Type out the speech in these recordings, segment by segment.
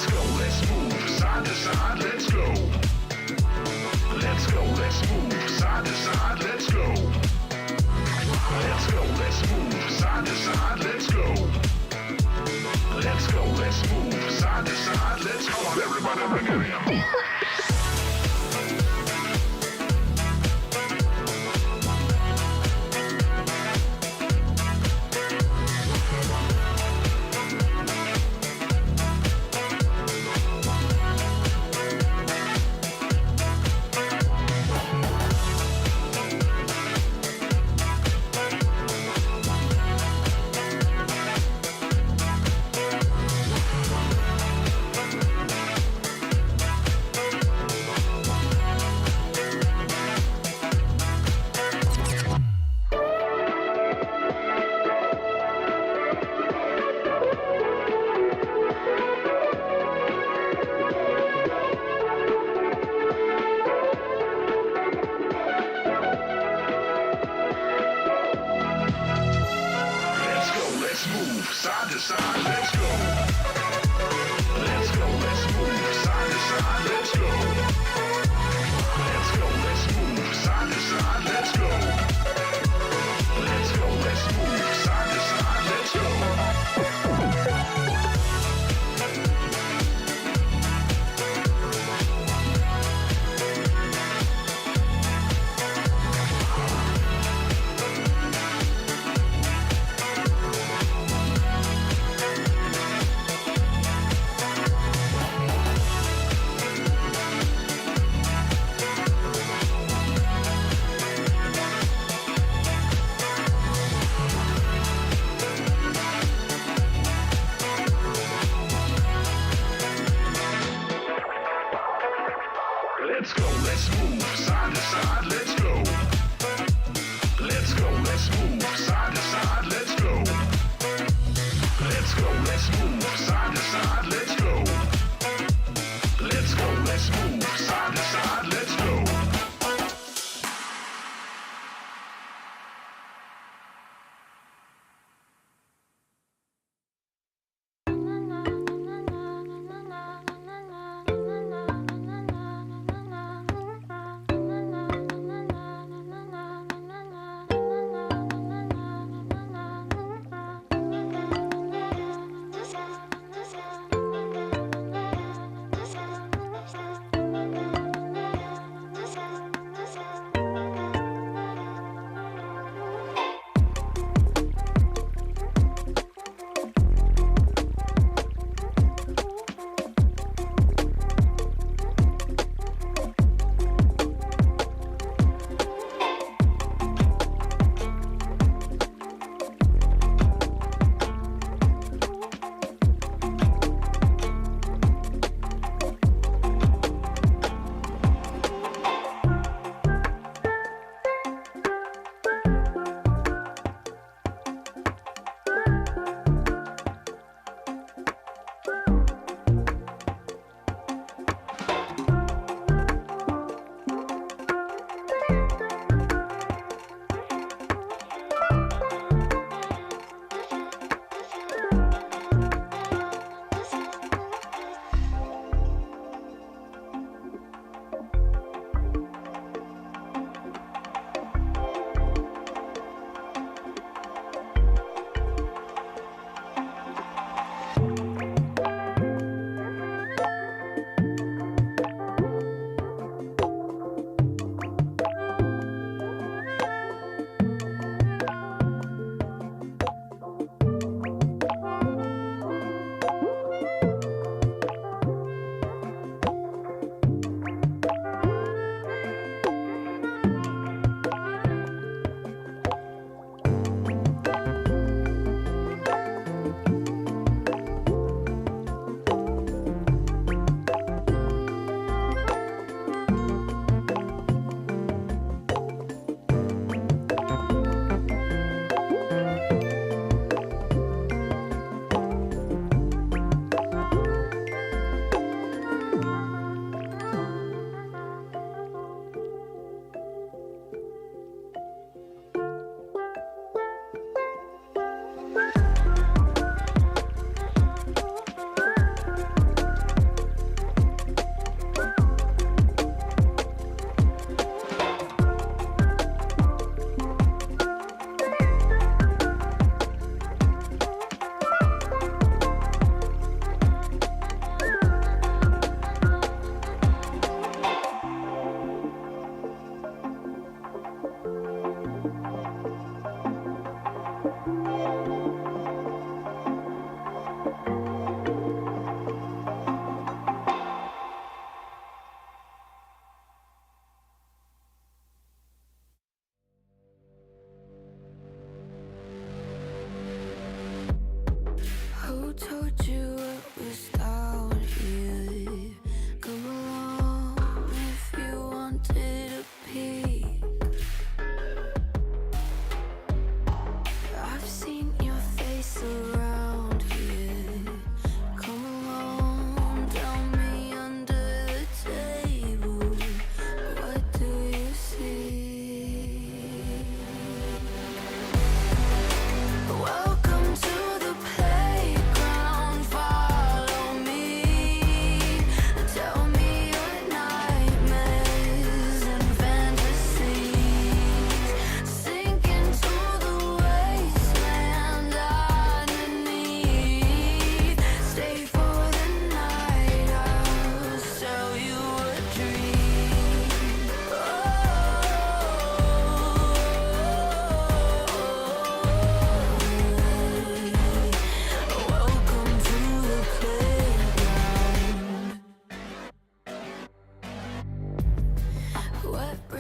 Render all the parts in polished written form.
Let's go, let's move side to side, let's go. Let's go, let's move side to side, let's go. Let's go, let's move side to side, let's go. Let's go, let's move side to side, let's go. Come on, everybody, bring it in.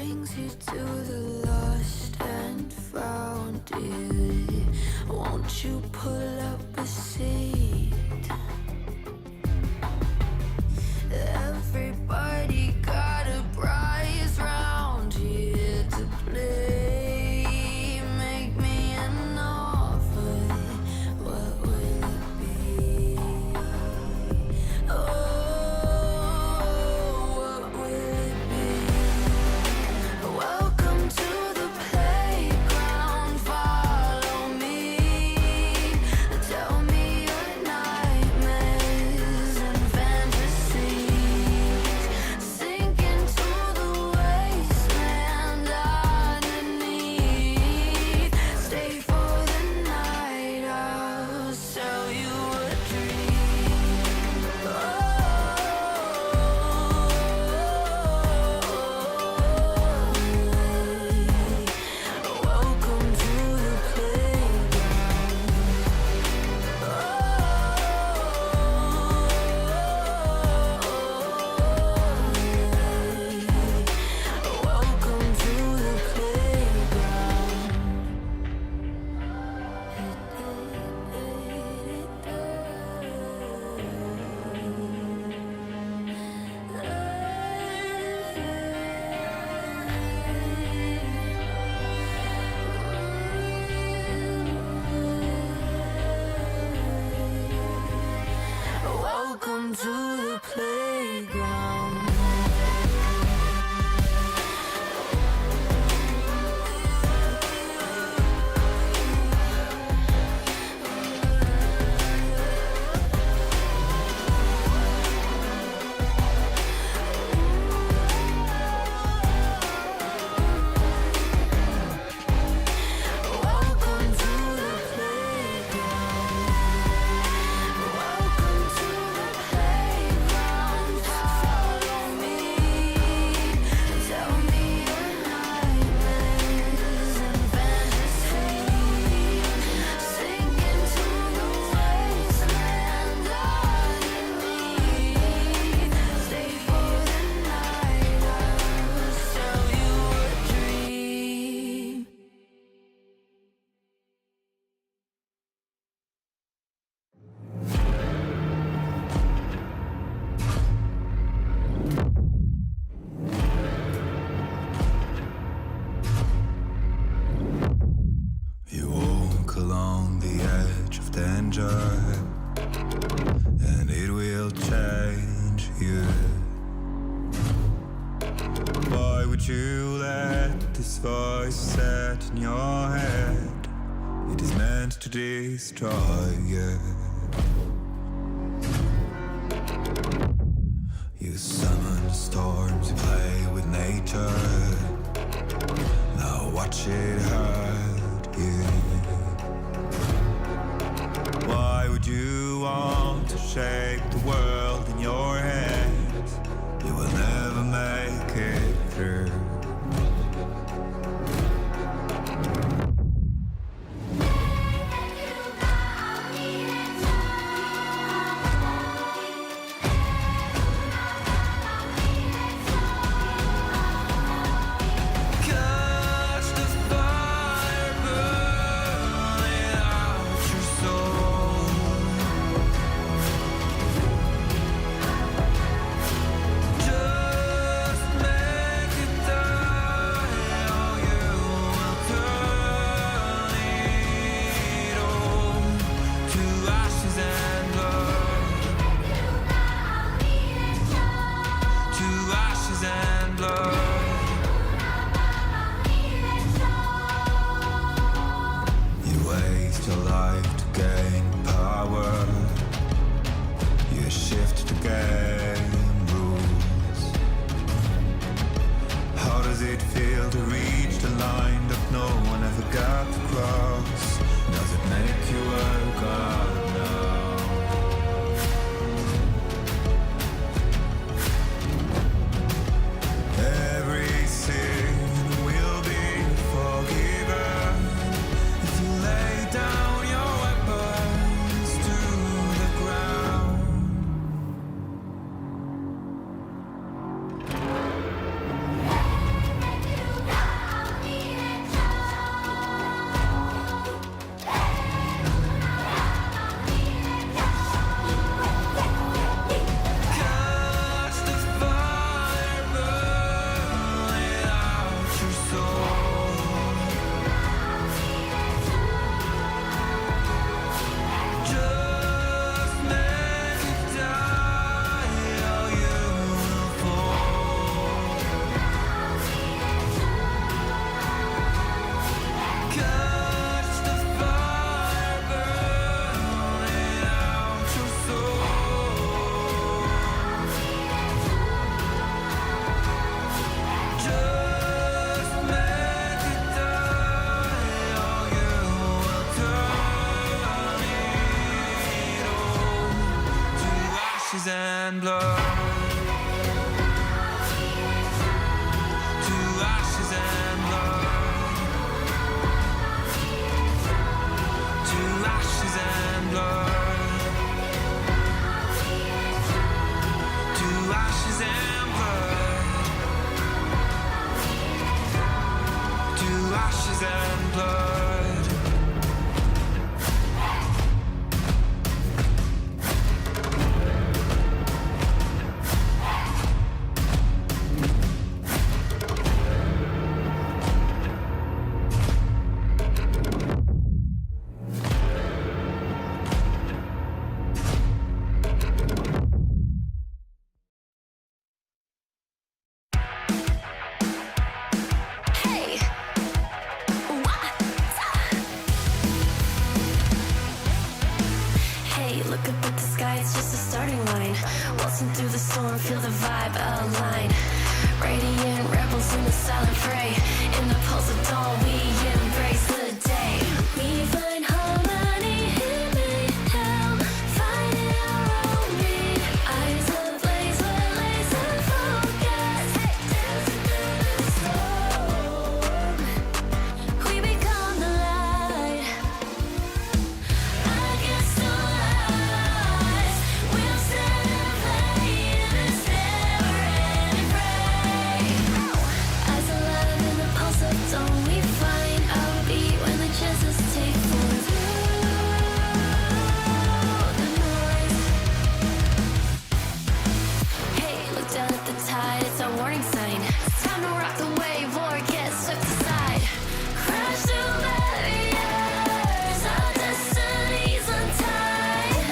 brings you to the lost and found, dear. Won't you pull up a seat? Everybody got a prize round here to play. Make me an offer, what will it be? Oh, what will it be? Welcome to the playground, follow me. Tell me your nightmares and fantasies. Sink into the wasteland underneath. Stay for the night, I'll sell you a dream. Welcome to the playground. Welcome to the playground. Welcome to the playground. Welcome to the playground. Welcome to the playground. Follow me. Tell me your nightmares and fantasies. Sink into the wasteland underneath. Stay for the night, I'll sell you a dream. You walk along the edge of danger, and it will change you. Why would you let this voice set in your head? It is meant to destroy you. You summon storms, you play with nature. Now watch it hurt you. Why would you want to shape the world in your head? You will never make it through. Catch the fire burning out your soul. blood, to ashes and blood, to ashes and blood, to ashes and blood, to ashes and blood. Hey, what? Hey, look up at the sky, it's just a starting line. Waltzing through the storm, feel the vibe align. Radiant rebels in the silent fray. In the pulse of dawn, we embrace the day. We find harmony in mayhem, finding our own beat. Eyes ablaze, we're laser focused. Dancing through the storm, we become the light. Against all odds, we'll stand and play in this never-ending fray. Eyes alive in the pulse of dawn, we find our beat when the chances take form through the noise. Hey, look down at the tide, it's our warning sign. It's time to rock the wave or get swept aside. Crash through barriers, our destinies untied.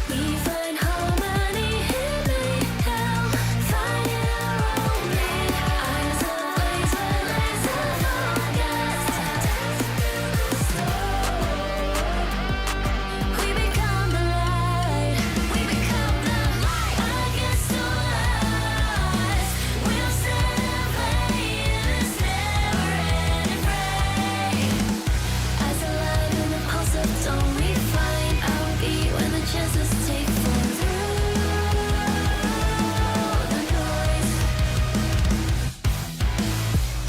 We find harmony in mayhem, finding our own beat. Eyes ablaze, we're laser focused. We become the light. We become the light. Against all odds, we'll stand and play in this never-ending fray. Eyes alive in the pulse of dawn, we find our beat when the chances take form through the noise.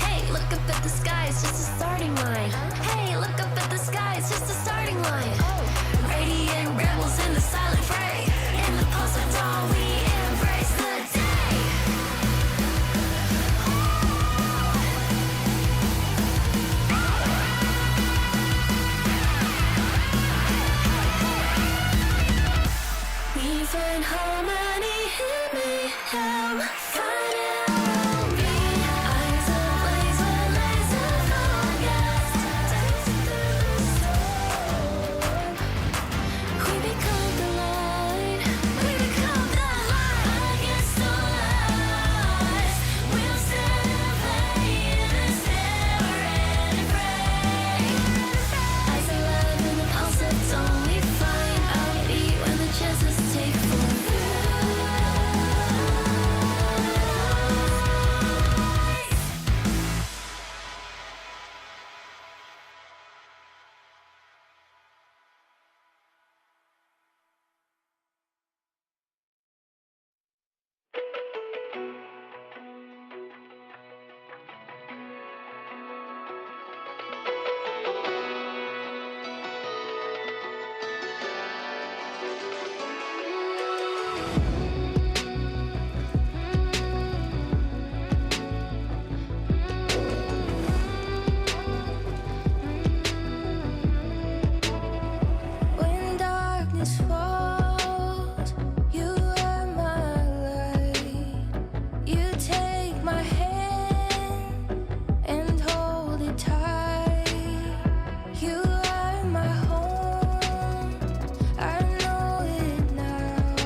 Hey, look up at the sky, it's just a starting line. Hey, look up at the sky, it's just a starting line. Radiant rebels in the silent fray. In the pulse of dawn, we embrace the day. We find harmony in mayhem, finding our own beat. Eyes ablaze, we're laser focused. Dancing through the storm, we become the light. We become the light. Against all odds, we'll stand and play in this never-ending fray. Eyes alive in the pulse of dawn, we find our beat when the chances take form through. When darkness falls, you are my light. You take my hand and hold it tight. You are my home, I know it now.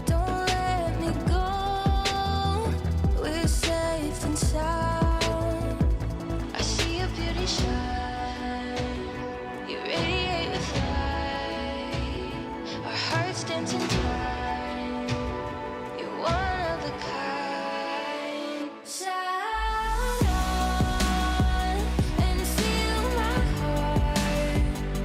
Don't let me go, we're safe and sound. I see your beauty shine, you radiate with light. Our hearts dancing twine, you're one of a kind. Shine on and feel my heart.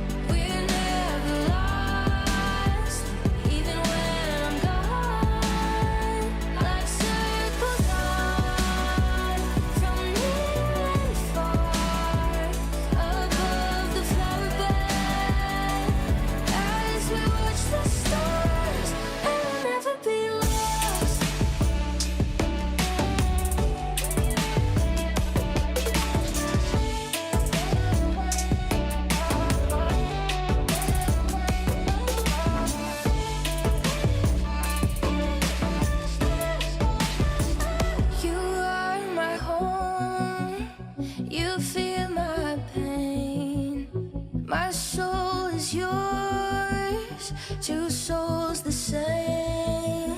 soul is yours, two souls the same.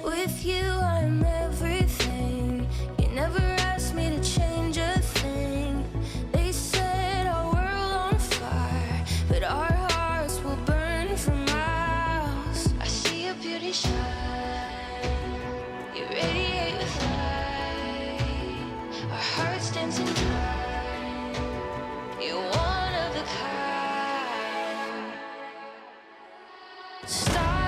With you I'm everything. You never asked me to change a thing. They set our world on fire, but our hearts will burn for miles. I see your beauty shine, you radiate with light. Our hearts dancing time, you're one of a kind. Stars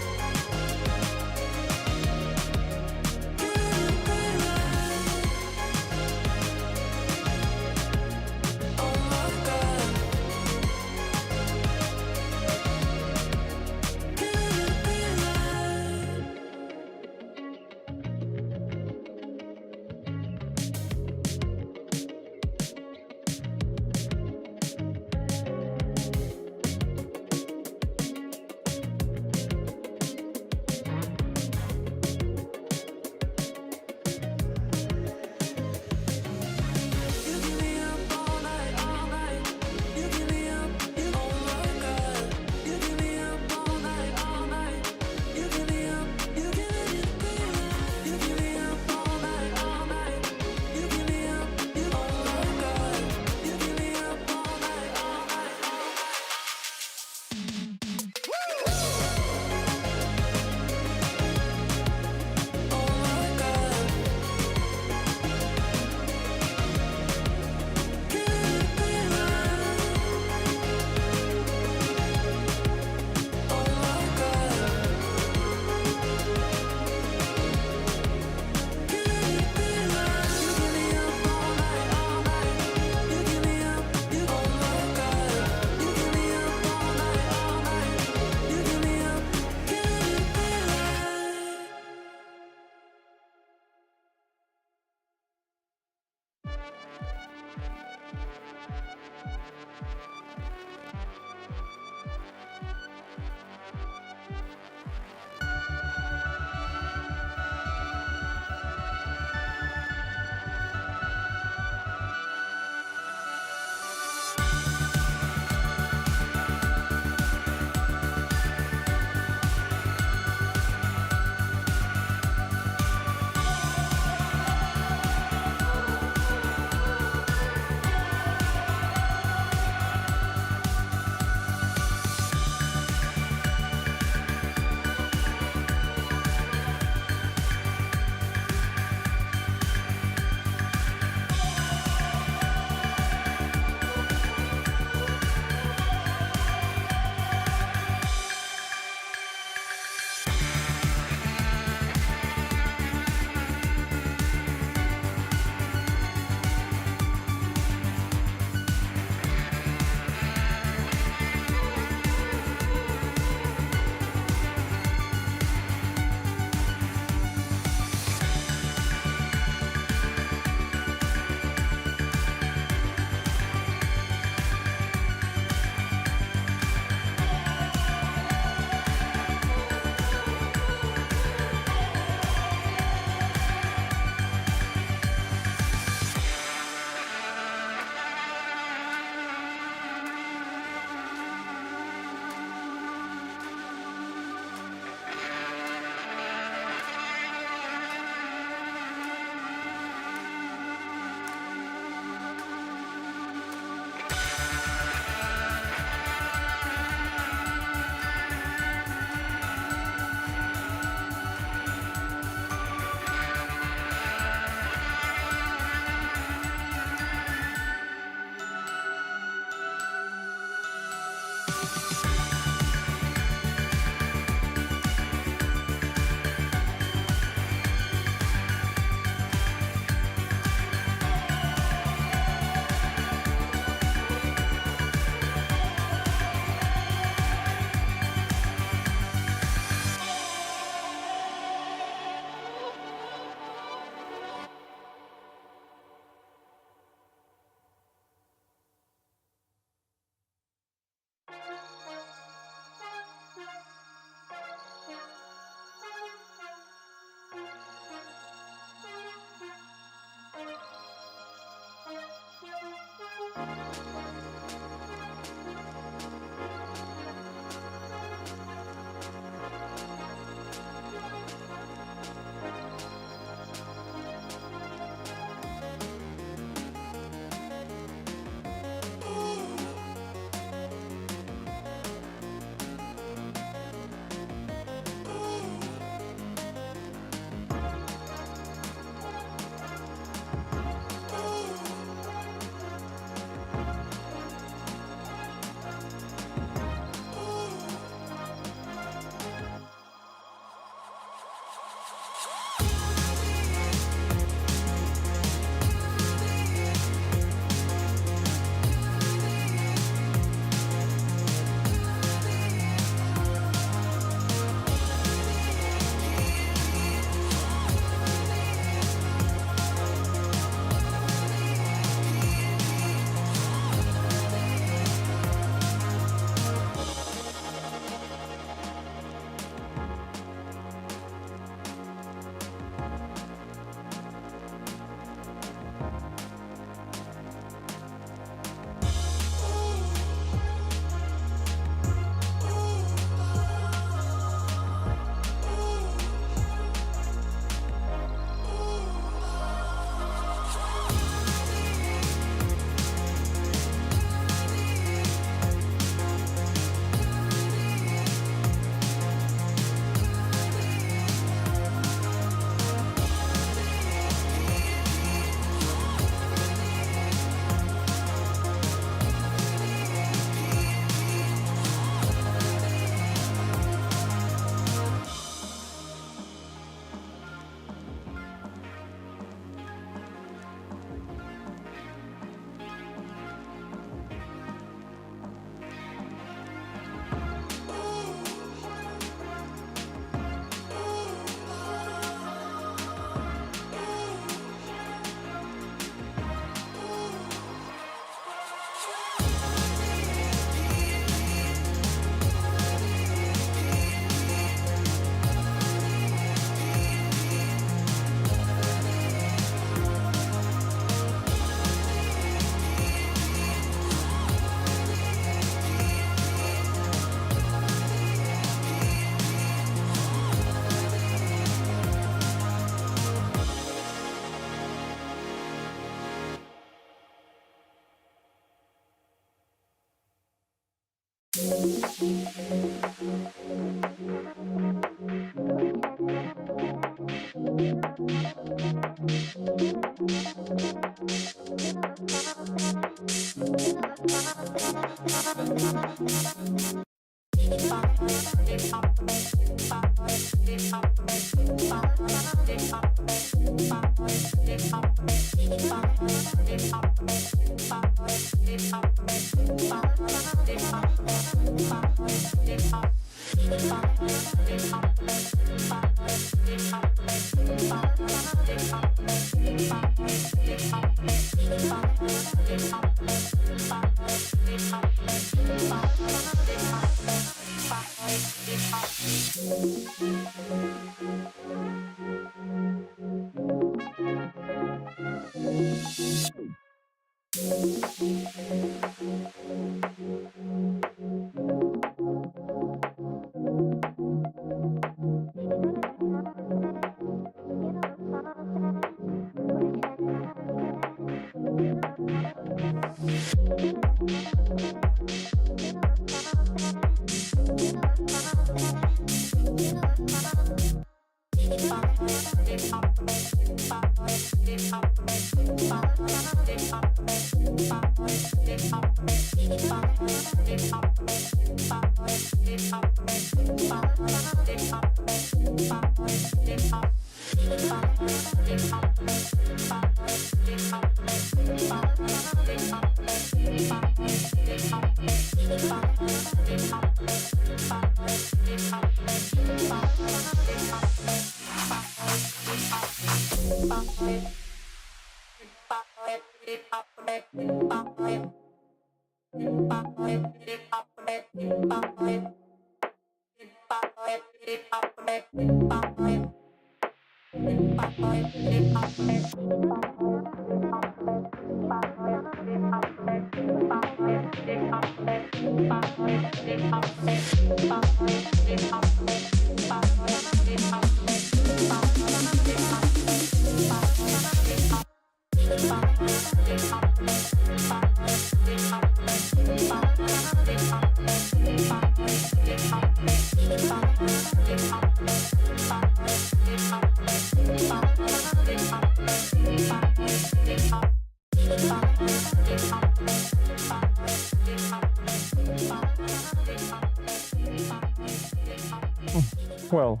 Well,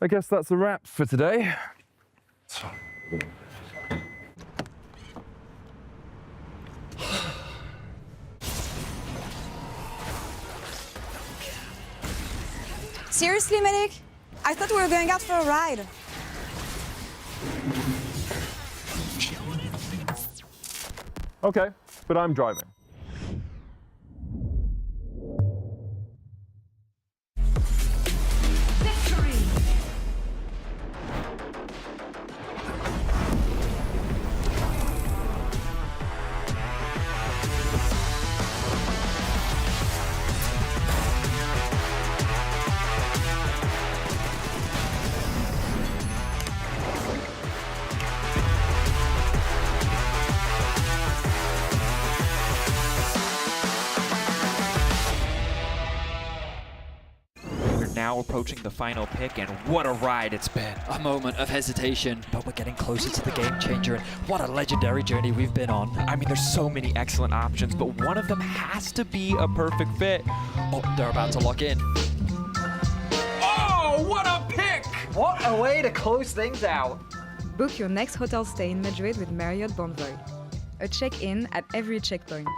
I guess that's a wrap for today. Seriously, medic? I thought we were going out for a ride. Okay, but I'm driving. Now approaching the final pick, and what a ride it's been. A moment of hesitation, but we're getting closer to the game changer, and what a legendary journey we've been on. I mean, there's so many excellent options, but one of them has to be a perfect fit. Oh, they're about to lock in. Oh, what a pick! What a way to close things out. Book your next hotel stay in Madrid with Marriott Bonvoy. A check-in at every checkpoint.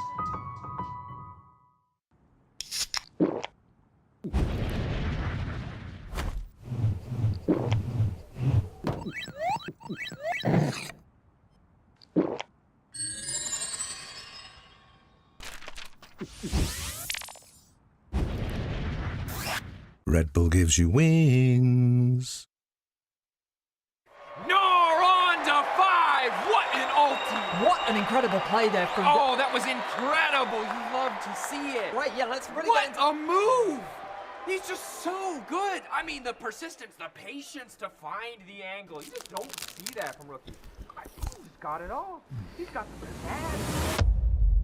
Red Bull gives you wings. No, on to 5! What an ulti! What an incredible play there from... Oh, that was incredible! You love to see it. Right, yeah, let's really What get into... a move! He's just so good. I mean, the persistence, the patience to find the angle. You just don't see that from rookies. He's got it all. He's got the pizzazz.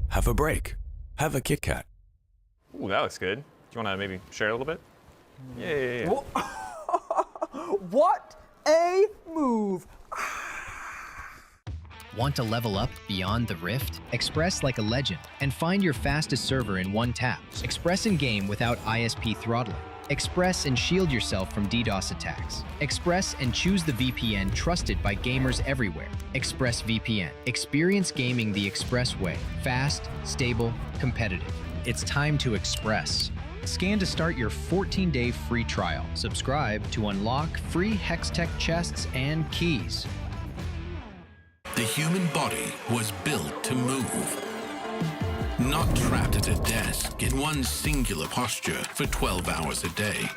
Have a break. Have a Kit Kat. Ooh, that looks good. Do you want to maybe share a little bit? Yeah. What a move! Want to level up beyond the Rift? Express like a legend and find your fastest server in one tap. Express in game without ISP throttling. Express and shield yourself from DDoS attacks. Express and choose the VPN trusted by gamers everywhere. Express VPN. Experience gaming the Express way. Fast, stable, competitive. It's time to Express. Scan to start your 14-day free trial. Subscribe to unlock free Hextech chests and keys. The human body was built to move. Not trapped at a desk in one singular posture for 12 hours a day.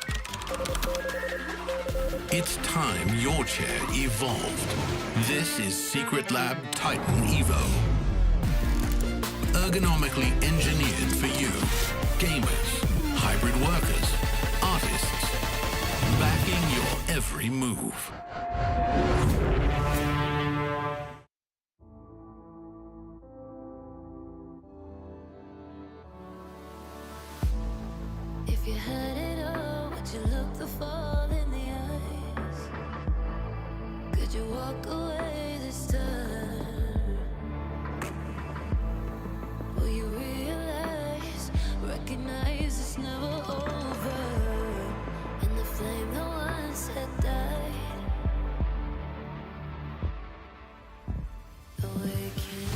It's time your chair evolved. This is Secret Lab Titan Evo. Ergonomically engineered for you, gamers, hybrid workers, artists, backing your every move. If you had it all, would you look the fall in the eyes? Could you walk away this time? Will you realize, recognize it's never over? And the flame that once had died, awaken.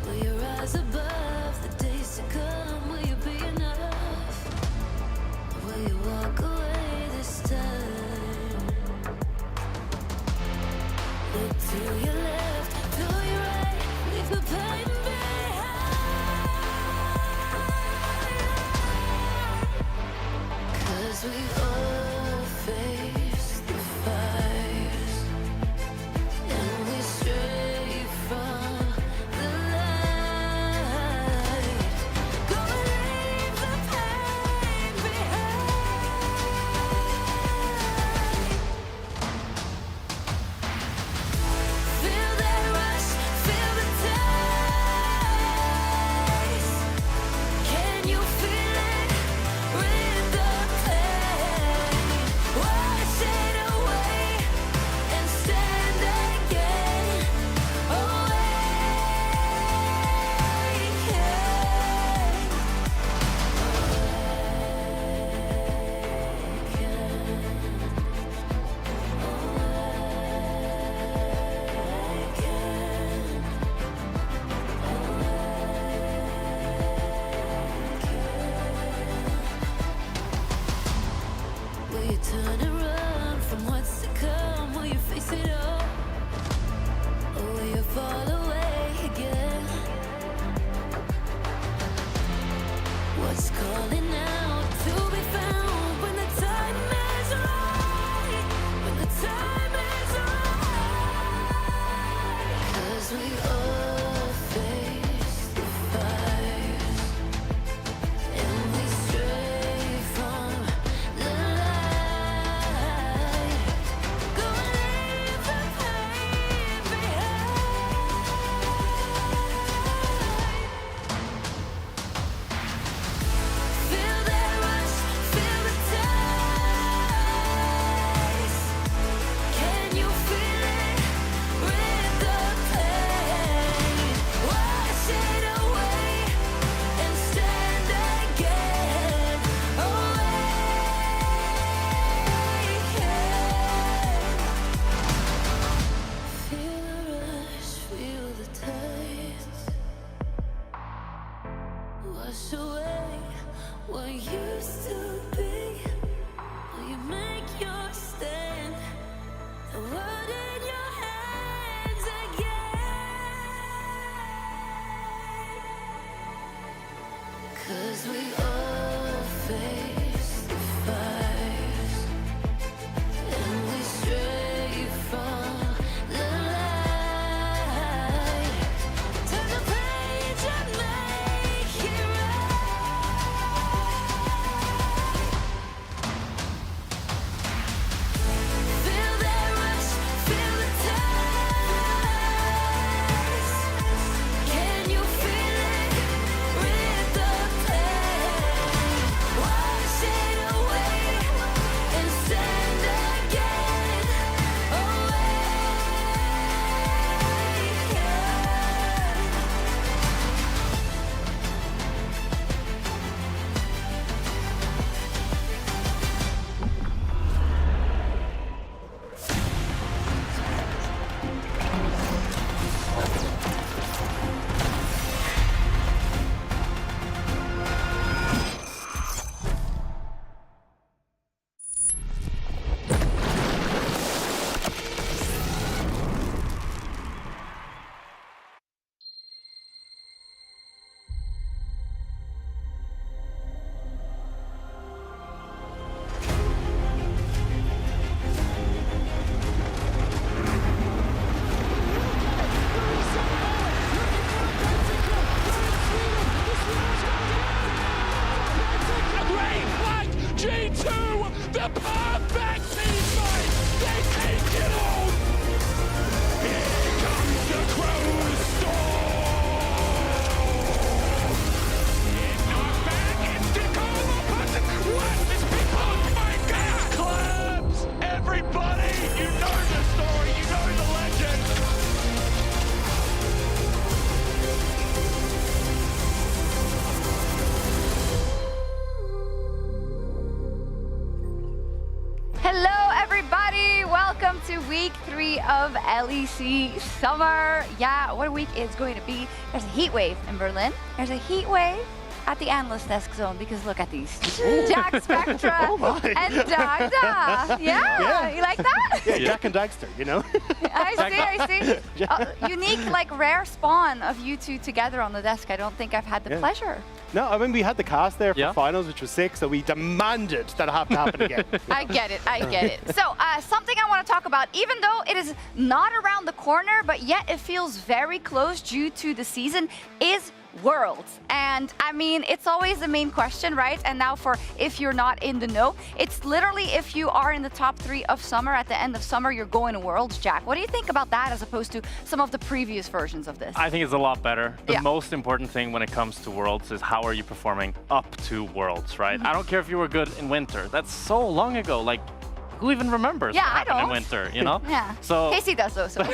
Will you rise above the days to come? Will you be enough? Will you walk away this time? Look to your left, to your right, leave the pain behind. 'Cause we all face the fires, and we stray from the light. Go and leave the pain behind. Feel that rush, feel the taste. Can you feel it? Rid the pain. Wash it away and stand again. Will you turn and run from what's to come? Will you face it all? Or will you fall away again? What's calling out to be found when the time is right? When the time is right. 'Cause we all face the fires, and we stray from the light. Go and leave the pain behind. Feel that rush, feel the taste. Can you feel it? Rid the pain. Wash it away and stand again. Awaken. Feel the rush, feel the taste. Wash away what used to be. Will you make your stand? The world in your hands again. 'Cause we all face the fires, and we stray from the light. Turn the page and make it right. Feel that rush, feel into week 3 of LEC Summer. Yeah, what a week it's going to be. There's a heat wave in Berlin. There's a heat wave at the analyst desk zone because look at these. Jack Spectra and Dagda. Yeah, you like that? Yeah, Jack and Dagster, you know? I see. Unique, like rare spawn of you two together on the desk. I don't think I've had the pleasure. No, I mean, we had the cast there for finals, which was sick, so we demanded that it have to happen again. I get it. So, something I want to talk about, even though it is not around the corner, but yet it feels very close due to the season, is Worlds. And I mean, it's always the main question, right? And now for if you're not in the know, it's literally if you are in the top 3 of summer, at the end of summer, you're going to Worlds. Jack, what do you think about that as opposed to some of the previous versions of this? I think it's a lot better. The most important thing when it comes to Worlds is how are you performing up to Worlds, right? I don't care if you were good in winter. That's so long ago. Like, who even remembers what happened in winter, you know? Yeah. So Casey does though, so.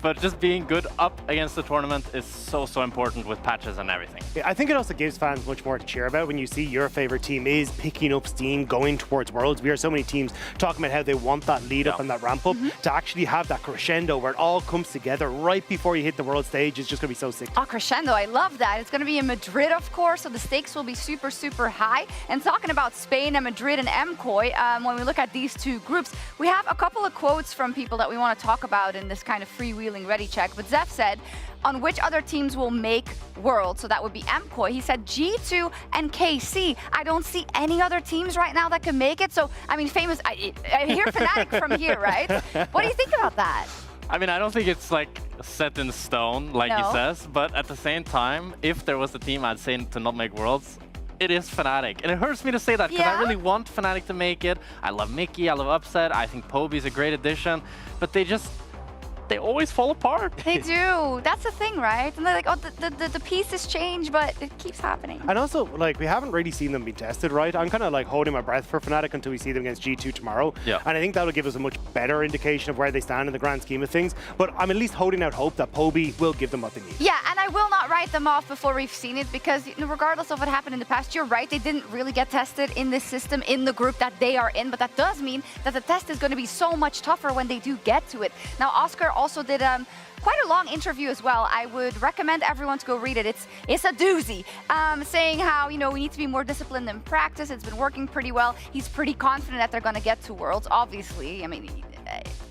But just being good up against the tournament is so important with patches and everything. Yeah, I think it also gives fans much more to cheer about when you see your favorite team is picking up steam going towards Worlds. We hear so many teams talking about how they want that lead up and that ramp up. To actually have that crescendo where it all comes together right before you hit the world stage is just going to be so sick. Oh, crescendo, I love that. It's going to be in Madrid, of course, so the stakes will be super high. And talking about Spain and Madrid and MCOI, when we look at these two groups, we have a couple of quotes from people that we want to talk about in this kind of freewheeling ready check. But Zeph said, on which other teams will make Worlds, so that would be MCOI. He said G2 and KC. I don't see any other teams right now that can make it. So, I mean, I hear Fnatic from here, right? What do you think about that? I mean, I don't think it's like set in stone, like he says, but at the same time, if there was a team I'd say to not make Worlds, it is Fnatic. And it hurts me to say that because I really want Fnatic to make it. I love Mickey, I love Upset, I think Poby's a great addition, but they always fall apart. They do. That's the thing, right? And they're like, oh, the pieces change, but it keeps happening. And also, like, we haven't really seen them be tested, right? I'm kind of like holding my breath for Fnatic until we see them against G2 tomorrow. Yeah. And I think that'll give us a much better indication of where they stand in the grand scheme of things. But I'm at least holding out hope that Poby will give them what they need. Yeah, and I will not write them off before we've seen it because regardless of what happened in the past, you're right, they didn't really get tested in this system, in the group that they are in, but that does mean that the test is going to be so much tougher when they do get to it. Now, Oscar also did quite a long interview as well. I would recommend everyone to go read it. It's a doozy, saying how, you know, we need to be more disciplined in practice. It's been working pretty well. He's pretty confident that they're going to get to Worlds, obviously. I mean,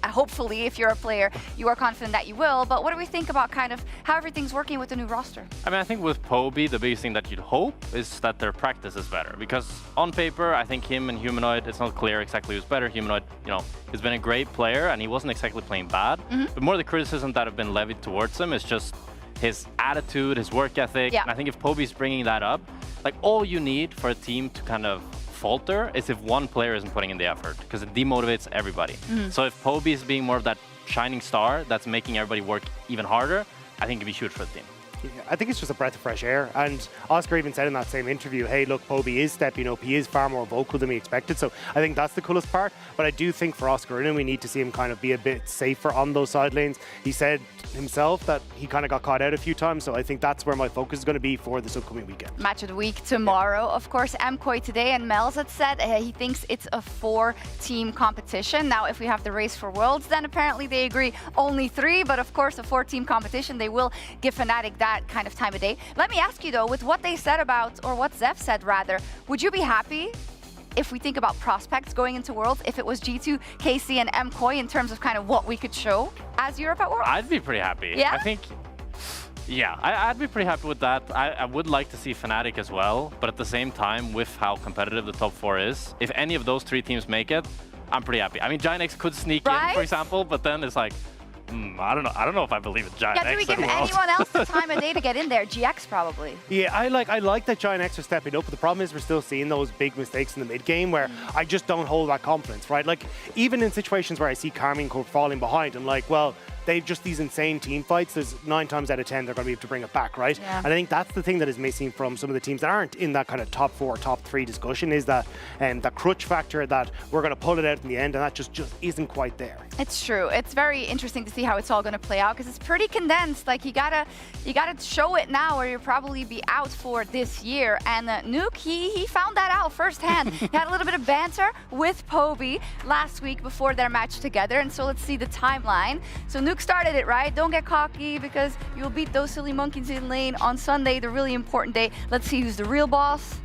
hopefully, if you're a player, you are confident that you will. But what do we think about kind of how everything's working with the new roster? I mean, I think with Poby, the biggest thing that you'd hope is that their practice is better. Because on paper, I think him and Humanoid, it's not clear exactly who's better. Humanoid, you know, he's been a great player and he wasn't exactly playing bad. But more the criticism that have been levied towards him is just his attitude, his work ethic. And I think if Poby's bringing that up, like all you need for a team to kind of falter is if one player isn't putting in the effort, because it demotivates everybody. So if Poby is being more of that shining star that's making everybody work even harder, I think it'd be huge for the team. Yeah, I think it's just a breath of fresh air. And Oscar even said in that same interview, hey, look, Poby is stepping up. He is far more vocal than we expected. So I think that's the coolest part. But I do think for Oscar Inen, we need to see him kind of be a bit safer on those side lanes. He said himself that he kind of got caught out a few times. So I think that's where my focus is going to be for this upcoming weekend. Match of the week tomorrow. Of course, MCOI today, and Mel's had said he thinks it's a 4-team competition. Now, if we have the race for Worlds, then apparently they agree only 3. But of course, a 4-team competition, they will give Fnatic that kind of time of day. Let me ask you though, with what they said about, or what Zeph said rather, would you be happy if we think about prospects going into Worlds, if it was G2, KC, and MCOI in terms of kind of what we could show as Europe at Worlds? I'd be pretty happy. Yeah? I think, yeah, I'd be pretty happy with that. I would like to see Fnatic as well, but at the same time, with how competitive the top 4 is, if any of those 3 teams make it, I'm pretty happy. I mean, Giant could sneak in, for example, but then it's like, I don't know if I believe in Giant X. Yeah, do we give anyone else the time of day to get in there? GX probably. Yeah, I like that Giant X are stepping up, but the problem is we're still seeing those big mistakes in the mid game where I just don't hold that confidence, right? Like, even in situations where I see Carmine falling behind, I'm like, well, they've just these insane team fights. There's 9 times out of 10 they're going to be able to bring it back, right? Yeah. And I think that's the thing that is missing from some of the teams that aren't in that kind of top 4, top 3 discussion, is that that crutch factor, that we're going to pull it out in the end, and that just isn't quite there. It's true. It's very interesting to see how it's all going to play out because it's pretty condensed. Like you gotta show it now, or you'll probably be out for this year. And Nuke, he found that out firsthand. He had a little bit of banter with Poby last week before their match together, and so let's see the timeline. So Nuke started it right. Don't get cocky because you'll beat those silly monkeys in lane on Sunday, the really important day. Let's see who's the real boss.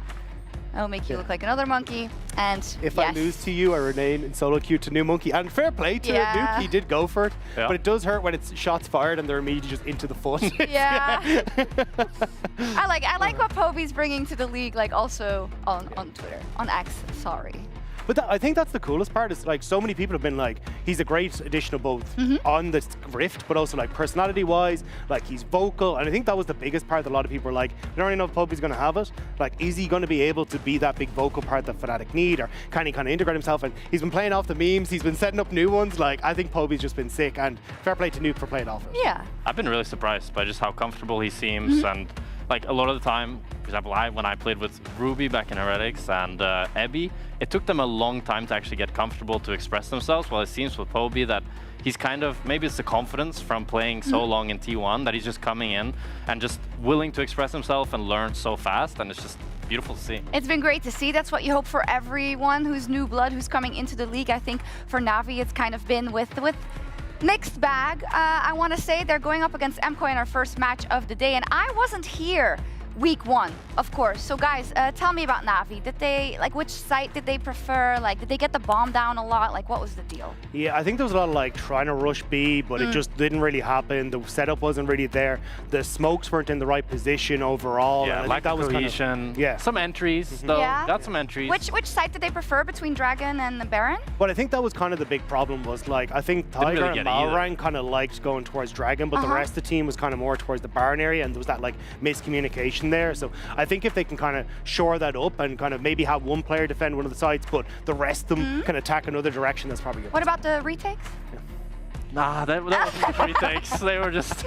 I'll make you look like another monkey. And if I lose to you, I remain in solo queue to New Monkey. And fair play to Nuke, he did go for it. Yeah. But it does hurt when it's shots fired and they're immediately just into the foot. Yeah. I like what Poby's bringing to the league, like also on Twitter, on X, sorry. But I think that's the coolest part, is like so many people have been like, he's a great addition of both on the Rift, but also like personality-wise, like he's vocal. And I think that was the biggest part that a lot of people were like, I don't really know if Poby's going to have it. Like, is he going to be able to be that big vocal part that Fnatic need, or can he kind of integrate himself? And he's been playing off the memes, he's been setting up new ones. Like, I think Poby's just been sick, and fair play to Nuke for playing off it. Yeah. I've been really surprised by just how comfortable he seems, and like a lot of the time, for example, when I played with Ruby back in Heretics and Ebby, it took them a long time to actually get comfortable to express themselves. Well, it seems with Poby that he's kind of, maybe it's the confidence from playing so long in T1 that he's just coming in and just willing to express himself and learn so fast, and it's just beautiful to see. It's been great to see. That's what you hope for everyone who's new blood, who's coming into the league. I think for Navi, it's kind of been with mixed bag. I want to say they're going up against MKOI in our first match of the day, and I wasn't here week 1, of course. So guys, tell me about Navi. Did they, like, which site did they prefer? Like, did they get the bomb down a lot? Like, what was the deal? Yeah, I think there was a lot of like trying to rush B, but it just didn't really happen. The setup wasn't really there. The smokes weren't in the right position overall. Yeah, and I lack think that of was cohesion. Kind of, some entries though. Yeah. Got some entries. Which site did they prefer between Dragon and the Baron? But I think that was kind of the big problem, was like, I think Tiger really and Malrang kind of liked going towards Dragon, but the rest of the team was kind of more towards the Baron area, and there was that like miscommunication there. So I think if they can kind of shore that up and kind of maybe have one player defend one of the sides, but the rest of them can attack another direction, that's probably good. What about the retakes? Nah, that wasn't retakes. They were just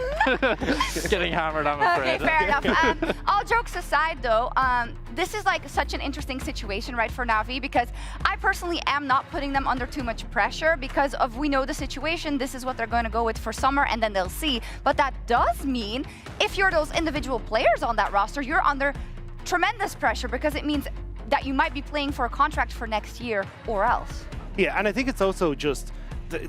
getting hammered, I'm afraid. Okay, fair enough. All jokes aside, though, this is like such an interesting situation, right, for Navi, because I personally am not putting them under too much pressure because of, we know the situation, this is what they're going to go with for summer, and then they'll see. But that does mean if you're those individual players on that roster, you're under tremendous pressure, because it means that you might be playing for a contract for next year or else. Yeah, and I think it's also just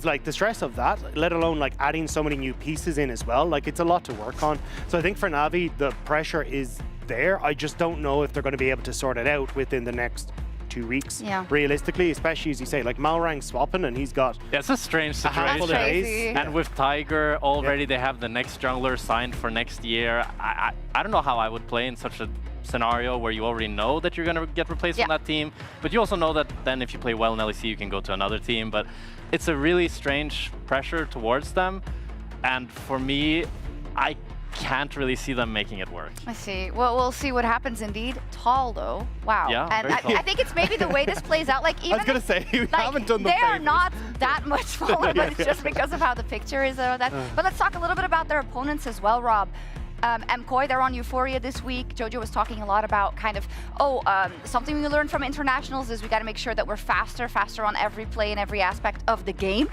like the stress of that, let alone like adding so many new pieces in as well. Like, it's a lot to work on. So I think for Navi, the pressure is there. I just don't know if they're going to be able to sort it out within the next 2 weeks. Yeah. Realistically, especially as you say, like Malrang swapping, and he's got it's a strange situation. And with Tiger already, they have the next jungler signed for next year. I don't know how I would play in such a scenario where you already know that you're going to get replaced on that team, but you also know that then if you play well in LEC, you can go to another team. But it's a really strange pressure towards them, and for me, I can't really see them making it work. I see. Well, we'll see what happens indeed. Tall, though. Wow. Yeah, and I think it's maybe the way this plays out. Like, even I was going to say, we haven't done the they are favors. not that much smaller, but it's just because of how the picture is. But let's talk a little bit about their opponents as well, Rob. MKOI, they're on Euphoria this week. Jojo was talking a lot about kind of, something we learned from internationals is we got to make sure that we're faster on every play and every aspect of the game.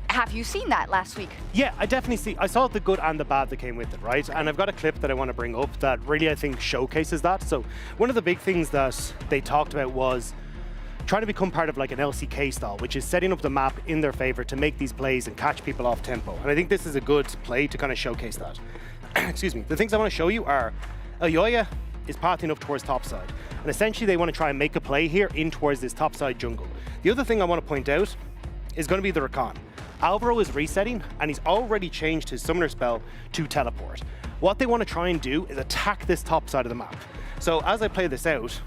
Have you seen that last week? Yeah, I saw the good and the bad that came with it, right? And I've got a clip that I want to bring up that really, I think, showcases that. So one of the big things that they talked about was trying to become part of like an LCK style, which is setting up the map in their favor to make these plays and catch people off tempo. And I think this is a good play to kind of showcase that. Excuse me. The things I want to show you are Elyoya is pathing up towards topside. And essentially they want to try and make a play here in towards this topside jungle. The other thing I want to point out is going to be the Rakan. Alvaro is resetting, and he's already changed his summoner spell to teleport. What they want to try and do is attack this top side of the map. So as I play this out,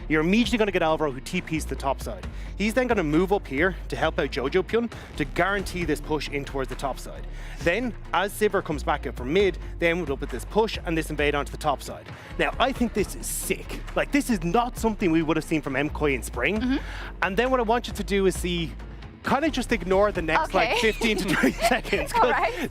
you're immediately going to get Alvaro, who TPs the top side. He's then going to move up here to help out Jojo Pyun to guarantee this push in towards the top side. Then, as Sivir comes back in from mid, they end up with this push and this invade onto the top side. Now, I think this is sick. Like, this is not something we would have seen from MKOI in spring. And then what I want you to do is see kind of just ignore the next like 15 to 20 seconds.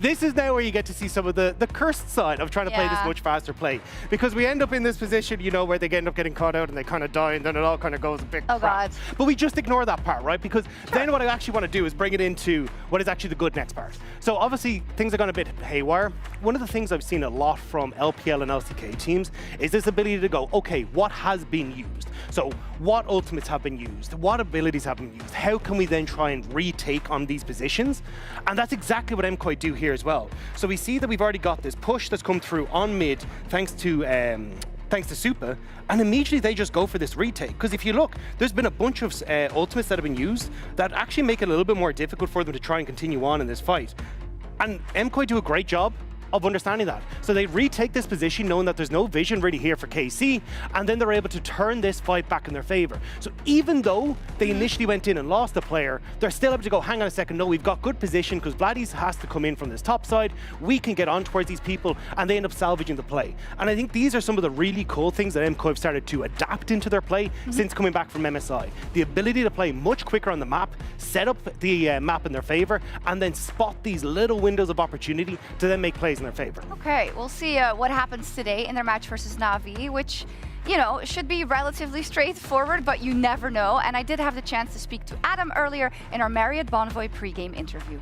This is now where you get to see some of the cursed side of trying to play this much faster play. Because we end up in this position, you know, where they end up getting caught out and they kind of die and then it all kind of goes a bit crap. But we just ignore that part, right? Because then what I actually want to do is bring it into what is actually the good next part. So obviously things are going a bit haywire. One of the things I've seen a lot from LPL and LCK teams is this ability to go, okay, what has been used? So what ultimates have been used? What abilities have been used? How can we then try and retake on these positions? And that's exactly what MKOI do here as well. So we see that we've already got this push that's come through on mid thanks to Supa, and immediately they just go for this retake. Because if you look, there's been a bunch of ultimates that have been used that actually make it a little bit more difficult for them to try and continue on in this fight. And MKOI do a great job of understanding that. So they retake this position knowing that there's no vision really here for KC, and then they're able to turn this fight back in their favor. So even though they initially went in and lost the player, they're still able to go, hang on a second, no, we've got good position because Vladdy's has to come in from this top side, we can get on towards these people, and they end up salvaging the play. And I think these are some of the really cool things that MKOI have started to adapt into their play since coming back from MSI. The ability to play much quicker on the map, set up the map in their favor, and then spot these little windows of opportunity to then make plays in their favor. Okay, we'll see what happens today in their match versus Na'Vi, which, you know, should be relatively straightforward, but you never know. And I did have the chance to speak to Adam earlier in our Marriott Bonvoy pregame interview.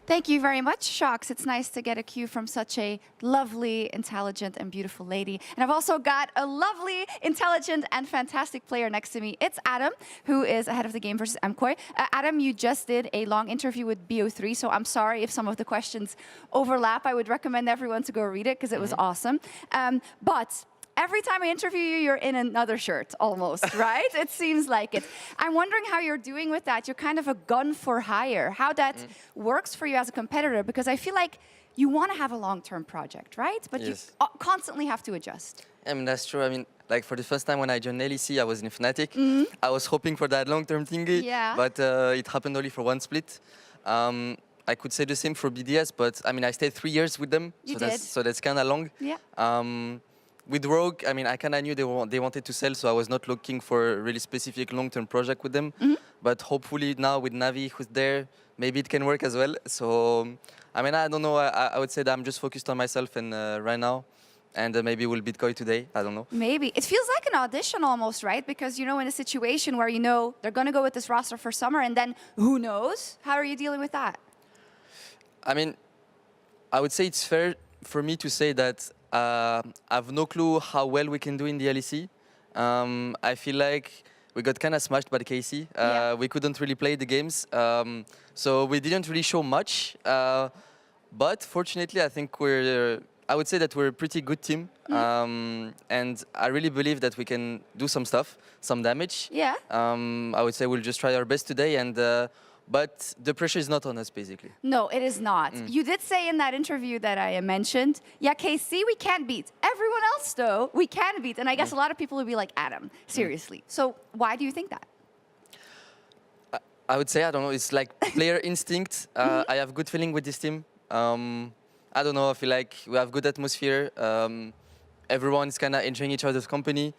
Thank you very much, Shox. It's nice to get a cue from such a lovely, intelligent, and beautiful lady. And I've also got a lovely, intelligent, and fantastic player next to me. It's Adam, who is ahead of the game versus MKOI. Adam, you just did a long interview with BO3, so I'm sorry if some of the questions overlap. I would recommend everyone to go read it because it was awesome. But every time I interview you, you're in another shirt, almost, right? It seems like it. I'm wondering how you're doing with that. You're kind of a gun for hire. How that works for you as a competitor, because I feel like you want to have a long-term project, right? But you constantly have to adjust. I mean, that's true. I mean, like for the first time when I joined LEC, I was in Fnatic. I was hoping for that long-term thingy, but it happened only for one split. I could say the same for BDS, but I mean, I stayed 3 years with them, so that's kind of long. With Rogue, I mean, I kind of knew they wanted to sell, so I was not looking for a really specific long-term project with them. But hopefully now with Navi, who's there, maybe it can work as well. So, I mean, I don't know. I would say that I'm just focused on myself and right now. And maybe we'll beat KOI today. I don't know. Maybe. It feels like an audition almost, right? Because, you know, in a situation where you know they're going to go with this roster for summer and then who knows? How are you dealing with that? I mean, I would say it's fair for me to say that I have no clue how well we can do in the LEC. I feel like we got kind of smashed by the KC. We couldn't really play the games. So we didn't really show much. But fortunately, I think I would say that we're a pretty good team. And I really believe that we can do some stuff, some damage. I would say we'll just try our best today. And but the pressure is not on us, basically. No, it is not. You did say in that interview that I mentioned, yeah, KC, we can't beat. Everyone else, though, we can beat. And I guess a lot of people would be like, Adam, seriously. So why do you think that? I would say, I don't know, it's like player instinct. I have good feeling with this team. I don't know, I feel like we have good atmosphere. Everyone is kind of enjoying each other's company.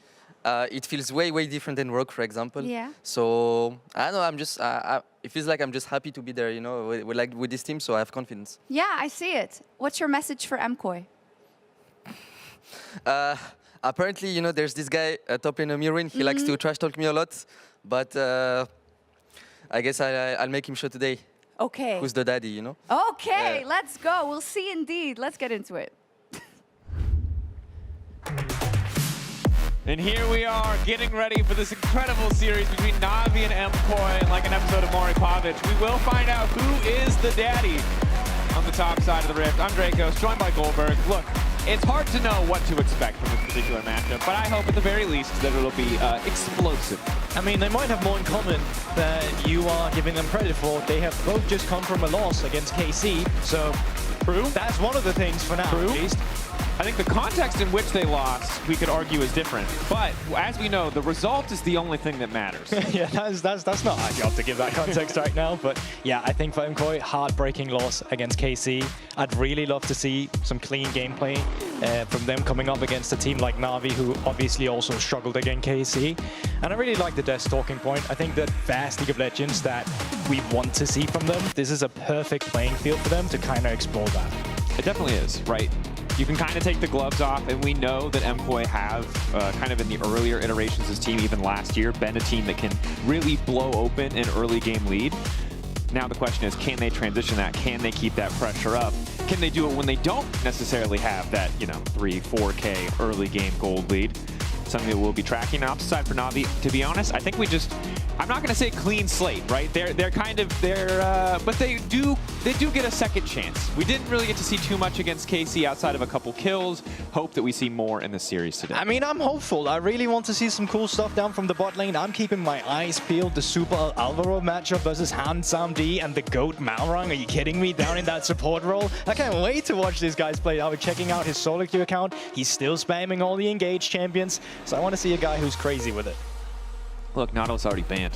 It feels way, way different than Rogue, for example. So, I don't know, I'm just, it feels like I'm just happy to be there, you know, with this team, so I have confidence. Yeah, I see it. What's your message for MKOI? Apparently, you know, there's this guy, top laner Mirin, he likes to trash talk me a lot, but I guess I'll make him show today. Okay. Who's the daddy, you know? Okay, let's go. We'll see indeed. Let's get into it. And here we are, getting ready for this incredible series between Na'Vi and MKOI. And like an episode of Maury Povich, we will find out who is the daddy on the top side of the Rift. I'm Dracos, joined by Goldberg. Look, it's hard to know what to expect from this particular matchup, but I hope at the very least that it'll be explosive. I mean, they might have more in common than you are giving them credit for. They have both just come from a loss against KC, so that's one of the things for now, at least. I think the context in which they lost, we could argue is different. But as we know, the result is the only thing that matters. Yeah, that's not our job to give that context right now. But yeah, I think for MKOI, heartbreaking loss against KC. I'd really love to see some clean gameplay from them coming up against a team like Na'Vi, who obviously also struggled against KC. And I really like the Death's talking point. I think that vast League of Legends that we want to see from them, this is a perfect playing field for them to kind of explore that. It definitely is, right? You can kind of take the gloves off, and we know that MKOI have, kind of in the earlier iterations of this team, even last year, been a team that can really blow open an early game lead. Now the question is, can they transition that? Can they keep that pressure up? Can they do it when they don't necessarily have that, 3, 4K early game gold lead? Something that we'll be tracking. Opposite side for Na'Vi, to be honest, I think we just, I'm not going to say clean slate, right? But they do get a second chance. We didn't really get to see too much against KC outside of a couple kills. Hope that we see more in the series today. I mean, I'm hopeful. I really want to see some cool stuff down from the bot lane. I'm keeping my eyes peeled. The Super Alvaro matchup versus Han Sam-D and the GOAT Malrang. Are you kidding me? Down in that support role. I can't wait to watch these guys play. I was checking out his solo queue account. He's still spamming all the engaged champions. So I want to see a guy who's crazy with it. Look, Nautilus already banned.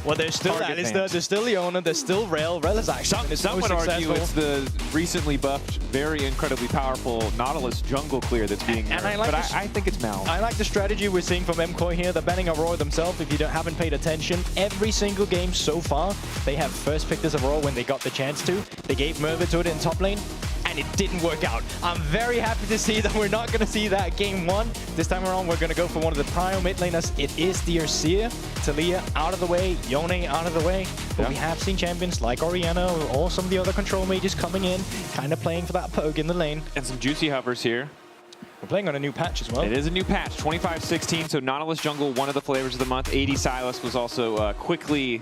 Well, there's still Alistair, there's still Leona, there's still Rel. Rel is actually Some would argue it's the recently buffed, very incredibly powerful Nautilus jungle clear that's being nerfed, but I think it's Mal. I like the strategy we're seeing from MKOI here. They're banning Aurora themselves. If you haven't paid attention, every single game so far, they have first picked this Aurora when they got the chance to. They gave Merva to it in top lane, and it didn't work out. I'm very happy to see that we're not going to see that game 1. This time around, we're going to go for one of the prio mid laners. It is the Ursia. Talia out of the way, Yone out of the way. But we have seen champions like Oriana or some of the other control mages coming in, kind of playing for that poke in the lane. And some juicy hovers here. We're playing on a new patch as well. It is a new patch, 25-16, so Nautilus jungle, one of the flavors of the month. AD Silas was also quickly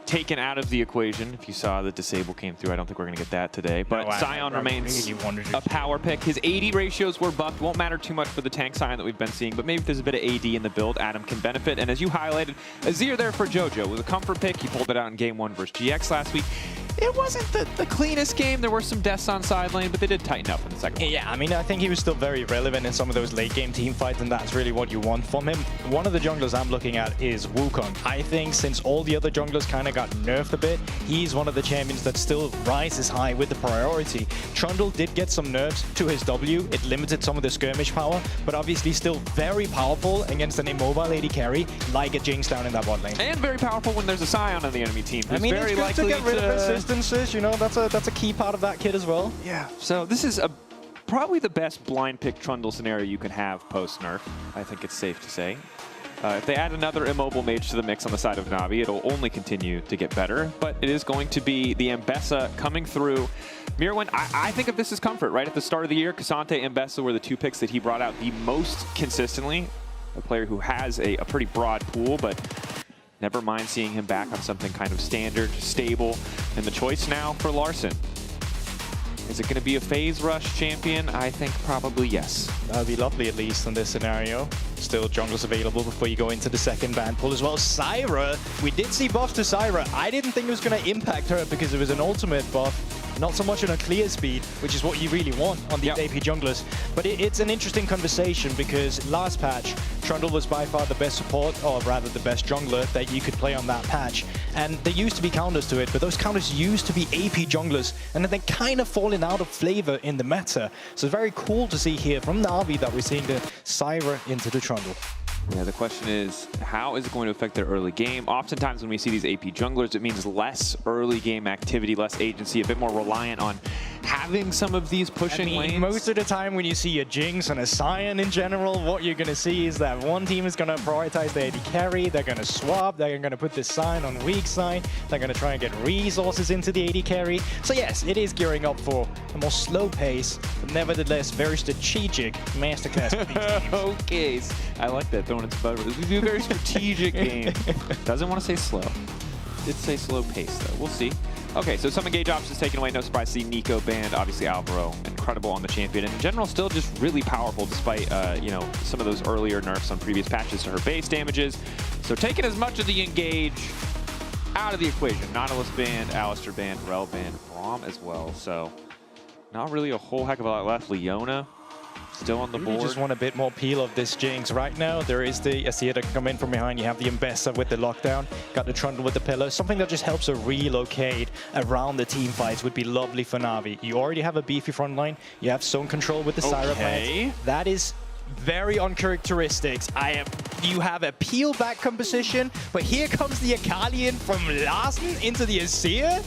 taken out of the equation. If you saw the disable came through, I don't think we're going to get that today. But Sion remains a power pick. His AD ratios were buffed. Won't matter too much for the tank Sion that we've been seeing, but maybe if there's a bit of AD in the build, Adam can benefit. And as you highlighted, Azir there for JoJo was a comfort pick. He pulled it out in game 1 versus GX last week. It wasn't the cleanest game. There were some deaths on side lane, but they did tighten up in the second one. Yeah, I mean, I think he was still very relevant in some of those late game team fights, and that's really what you want from him. One of the junglers I'm looking at is Wukong. I think since all the other junglers kind of got nerfed a bit, he's one of the champions that still rises high with the priority. Trundle did get some nerfs to his W. It limited some of the skirmish power, but obviously still very powerful against an immobile AD carry like a Jinx down in that bot lane. And very powerful when there's a Sion on the enemy team. I mean, very it's good likely to get rid of resistances, you know, that's a key part of that kit as well. Yeah, so this is probably the best blind pick Trundle scenario you can have post-nerf, I think it's safe to say. If they add another immobile mage to the mix on the side of Na'Vi, it'll only continue to get better, but it is going to be the Mbessa coming through. Mirwin, I think of this as comfort, right? At the start of the year, Cassante and Mbessa were the two picks that he brought out the most consistently. A player who has a pretty broad pool, but never mind seeing him back on something kind of standard, stable. And the choice now for Larson. Is it going to be a phase rush champion? I think probably yes. That would be lovely, at least in this scenario. Still junglers available before you go into the second ban pool as well. Syra, we did see buff to Syra. I didn't think it was going to impact her because it was an ultimate buff. Not so much on a clear speed, which is what you really want on these AP junglers. But it's an interesting conversation because last patch, Trundle was by far the best support, or rather the best jungler that you could play on that patch. And there used to be counters to it, but those counters used to be AP junglers, and then they kind of fallen out of flavor in the meta. So it's very cool to see here from Na'Vi that we're seeing the Syra into the Trundle. Yeah, the question is, how is it going to affect their early game? Oftentimes when we see these AP junglers, it means less early game activity, less agency, a bit more reliant on having some of these pushing lanes. Most of the time when you see a Jinx and a Sion in general, what you're going to see is that one team is going to prioritize the AD carry, they're going to swap, they're going to put this Sion on weak side, they're going to try and get resources into the AD carry. So yes, it is gearing up for a more slow pace, but nevertheless very strategic masterclass for these teams. Okay, I like that. It's better. This would be a very strategic game. Doesn't want to say slow. Did say slow pace though. We'll see. Okay, so some engage options taken away. No surprise to see Nico banned. Obviously Alvaro, incredible on the champion. And in general, still just really powerful despite you know, some of those earlier nerfs on previous patches to her base damages. So taking as much of the engage out of the equation. Nautilus banned, Alistair banned, Rel banned, Braum as well. So not really a whole heck of a lot left. Leona Still on the board. You just want a bit more peel of this Jinx. Right now, there is the Azir that can come in from behind. You have the Embessa with the lockdown. Got the Trundle with the pillar. Something that just helps her relocate around the team fights would be lovely for Na'Vi. You already have a beefy front line. You have zone control with the Syra plant. That is very uncharacteristics. You have a peel back composition, but here comes the Akalian from Larsen into the Azir.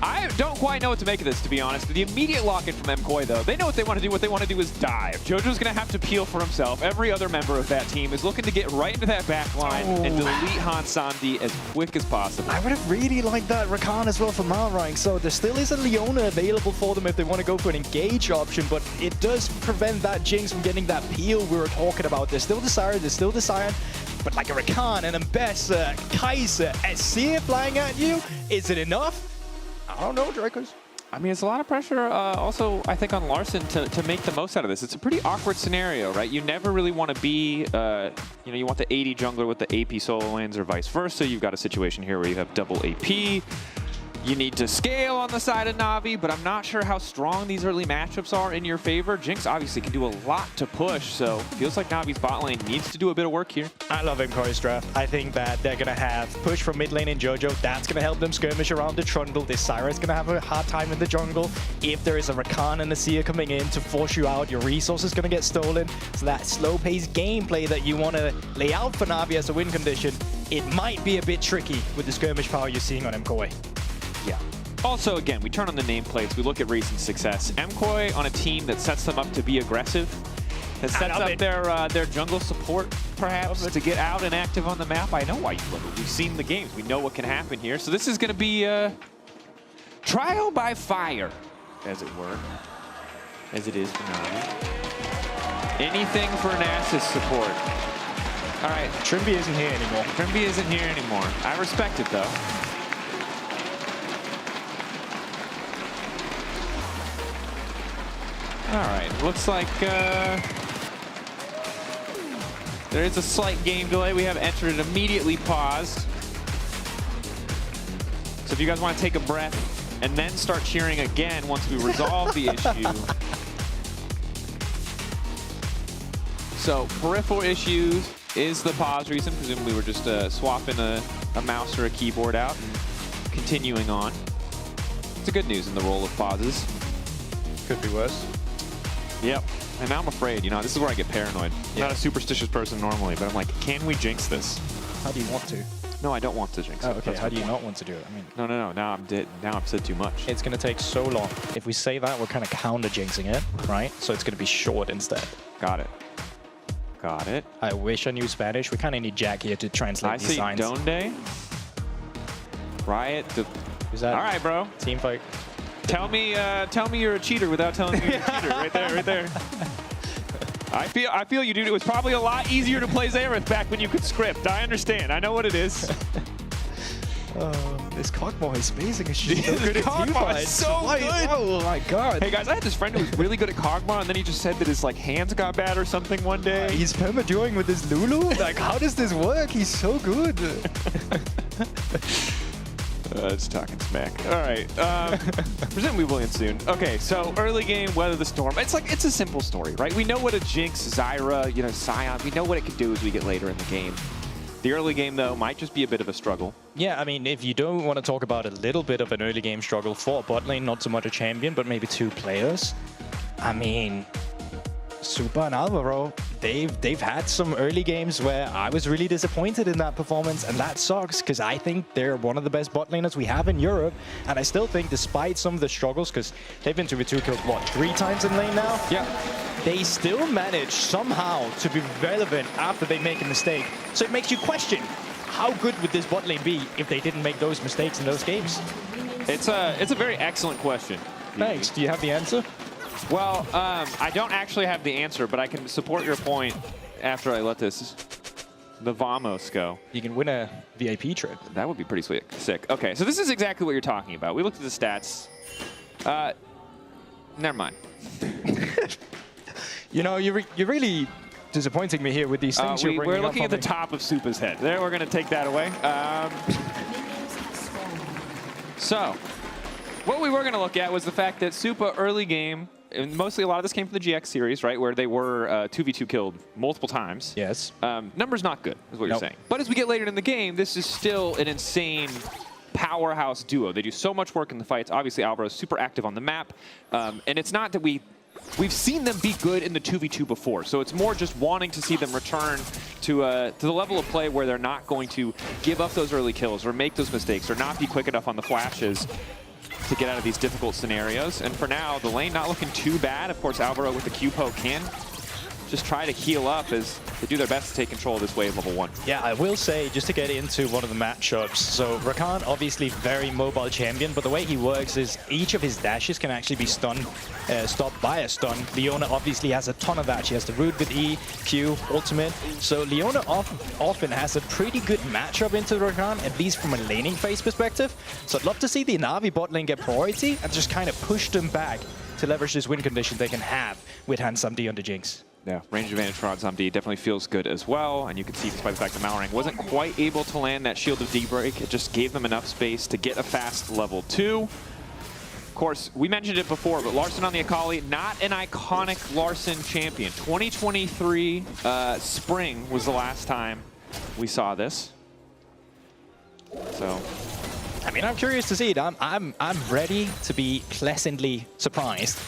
I don't quite know what to make of this, to be honest. The immediate lock-in from MKOI, though, they know what they want to do. What they want to do is dive. Jojo's going to have to peel for himself. Every other member of that team is looking to get right into that back line and delete Hansandi as quick as possible. I would have really liked that Rakan as well for Malrang. So there still is a Leona available for them if they want to go for an engage option, but it does prevent that Jinx from getting that peel we were talking about. There's still the Syra, there's still the Sion, but like a Rakan, an Embessa, Kaiser, Azir flying at you, is it enough? I don't know, Dracos. I mean, it's a lot of pressure also, I think, on Larsen to make the most out of this. It's a pretty awkward scenario, right? You never really want to be, you want the 80 jungler with the AP solo lanes or vice versa. You've got a situation here where you have double AP. You need to scale on the side of Na'Vi, but I'm not sure how strong these early matchups are in your favor. Jinx obviously can do a lot to push, so feels like Na'Vi's bot lane needs to do a bit of work here. I love MKOI's draft. I think that they're going to have push from mid lane in Jojo. That's going to help them skirmish around the Trundle. This Syra's going to have a hard time in the jungle. If there is a Rakan and a Seer coming in to force you out, your resources going to get stolen. So that slow-paced gameplay that you want to lay out for Na'Vi as a win condition, it might be a bit tricky with the skirmish power you're seeing on MKOI. Yeah. Also, again, we turn on the nameplates. We look at recent success. MKOI on a team that sets them up to be aggressive, that sets up their jungle support, perhaps, to get out and active on the map. I know why you love it. We've seen the games. We know what can happen here. So this is going to be trial by fire, as it were, as it is for Na'Vi. Anything for Nasus support. All right. Trimby isn't here anymore. Trimby isn't here anymore. I respect it, though. All right, looks like there is a slight game delay. We have entered and immediately paused. So if you guys want to take a breath and then start cheering again once we resolve the issue. So peripheral issues is the pause reason. Presumably we're just swapping a mouse or a keyboard out and continuing on. It's a good news in the role of pauses. Could be worse. Yep. And now I'm afraid, this is where I get paranoid. I'm not a superstitious person normally, but I'm like, can we jinx this? How do you want to? No, I don't want to jinx it. Okay, how do you not want to do it? I mean, No. Now I'm dead. Now I've said too much. It's going to take so long. If we say that, we're kind of counter-jinxing it, right? So it's going to be short instead. Got it. Got it. I wish I knew Spanish. We kind of need Jack here to translate these signs. I see Donde. Riot. Who's that? All right, bro. Team fight. Tell me you're a cheater without telling me you're a cheater. Right there. I feel you, dude. It was probably a lot easier to play Xerath back when you could script. I understand. I know what it is. This Kog'Maw is amazing. She's so good at Kog'Maw is so good. Oh my god. Hey guys, I had this friend who was really good at Kog'Maw, and then he just said that his hands got bad or something one day. He's permaduring with his Lulu? Like, how does this work? He's so good. It's talking smack. All right. Presumably we'll end soon. Okay, so early game, weather the storm. It's a simple story, right? We know what a Jinx, Zyra, Sion, we know what it can do as we get later in the game. The early game, though, might just be a bit of a struggle. Yeah, I mean, if you don't want to talk about a little bit of an early game struggle for a bot lane, not so much a champion, but maybe two players, I mean, Super and Alvaro, they've had some early games where I was really disappointed in that performance, and that sucks because I think they're one of the best bot laners we have in Europe, and I still think despite some of the struggles, because they've been 2v2 killed, what, 3 times in lane now? Yeah. They still manage somehow to be relevant after they make a mistake. So it makes you question, how good would this bot lane be if they didn't make those mistakes in those games? It's a very excellent question. Thanks. Do you have the answer? Well, I don't actually have the answer, but I can support your point after I let the Vamos go. You can win a VIP trip. That would be pretty sick. Okay, so this is exactly what you're talking about. We looked at the stats. Never mind. You're really disappointing me here with these things you're bringing up. We're looking at the top of Supa's head. There, we're going to take that away. So, what we were going to look at was the fact that Supa early game and mostly a lot of this came from the GX series, right, where they were 2v2 killed multiple times. Yes. Numbers not good, is what you're saying. But as we get later in the game, this is still an insane powerhouse duo. They do so much work in the fights. Obviously, Alvaro's super active on the map. And it's not that we've seen them be good in the 2v2 before, so it's more just wanting to see them return to the level of play where they're not going to give up those early kills or make those mistakes or not be quick enough on the flashes to get out of these difficult scenarios. And for now, the lane not looking too bad. Of course, Alvaro with the Q poke can just try to heal up as they do their best to take control of this wave level 1. Yeah, I will say, just to get into one of the matchups, so Rakan, obviously very mobile champion, but the way he works is each of his dashes can actually be stopped by a stun. Leona obviously has a ton of that. She has the root with E, Q, ultimate. So Leona often has a pretty good matchup into Rakan, at least from a laning phase perspective. So I'd love to see the Na'Vi bot lane get priority and just kind of push them back to leverage this win condition they can have with Handsome D on the Jinx. Yeah, range advantage for Handsome D definitely feels good as well. And you can see, despite the fact that Malrang wasn't quite able to land that Shield of D-Break, it just gave them enough space to get a fast level 2. Of course, we mentioned it before, but Larssen on the Akali, not an iconic Larssen champion. 2023 spring was the last time we saw this. So, I mean, I'm curious to see it. I'm ready to be pleasantly surprised.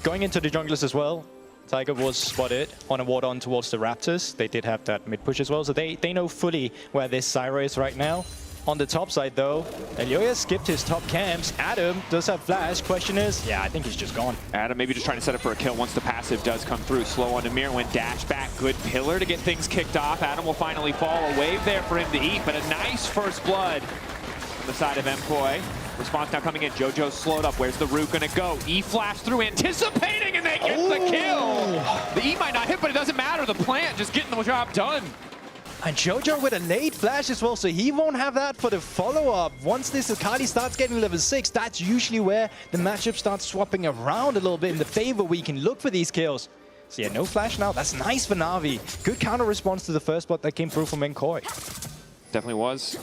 Going into the junglers as well, Tiger was spotted on a ward on towards the Raptors. They did have that mid push as well, so they know fully where this Zyra is right now. On the top side though, Elioya skipped his top camps. Adam does have flash. Question is, yeah, I think he's just gone. Adam maybe just trying to set up for a kill once the passive does come through. Slow on Amir, went dash back. Good pillar to get things kicked off. Adam will finally fall. A wave there for him to eat, but a nice first blood on the side of Mkoi. Response now coming in. Jojo's slowed up. Where's the root gonna go? E flash through, anticipating, and they get the kill. The E might not hit, but it doesn't matter. The plant just getting the job done. And Jojo with a late flash as well, so he won't have that for the follow-up. Once this Akali starts getting level 6, that's usually where the matchup starts swapping around a little bit in the favor where you can look for these kills. So yeah, no flash now. That's nice for Na'Vi. Good counter response to the first spot that came through from Mkoi. Definitely was.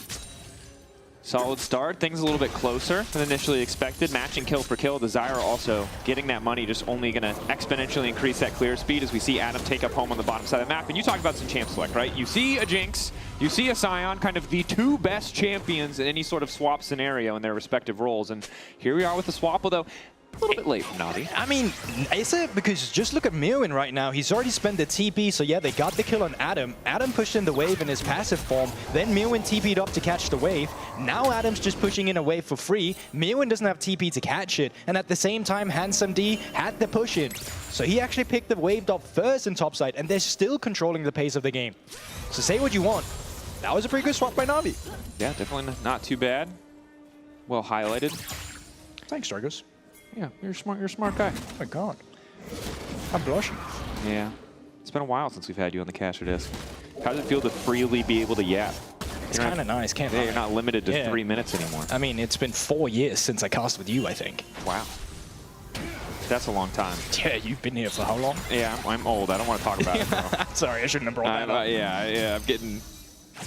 Solid start. Things a little bit closer than initially expected. Matching kill for kill. The Zyra also getting that money, just only going to exponentially increase that clear speed as we see Adam take up home on the bottom side of the map. And you talk about some champ select, right? You see a Jinx, you see a Sion, kind of the two best champions in any sort of swap scenario in their respective roles. And here we are with the swap, although a little bit late from Na'Vi. I mean, is it? Because just look at Mirwin right now. He's already spent the TP, so yeah, they got the kill on Adam. Adam pushed in the wave in his passive form. Then Mirwin TP'd up to catch the wave. Now Adam's just pushing in a wave for free. Mirwin doesn't have TP to catch it. And at the same time, Handsome D had the push in. So he actually picked the wave up first in topside, and they're still controlling the pace of the game. So say what you want. That was a pretty good swap by Na'Vi. Yeah, definitely not too bad. Well highlighted. Thanks, Dragos. Yeah, you're smart. You're a smart guy. Oh my god. I'm blushing. Yeah. It's been a while since we've had you on the caster disc. How does it feel to freely be able to yap? It's kind of nice, can't You're not limited to 3 minutes anymore. I mean, it's been 4 years since I cast with you, I think. Wow. That's a long time. Yeah, you've been here for how long? Yeah, I'm old. I don't want to talk about it, bro. Sorry, I shouldn't have brought that up. Yeah, I'm getting...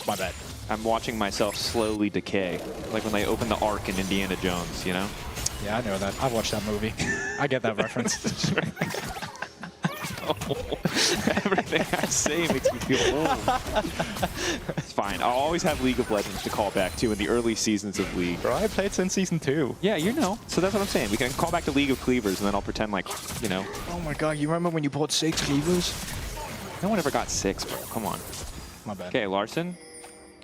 My bad. I'm watching myself slowly decay. Like when they open the Ark in Indiana Jones, you know? Yeah, I know that. I watched that movie. I get that reference. Everything I say makes me feel old. It's fine. I'll always have League of Legends to call back to in the early seasons of League. Bro, I played since season 2. Yeah, you know. So that's what I'm saying. We can call back to League of Cleavers, and then I'll pretend like, you know. Oh my god, you remember when you bought 6 Cleavers? No one ever got 6, bro. Come on. My bad. Okay, Larssen.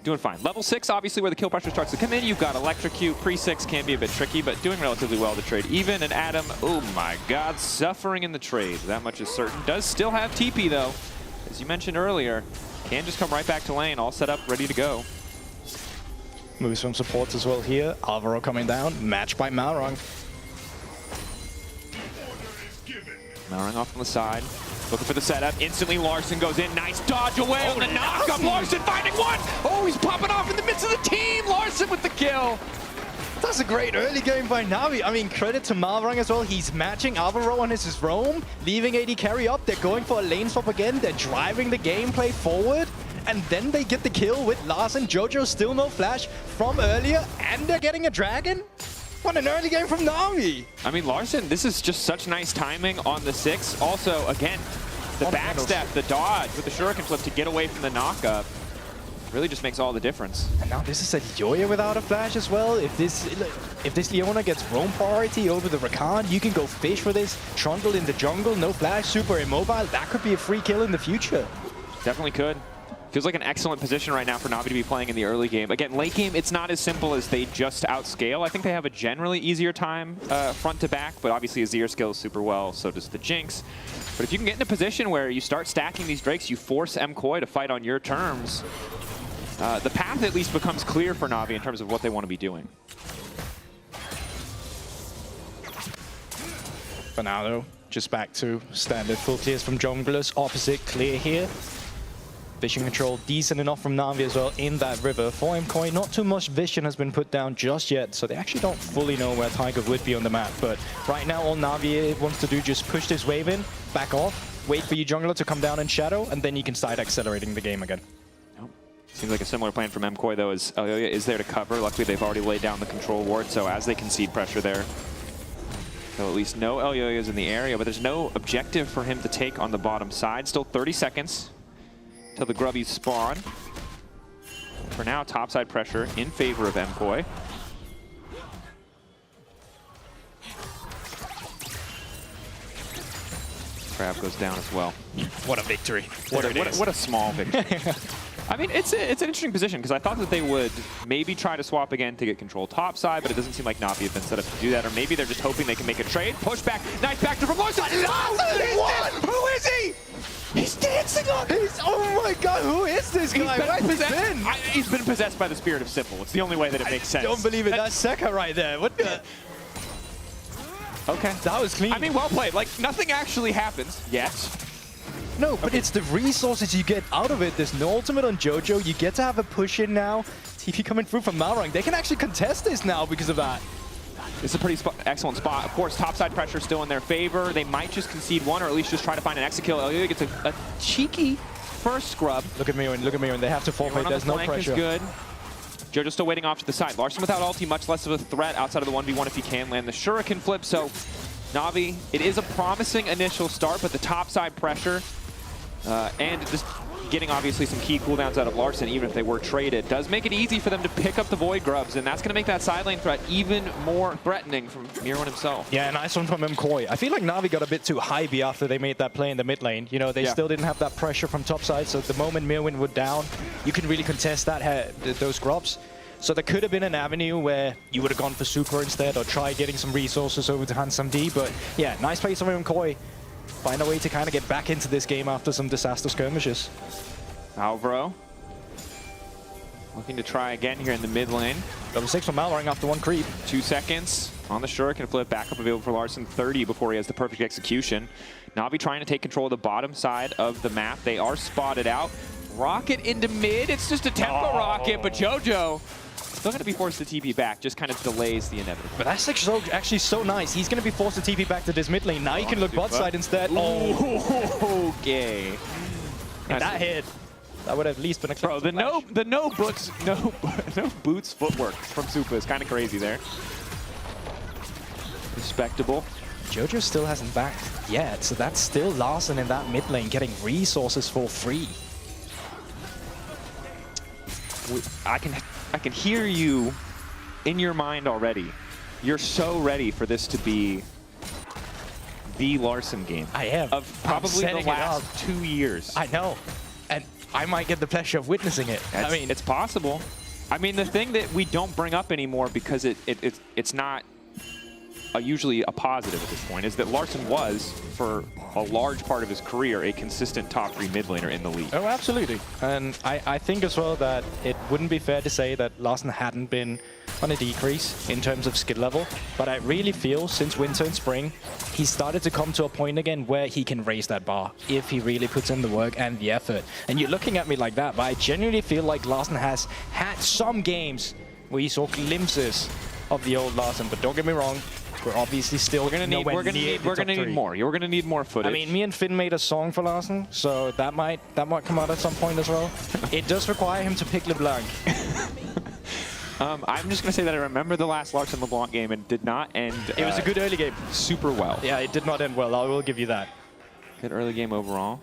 Doing fine. Level 6, obviously, where the kill pressure starts to come in. You've got Electrocute. Pre-6 can be a bit tricky, but doing relatively well to trade. Even and Adam, oh my god, suffering in the trade. That much is certain. Does still have TP, though. As you mentioned earlier, can just come right back to lane, all set up, ready to go. Moves from supports as well here. Alvaro coming down. Match by Malrang. Malrang off on the side. Looking for the setup. Instantly, Larssen goes in. Nice dodge away on the knock-up. Larssen finding one. Oh, he's popping off in the midst of the team. Larssen with the kill. That's a great early game by Na'Vi. I mean, credit to Malrang as well. He's matching Alvaro on his roam, leaving AD carry up. They're going for a lane swap again. They're driving the gameplay forward. And then they get the kill with Larssen. Jojo still no flash from earlier. And they're getting a dragon. on an early game from Na'Vi. I mean, Larson, this is just such nice timing on the 6. Also, again, the backstep, the dodge with the shuriken flip to get away from the knockup really just makes all the difference. And now this is a Yoya without a flash as well. If this Leona gets roam priority over the Rakan, you can go fish for this. Trundle in the jungle, no flash, super immobile. That could be a free kill in the future. Definitely could. Feels like an excellent position right now for Na'Vi to be playing in the early game. Again, late game, it's not as simple as they just outscale. I think they have a generally easier time front to back, but obviously Azir scales super well, so does the Jinx. But if you can get in a position where you start stacking these Drakes, you force MKOI to fight on your terms, the path at least becomes clear for Na'Vi in terms of what they want to be doing. For now though, just back to standard full clears from junglers. Opposite clear here. Vision control decent enough from Na'Vi as well in that river. For MKOI, not too much vision has been put down just yet, so they actually don't fully know where Tiger would be on the map. But right now, all Na'Vi wants to do just push this wave in, back off, wait for your jungler to come down in shadow, and then you can start accelerating the game again. Seems like a similar plan from MKOI though, as Elyoya is there to cover. Luckily, they've already laid down the control ward, so as they concede pressure there, so at least no Elyoyas in the area, but there's no objective for him to take on the bottom side. Still 30 seconds till the grubbies spawn. For now, topside pressure in favor of MKOI. Crab goes down as well. What a victory. What a small victory. I mean, it's an interesting position because I thought that they would maybe try to swap again to get control topside, but it doesn't seem like Na'Vi have been set up to do that, or maybe they're just hoping they can make a trade. Push back, nice back to from Larson. Who is he? He's dancing on his. Oh my god, who is this guy? He's been possessed by the spirit of Simple. It's the only way that it makes sense. I don't believe it. That's Sekka right there. What the? Okay. That was clean. I mean, well played. Like, nothing actually happens yet. No, but it's the resources you get out of it. There's no ultimate on Jojo. You get to have a push in now. TP coming through from Malrang. They can actually contest this now because of that. It's a pretty excellent spot. Of course, topside pressure still in their favor. They might just concede one, or at least just try to find an exit kill. Elyoya gets a cheeky first scrub. Look at Mewin, look at Mewin. They have to forfeit. There's no pressure. Is good. Jojo's still waiting off to the side. Larson without ulti, much less of a threat outside of the 1v1 if he can land the shuriken flip. So Na'Vi, it is a promising initial start, but the topside pressure and just getting obviously some key cooldowns out of Larson, even if they were traded, does make it easy for them to pick up the Void Grubs, and that's going to make that side lane threat even more threatening from Mirwin himself. Yeah, nice one from MKOI. I feel like Na'Vi got a bit too hypey after they made that play in the mid lane. You know, they still didn't have that pressure from topside, so the moment Mirwin would down, you can really contest that those Grubs. So there could have been an avenue where you would have gone for Super instead, or try getting some resources over to Handsome D, but yeah, nice play from MKOI. Find a way to kind of get back into this game after some disaster skirmishes. Alvaro looking to try again here in the mid lane. Level 6 from Malrang after one creep. 2 seconds on the shuriken flip. Backup available for Larson. 30 before he has the perfect execution. Na'Vi trying to take control of the bottom side of the map. They are spotted out. Rocket into mid. It's just a tempo rocket, but Jojo still going to be forced to TP back. Just kind of delays the inevitable. But that's actually so nice. He's going to be forced to TP back to this mid lane. Now you can look bot side instead. Oh, okay. And that hit. That would have at least been a Bro, the no boots footwork from Supa is kind of crazy there. Respectable. Jojo still hasn't backed yet, so that's still Larson in that mid lane getting resources for free. I can hear you in your mind already. You're so ready for this to be the Larson game. I am. Of probably the last 2 years. I know. And I might get the pleasure of witnessing it. I mean, it's possible. I mean, the thing that we don't bring up anymore because it's not usually a positive at this point is that Larson was, for a large part of his career, a consistent top 3 mid laner in the league. Oh, absolutely. And I think as well that it wouldn't be fair to say that Larson hadn't been on a decrease in terms of skill level, but I really feel since winter and spring, he started to come to a point again where he can raise that bar if he really puts in the work and the effort. And you're looking at me like that, but I genuinely feel like Larson has had some games where you saw glimpses of the old Larson, but don't get me wrong, we're obviously still we're gonna need more. You're gonna need more footage. I mean, me and Finn made a song for Larson, so that might come out at some point as well. It does require him to pick LeBlanc. I'm just going to say that I remember the last Larson LeBlanc game and did not end. It was a good early game. Super well. Yeah, it did not end well. I will give you that. Good early game overall.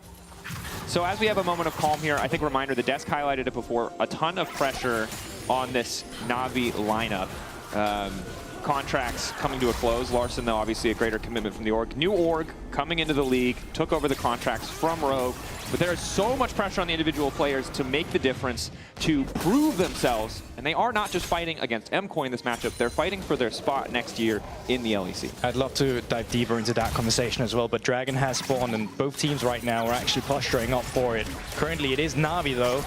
So as we have a moment of calm here, I think reminder, the desk highlighted it before, a ton of pressure on this Na'Vi lineup. Contracts coming to a close. Larson, though, obviously a greater commitment from the org. New org coming into the league, took over the contracts from Rogue. But there is so much pressure on the individual players to make the difference, to prove themselves. And they are not just fighting against MCoy in this matchup, they're fighting for their spot next year in the LEC. I'd love to dive deeper into that conversation as well, but Dragon has spawned, and both teams right now are actually posturing up for it. Currently, it is Na'Vi, though,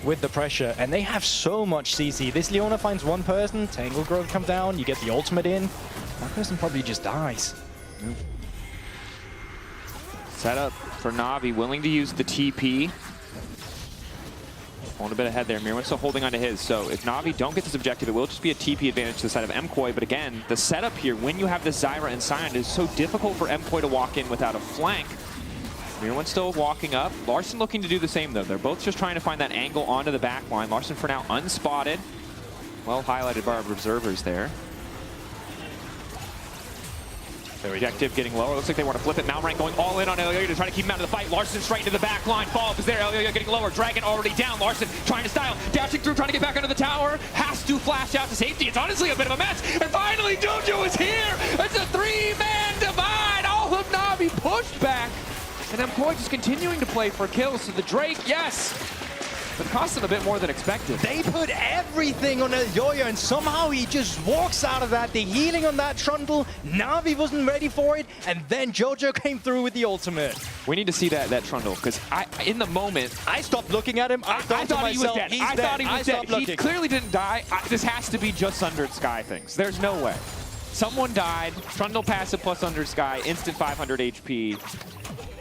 with the pressure, and they have so much CC. This Leona finds one person, Tangle Growth come down, you get the ultimate in. That person probably just dies. Set up for Na'Vi, willing to use the TP. Pulling a bit ahead there. Mirwin's still holding on to his. So if Na'Vi don't get this objective, it will just be a TP advantage to the side of MCoy. But again, the setup here, when you have this Zyra and Sion, is so difficult for MCoy to walk in without a flank. Mirwin's still walking up. Larson looking to do the same, though. They're both just trying to find that angle onto the back line. Larson, for now, unspotted. Well highlighted by our observers there. The objective getting lower. Looks like they want to flip it. Malrank going all in on Elyoya to try to keep him out of the fight. Larson straight into the back line. Follow-up is there. Elyoya getting lower. Dragon already down. Larson trying to style. Dashing through, trying to get back under the tower. Has to flash out to safety. It's honestly a bit of a mess. And finally, JoJo is here. It's a three-man divide. All of Na'Vi pushed back. And MCoy just continuing to play for kills. So the Drake, yes. But it cost him a bit more than expected. They put everything on Elyoya, and somehow he just walks out of that. The healing on that Trundle, Na'Vi wasn't ready for it, and then JoJo came through with the ultimate. We need to see that Trundle, because in the moment, I stopped looking at him. I thought he was dead. I thought he was dead. He clearly didn't die. This has to be just Sundered Sky things. There's no way. Someone died. Trundle passive plus Sundered Sky, instant 500 HP.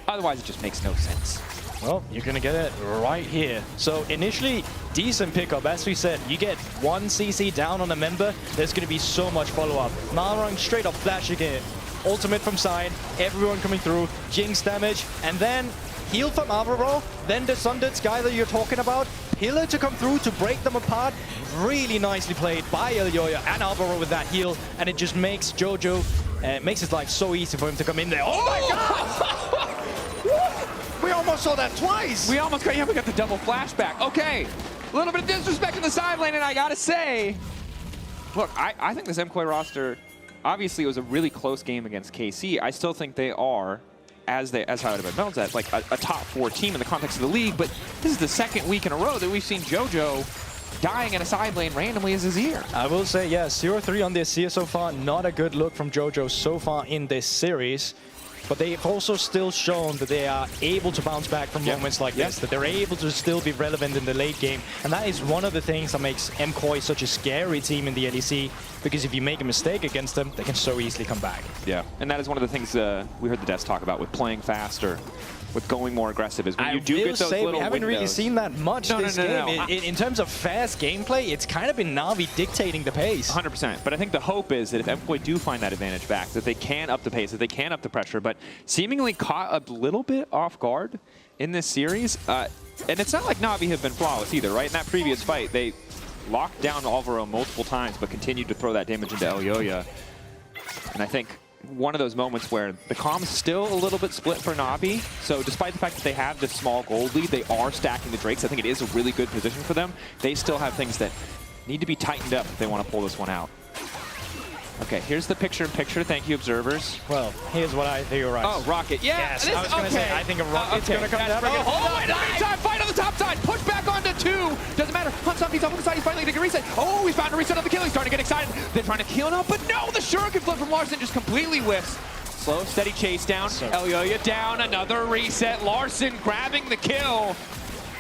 Otherwise, it just makes no sense. Well, you're going to get it right here. So initially, decent pickup. As we said, you get one CC down on a member, there's going to be so much follow-up. Malrang straight up flashing it. Ultimate from side, everyone coming through, Jinx damage, and then heal from Alvaro, then the Sundered Sky that you're talking about, Pillar to come through to break them apart. Really nicely played by Elyoya and Alvaro with that heal, and it just makes JoJo, makes his life so easy for him to come in there. Oh my god! We almost saw that twice. We almost got, yeah, we got the double flashback. Okay, a little bit of disrespect in the side lane, and I gotta say, look, I think this MCoy roster, obviously it was a really close game against KC. I still think they are, as highlighted by Melzat, like a top 4 team in the context of the league, but this is the second week in a row that we've seen JoJo dying in a side lane randomly as Azir. I will say, yeah, 0-3 on this year so far. Not a good look from JoJo so far in this series. But they've also still shown that they are able to bounce back from moments like this, that they're able to still be relevant in the late game. And that is one of the things that makes MCoy such a scary team in the LEC, because if you make a mistake against them, they can so easily come back. Yeah, and that is one of the things we heard the devs talk about with playing faster, with going more aggressive, is when you do get those little we haven't really seen that much this game. In terms of fast gameplay, it's kind of been Na'Vi dictating the pace. 100%, but I think the hope is that if MCoy do find that advantage back, that they can up the pace, that they can up the pressure, but seemingly caught a little bit off guard in this series. And it's not like Na'Vi have been flawless either, right? In that previous fight, they locked down Alvaro multiple times, but continued to throw that damage into Elyoya. And I think one of those moments where the comm's still a little bit split for Na'Vi. So despite the fact that they have this small gold lead, they are stacking the Drakes. I think it is a really good position for them. They still have things that need to be tightened up if they want to pull this one out. Okay, here's the picture-in-picture. Thank you, observers. Well, here's what I think. Right. Oh, Rocket. Yeah, yes, I was going to say, I think a Rocket's going to come down. Oh, in the meantime, fight on the top side. Push back onto 2. Doesn't matter. Hunts up, he's up on the side. He's finally getting a reset. Oh, he's found a reset on the kill. He's starting to get excited. They're trying to kill him up, but no, the Shuriken flip from Larson just completely whiffs. Slow, steady chase down. Elyoya down. Another reset. Larson grabbing the kill.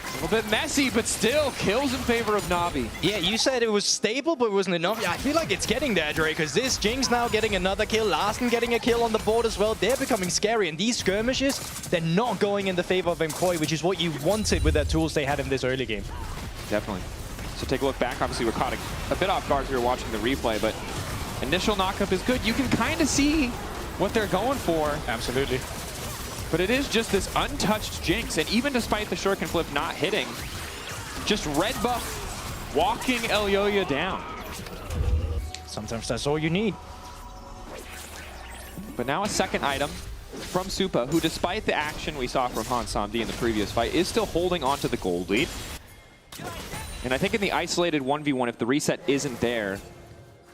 A little bit messy, but still kills in favor of Na'Vi. Yeah, you said it was stable, but it wasn't enough. Yeah, I feel like it's getting there, Dre, because this Jinx now getting another kill, Larson getting a kill on the board as well. They're becoming scary, and these skirmishes, they're not going in the favor of MCoy, which is what you wanted with their tools they had in this early game. Definitely. So take a look back. Obviously, we're caught a bit off guard as we were watching the replay, but initial knockup is good. You can kind of see what they're going for. Absolutely. But it is just this untouched Jinx, and even despite the Shuriken flip not hitting, just red buff walking Elyoya down. Sometimes that's all you need. But now a second item from Supa, who despite the action we saw from Han Samdi in the previous fight, is still holding on to the gold lead. And I think in the isolated 1v1, if the reset isn't there,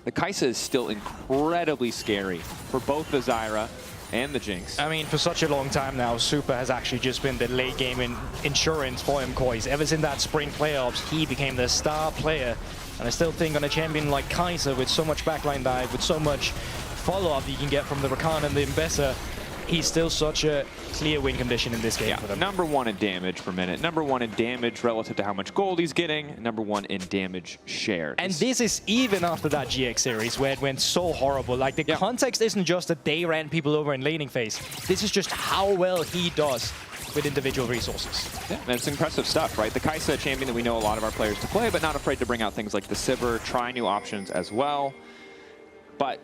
the Kai'Sa is still incredibly scary for both the Zyra and the Jinx. I mean, for such a long time now, Supa has actually just been the late game insurance for MKOIs. Ever since that spring playoffs, he became the star player. And I still think on a champion like Kai'Sa, with so much backline dive, with so much follow-up you can get from the Rakan and the Mbessa, he's still such a clear win condition in this game for them. Number 1 in damage per minute. Number 1 in damage relative to how much gold he's getting. Number 1 in damage shared. And this is even after that GX series where it went so horrible. Like, the context isn't just that they ran people over in laning phase. This is just how well he does with individual resources. Yeah, and it's impressive stuff, right? The Kai'Sa champion that we know a lot of our players to play, but not afraid to bring out things like the Sivir, try new options as well. But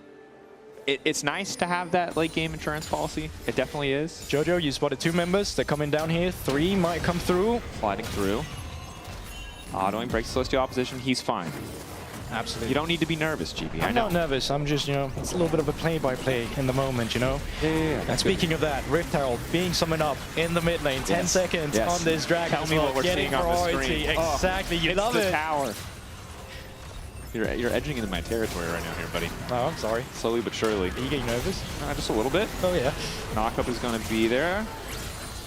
it's nice to have that late game insurance policy. It definitely is. Jojo, you spotted 2 members. They're coming down here. 3 might come through. Sliding through. Autoing, breaks Celestial opposition. He's fine. Absolutely. You don't need to be nervous, GB. I'm not nervous. I'm just, you know, it's a little bit of a play-by-play in the moment, you know? Yeah. And speaking of that, Rift Herald being summoned up in the mid lane. 10 seconds on this dragon. Tell me what we're seeing on the screen. Exactly. You love it. It's the tower. You're edging into my territory right now here, buddy. Oh, I'm sorry. Slowly but surely. Are you getting nervous? Just a little bit. Oh, yeah. Knockup is going to be there.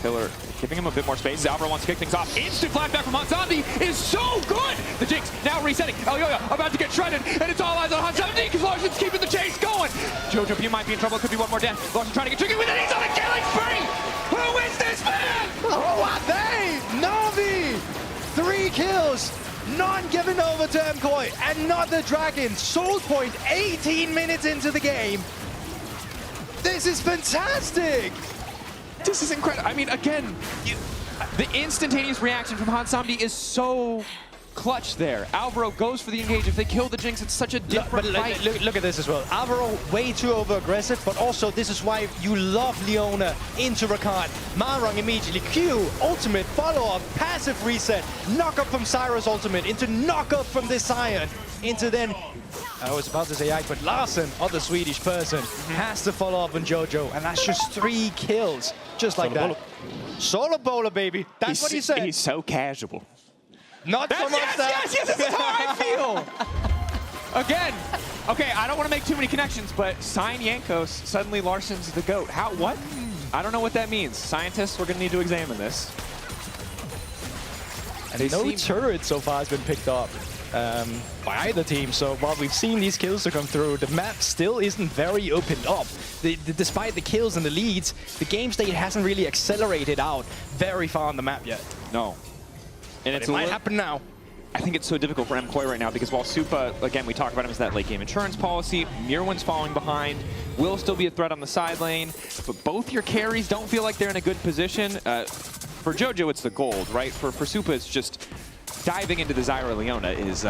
Pillar giving him a bit more space. Zalvra wants to kick things off. Instant flashback from Han Samdi is so good! The Jinx now resetting. Elyoya about to get shredded, and it's all eyes on Han Samdi because Larsen's keeping the chase going. Jojo, you might be in trouble. It could be one more death. Larsen trying to get tricky with it. He's on a killing spree! Who is this man? Oh, what they? Na'Vi! 3 kills! None given over to MKOI, and not the Dragon. Soul Point 18 minutes into the game. This is fantastic! This is incredible. I mean, again, the instantaneous reaction from Han Samdi is so clutch there. Alvaro goes for the engage. If they kill the Jinx, it's such a different fight. Look at this as well. Alvaro way too over-aggressive, but also this is why you love Leona into Rakan. Marang immediately Q, ultimate, follow-up, passive reset, knock-up from Zyra's ultimate, into knock-up from this Sion, into then, I was about to say Ike, but Larsen, other Swedish person, has to follow up on Jojo, and that's just 3 kills, just like that. Solo bowler, baby. That's what he said. He's so casual. Not so much that. Yes, this is how I feel. Again, okay, I don't want to make too many connections, but Sign Yankos, suddenly Larsen's the GOAT. How, what? I don't know what that means. Scientists, we're going to need to examine this. And no turret so far has been picked up by either team, so while we've seen these kills to come through, the map still isn't very opened up. Despite the kills and the leads, the game state hasn't really accelerated out very far on the map yet. No. And it might happen now. I think it's so difficult for MKOI right now because while Supa, again, we talk about him as that late game insurance policy, Mirwan's falling behind, will still be a threat on the side lane, but both your carries don't feel like they're in a good position. For Jojo, it's the gold, right? For Supa, it's just diving into the Zyra Leona is,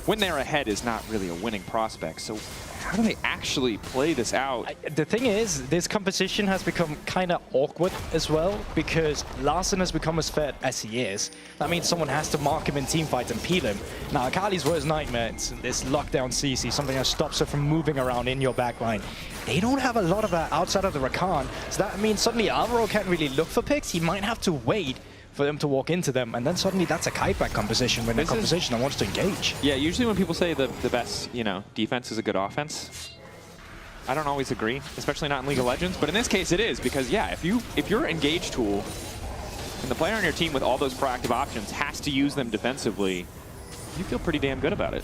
when they're ahead is not really a winning prospect. So how do they actually play this out? The thing is, this composition has become kind of awkward as well, because Larsen has become as fed as he is. That means someone has to mark him in teamfights and peel him. Now, Akali's worst nightmare is this lockdown CC, something that stops her from moving around in your backline. They don't have a lot of that outside of the Rakan, so that means suddenly Alvaro can't really look for picks. He might have to wait for them to walk into them, and then suddenly that's a kiteback composition when the composition wants to engage. Yeah, usually when people say the best, defense is a good offense, I don't always agree, especially not in League of Legends, but in this case it is, because yeah, if your engage tool and the player on your team with all those proactive options has to use them defensively, you feel pretty damn good about it.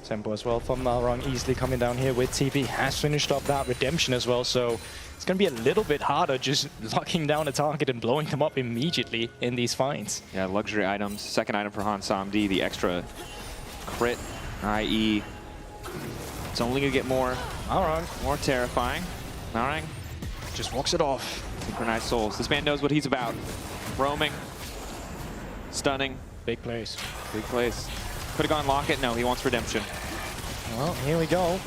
Tempo as well from Marang, easily coming down here with TP, has finished up that redemption as well, so it's going to be a little bit harder just locking down a target and blowing them up immediately in these fights. Yeah, luxury items. Second item for Han Samdi, the extra crit, i.e. it's only going to get more terrifying. Marang just walks it off. Synchronized souls. This man knows what he's about. Roaming, stunning. Big plays. Big plays. Could have gone lock it. No, he wants redemption. Well, here we go.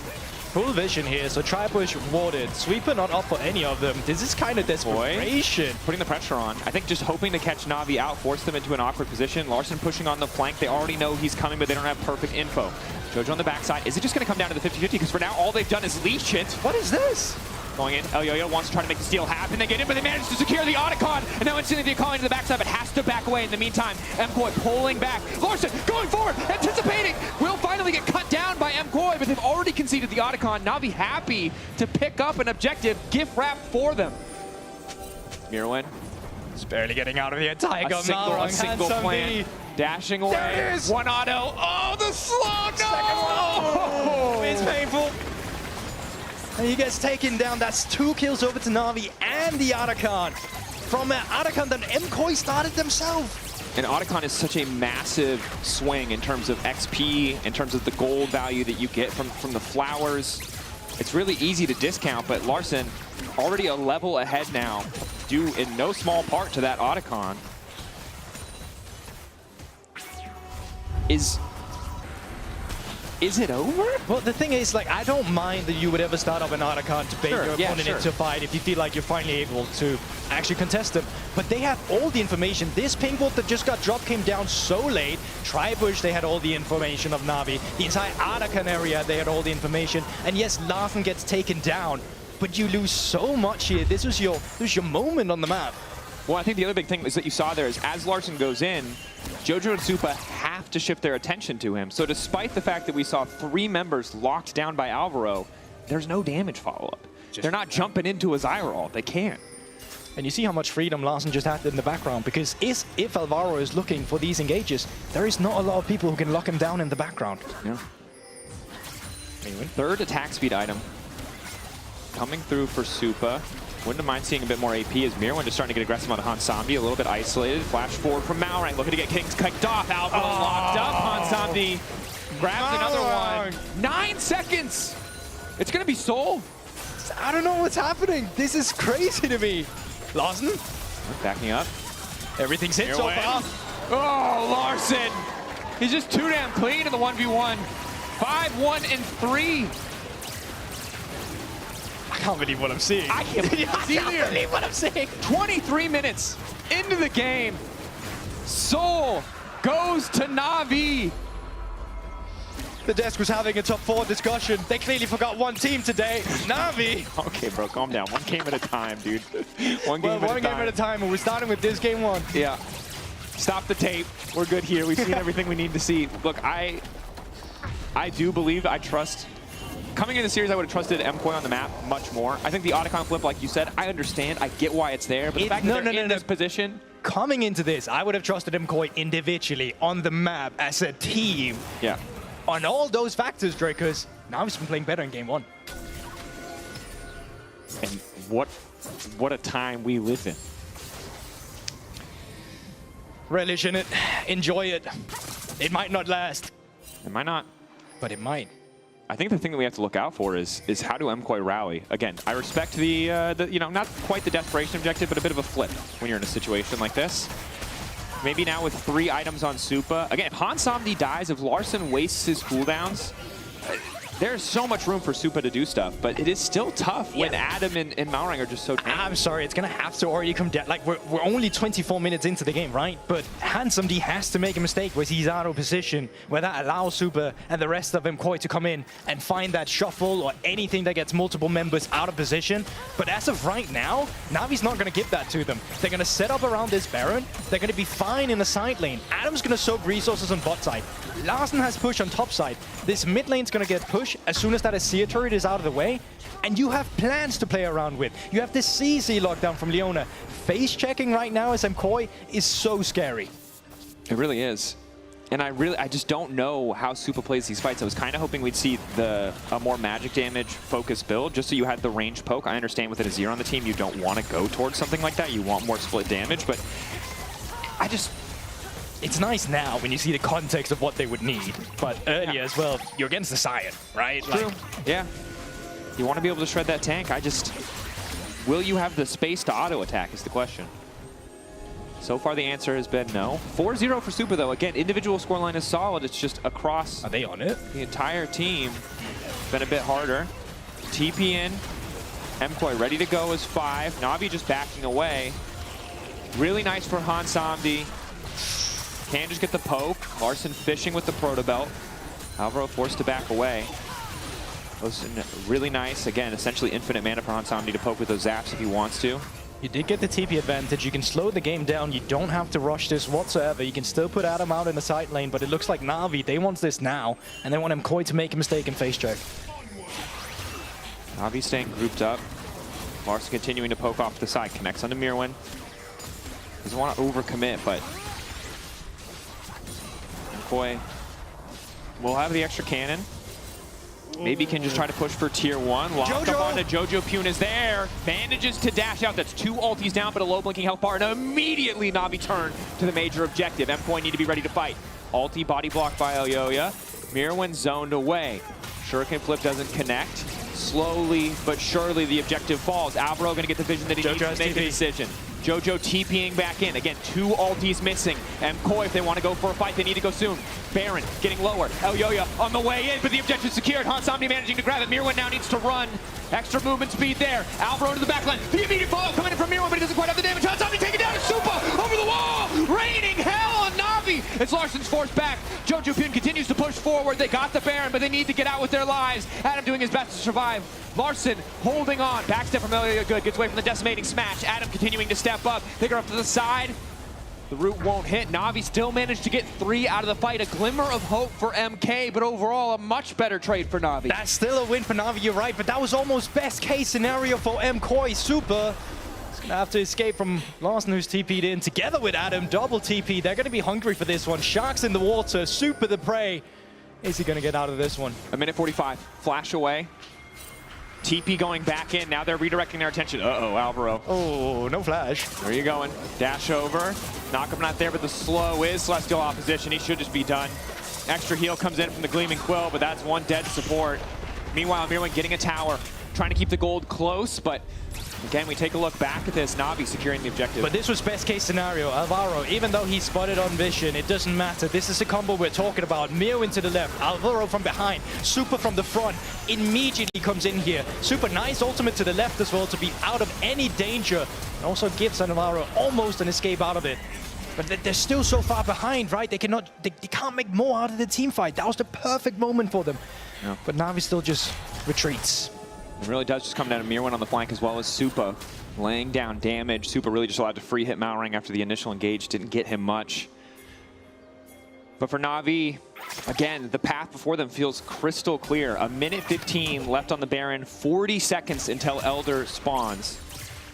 full vision here, so Tri-Push warded. Sweeper not up for any of them. This is kind of desperation. Putting the pressure on. I think just hoping to catch Na'Vi out, force them into an awkward position. Larson pushing on the flank. They already know he's coming, but they don't have perfect info. Jojo on the backside. Is it just going to come down to the 50-50? Because for now, all they've done is leash it. What is this? Going in. El Yo-Yo wants to try to make the steal happen. They get in, but they manage to secure the Otacon. And now instantly they're calling to the backside, but has to back away in the meantime. MKoi pulling back. Larson going forward, anticipating. Will finally get cut down by MKoi, but they've already conceded the Otacon. Na'Vi happy to pick up an objective. Gift wrap for them. Mirwin. It's barely getting out of the entire gun. A single plant. Dashing away. There it is. One auto. Oh, the slow. No! It's painful. And he gets taken down. That's 2 kills over to Na'Vi and the Otacon. From an Otacon that MKoi started themselves. And Otacon is such a massive swing in terms of XP, in terms of the gold value that you get from the flowers. It's really easy to discount, but Larson already a level ahead now, due in no small part to that Otacon. Is it over? Well, the thing is, like, I don't mind that you would ever start up an Otacon to bait your opponent into a fight if you feel like you're finally able to actually contest them. But they have all the information. This pink ward that just got dropped came down so late. Tri-Push, they had all the information of Na'Vi. The entire Otacon area, they had all the information. And yes, Larson gets taken down, but you lose so much here. This was your moment on the map. Well, I think the other big thing is that you saw there is as Larson goes in, Jojo and Supa have to shift their attention to him. So despite the fact that we saw 3 members locked down by Alvaro, there's no damage follow-up. They're not jumping into a Zyral. They can't. And you see how much freedom Larson just had in the background, because if Alvaro is looking for these engages, there is not a lot of people who can lock him down in the background. Yeah. Third attack speed item coming through for Supa. Wouldn't mind seeing a bit more AP as Mirwin just starting to get aggressive on the Hansamdi, a little bit isolated. Flash forward from Malrang, looking to get Kings kicked off. Alvaro locked up. Hansamdi grabs another one. 9 seconds! It's gonna be Soul. I don't know what's happening. This is crazy to me. Larson? Backing up. Everything's hit so far. Oh, Larson! He's just too damn clean in the 1v1. 5-1 and 3. I can't believe what I'm seeing. I can't believe what I'm seeing. 23 minutes into the game. Soul goes to Na'Vi. The desk was having a top 4 discussion. They clearly forgot one team today. Na'Vi. Okay, bro, calm down. One game at a time, dude. One game at a time, and we're starting with this game 1. Yeah. Stop the tape. We're good here. We've seen everything we need to see. Look, I do believe, I trust. Coming into the series, I would have trusted MKoi on the map much more. I think the Otacon flip, like you said, I understand. I get why it's there. But the fact that they're in this position. Coming into this, I would have trusted MKoi individually on the map as a team. Yeah. On all those factors, Dracos. Now he's been playing better in game 1. And what a time we live in. Relish in it. Enjoy it. It might not last. It might not. But it might. I think the thing that we have to look out for is how do MKoi rally? Again, I respect the you know, not quite the desperation objective, but a bit of a flip when you're in a situation like this. Maybe now with 3 items on Supa. Again, if Hansamdi dies, if Larson wastes his cooldowns, there's so much room for Supa to do stuff, but it is still tough when Adam and Malrang are just so tanky. I'm sorry, it's going to have to already come down. Like, we're only 24 minutes into the game, right? But Hansamdi has to make a mistake where he's out of position, where that allows Supa and the rest of MKoi to come in and find that shuffle or anything that gets multiple members out of position. But as of right now, Navi's not going to give that to them. They're going to set up around this Baron. They're going to be fine in the side lane. Adam's going to soak resources on bot side. Larson has push on top side. This mid lane's going to get push as soon as that Azir turret is out of the way, and you have plans to play around with. You have this CC lockdown from Leona. Face checking right now as MKoi is so scary. It really is. And I just don't know how Supa plays these fights. I was kind of hoping we'd see a more magic damage focused build, just so you had the range poke. I understand with an Azir on the team, you don't want to go towards something like that. You want more split damage, but it's nice now when you see the context of what they would need, but earlier as well, you're against the Scion, right? True. Yeah. You want to be able to shred that tank. Will you have the space to auto-attack is the question. So far, the answer has been no. 4-0 for Supa, though. Again, individual scoreline is solid. It's just across Are they on it? The entire team. Been a bit harder. TP in. MKoi ready to go as 5. Na'Vi just backing away. Really nice for Hansamdi. Can just get the poke. Larson fishing with the proto belt. Alvaro forced to back away. Listen, really nice. Again, essentially infinite mana for Hansamdi to poke with those zaps if he wants to. You did get the TP advantage. You can slow the game down. You don't have to rush this whatsoever. You can still put Adam out in the side lane, but it looks like Na'Vi, they want this now, and they want MKoi to make a mistake and face check. Na'Vi staying grouped up. Larson continuing to poke off the side. Connects onto Mirwin. Doesn't want to overcommit, but MKoi will have the extra cannon. Maybe can just try to push for tier 1. Lock up onto Jojo. Pune is there. Manages to dash out. That's 2 ultis down, but a low blinking health bar. And immediately Na'Vi turn to the major objective. MKoi need to be ready to fight. Ulti body blocked by Elyoya. Mirwin zoned away. Shuriken flip doesn't connect. Slowly but surely the objective falls. Alvaro going to get the vision that he needs to make a decision. Jojo TPing back in. Again, 2 ultis missing. MKoi, if they want to go for a fight, they need to go soon. Baron getting lower. Elyoya on the way in, but the objective secured. Hansamdi managing to grab it. Mirwin now needs to run. Extra movement speed there. Alvaro to the back line. The immediate follow coming in from Mirwin, but he doesn't quite have the damage. Hansamdi taken down. Supa over the wall. Raining hell on Na'Vi. It's Larson's forced back. Jojo Pune continues to push forward. They got the Baron, but they need to get out with their lives. Adam doing his best to survive. Larson holding on. Backstep from Elyoya good. Gets away from the decimating smash. Adam continuing to step up. They go up to the side. The root won't hit. Na'Vi still managed to get 3 out of the fight. A glimmer of hope for MK, but overall a much better trade for Na'Vi. That's still a win for Na'Vi, you're right, but that was almost best case scenario for MKoi. Super. He's gonna have to escape from Larson, who's TP'd in together with Adam. Double TP. They're gonna be hungry for this one. Sharks in the water. Super the prey. Is he gonna get out of this one? A minute 45. Flash away. TP going back in. Now they're redirecting their attention. Uh-oh, Alvaro. Oh, no flash. Where are you going? Dash over. Knockup not there, but the slow is Celestial opposition. He should just be done. Extra heal comes in from the Gleaming Quill, but that's 1 dead support. Meanwhile, Mirwin getting a tower. Trying to keep the gold close, but again, we take a look back at this. Na'Vi securing the objective. But this was best case scenario. Alvaro, even though he's spotted on vision, it doesn't matter. This is the combo we're talking about. Mirwin to the left, Alvaro from behind, Super from the front, immediately comes in here. Super nice ultimate to the left as well to be out of any danger. And also gives Alvaro almost an escape out of it. But they're still so far behind, right? They can't make more out of the team fight. That was the perfect moment for them. Yeah. But Na'Vi still just retreats. It really does just come down to Mirwin on the flank as well as Supa laying down damage. Supa really just allowed to free hit Malrang after the initial engage. Didn't get him much. But for Na'Vi, again, the path before them feels crystal clear. A minute 15 left on the Baron, 40 seconds until Elder spawns.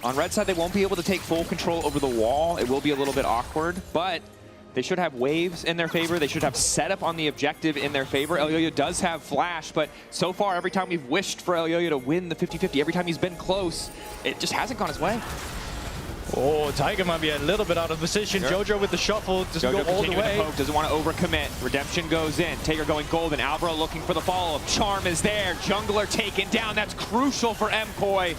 On red side, they won't be able to take full control over the wall. It will be a little bit awkward, but they should have waves in their favor. They should have setup on the objective in their favor. Elyoya does have flash, but so far, every time we've wished for Elyoya to win the 50-50, every time he's been close, it just hasn't gone his way. Oh, Tiger might be a little bit out of position. Sure. Jojo with the shuffle doesn't go all the way. Poke, doesn't want to overcommit. Redemption goes in. Taker going golden. Alvaro looking for the follow-up. Charm is there. Jungler taken down. That's crucial for MKoi.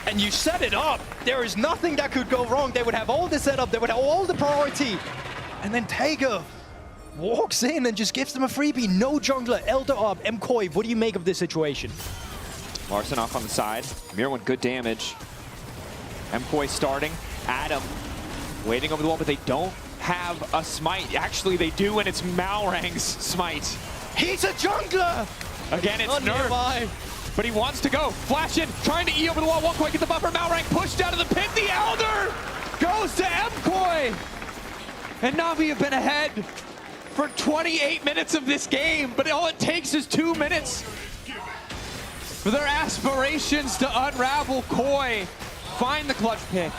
And you set it up. There is nothing that could go wrong. They would have all the setup. They would have all the priority. And then Taker walks in and just gives them a freebie. No jungler. Elder up. MKoi, what do you make of this situation? Larson off on the side. Mirwin, good damage. MKoi starting. Adam waiting over the wall, but they don't have a smite. Actually, they do, and it's Malrang's smite. He's a jungler! Again, it's Nerf. But he wants to go. Flash in, trying to E over the wall. Won't quite get the buffer. Malrang pushed out of the pit. The Elder goes to MKoi. And Na'Vi have been ahead for 28 minutes of this game, but all it takes is 2 minutes for their aspirations to unravel Koi. Find the clutch pick.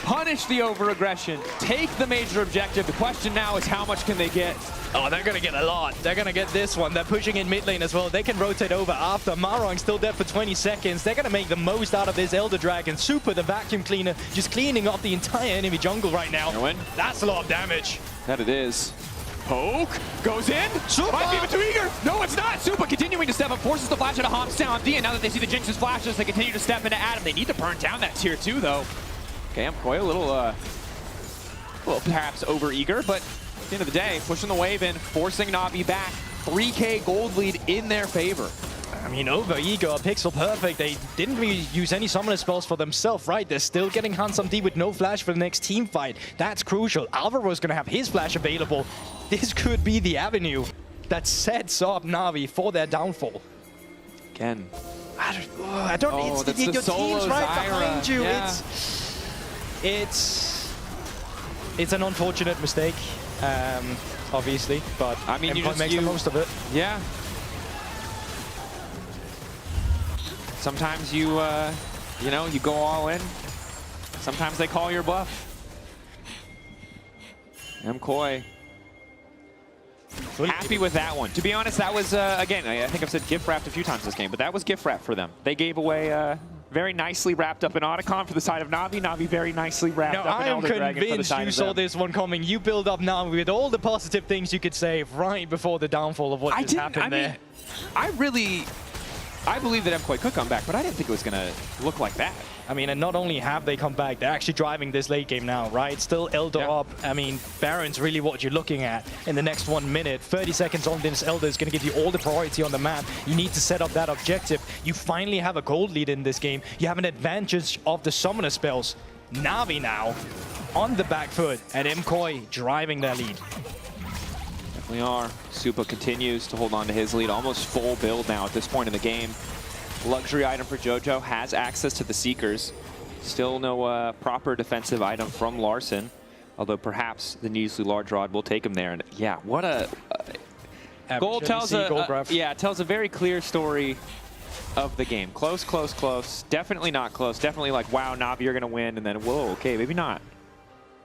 Punish the over-aggression. Take the major objective. The question now is how much can they get? Oh, they're going to get a lot. They're going to get this one. They're pushing in mid lane as well. They can rotate over after. Malrang's still dead for 20 seconds. They're going to make the most out of this Elder Dragon. Super, the vacuum cleaner, just cleaning up the entire enemy jungle right now. That's a lot of damage. That it is. Poke goes in. Super! Might be a bit too eager. No, it's not. Super continuing to step up, forces the flash out of Homp's down D, and now that they see the Jinx's flashes, they continue to step into Adam. They need to burn down that tier 2, though. Okay, MKoi a little perhaps over-eager, but at the end of the day, pushing the wave in, forcing Na'Vi back. 3K gold lead in their favor. mean, over Ego, Pixel Perfect, they didn't really use any summoner spells for themselves, right? They're still getting Hansam D with no flash for the next team fight. That's crucial. Alvaro's going to have his flash available. This could be the avenue that sets up Na'Vi for their downfall. Again. I don't know. It's your team's right behind you. Yeah. It's an unfortunate mistake, obviously, but I mean, you Empire makes the most of it. Yeah. Sometimes you know, you go all in. Sometimes they call your bluff. MKOI. Happy with that one. To be honest, that was, again, I think I've said gift wrapped a few times this game, but that was gift wrapped for them. They gave away very nicely wrapped up an Otacon for the side of Na'Vi. Na'Vi very nicely wrapped up an Elder Dragon for the side of them. I am convinced you saw this one coming. You build up Na'Vi with all the positive things you could say right before the downfall of what just happened there. I believe that MKOI could come back, but I didn't think it was going to look like that. I mean, and not only have they come back, they're actually driving this late game now, right? Still Elder up. I mean, Baron's really what you're looking at in the next 1 minute. 30 seconds on this Elder is going to give you all the priority on the map. You need to set up that objective. You finally have a gold lead in this game. You have an advantage of the summoner spells. Na'Vi now on the back foot, and MKOI driving their lead. Definitely are. Supa continues to hold on to his lead. Almost full build now at this point in the game. Luxury item for JoJo, has access to the Seekers. Still no proper defensive item from Larssen, although perhaps the needlessly large rod will take him there. And yeah, what a goal tells tells a very clear story of the game. Close, close, close. Definitely not close. Definitely like, wow, Na'Vi, you're gonna win, and then whoa, okay, maybe not.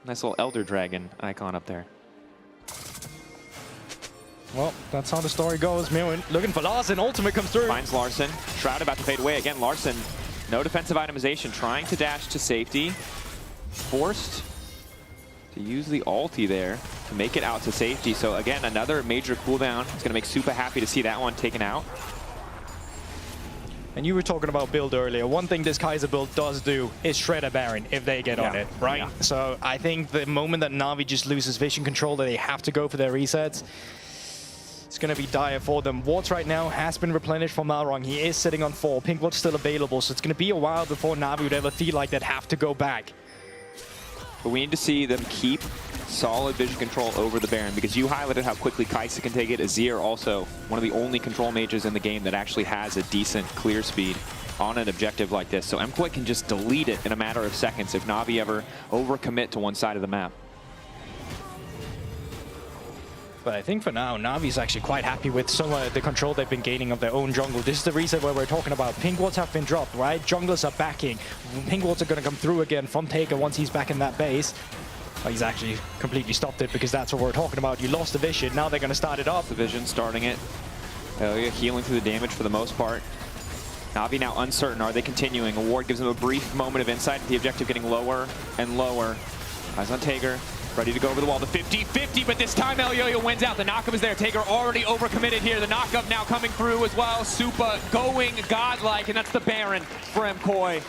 Nice little Elder Dragon icon up there. Well, that's how the story goes. Mirwin looking for Larssen. Ultimate comes through. Finds Larssen. Shroud about to fade away. Again, Larssen, no defensive itemization. Trying to dash to safety. Forced to use the ulti there to make it out to safety. So again, another major cooldown. It's going to make Supa happy to see that one taken out. And you were talking about build earlier. One thing this Kaiser build does do is shred a Baron if they get on it, right? Yeah. So I think the moment that Na'Vi just loses vision control, that they have to go for their resets, it's going to be dire for them. Wards right now has been replenished from Malrong. He is sitting on 4. Pink Ward's still available, so it's going to be a while before Na'Vi would ever feel like they'd have to go back. But we need to see them keep solid vision control over the Baron, because you highlighted how quickly Kai'Sa can take it. Azir also one of the only control mages in the game that actually has a decent clear speed on an objective like this. So MKOI can just delete it in a matter of seconds if Na'Vi ever overcommit to one side of the map. But I think for now, Na'Vi's actually quite happy with some of the control they've been gaining of their own jungle. This is the reason where we're talking about pink wards have been dropped, right? Junglers are backing. Pink wards are going to come through again from Taker once he's back in that base. Oh, he's actually completely stopped it because that's what we're talking about. You lost the vision, now they're going to start it up. The vision starting it. Elia healing through the damage for the most part. Na'Vi now uncertain. Are they continuing? A ward gives them a brief moment of insight. The objective getting lower and lower. Eyes on Taker. Ready to go over the wall. The 50-50, but this time Elioyo wins out. The knockup is there. Taker already overcommitted here. The knockup now coming through as well. Supa going godlike, and that's the Baron for MKOI.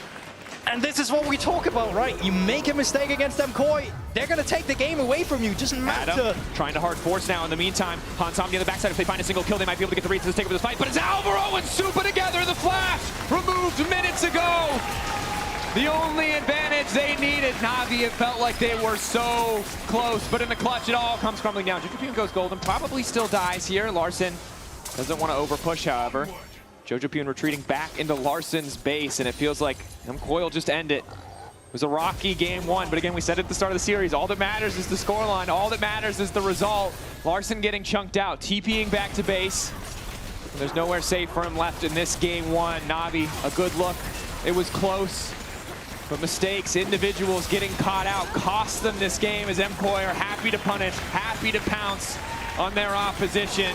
And this is what we talk about, right? You make a mistake against MKOI, they're going to take the game away from you. Doesn't matter. Adam trying to hard force now. In the meantime, Hansam on the backside. If they find a single kill, they might be able to get the read to take over this fight. But it's Alvaro and Supa together. The flash removed minutes ago. The only advantage they needed. Na'Vi, it felt like they were so close, but in the clutch, it all comes crumbling down. Jojo goes golden, probably still dies here. Larssen doesn't want to overpush, however. Jojo retreating back into Larssen's base, and it feels like MKOI will just end it. It was a rocky game one, but again, we said at the start of the series, all that matters is the scoreline. All that matters is the result. Larssen getting chunked out, TPing back to base. There's nowhere safe for him left in this game one. Na'Vi, a good look. It was close. But mistakes, individuals getting caught out, cost them this game as MKOI are happy to punish, happy to pounce on their opposition.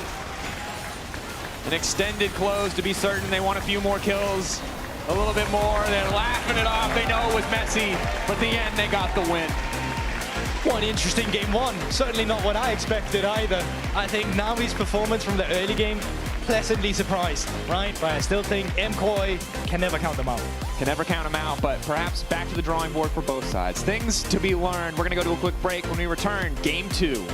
An extended close to be certain. They want a few more kills, a little bit more. They're laughing it off. They know it was messy, but in the end, they got the win. One interesting game one. Certainly not what I expected either. I think Na'Vi's performance from the early game, pleasantly surprised, right? But I still think MKOI can never count them out. Can never count them out, but perhaps back to the drawing board for both sides. Things to be learned. We're going to go to a quick break. When we return, game two.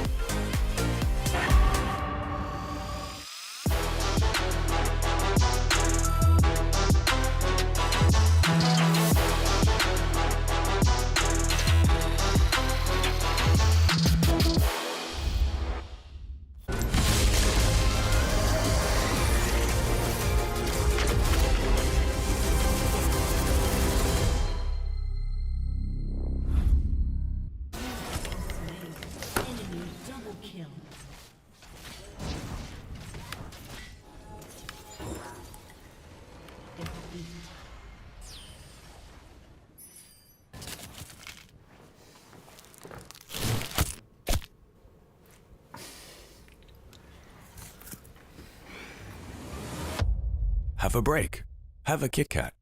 Have a break. Have a Kit Kat.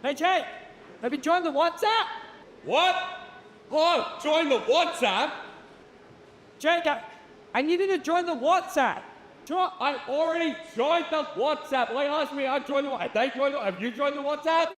Hey Jay, have you joined the WhatsApp? What? Oh, join the WhatsApp? Jake, I needed to join the WhatsApp. I already joined the WhatsApp. Like, ask me, I joined the WhatsApp. Have you joined the WhatsApp?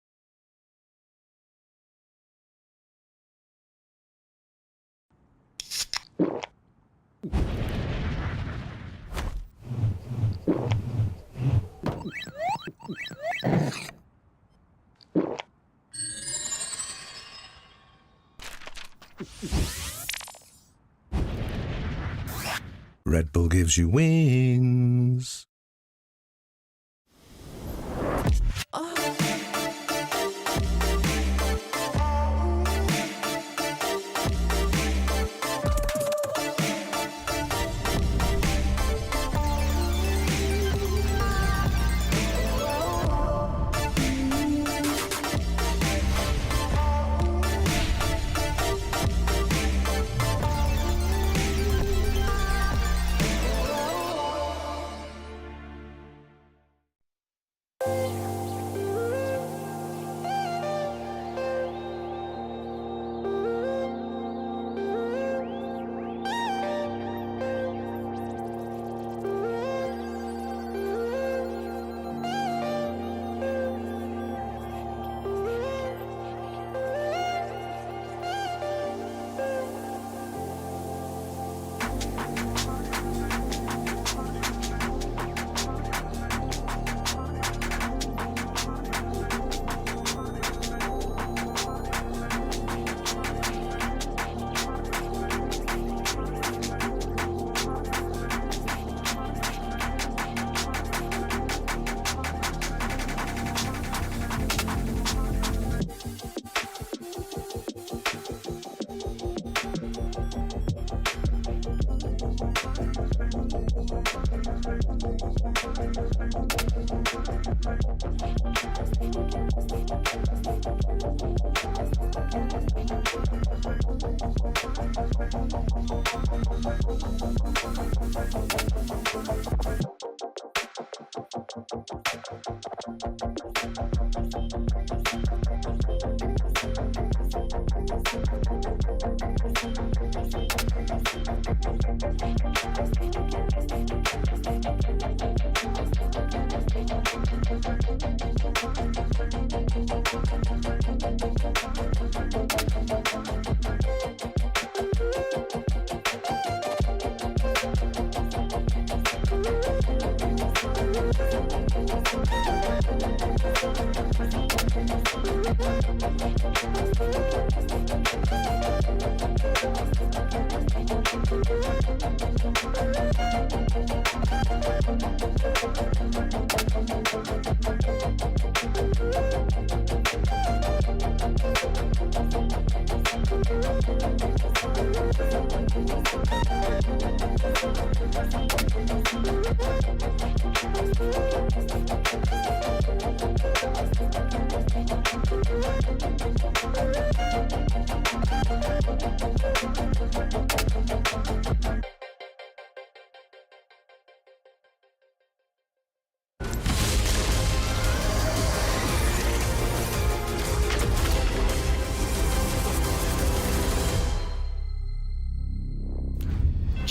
Red Bull gives you wings.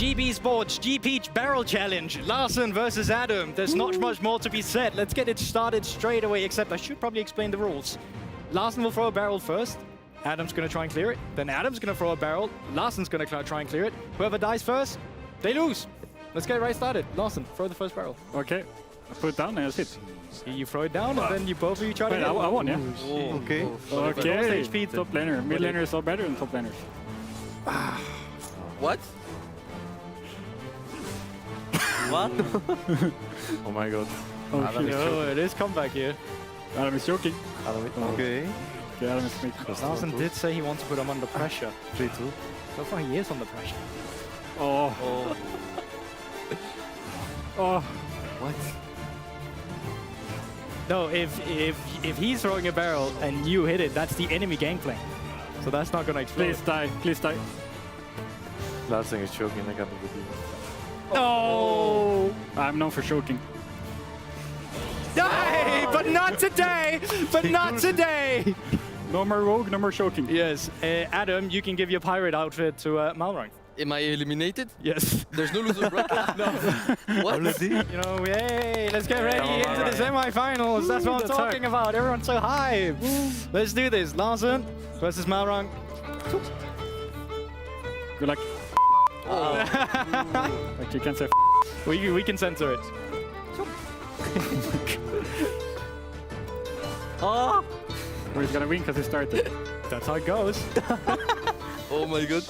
GB Sports GP Barrel Challenge. Larson versus Adam. There's not much more to be said. Let's get it started straight away, except I should probably explain the rules. Larson will throw a barrel first. Adam's going to try and clear it. Then Adam's going to throw a barrel. Larson's going to try and clear it. Whoever dies first, they lose. Let's get right started. Larson, throw the first barrel. Okay. I put it down and that's it. You throw it down and then you both of you try to hit. I won, yeah. Okay. Okay. HP, top laner. Mid laners are better than top laners. What? What? Oh my god. Oh, Adam shit. is joking. It is comeback here. Adam is joking. Okay. Okay, Adam is making. Larsen did say he wants to put him under pressure. 3-2. So far, he is under pressure. Oh. Oh. What? No, if he's throwing a barrel and you hit it, that's the enemy gangplank. So that's not gonna explode. Please die. Please die. Larsen is choking. I can't believe it. No! I'm known for choking. Die! But not today! But not today! No more rogue, no more choking. Yes. Adam, you can give your pirate outfit to Malrang. Am I eliminated? Yes. There's no loser bracket? No. What? You know, hey, let's get ready into the semi-finals. That's what I'm talking about. Everyone's so hyped. Let's do this. Larsen versus Malrang. Good luck. Oh. Like you can say we can censor it. Oh! Well, he's gonna win because he started. That's how it goes. Oh my god.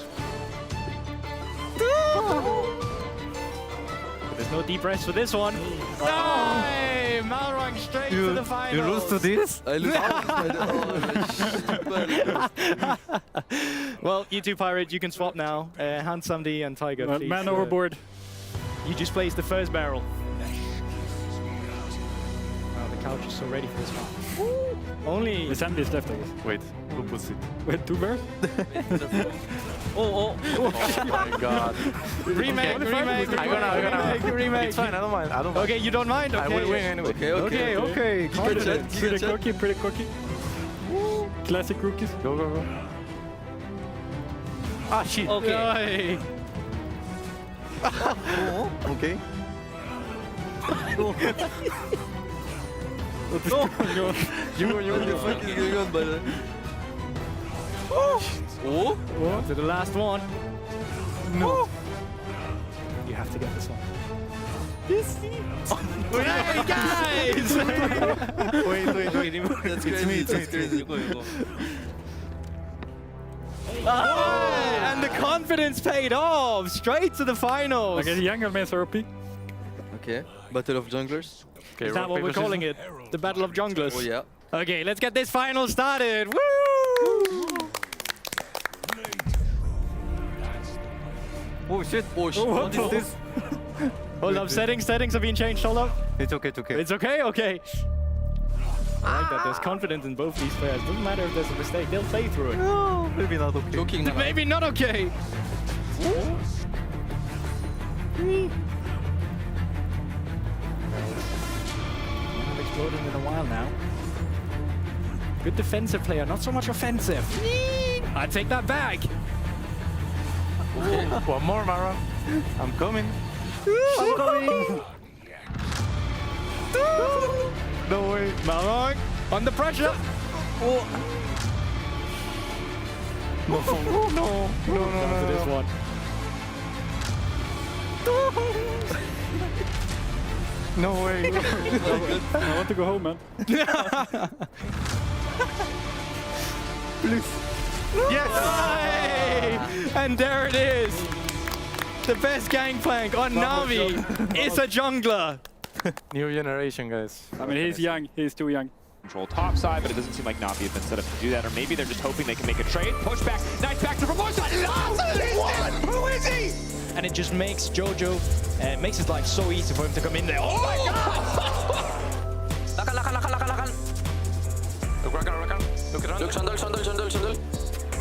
There's no deep rest for this one. Die! Malrang straight to the finals. You lose to this? I lose. Well, you two pirate, you can swap now. Handsome D and Tiger, please. Man overboard. You just placed the first barrel. Wow, the couch is so ready for this one. Only... The sand is left, I guess. Wait, who puts it? Wait, 2 barrels? Oh my god. Remake. I'm gonna. Remake. It's fine, I don't mind. Okay, you don't mind? Okay. I will win anyway. Okay. Pretty cocky. Classic rookies. Go. Ah, shit. Okay. Okay. What the fuck is going on, brother? Oh! To the last one. No. You have to get this one. Yes. Hey guys! Wait. That's crazy. That's crazy. And the confidence paid off. Straight to the finals. Okay, the younger man's OP. Okay, Battle of Junglers. Okay, Is that what we're calling it? The Battle of Junglers? Oh yeah. Okay, let's get this final started. Woo! Oh shit. What is this? Hold up, settings are being changed, hold up. It's okay. It's okay? Okay. I like that there's confidence in both these players. Doesn't matter if there's a mistake, they'll play through it. No, maybe not okay. Joking. Maybe not okay. I've exploded in a while now. Good defensive player, not so much offensive. I take that back. One more, Mara. I'm coming. No way. Malrang, under pressure. No. Down to this one. No way. I want to go home, man. Please. Yes! Hey! And there it is. The best gangplank on Na'Vi is a jungler. New generation, guys. I mean, he's young. He's too young. Control top side, but it doesn't seem like Na'Vi have been set up to do that, or maybe they're just hoping they can make a trade. Push back, nice back to promotion. Who is he? And it just makes Jojo, makes it like so easy for him to come in there. Oh my god! Lakan. Look, Shandal.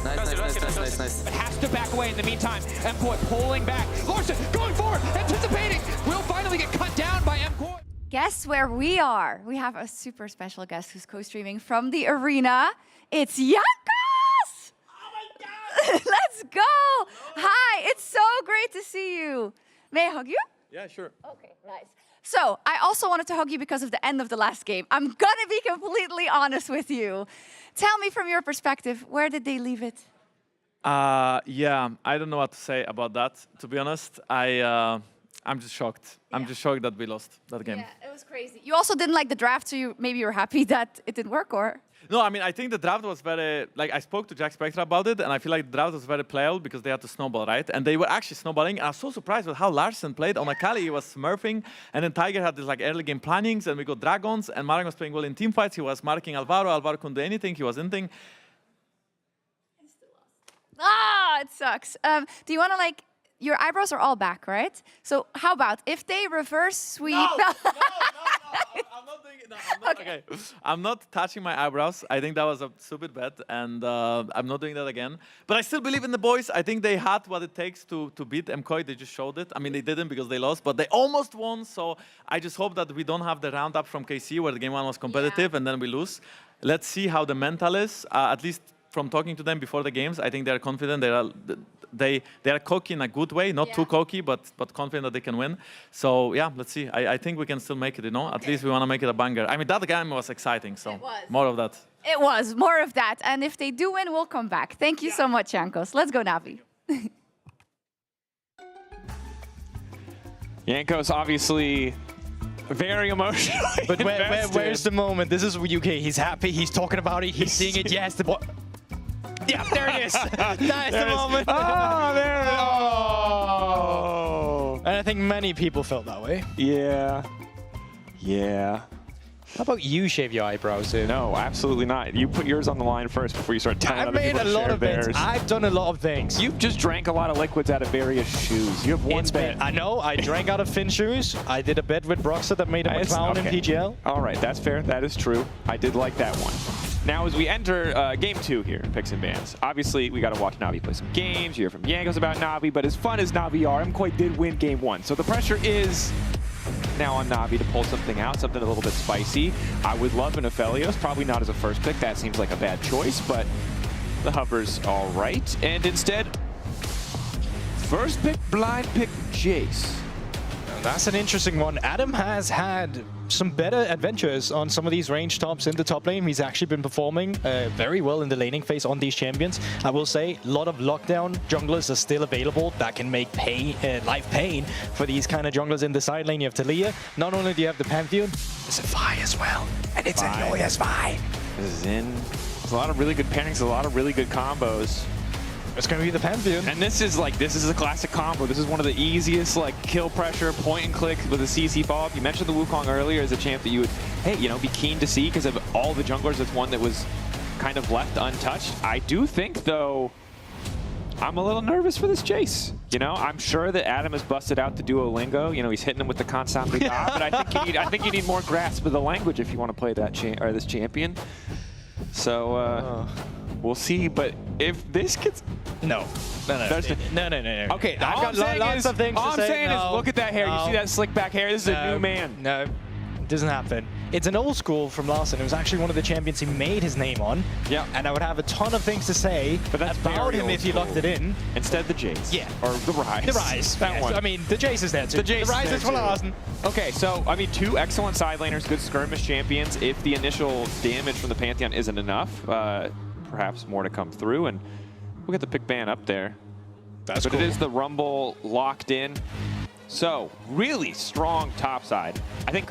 Nice. It has to back away in the meantime. MKoi pulling back. Larsen going forward, anticipating. Will finally get cut down by MKoi. Guess where we are? We have a super special guest who's co-streaming from the arena. It's Jankos! Oh my god! Let's go! Hi, it's so great to see you. May I hug you? Yeah, sure. Okay, nice. So, I also wanted to hug you because of the end of the last game. I'm gonna be completely honest with you. Tell me from your perspective, where did they leave it? Yeah, I don't know what to say about that, to be honest. I'm just shocked. I'm just shocked that we lost that game. Yeah, it was crazy. You also didn't like the draft, so maybe you're happy that it didn't work, or? No, I mean, I think the draft was very, like, I spoke to Jack Spectra about it, and I feel like the draft was very playable because they had to snowball, right? And they were actually snowballing, and I was so surprised with how Larsen played. On Akali, he was smurfing, and then Tiger had this, like, early game plannings, and we got Dragons, and Marang was playing well in team fights. He was marking Alvaro. Alvaro couldn't do anything. He was inting. Ah, it sucks. Do you want to, like, your eyebrows are all back, right? So how about if they reverse sweep? No, I'm not doing it. No, I'm not, okay. I'm not touching my eyebrows. I think that was a stupid bet, and I'm not doing that again. But I still believe in the boys. I think they had what it takes to beat MKOI. They just showed it. I mean, they didn't because they lost, but they almost won. So I just hope that we don't have the roundup from KC where the game one was competitive and then we lose. Let's see how the mental is. At least from talking to them before the games, I think they're confident. They are cocky in a good way, not too cocky, but confident that they can win. So yeah, let's see. I think we can still make it, you know. At least we want to make it a banger. I mean, that game was exciting, so more of that. It was more of that, and if they do win, we'll come back. Thank you so much, Jankos. Let's go, Navi. Jankos obviously very emotional. But where's the moment? This is UK. He's happy. He's talking about it. He's seeing it. Yes. Yeah, there it is. That's the moment. Oh, there it is. Oh. And I think many people felt that way. Yeah. Yeah. How about you shave your eyebrows, dude? No, absolutely not. You put yours on the line first before you start telling I've other made people a to lot share of things. theirs. I've done a lot of things. You've just drank a lot of liquids out of various shoes. You have one bet. I know. I drank out of Finn shoes. I did a bet with Broxer that made him a clown in PGL. All right, that's fair. That is true. I did like that one. Now, as we enter game 2 here in Picks and Bans, obviously, we got to watch Navi play some games. You hear from Jankos about Navi, but as fun as Navi are, MKOI did win game 1. So the pressure is now on Navi to pull something out, something a little bit spicy. I would love an Aphelios, probably not as a first pick. That seems like a bad choice, but the hover's all right. And instead, first pick, blind pick, Jace. That's an interesting one. Adam has had some better adventures on some of these range tops in the top lane. He's actually been performing very well in the laning phase on these champions. I will say, a lot of lockdown junglers are still available that can make life pain for these kind of junglers in the side lane. You have Talia. Not only do you have the Pantheon, there's a Vi as well. And it's a Noya's Vi. This is in. There's a lot of really good pairings, a lot of really good combos. It's going to be the Pantheon. And this is a classic combo. This is one of the easiest, like, kill pressure, point and click with a CC follow-up. You mentioned the Wukong earlier as a champ that you would, hey, you know, be keen to see because of all the junglers. It's one that was kind of left untouched. I do think, though, I'm a little nervous for this Jace. You know, I'm sure that Adam has busted out the Duolingo. You know, he's hitting him with the constantly but I think you need more grasp of the language if you want to play that this champion. So, we'll see, but if this gets... No. No. Okay, I've got lots of things to say. All I'm saying is, look at that hair. You see that slick back hair? This is a new man. No, it doesn't happen. It's an old school from Larsen. It was actually one of the champions he made his name on. Yeah. And I would have a ton of things to say about him if he locked it in. Instead, the Jace. Yeah. Or the Rise. The Rise. That one. I mean, the Jace is there too. The Rise is for Larsen. Okay, so, I mean, 2 excellent side laners, good skirmish champions. If the initial damage from the Pantheon isn't enough, perhaps more to come through, and we'll get the pick ban up there. That's but cool. It is the Rumble locked in. So, really strong top side. I think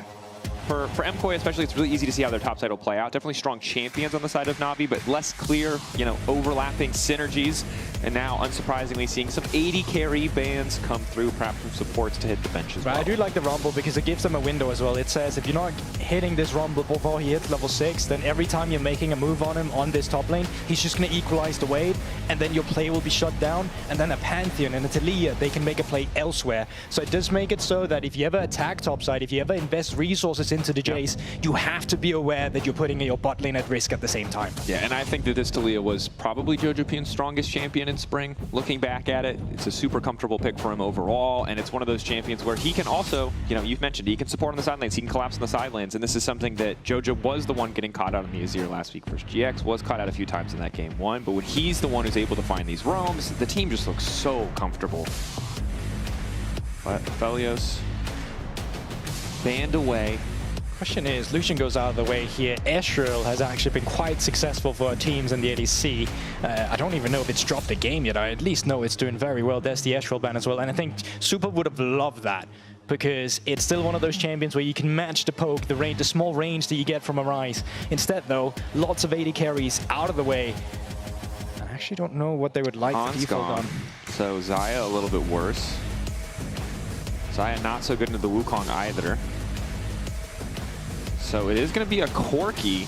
for MKOI especially, it's really easy to see how their top side will play out. Definitely strong champions on the side of Navi, but less clear, you know, overlapping synergies. And now, unsurprisingly, seeing some 80 carry bans come through, perhaps from supports to hit the bench as well. I do like the Rumble because it gives them a window as well. It says if you're not hitting this Rumble before he hits level 6, then every time you're making a move on him on this top lane, he's just going to equalize the wave, and then your play will be shut down, and then a Pantheon and a Talia, they can make a play elsewhere. So it does make it so that if you ever attack topside, if you ever invest resources into the Jace, you have to be aware that you're putting your bot lane at risk at the same time. Yeah, and I think that this Talia was probably Jojopian's strongest champion in spring. Looking back at it, it's a super comfortable pick for him overall, and it's one of those champions where he can also, you know, you've mentioned he can support on the side lanes, he can collapse on the side lanes, and this is something that Jojo was the one getting caught out on the Azir last week versus GX, was caught out a few times in that game 1, but when he's the one who's able to find these roams, the team just looks so comfortable. But Aphelios banned away. Question is, Lucian goes out of the way here. Ezreal has actually been quite successful for our teams in the LEC. I don't even know if it's dropped a game yet. I at least know it's doing very well. There's the Ezreal ban as well. And I think Super would have loved that. because it's still one of those champions where you can match the poke, the small range that you get from a Rise. Instead, though, lots of 80 carries out of the way. I actually don't know what they would like to default on. So Xayah a little bit worse. Xayah not so good into the Wukong either. So it is going to be a Corki.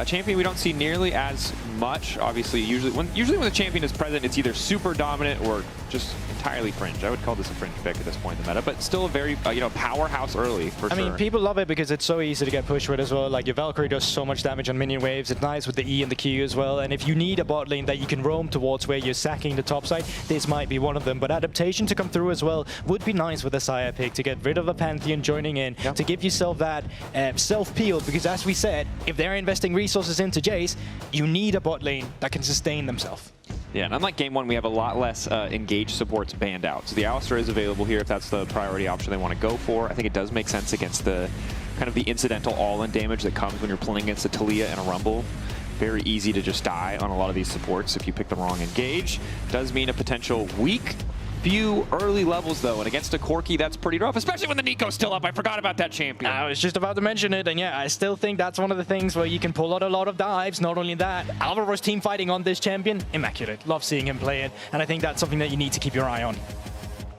Champion we don't see nearly as much. Obviously, usually when the champion is present, it's either super dominant or just entirely fringe. I would call this a fringe pick at this point in the meta, but still a very powerhouse early for sure. I mean, people love it because it's so easy to get pushed with as well. Like your Valkyrie does so much damage on minion waves. It's nice with the E and the Q as well. And if you need a bot lane that you can roam towards where you're sacking the top side, this might be one of them. But adaptation to come through as well would be nice with the Xayah pick to get rid of the Pantheon joining in, to give yourself that self-peel. Because as we said, if they're investing resources into Jace, you need a bot lane that can sustain themselves. Yeah, and unlike Game 1, we have a lot less engaged supports banned out. So the Alistar is available here if that's the priority option they want to go for. I think it does make sense against the kind of the incidental all-in damage that comes when you're playing against a Taliyah and a Rumble. Very easy to just die on a lot of these supports if you pick the wrong engage. Does mean a potential weak few early levels, though, and against a Corki, that's pretty rough, especially when the Nico's still up. I forgot about that champion. I was just about to mention it, and yeah, I still think that's one of the things where you can pull out a lot of dives. Not only that, Alvaro's team fighting on this champion, immaculate. Love seeing him play it, and I think that's something that you need to keep your eye on.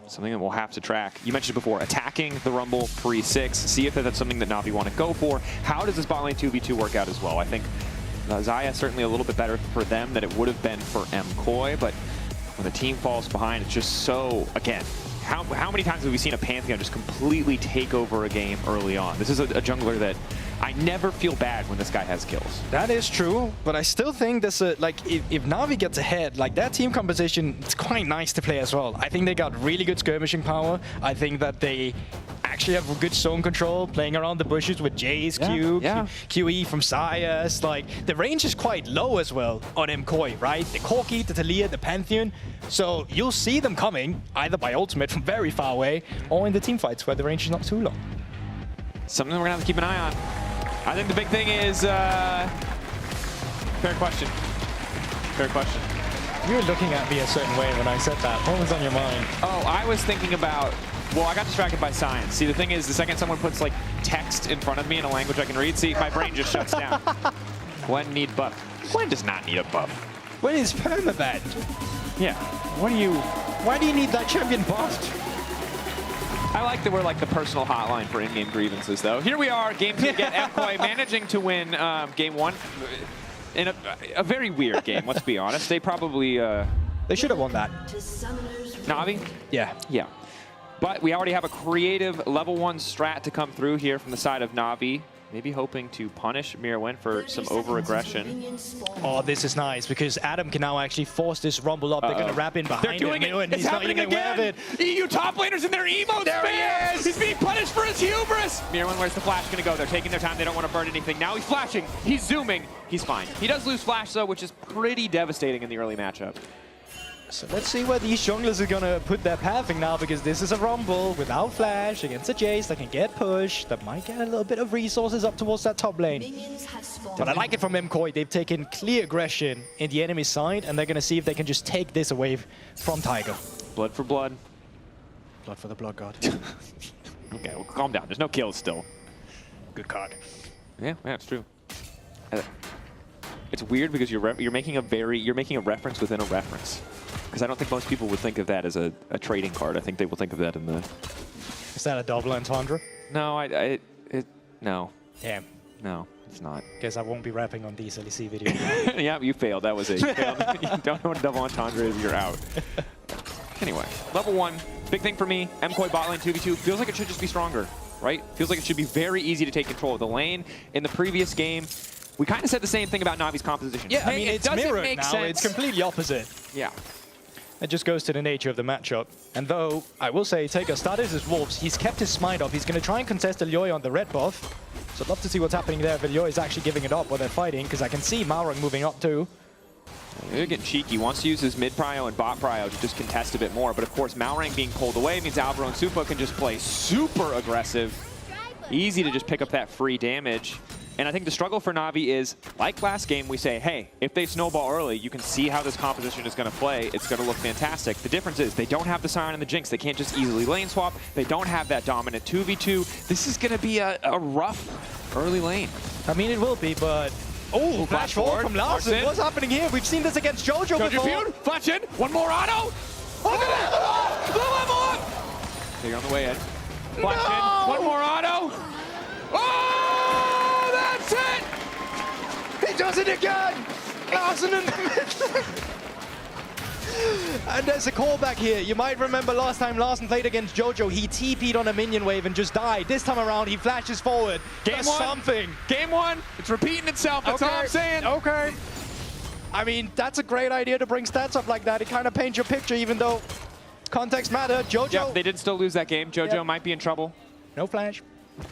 Something that we'll have to track. You mentioned before, attacking the Rumble pre-6, see if that's something that Na'Vi want to go for. How does this bot lane 2v2 work out as well? I think Xayah certainly a little bit better for them than it would have been for MKOI, but when the team falls behind, it's just so, again, how many times have we seen a Pantheon just completely take over a game early on? This is a jungler that I never feel bad when this guy has kills. That is true, but I still think this, like, if Na'Vi gets ahead, like, that team composition, it's quite nice to play as well. I think they got really good skirmishing power. I think that they actually have good zone control, playing around the bushes with Jace, QE from Xayah. It's like, the range is quite low as well on MKOI, right? The Corki, the Taliyah, the Pantheon. So you'll see them coming, either by ultimate from very far away, or in the team fights where the range is not too long. Something we're gonna have to keep an eye on. I think the big thing is, fair question. Fair question. You were looking at me a certain way when I said that. What was on your mind? Oh, I was thinking about, well, I got distracted by science. See, the thing is, the second someone puts like text in front of me in a language I can read, see, my brain just shuts down. Gwen need buff. Gwen does not need a buff. Gwen is permaban. Yeah. Why do you need that champion buffed? I like that we're like the personal hotline for in-game grievances, though. Here we are, game 2 again. MKOI managing to win game 1 in a very weird game, let's be honest. They probably... they should have won that. Na'Vi? Yeah. Yeah. But we already have a creative level 1 strat to come through here from the side of Na'Vi. Maybe hoping to punish Mirwen for some over-aggression. Oh, this is nice, because Adam can now actually force this Rumble up. They're going to wrap in behind him. They're doing it. It's happening again. EU top laners in their emo spams. He's being punished for his hubris. Mirwen, where's the flash going to go? They're taking their time. They don't want to burn anything. Now he's flashing. He's zooming. He's fine. He does lose flash, though, which is pretty devastating in the early matchup. So let's see where these junglers are going to put their pathing now, because this is a Rumble without flash against a Jace that can get pushed, that might get a little bit of resources up towards that top lane. But I like it from MKOI. They've taken clear aggression in the enemy side, and they're going to see if they can just take this away from Tiger. Blood for blood. Blood for the blood god. Okay, well, calm down. There's no kills still. Good card. Yeah, it's true. It's weird because you're making a reference within a reference. Because I don't think most people would think of that as a trading card. I think they will think of that in the... Is that a double entendre? No, no. Damn. No, it's not. Guess I won't be rapping on these LEC videos. Yeah, you failed. That was it. You failed. You don't know what a double entendre is, you're out. Anyway, level 1, big thing for me, MKOI bot lane 2v2, feels like it should just be stronger, right? Feels like it should be very easy to take control of the lane. In the previous game, we kind of said the same thing about Na'Vi's composition. Yeah, I mean, it's mirrored now. Sense. It's completely opposite. Yeah. It just goes to the nature of the matchup. And though, I will say, Taker started his Wolves. He's kept his smite up. He's going to try and contest Elyoy on the red buff. So I'd love to see what's happening there if Elyoy is actually giving it up while they're fighting, because I can see Malrang moving up too. They're getting cheeky. Wants to use his mid prio and bot prio to just contest a bit more. But of course, Malrang being pulled away means Alvaro and Supa can just play super aggressive. Easy to just pick up that free damage. And I think the struggle for Na'Vi is, like last game, we say, hey, if they snowball early, you can see how this composition is going to play. It's going to look fantastic. The difference is they don't have the Sion and the Jinx. They can't just easily lane swap. They don't have that dominant 2v2. This is going to be a rough early lane. I mean, it will be, but... Oh, flash forward from Larsen. What's happening here? We've seen this against Jojo before. Feud, flash in, one more auto. Oh! The level up! They're on the way in. Flash in, one more auto. Oh, that's it! He does it again! Larsen in the middle. And there's a callback here. You might remember last time Larsen played against Jojo, he TP'd on a minion wave and just died. This time around, he flashes forward. Game one. Something. Game one. It's repeating itself. That's all I'm saying. Okay. I mean, that's a great idea to bring stats up like that. It kind of paints your picture, even though context matter. Jojo. Yeah, they did still lose that game. Jojo might be in trouble. No flash.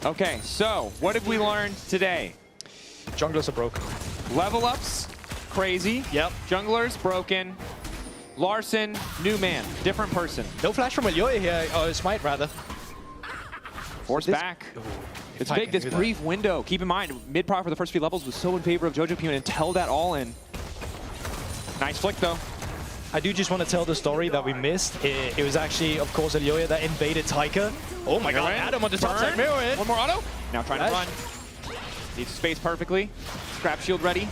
Okay, so what have we learned today? Junglers are broken. Level ups, crazy. Yep. Junglers, broken. Larsen, new man, different person. No flash from Elyoya here, or Smite rather. Force back. It's big, this brief window. Keep in mind, mid-pro for the first few levels was so in favor of Jojo P until that all-in. Nice flick, though. I do just want to tell the story that we missed. It was actually, of course, Elyoya that invaded Taika. Oh my god, Adam on the top side, mirror in. One more auto. Now trying to run. Needs space perfectly. Scrap shield ready.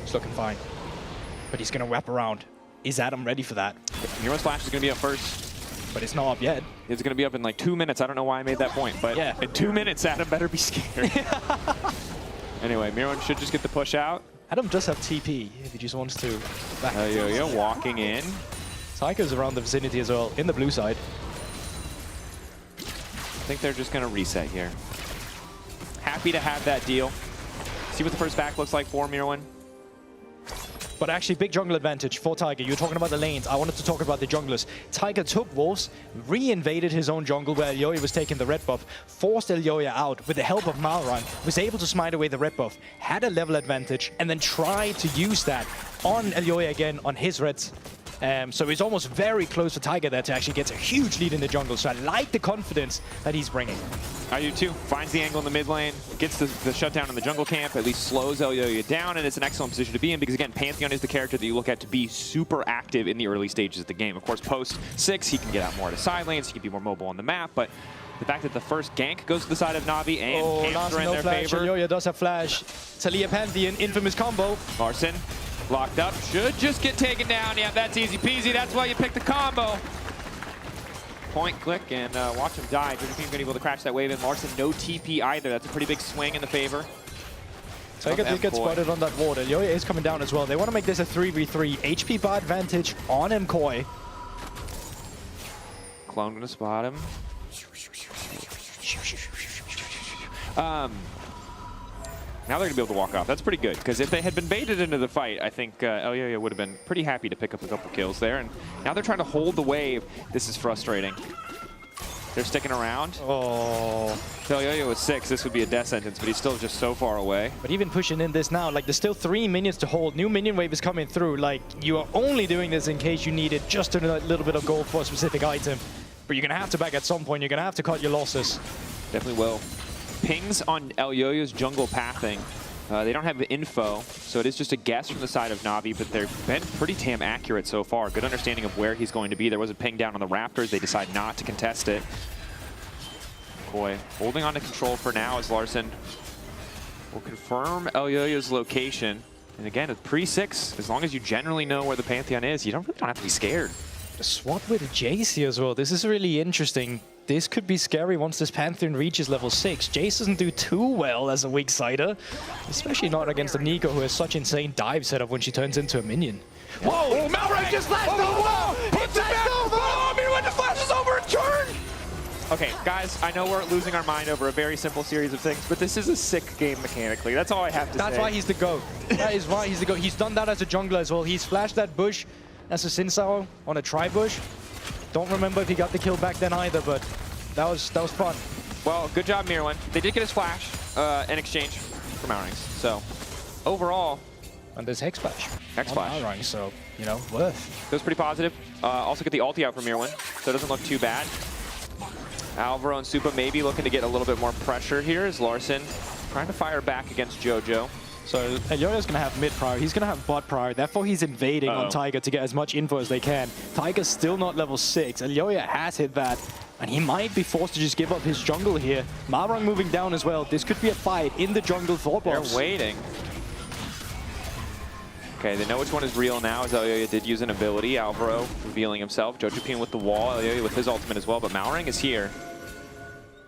It's looking fine. But he's going to wrap around. Is Adam ready for that? Miro's flash is going to be up first. But it's not up yet. It's going to be up in like 2 minutes. I don't know why I made that point, but yeah. In 2 minutes, Adam better be scared. Anyway, Miro should just get the push out. Adam does have TP if he just wants to. Yeah, walking in. Taika's around the vicinity as well, in the blue side. I think they're just going to reset here. Happy to have that deal. See what the first back looks like for Mirwin. But actually, big jungle advantage for Taika. You were talking about the lanes. I wanted to talk about the junglers. Taika took Wolves, re-invaded his own jungle where Elyoya was taking the red buff, forced Elyoya out with the help of Malrang, was able to smite away the red buff, had a level advantage, and then tried to use that on Elyoya again on his reds. So it's almost very close for Taika there to actually get a huge lead in the jungle. So I like the confidence that he's bringing. I do too. Finds the angle in the mid lane, gets the shutdown in the jungle camp, at least slows Elyoya down, and it's an excellent position to be in because, again, Pantheon is the character that you look at to be super active in the early stages of the game. Of course, post 6, he can get out more to side lanes, he can be more mobile on the map, but the fact that the first gank goes to the side of Na'Vi and Hamster in their favor. Elyoya does have flash. Talia Pantheon, infamous combo. Larsen. Locked up, should just get taken down. Yeah, that's easy peasy. That's why you pick the combo. Point, click, and watch him die. Jojo Team been able to crash that wave in. Larsen, no TP either. That's a pretty big swing in the favor. Taika did get spotted on that ward. Elyoya is coming down as well. They want to make this a 3v3. HP bar advantage on MKoi. Clone gonna spot him. Now they're going to be able to walk off. That's pretty good, because if they had been baited into the fight, I think Elyoya would have been pretty happy to pick up a couple kills there. And now they're trying to hold the wave. This is frustrating. They're sticking around. Oh. If Elyoya was 6, this would be a death sentence, but he's still just so far away. But even pushing in this now, like, there's still 3 minions to hold. New minion wave is coming through. Like, you are only doing this in case you needed just a little bit of gold for a specific item. But you're going to have to back at some point. You're going to have to cut your losses. Definitely will. Pings on Elyoya's jungle pathing. They don't have the info, so it is just a guess from the side of Na'Vi, but they've been pretty damn accurate so far. Good understanding of where he's going to be. There was a ping down on the Raptors. They decide not to contest it. Boy, holding on to control for now as Larsen will confirm Elyoya's location. And again, at pre-6, as long as you generally know where the Pantheon is, you don't have to be scared. The swap with Jace here as well. This is really interesting. This could be scary once this Pantheon reaches level 6. Jace doesn't do too well as a weak sider, especially not against a Nico who has such insane dive setup when she turns into a minion. Whoa! Oh, Malrang just flashed over! Hits it back! Oh, Mirwin just flashes over and turn! Okay, guys, I know we're losing our mind over a very simple series of things, but this is a sick game mechanically. That's all I have to say. That's why he's the GOAT. That is why he's the GOAT. He's done that as a jungler as well. He's flashed that bush as a Sin Sour on a tri-bush. Don't remember if he got the kill back then either, but that was fun. Well, good job, Mirwin. They did get his flash in exchange for Malrangs. So, overall... And there's Hex Splash. Hex Splash. Malrang, so, you know, worth. That was pretty positive. Also get the ulti out from Mirwin, so it doesn't look too bad. Alvaro and Supa maybe looking to get a little bit more pressure here as Larsen trying to fire back against JoJo. So Elyoya's going to have mid prior, he's going to have bot prior, therefore he's invading on Tiger to get as much info as they can. Tiger's still not level 6, Elyoya has hit that, and he might be forced to just give up his jungle here. Malrang moving down as well, this could be a fight in the jungle for bots. They're waiting. Okay, they know which one is real now, as Elyoya did use an ability. Alvaro revealing himself, Josephine with the wall, Elyoya with his ultimate as well, but Malrang is here.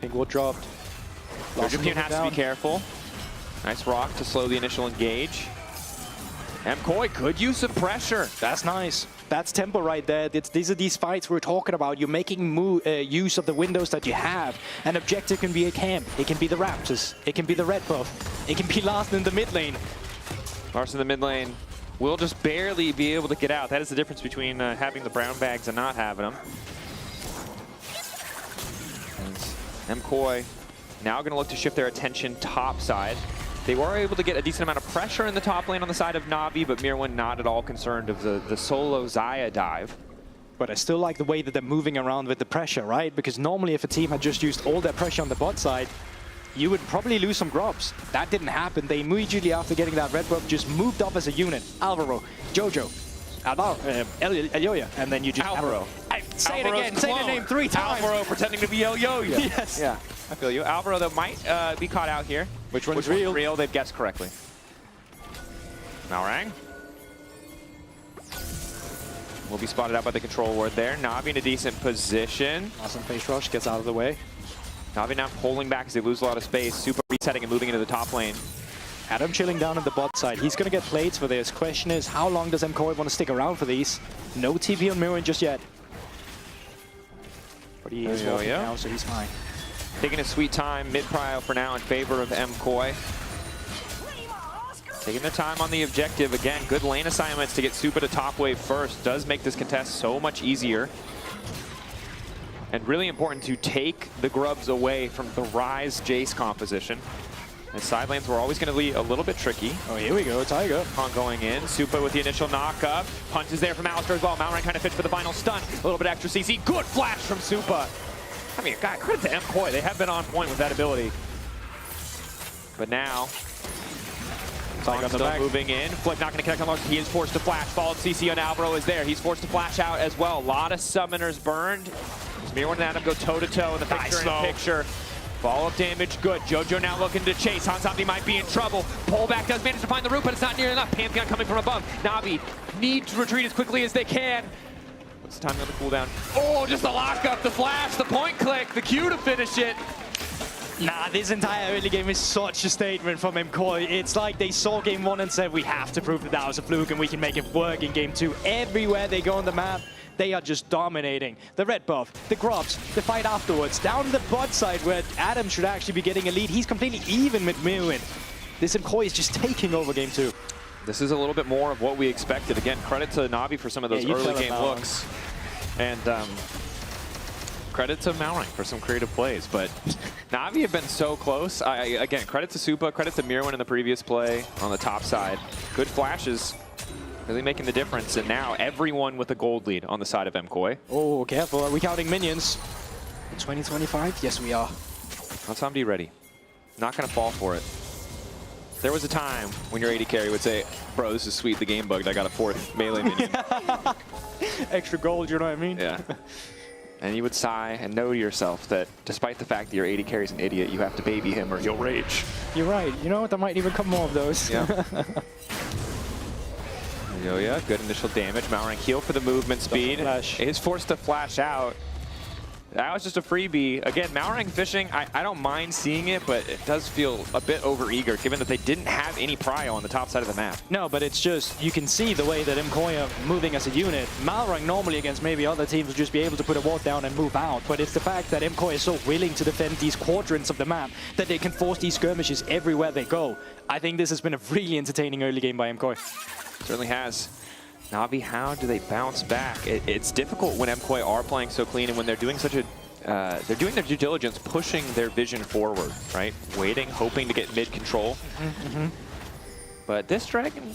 Pink ward dropped. Josephine has to be careful. Nice rock to slow the initial engage. MKoi could use some pressure. That's nice. That's tempo right there. These are these fights we're talking about. You're making use of the windows that you have. An objective can be a camp. It can be the Raptors. It can be the red buff. It can be Lars in the mid lane. Lars in the mid lane will just barely be able to get out. That is the difference between having the brown bags and not having them. And MKoi now going to look to shift their attention top side. They were able to get a decent amount of pressure in the top lane on the side of Na'Vi, but Mirwin not at all concerned of the solo Xayah dive. But I still like the way that they're moving around with the pressure, right? Because normally if a team had just used all their pressure on the bot side, you would probably lose some grubs. That didn't happen. They immediately, after getting that red buff, just moved up as a unit. Alvaro, Jojo, Elyoya, and then you just... Alvaro. Say it again, say the name 3 times. Alvaro pretending to be Elyoya. Yes. Yeah, I feel you. Alvaro, though, might be caught out here. Which one's real? They've guessed correctly. Malrang will be spotted out by the control ward there. Na'Vi in a decent position. Awesome face rush, gets out of the way. Na'Vi now pulling back as they lose a lot of space. Super resetting and moving into the top lane. Adam chilling down on the bot side. He's going to get plates for this. Question is, how long does MKoi want to stick around for these? No TP on Mirwin just yet. But he is walking now, so he's fine. Taking a sweet time, mid-prio for now in favor of MKoi. Taking the time on the objective. Again, good lane assignments to get Supa to top wave first. Does make this contest so much easier. And really important to take the grubs away from the Ryze Jace composition. And side lanes were always going to be a little bit tricky. Oh, here we go, Tiger. Kong going in. Supa with the initial knock-up. Punch is there from Alistar as well. Malrang kind of fits for the final stun. A little bit extra CC. Good flash from Supa. I mean, God, credit to MKoi. They have been on point with that ability. But now, Tiger still moving in. Flick not going to connect on Lars. He is forced to flash. Followed CC on Alvaro is there. He's forced to flash out as well. A lot of summoners burned. Mirwin and Adam go toe-to-toe in the picture. Follow-up damage, good. JoJo now looking to chase. Hanzambi might be in trouble. Pullback does manage to find the root, but it's not near enough. Pantheon coming from above. Na'Vi need to retreat as quickly as they can. What's the time on the cooldown? Oh, just the lockup, the flash, the point click, the Q to finish it. Nah, this entire early game is such a statement from MKoi. It's like they saw game 1 and said, we have to prove that was a fluke and we can make it work in game 2. Everywhere they go on the map, they are just dominating. The red buff, the grubs, the fight afterwards. Down the bot side where Adam should actually be getting a lead. He's completely even with Mirwin. This MKoi is just taking over game 2. This is a little bit more of what we expected. Again, credit to Na'Vi for some of those early game looks. And credit to Malrang for some creative plays. But Na'Vi have been so close. Again, credit to Supa, credit to Mirwin in the previous play on the top side. Good flashes. Really making the difference, and now everyone with a gold lead on the side of MKoi. Oh, careful. Are we counting minions? 2025? Yes, we are. Hanzambi ready. Not going to fall for it. There was a time when your AD carry would say, bro, this is sweet, the game bugged. I got a 4th melee minion. Extra gold, you know what I mean? Yeah. And you would sigh and know to yourself that despite the fact that your AD carry's an idiot, you have to baby him or you'll rage. You're right. You know what? There might even come more of those. Yeah. Elyoya, good initial damage. Malrang heal for the movement speed. Is forced to flash out. That was just a freebie. Again, Malrang fishing, I don't mind seeing it, but it does feel a bit overeager given that they didn't have any prio on the top side of the map. No, but it's just, you can see the way that MKoi are moving as a unit. Malrang normally against maybe other teams would just be able to put a ward down and move out, but it's the fact that MKoi is so willing to defend these quadrants of the map that they can force these skirmishes everywhere they go. I think this has been a really entertaining early game by MKoi. Certainly has. Na'Vi, how do they bounce back? It's difficult when MKoi are playing so clean and when they're doing such a, they're doing their due diligence, pushing their vision forward, right? Waiting, hoping to get mid control. But this dragon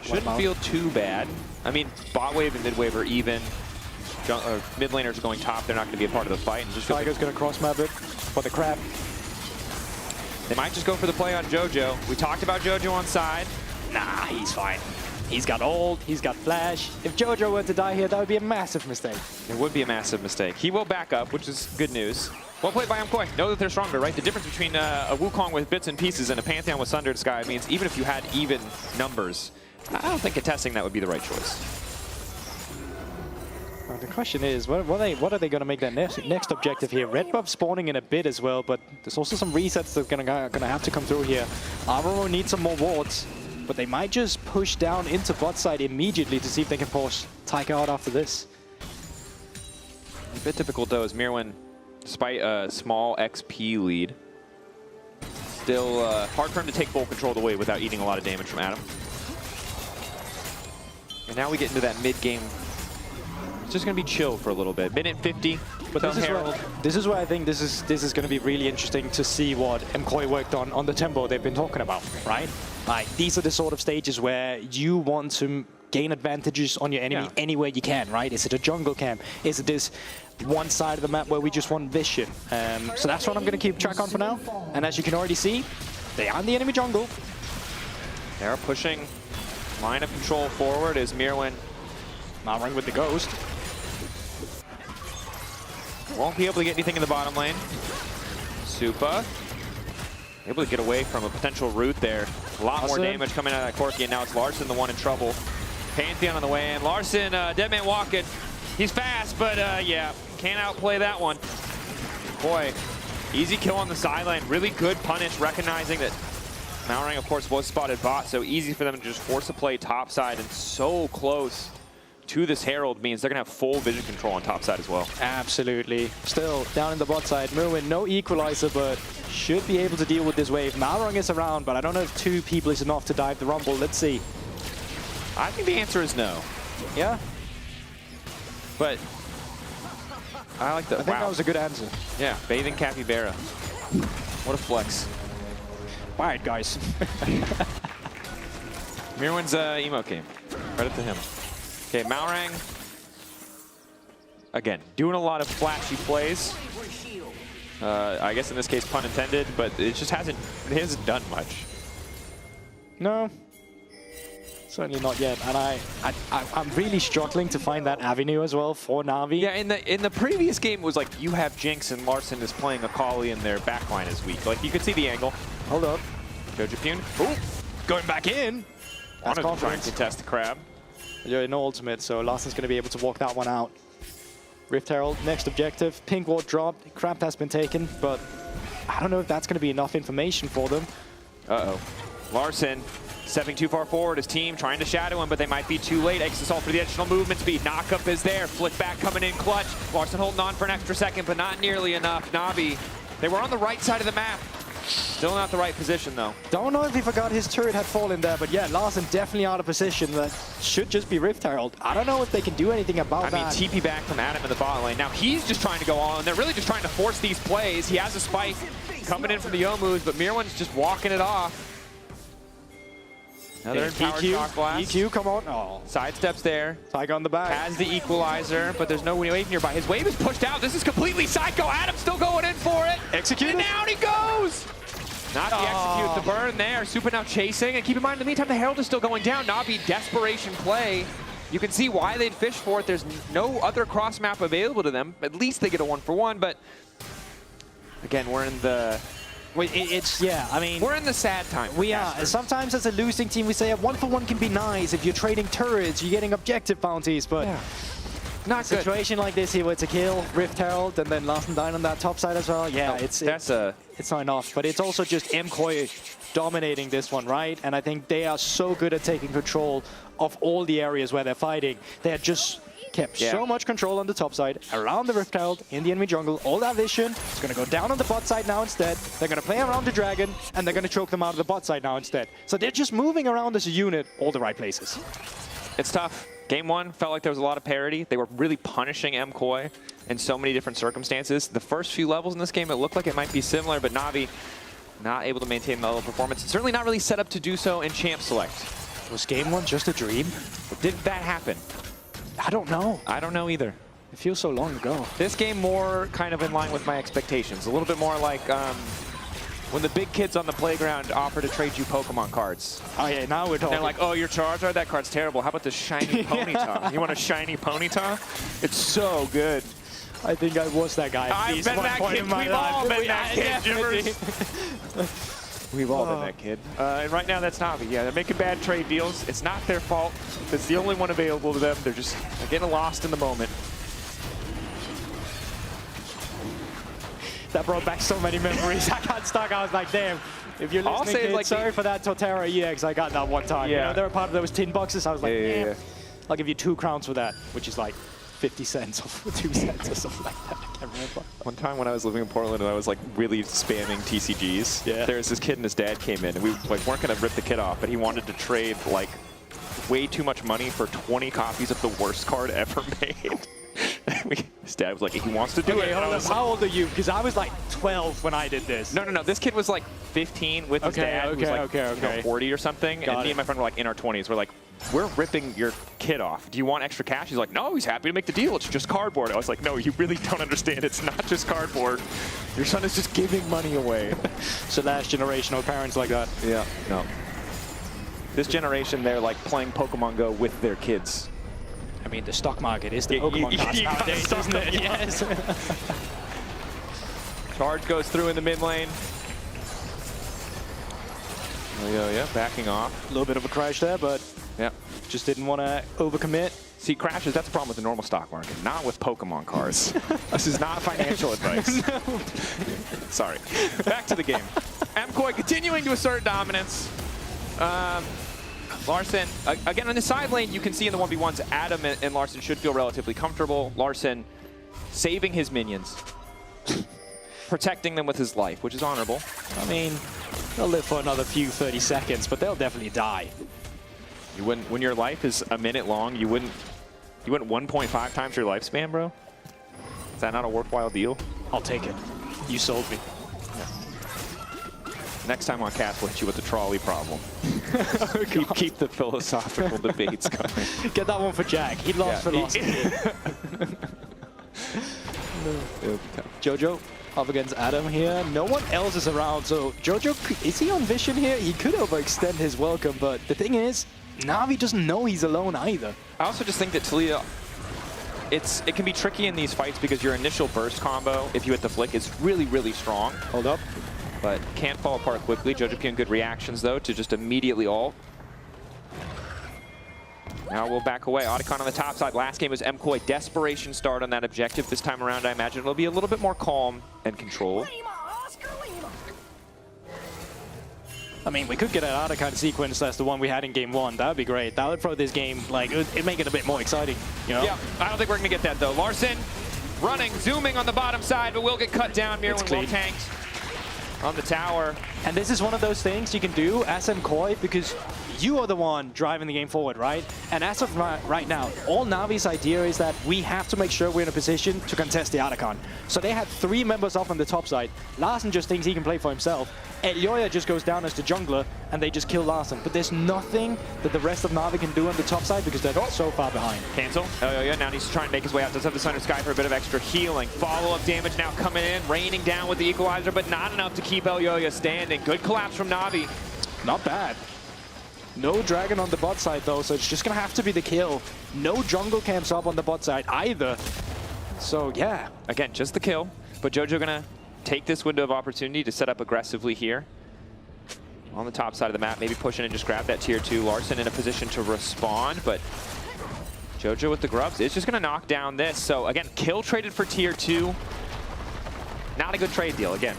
shouldn't feel too bad. I mean, bot wave and mid wave are even. Mid laners are going top. They're not going to be a part of the fight. And just Tiger's going to cross Madrid for the crab. They might just go for the play on JoJo. We talked about JoJo on side. Nah, he's fine. He's got ult, he's got flash. If JoJo were to die here, that would be a massive mistake. It would be a massive mistake. He will back up, which is good news. Well played by Mkoi. Know that they're stronger, right? The difference between a Wukong with bits and pieces and a Pantheon with Sundered Sky means even if you had even numbers, I don't think contesting that would be the right choice. Well, the question is, what are they going to make their next objective here? Red buff spawning in a bit as well, but there's also some resets that are going to have to come through here. Armoro needs some more wards, but they might just push down into bot side immediately to see if they can force Tiger out after this. A bit typical though is Mirwin, despite a small XP lead, still hard for him to take full control of the wave without eating a lot of damage from Adam. And now we get into that mid-game. It's just going to be chill for a little bit. Minute 50 without Herald. This is where I think this is going to be really interesting to see what Mkoi worked on the tempo they've been talking about, right? Like, these are the sort of stages where you want to gain advantages on your enemy any way you can, right? Is it a jungle camp? Is it this one side of the map where we just want vision? So that's what I'm going to keep track on for now. And as you can already see, they are in the enemy jungle. They're pushing line of control forward as Mirwin Malrang with the ghost. Won't be able to get anything in the bottom lane. Supa able to get away from a potential root there. A lot more damage coming out of that Corki, and now it's Larson, the one in trouble. Pantheon on the way in. Larson, dead man walking. He's fast, but yeah, can't outplay that one. Boy, easy kill on the sideline. Really good punish, recognizing that Malrang, of course, was spotted bot, so easy for them to just force a play topside, and so close to this Herald means they're going to have full vision control on top side as well. Absolutely. Still, down in the bot side, Mirwin, no equalizer, but should be able to deal with this wave. Malrang is around, but I don't know if 2 people is enough to dive the Rumble. Let's see. I think the answer is no. Yeah? But I like the, I think that was a good answer. Yeah, bathing capybara. What a flex. All right, guys. Mirwin's emo game. Credit to him. Okay, Malrang, again, doing a lot of flashy plays. I guess in this case, pun intended, but it just hasn't done much. No, certainly not yet. And I'm really struggling to find that avenue as well for Na'Vi. Yeah, in the previous game, it was like you have Jinx and Larson is playing Akali and their backline is weak. Like you could see the angle. Hold up. Jojo Pune. Ooh, going back in. That's trying to test the crab. You're in ultimate, so Larson's going to be able to walk that one out. Rift Herald, next objective. Pink ward dropped. Crab has been taken, but I don't know if that's going to be enough information for them. Uh-oh. Larson stepping too far forward. His team trying to shadow him, but they might be too late. Exasalt for the additional movement speed. Knockup is there. Flick back coming in clutch. Larson holding on for an extra second, but not nearly enough. Na'Vi, they were on the right side of the map. Still not the right position, though. Don't know if he forgot his turret had fallen there, but yeah, Larson definitely out of position. That should just be Rift Herald. I don't know if they can do anything about that. I mean, TP back from Adam in the bot lane. Now he's just trying to go on. They're really just trying to force these plays. He has a spike coming in from the Yomus, but Mirwin's just walking it off. Another power shock blast. EQ, come on. Oh. Sidesteps there. Tiger on the back. Has the equalizer, but there's no wave nearby. His wave is pushed out. This is completely psycho. Adam still going in for it. Executed. And down he goes. Not the execute, the burn there. Super now chasing, and keep in mind, in the meantime, the Herald is still going down. Na'Vi, desperation play. You can see why they'd fish for it. There's no other cross map available to them. At least they get a 1-for-1, but again, we're in the... yeah, I mean... We're in the sad time. We are. Sometimes as a losing team, we say a 1-for-1 can be nice. If you're trading turrets, you're getting objective bounties, but... Yeah. Not good. Situation like this here where it's a kill, Rift Herald, and then Larson down on that top side as well. Yeah, it's not enough. But it's also just Mkoi dominating this one, right? And I think they are so good at taking control of all the areas where they're fighting. They are just kept so much control on the top side, around the Rift Herald, in the enemy jungle. All that vision is going to go down on the bot side now instead. They're going to play around the dragon, and they're going to choke them out of the bot side now instead. So they're just moving around as a unit all the right places. It's tough. Game 1 felt like there was a lot of parity. They were really punishing Mkoi in so many different circumstances. The first few levels in this game, it looked like it might be similar, but Na'Vi not able to maintain the level of performance. And certainly not really set up to do so in Champ Select. Was Game 1 just a dream? Did that happen? I don't know. I don't know either. It feels so long ago. This game more kind of in line with my expectations. A little bit more like when the big kids on the playground offer to trade you Pokemon cards. Oh yeah, now we're talking. They're like, oh, your Charizard? That card's terrible. How about the shiny Ponyta? You want a shiny Ponyta? It's so good. I think I was that guy. I've been that kid. We've all been that kid, Jimmers. We've all been that kid. And right now, that's Na'Vi. Yeah, they're making bad trade deals. It's not their fault. It's the only one available to them. They're getting lost in the moment. That brought back so many memories. I got stuck. I was like, damn. If you're listening, kids, like sorry for that Torterra EX I got that one time. Yeah. You know, they were part of those tin boxes. I was like, Yeah. I'll give you 2 crowns for that, which is like 50 cents or 2 cents or something like that. I can't remember. One time when I was living in Portland and I was like really spamming TCGs, there was this kid and his dad came in and we like weren't gonna rip the kid off, but he wanted to trade like way too much money for 20 copies of the worst card ever made. His dad was like, he wants to do it. Hold on. How old are you? Because I was like 12 when I did this. No. This kid was like 15 with his dad, who was like you know, 40 or something. And me and my friend were like in our 20s. We're like, we're ripping your kid off. Do you want extra cash? He's like, no, he's happy to make the deal. It's just cardboard. I was like, no, you really don't understand. It's not just cardboard. Your son is just giving money away. So last generational parents like that. Yeah, no. This generation, they're like playing Pokemon Go with their kids. I mean, the stock market is the Pokemon cards nowadays, isn't it? Yes. Charge goes through in the mid lane. Yeah, backing off. A little bit of a crash there, but just didn't want to overcommit. See, crashes, that's a problem with the normal stock market, not with Pokemon cards. This is not financial advice. Sorry. Back to the game. MKOI continuing to assert dominance. Larssen, again, on the side lane, you can see in the 1v1s, Adam and Larssen should feel relatively comfortable. Larssen saving his minions, protecting them with his life, which is honorable. I mean, they'll live for another few 30 seconds, but they'll definitely die. You wouldn't, when your life is a minute long, you wouldn't 1.5 times your lifespan, bro? Is that not a worthwhile deal? I'll take it. You sold me. Next time on Cast, we'll hit you with the trolley problem. keep the philosophical debates going. Get that one for Jack. He lost philosophy. Jojo up against Adam here. No one else is around, so Jojo, is he on vision here? He could overextend his welcome, but the thing is, Na'Vi doesn't know he's alone either. I also just think that Talia, it can be tricky in these fights because your initial burst combo, if you hit the flick, is really, really strong. Hold up. But can't fall apart quickly. Jojo getting good reactions, though, to just immediately ult. Now we'll back away. Otacon on the top side. Last game was MKOI. Desperation start on that objective. This time around, I imagine it'll be a little bit more calm and controlled. I mean, we could get an Otacon sequence as the one we had in game 1. That would be great. That would throw this game, like, it'd make it a bit more exciting, you know? Yeah, I don't think we're going to get that, though. Larssen running, zooming on the bottom side, but will get cut down. Mirwin well tanked on the tower. And this is one of those things you can do as MKOI because you are the one driving the game forward, right? And as of right now, all Navi's idea is that we have to make sure we're in a position to contest the Otacon. So they had 3 members up on the top side. Larssen just thinks he can play for himself. Elyoya just goes down as the jungler, and they just kill Larssen. But there's nothing that the rest of Na'Vi can do on the top side because they're so far behind. Cancel. Elyoya now needs to try and make his way out. Does have the Thunder Sky for a bit of extra healing. Follow-up damage now coming in, raining down with the Equalizer, but not enough to keep Elyoya standing. Good collapse from Na'Vi. Not bad. No dragon on the bot side though, so it's just gonna have to be the kill. No jungle camps up on the bot side either. So yeah. Again, just the kill, but Jojo gonna take this window of opportunity to set up aggressively here. On the top side of the map, maybe push in and just grab that tier 2. Larssen in a position to respond, but Jojo with the grubs is just gonna knock down this. So again, kill traded for tier 2. Not a good trade deal again.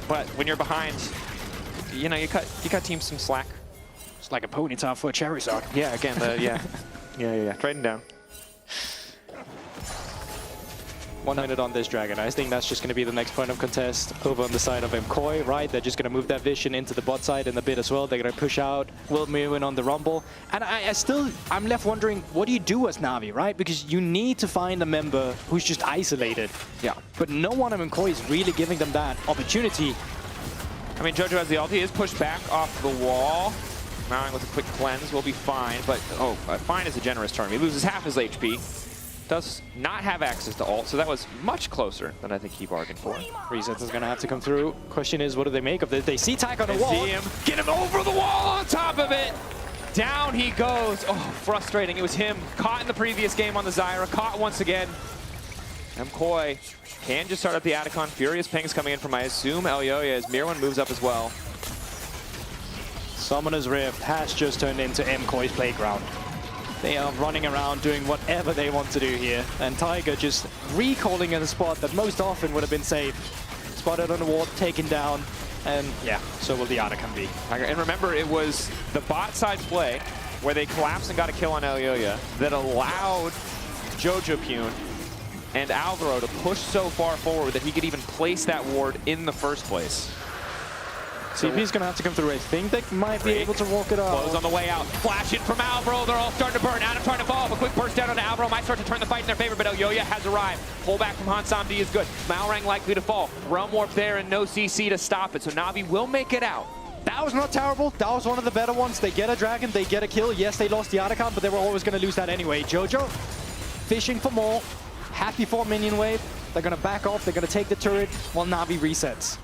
But when you're behind, you know, you cut teams some slack. It's like a Ponyta for a Charizard. Yeah, again, yeah. Trading down. 1 minute on this dragon. I think that's just going to be the next point of contest over on the side of MKOI, right? They're just going to move that vision into the bot side in a bit as well. They're going to push out Will Mirwin on the Rumble. And I'm left wondering, what do you do as Na'Vi, right? Because you need to find a member who's just isolated. Yeah. But no one of MKOI is really giving them that opportunity. I mean, Jojo has the ult. He is pushed back off the wall. Mowing with a quick cleanse will be fine, but fine is a generous term. He loses half his HP. does not have access to ult, so that was much closer than I think he bargained for. Resets is going to have to come through. Question is, what do they make of this? They see Tyke on the wall. See him, get him over the wall on top of it. Down he goes. Oh, frustrating. It was him, caught in the previous game on the Zyra, caught once again. MKOI can just start up the Atacon. Furious pings coming in from, I assume, Elyoya as Mirwan moves up as well. Summoner's Rift has just turned into MKOI's playground. They are running around doing whatever they want to do here. And Tiger just recalling in a spot that most often would have been safe. Spotted on the wall, taken down, and yeah, so will the Atacon be. And remember, it was the bot side play where they collapsed and got a kill on Elyoya that allowed Jojopune and Alvaro to push so far forward that he could even place that ward in the first place. CP's going to have to come through. I think they might be able to walk it out. Close on the way out. Flash in from Alvaro. They're all starting to burn. Adam trying to fall. A quick burst down onto Alvaro might start to turn the fight in their favor, but Elyoya has arrived. Pull back from Hansamdi is good. Malrang likely to fall. Realm Warp there and no CC to stop it, so Na'Vi will make it out. That was not terrible. That was one of the better ones. They get a dragon, they get a kill. Yes, they lost the Atacon, but they were always going to lose that anyway. Jojo, fishing for more. Happy for minion wave. They're going to back off. They're going to take the turret while Na'Vi resets.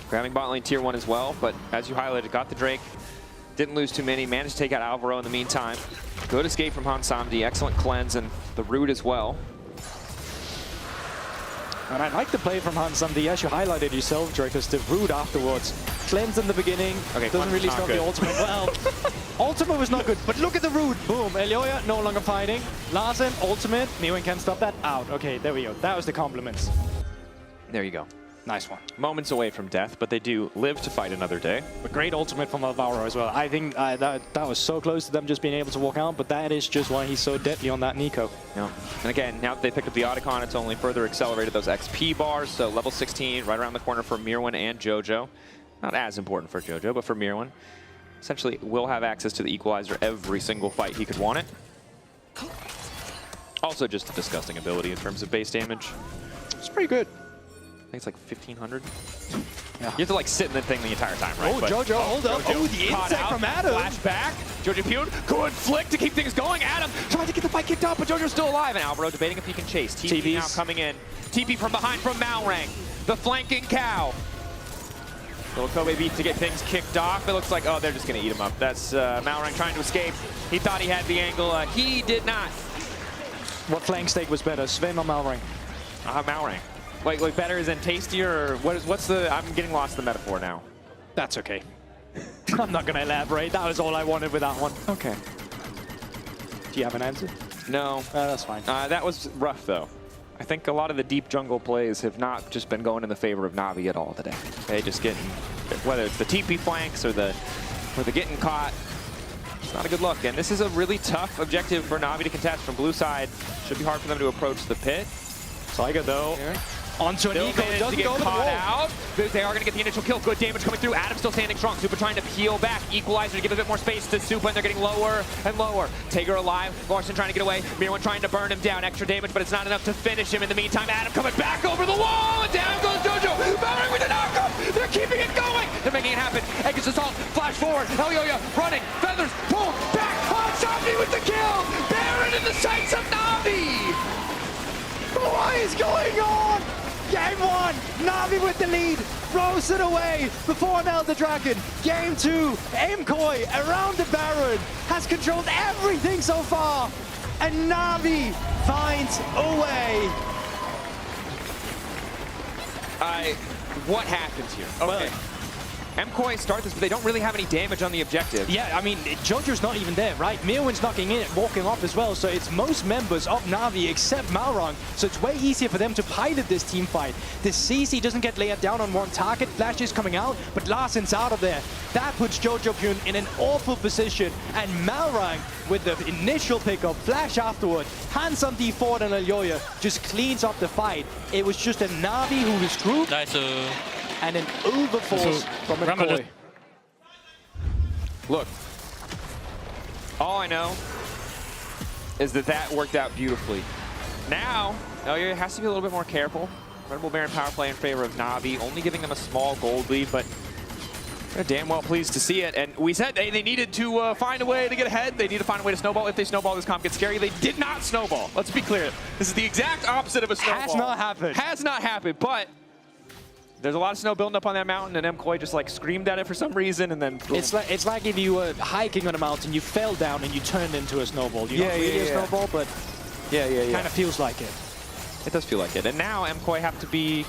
Grabbing bot lane tier 1 as well, but as you highlighted, got the Drake. Didn't lose too many. Managed to take out Alvaro in the meantime. Good escape from Hansamdi. Excellent cleanse and the root as well. And I like the play from Hansamdi, as you highlighted yourself, Drakus, the root afterwards. Cleanse in the beginning, doesn't really stop the ultimate. Well, ultimate was not good, but look at the root. Boom, Elyoya no longer fighting. Larsen, ultimate, Mirwan can't stop that. Out. Okay, there we go. That was the compliments. There you go. Nice one. Moments away from death, but they do live to fight another day. A great ultimate from Alvaro as well. I think that was so close to them just being able to walk out, but that is just why he's so deadly on that Nico. Yeah. And again, now that they picked up the Otacon, it's only further accelerated those XP bars. So level 16 right around the corner for Mirwan and Jojo. Not as important for Jojo, but for Mirwan. Essentially, will have access to the Equalizer every single fight he could want it. Also just a disgusting ability in terms of base damage. It's pretty good. I think it's like 1,500. Yeah. You have to like sit in the thing the entire time, right? Oh, Jojo, hold up. Oh, the insect from Adam. Flash back. Jojopune, good flick to keep things going. Adam trying to get the fight kicked off, but Jojo's still alive. And Alvaro debating if he can chase. TP now coming in. TP from behind from Malrang. The flanking cow. Little Kobe beat to get things kicked off. It looks like, oh, they're just going to eat him up. That's Malrang trying to escape. He thought he had the angle. He did not. What flank stake was better, Sven or Malrang? Malrang. Like better is in tastier, or what's the, I'm getting lost in the metaphor now. That's okay. I'm not going to elaborate. That was all I wanted with that one. Okay. Do you have an answer? No. That's fine. That was rough, though. I think a lot of the deep jungle plays have not just been going in the favor of Na'Vi at all today. They just getting, whether it's the TP flanks or the getting caught, it's not a good look. And this is a really tough objective for Na'Vi to contest from blue side. Should be hard for them to approach the pit. Tiger, though. Here. Onto a Nico, doesn't get caught out. They are going to get the initial kill. Good damage coming through. Adam still standing strong. Supa trying to peel back. Equalizer to give a bit more space to Supa, and they're getting lower and lower. Tager alive. Larsen trying to get away. Mirwan trying to burn him down. Extra damage, but it's not enough to finish him. In the meantime, Adam coming back over the wall, and down goes Jojo. Malrang with the knockup. They're keeping it going. They're making it happen. Aegis assault. Flash forward. Elyoya running. Feathers. Pull back. Hansamdi with the kill. Baron in the sights of Na'Vi. What is going on? Game 1, Na'Vi with the lead, throws it away before an Elder Dragon. Game 2, MKOI around the Baron, has controlled everything so far, and Na'Vi finds a way. What happens here? Okay. MKOI start this, but they don't really have any damage on the objective. Yeah, I mean, Jojo's not even there, right? Mirwan's knocking in, walking off as well, so it's most members of Na'Vi except Malrang, so it's way easier for them to pilot this team fight. The CC doesn't get layered down on one target, Flash is coming out, but Larsen's out of there. That puts Jojopune in an awful position, and Malrang with the initial pickup, Flash afterward, Hansamdi forward and Elyoya just cleans up the fight. It was just a Na'Vi who was grouped. Nice. And an overforce from MKOI. Look, all I know is that worked out beautifully. Now, Elyoya has to be a little bit more careful. Incredible Baron power play in favor of Na'Vi, only giving them a small gold lead, but They're damn well pleased to see it. And we said they needed to find a way to get ahead. They need to find a way to snowball. If they snowball, this comp gets scary. They did not snowball. Let's be clear. This is the exact opposite of a snowball. Has not happened. Has not happened, but there's a lot of snow building up on that mountain, and MKOI just like screamed at it for some reason, and then boom. It's like if you were hiking on a mountain, you fell down and you turned into a snowball. You're not really a snowball, but kind of feels like it. It does feel like it. And now MKOI have to be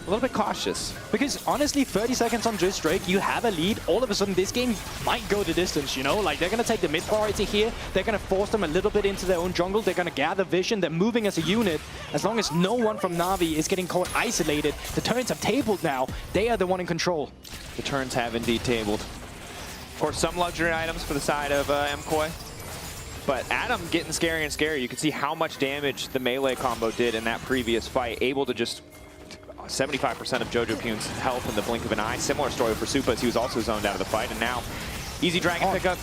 a little bit cautious. Because honestly, 30 seconds on Just Drake, you have a lead. All of a sudden, this game might go the distance, you know? Like, they're going to take the mid priority here. They're going to force them a little bit into their own jungle. They're going to gather vision. They're moving as a unit. As long as no one from Na'Vi is getting caught isolated, the turns have tabled now. They are the one in control. The turns have indeed tabled. Of course, some luxury items for the side of MKOI. But Adam getting scarier and scarier. You can see how much damage the melee combo did in that previous fight. Able to just 75% of Jojo Pune's health in the blink of an eye. Similar story for Supa, as he was also zoned out of the fight. And now, easy dragon pickup.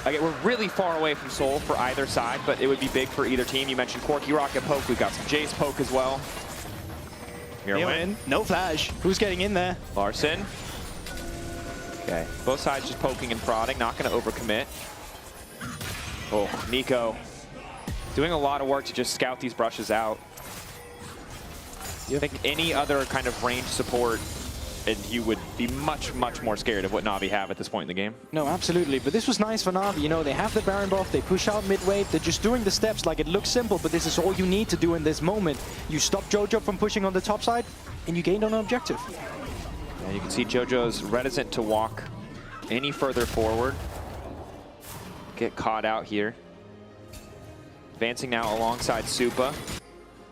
Okay, we're really far away from Soul for either side, but it would be big for either team. You mentioned Corky Rocket poke. We've got some Jace poke as well. Mirwin, no flash. Who's getting in there? Larson. Okay, both sides just poking and prodding. Not going to overcommit. Oh, Nico doing a lot of work to just scout these brushes out. I think any other kind of range support, and you would be much, much more scared of what Na'Vi have at this point in the game. No, absolutely. But this was nice for Na'Vi. You know, they have the Baron buff. They push out mid-wave. They're just doing the steps. Like, it looks simple, but this is all you need to do in this moment. You stop Jojo from pushing on the top side, and you gained on an objective. Yeah, you can see Jojo's reticent to walk any further forward. Get caught out here. Advancing now alongside Supa.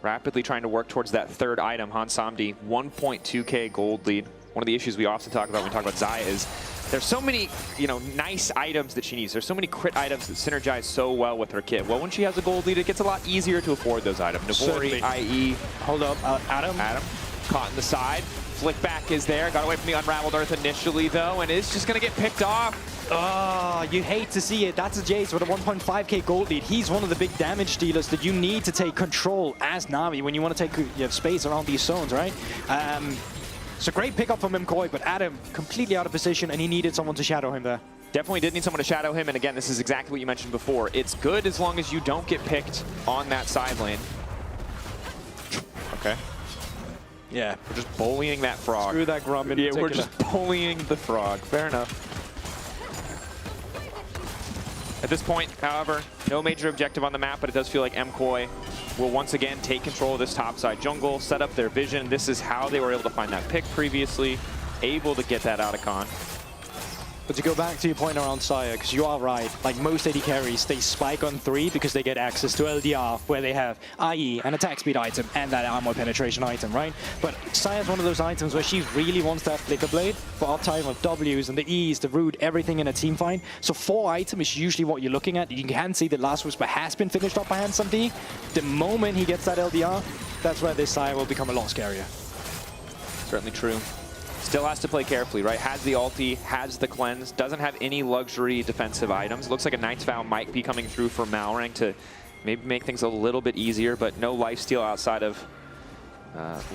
Rapidly trying to work towards that third item, Han Samdi, 1.2k gold lead. One of the issues we often talk about when we talk about Xayah is there's so many, you know, nice items that she needs. There's so many crit items that synergize so well with her kit. Well, when she has a gold lead, it gets a lot easier to afford those items. Navori, IE. Hold up, Adam. Caught in the side. Flick back is there. Got away from the Unraveled Earth initially, though, and is just going to get picked off. Oh, you hate to see it. That's a Jace with a 1.5k gold lead. He's one of the big damage dealers that you need to take control as Na'Vi when you want to take space around these zones, right? It's a great pickup from MKOI, but Adam completely out of position, and he needed someone to shadow him there. Definitely did need someone to shadow him, and again, this is exactly what you mentioned before. It's good as long as you don't get picked on that side lane. Okay. Yeah. We're just bullying that frog. Screw that Grum in Yeah, particular. we're just bullying the frog. Fair enough. At this point, however, no major objective on the map, but it does feel like MKOI will once again take control of this topside jungle, set up their vision. This is how they were able to find that pick previously, able to get that out of con. But to go back to your point around Xayah, because you are right, like most AD carries, they spike on 3 because they get access to LDR, where they have IE, an attack speed item, and that armor penetration item, right? But Xayah's one of those items where she really wants that Flicker Blade for uptime of Ws and the E's, the root, everything in a team fight. So 4 item is usually what you're looking at. You can see that Last Whisper has been finished up by Handsome D. The moment he gets that LDR, that's where this Xayah will become a lot scarier. Certainly true. Still has to play carefully, right? Has the ulti, has the cleanse, doesn't have any luxury defensive items. Looks like a Knight's Vow might be coming through for Malrang to maybe make things a little bit easier, but no lifesteal outside of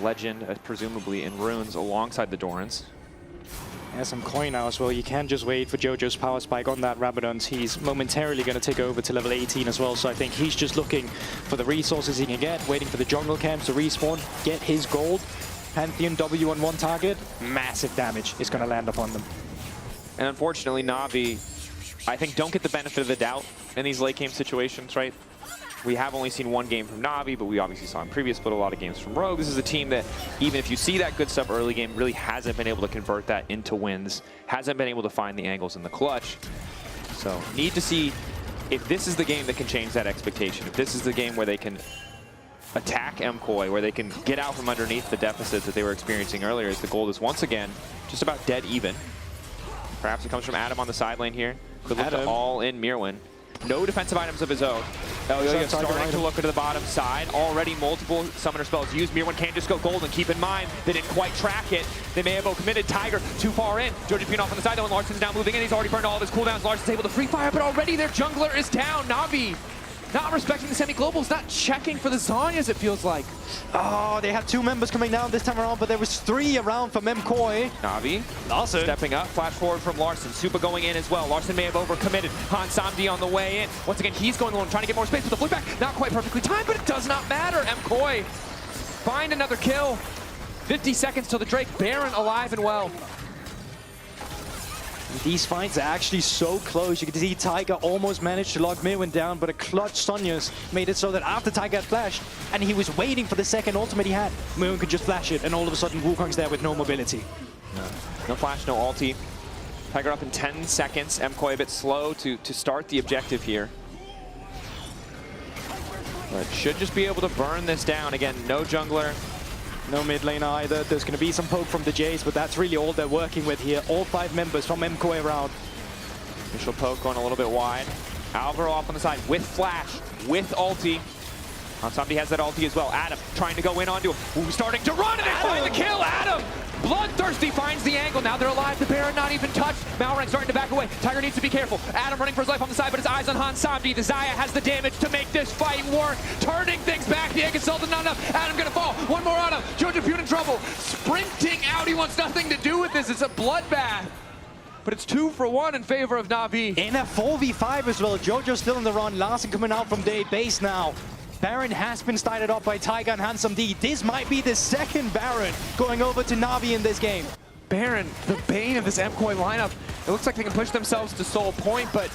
Legend, presumably in Runes, alongside the Dorans. Yeah, some coin now as well. You can't just wait for Jojo's power spike on that Rabadons. He's momentarily going to take over to level 18 as well, so I think he's just looking for the resources he can get, waiting for the jungle camps to respawn, get his gold. Pantheon W on one target, massive damage is going to land upon them. And unfortunately, Na'Vi, I think, don't get the benefit of the doubt in these late game situations, right? We have only seen one game from Na'Vi, but we obviously saw in previous split a lot of games from Rogue. This is a team that, even if you see that good stuff early game, really hasn't been able to convert that into wins, hasn't been able to find the angles in the clutch. So, need to see if this is the game that can change that expectation, if this is the game where they can attack MKOI, where they can get out from underneath the deficit that they were experiencing earlier, as the gold is once again just about dead even. Perhaps it comes from Adam on the side lane here. Could look to all in Mirwin. No defensive items of his own. Elioya starting to look into the bottom side. Already multiple summoner spells used. Mirwin can just go gold, and keep in mind, they didn't quite track it. They may have committed. Tiger too far in. Jojo Pune off on the side though, and Larson's now moving in. He's already burned all of his cooldowns. Larson's able to free fire, but already their jungler is down. Na'Vi not respecting the semi-globals, not checking for the Zhonya's, it feels like. Oh, they had 2 members coming down this time around, but there was 3 around for MKoi. Na'Vi Larson stepping up, flash forward from Larson. Supa going in as well. Larson may have overcommitted. Han Samdi on the way in. Once again, he's going alone, trying to get more space with the flip back. Not quite perfectly timed, but it does not matter. MKoi find another kill. 50 seconds till the Drake. Baron alive and well. These fights are actually so close. You can see Tiger almost managed to lock Mirwin down, but a clutch Sonya's made it so that after Tiger had flashed, and he was waiting for the second ultimate he had, Mirwin could just flash it, and all of a sudden Wukong's there with no mobility. No flash, no ulti. Tiger up in 10 seconds. MKoi a bit slow to start the objective here. But should just be able to burn this down. Again, no jungler. No mid lane either. There's going to be some poke from the Jays, but that's really all they're working with here. All 5 members from MKoi around. Initial poke going a little bit wide. Alvaro off on the side with flash, with ulti. Somebody has that ulti as well. Adam trying to go in onto him. Ooh, starting to run, and they find the kill. Adam, bloodthirsty, finds the angle. Now they're alive. The Baron not even touched. Malrang starting to back away. Tiger needs to be careful. Adam running for his life on the side, but his eyes on Han Samdi. The Xayah has the damage to make this fight work. Turning things back. The egg assaulted not enough. Adam gonna fall. One more on him. Jojo Pune in trouble. Sprinting out. He wants nothing to do with this. It's a bloodbath. But it's 2 for 1 in favor of Na'Vi. In a 4v5 as well. Jojo's still in the run. Larson coming out from day base now. Baron has been started up by Tiger and Han Samdi. This might be the second Baron going over to Na'Vi in this game. Baron, the bane of this MKoi lineup. It looks like they can push themselves to sole point, but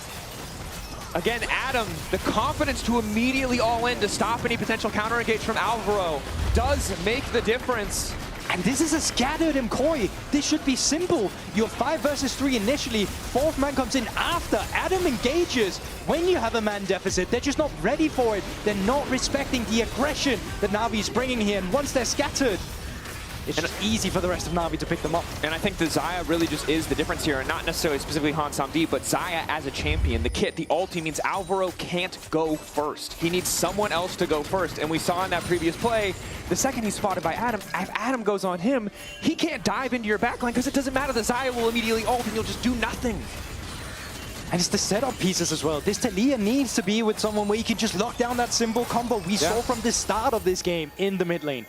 again, Adam, the confidence to immediately all in to stop any potential counter engage from Alvaro does make the difference. And this is a scattered MKoi. This should be simple. You're 5 versus 3 initially. 4th man comes in after. Adam engages. When you have a man deficit, they're just not ready for it. They're not respecting the aggression that Na'Vi is bringing here. And once they're scattered, it's just easy for the rest of Na'Vi to pick them up. And I think the Xayah really just is the difference here, and not necessarily specifically Han Samdi, but Xayah as a champion. The kit, the ulti means Alvaro can't go first. He needs someone else to go first, and we saw in that previous play, the second he's spotted by Adam, if Adam goes on him, he can't dive into your backline because it doesn't matter. The Xayah will immediately ult and you'll just do nothing. And it's the setup pieces as well. This Taliyah needs to be with someone where you can just lock down that symbol combo we saw from the start of this game in the mid lane.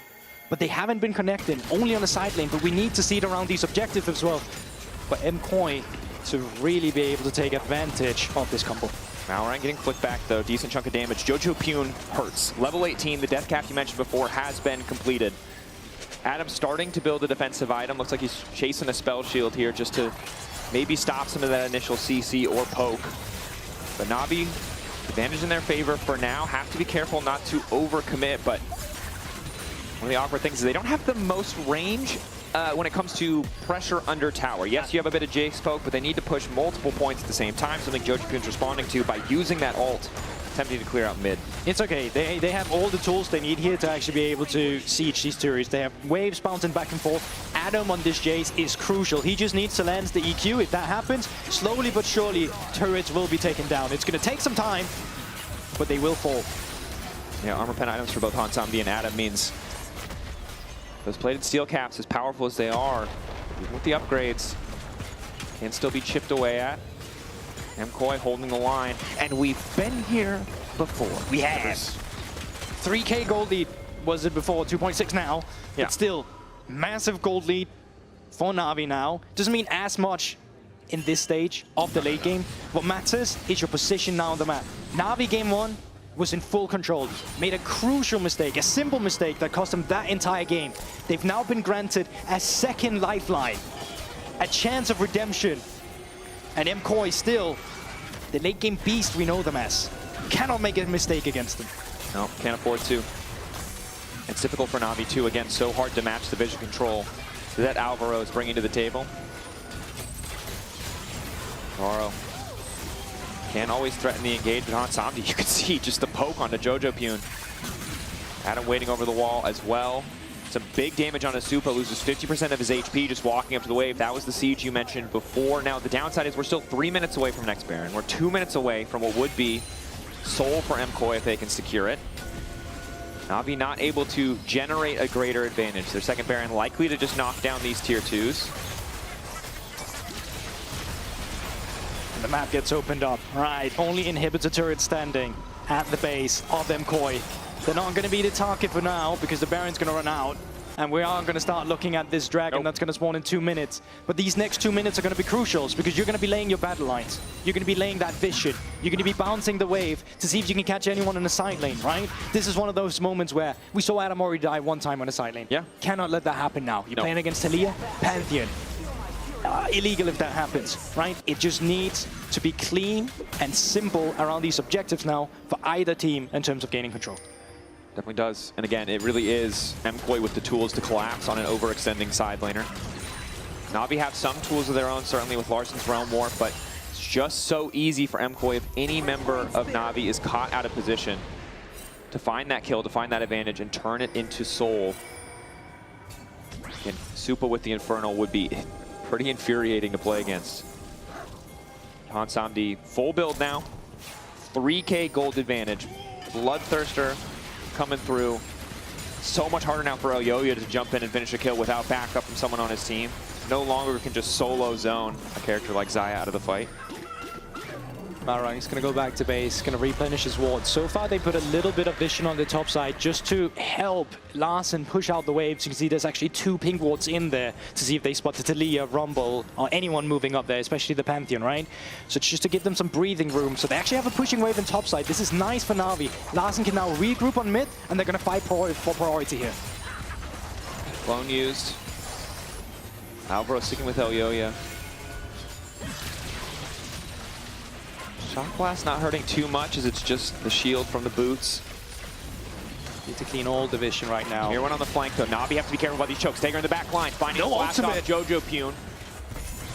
But they haven't been connecting, only on the side lane, but we need to see it around these objectives as well. For MKoi to really be able to take advantage of this combo. Malrang getting flicked back though, decent chunk of damage. Jojo Pune hurts. Level 18, the death cap you mentioned before has been completed. Adam starting to build a defensive item. Looks like he's chasing a spell shield here just to maybe stop some of that initial CC or poke. But Na'Vi, advantage in their favor for now. Have to be careful not to overcommit, but one of the awkward things is they don't have the most range when it comes to pressure under tower. Yes, you have a bit of Jace poke, but they need to push multiple points at the same time, something Jojo Pune's responding to by using that ult, attempting to clear out mid. It's okay. They have all the tools they need here to actually be able to siege these turrets. They have waves bouncing back and forth. Adam on this Jace is crucial. He just needs to land the EQ. If that happens, slowly but surely, turrets will be taken down. It's going to take some time, but they will fall. Yeah, armor pen items for both Han Samdi and Adam means those plated steel caps, as powerful as they are, even with the upgrades, can still be chipped away at. MKoi holding the line, and we've been here before. We have. 3K gold lead, was it before? 2.6 now. Yeah. But still, massive gold lead for Na'Vi now. Doesn't mean as much in this stage of the late game. What matters is your position now on the map. Na'Vi game 1 was in full control, made a crucial mistake, a simple mistake that cost them that entire game. They've now been granted a second lifeline, a chance of redemption. And MKoi still, the late game beast we know them as. Cannot make a mistake against them. No, can't afford to. It's difficult for Na'Vi too, again, so hard to match the vision control that Alvaro is bringing to the table. Alvaro can't always threaten the engage, but Han Samdi, you can see just the poke onto Jojo Pune. Adam waiting over the wall as well. Some big damage on Asupa, loses 50% of his HP just walking up to the wave. That was the siege you mentioned before. Now the downside is we're still 3 minutes away from next Baron. We're 2 minutes away from what would be Soul for MKoi if they can secure it. Na'Vi not able to generate a greater advantage. Their second Baron likely to just knock down these tier 2s. The map gets opened up. Right, only inhibitor turret standing. at the base of MKOI. They're not going to be the target for now because the Baron's going to run out. And we are going to start looking at this dragon that's going to spawn in 2 minutes. But these next 2 minutes are going to be crucial because you're going to be laying your battle lines. You're going to be laying that vision. You're going to be bouncing the wave to see if you can catch anyone in the side lane, right? This is one of those moments where we saw Adam already die one time on the side lane. Yeah. Cannot let that happen now. You're playing against Talia, Pantheon. Illegal if that happens, right? It just needs to be clean and simple around these objectives now for either team in terms of gaining control. Definitely does. And again, it really is MKOI with the tools to collapse on an overextending side laner. Na'Vi have some tools of their own, certainly with Larsen's Realm Warp, but it's just so easy for MKOI if any member of Na'Vi is caught out of position to find that kill, to find that advantage, and turn it into Soul. Again, Supa with the Infernal would be pretty infuriating to play against. Han Samdi, full build now. 3K gold advantage. Bloodthirster coming through. So much harder now for Elyoya to jump in and finish a kill without backup from someone on his team. No longer can just solo zone a character like Xayah out of the fight. Malrang is going to go back to base, going to replenish his ward. So far, they put a little bit of vision on the top side just to help Larsen push out the waves. You can see there's actually 2 pink wards in there to see if they spot the Talia, Rumble, or anyone moving up there, especially the Pantheon, right? So it's just to give them some breathing room. So they actually have a pushing wave in top side. This is nice for Na'Vi. Larsen can now regroup on mid, and they're going to fight for priority here. Clone used. Alvaro sticking with Elyoya. Shock Blast not hurting too much as it's just the shield from the boots. Need to clean all the vision right now. Here one on the flank though. Na'Vi have to be careful about these chokes. Dagger in the back line. Finding no blast off Jojo Pune.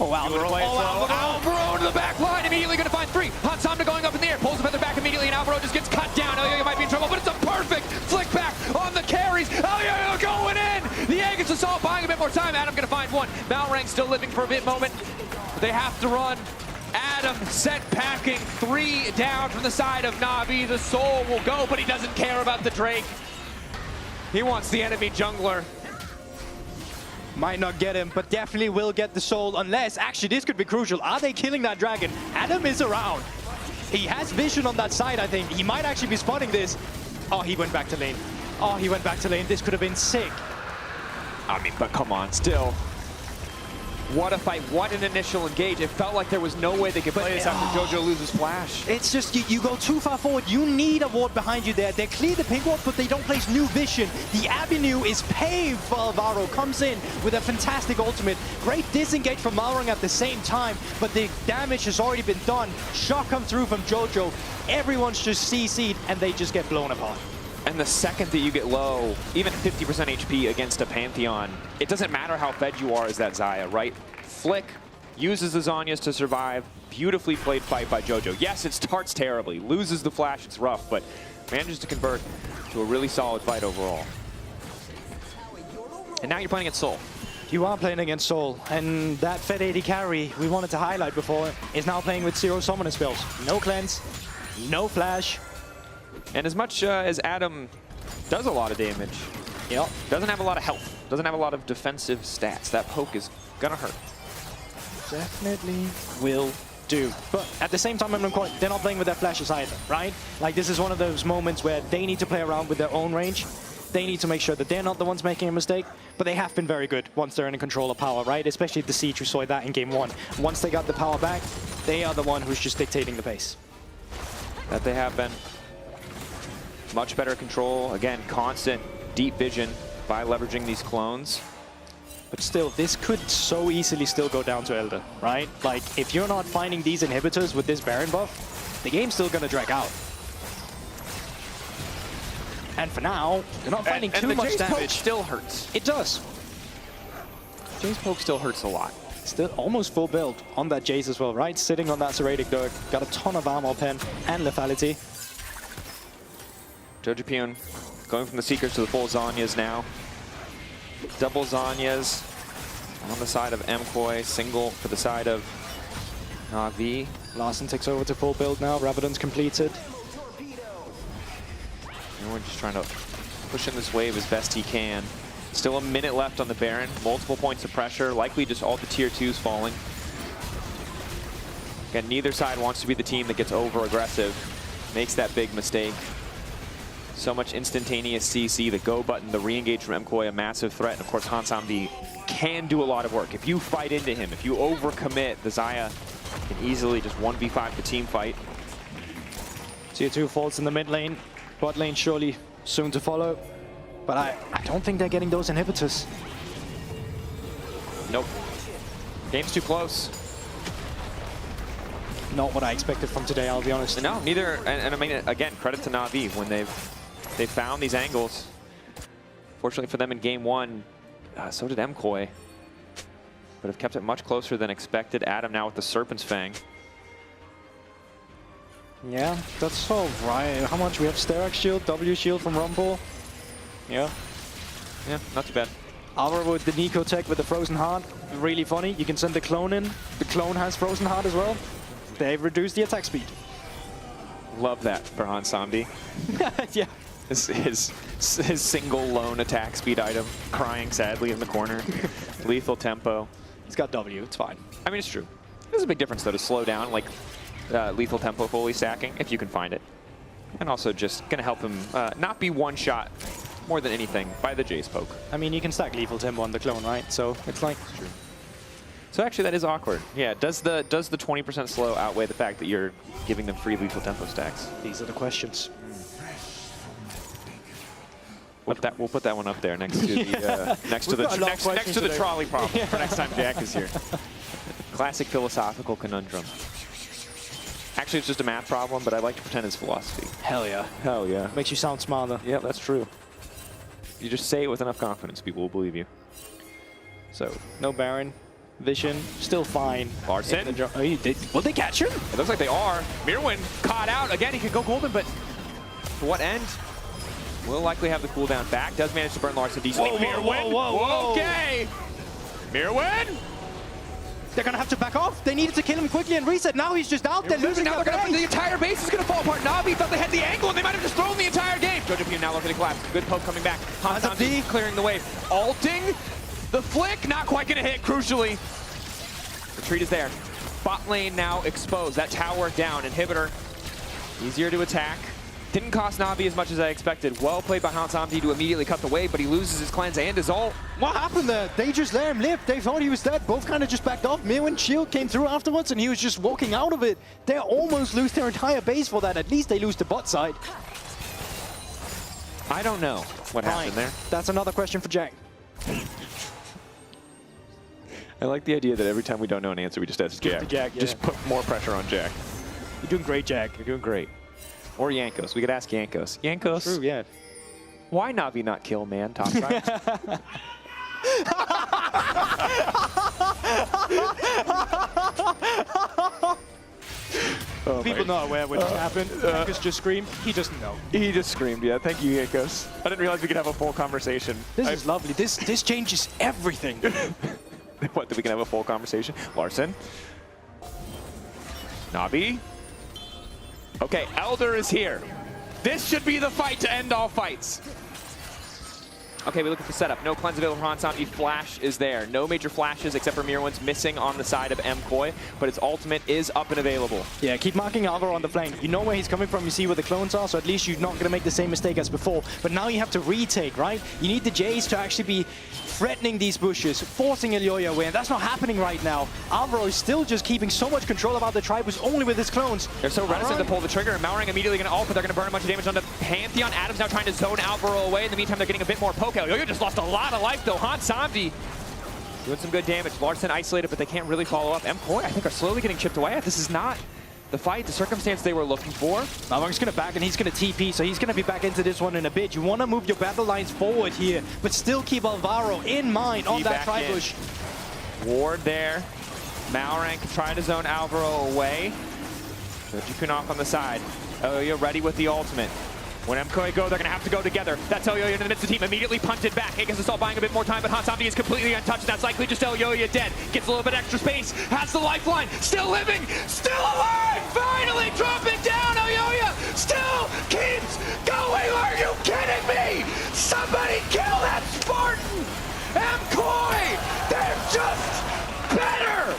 Oh, Alvaro. Alvaro to the back line. Immediately going to find 3. Han Samda going up in the air. Pulls the feather back immediately and Alvaro just gets cut down. Elyoya might be in trouble, but it's a perfect flick back on the carries. Elyoya going in. The Aegis Assault buying a bit more time. Adam going to find 1. Malrang still living for a bit moment. But they have to run. Adam set packing 3 down from the side of Na'Vi. The Soul will go, but he doesn't care about the Drake. He wants the enemy jungler. Might not get him, but definitely will get the Soul, unless, actually, this could be crucial. Are they killing that dragon? Adam is around. He has vision on that side, I think. He might actually be spotting this. Oh, he went back to lane. Oh, he went back to lane. This could have been sick. I mean, but come on, still. What a fight, what an initial engage. It felt like there was no way they could play this after Jojo loses flash. It's just, you go too far forward. You need a ward behind you there. They clear the pink ward, but they don't place new vision. The avenue is paved for Alvaro. Comes in with a fantastic ultimate. Great disengage from Malrang at the same time, but the damage has already been done. Shock comes through from Jojo. Everyone's just CC'd, and they just get blown apart. And the second that you get low, even 50% HP against a Pantheon, it doesn't matter how fed you are as that Xayah, right? Flick uses the Zhonya's to survive. Beautifully played fight by Jojo. Yes, it starts terribly, loses the flash, it's rough, but manages to convert to a really solid fight overall. And now you're playing against Soul. You are playing against Soul, and that Fed 80 carry we wanted to highlight before is now playing with 0 summoner spells. No cleanse, no flash. And as much as Adam does a lot of damage, doesn't have a lot of health, doesn't have a lot of defensive stats, that poke is gonna hurt. Definitely will do. But at the same time, they're not playing with their flashes either, right? Like, this is one of those moments where they need to play around with their own range. They need to make sure that they're not the ones making a mistake, but they have been very good once they're in control of power, right? Especially the Siege, we saw that in game 1. Once they got the power back, they are the one who's just dictating the pace. That they have been. Much better control, again, constant deep vision by leveraging these clones. But still, this could so easily still go down to Elder, right? Like, if you're not finding these inhibitors with this Baron buff, the game's still gonna drag out. And for now, they're not finding too much Jace damage. Poke still hurts. It does. Jace Poke still hurts a lot. Still almost full build on that Jace as well, right? Sitting on that Serratic Dirk, got a ton of armor pen and lethality. Jojo Pune going from the Seekers to the full Zhonya's now. Double Zhonya's on the side of MKOI, single for the side of Na'Vi. Larsen takes over to full build now, Rabadon's completed. And we're just trying to push in this wave as best he can. Still a minute left on the Baron, multiple points of pressure, likely just all the tier 2s falling. Again, neither side wants to be the team that gets over aggressive. makes that big mistake. So much instantaneous CC, the go button, the re-engage from MKOI, a massive threat. And of course, Hansamdi can do a lot of work. If you fight into him, if you overcommit, the Xayah can easily just 1v5 the team fight. Tier 2 falls in the mid lane. Bot lane surely soon to follow. But I don't think they're getting those inhibitors. Nope. Game's too close. Not what I expected from today, I'll be honest. No, neither. And I mean, again, credit to Na'Vi when they've found these angles. Fortunately for them in game one, so did MKOI. But have kept it much closer than expected. Adam now with the Serpent's Fang. Yeah, that's all right. How much? We have Sterak shield, W shield from Rumble. Yeah. Yeah, not too bad. Alvaro with the Nico tech with the Frozen Heart. Really funny. You can send the clone in. The clone has Frozen Heart as well. They've reduced the attack speed. Love that for Hansamdi. Yeah. His single lone attack speed item, crying sadly in the corner. Lethal tempo. He's got W, it's fine. I mean, it's true. There's a big difference, though, to slow down, like lethal tempo fully stacking, if you can find it. And also just going to help him not be one shot more than anything by the Jace poke. I mean, you can stack lethal tempo on the clone, right? So it's like... It's true. So actually, that is awkward. Yeah, does the 20% slow outweigh the fact that you're giving them free lethal tempo stacks? These are the questions. We'll put that one up there next to the next to the trolley problem for next time Jack is here. Classic philosophical conundrum. Actually, it's just a math problem, but I like to pretend it's philosophy. Hell yeah. Hell yeah. Makes you sound smarter. Yeah, that's true. You just say it with enough confidence, people will believe you. So, no Baron. Vision, still fine. Larson. Oh, will they catch him? It looks like they are. Mirwin caught out. Again, he could go golden, but to what end? Will likely have the cooldown back. Does manage to burn Larson decently. Whoa. Okay. Mirwin. They're going to have to back off. They needed to kill him quickly and reset. Now he's just out there losing now the entire base is going to fall apart. Na'Vi thought they had the angle and they might have just thrown the entire game. Jojo P now looking to collapse. Good poke coming back. Hansamdi clearing the wave. Alting. The flick, not quite going to hit, crucially. Retreat is there. Bot lane now exposed. That tower down. Inhibitor, easier to attack. Didn't cost Na'Vi as much as I expected. Well played by Hansamdi to immediately cut the wave, but he loses his cleanse and his ult. What happened there? They just let him live. They thought he was dead. Both kind of just backed off. Mirwin's shield came through afterwards, and he was just walking out of it. They almost lose their entire base for that. At least they lose the bot side. I don't know what happened there. That's another question for Jack. I like the idea that every time we don't know an answer, we just ask Jack. Jack, yeah. Just put more pressure on Jack. You're doing great, Jack. You're doing great. Or Yankos. We could ask Yankos. Yankos. True, yeah. Why Na'Vi not kill man top side? People not aware what just happened. Yankos just screamed. He doesn't know. He just screamed, yeah. Thank you, Yankos. I didn't realize we could have a full conversation. This is lovely. This changes everything. What, that we can have a full conversation? Larson. Na'Vi. Okay, Elder is here. This should be the fight to end all fights. Okay, we look at the setup. No cleanse available for Hansamdi. Flash is there. No major flashes except for Mirwin's missing on the side of MKOI, but his ultimate is up and available. Yeah, keep marking Alvaro on the flank. You know where he's coming from, you see where the clones are, so at least you're not going to make the same mistake as before. But now you have to retake, right? You need the Jays to actually be threatening these bushes, forcing Elyoya away, and that's not happening right now. Alvaro is still just keeping so much control about the Tribus only with his clones. They're so reticent to pull the trigger, and Malrang immediately going to ult, but they're going to burn a bunch of damage onto Pantheon. Adam's now trying to zone Alvaro away. In the meantime, they're getting a bit more poke. Elyoya just lost a lot of life, though. Hansamdi doing some good damage. Larson isolated, but they can't really follow up. MKOI, I think, are slowly getting chipped away at. This is not the fight, the circumstance they were looking for. Malrang's going to back, and he's going to TP, so he's going to be back into this one in a bit. You want to move your battle lines forward here, but still keep Alvaro in mind on that tri-bush. Ward there. Malrang trying to zone Alvaro away. Joji off on the side. Elyoya ready with the ultimate. When MKOI go, they're going to have to go together. That's Elyoya in the midst of the team. Immediately punted back. I guess it's all buying a bit more time, but Hansamdi is completely untouched. That's likely just Elyoya dead. Gets a little bit extra space. Has the lifeline. Still living. Still alive. Finally dropping down. Elyoya still keeps going. Are you kidding me? Somebody kill that Spartan. MKOI. They're just better.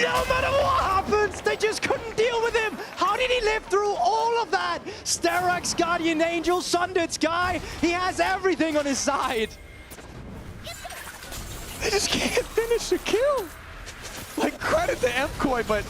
No matter what happens, they just couldn't deal with him. How did he live through all of that? Sterak's Guardian Angel, Sundered Sky, he has everything on his side. They just can't finish the kill. Like, credit to MKOI, but...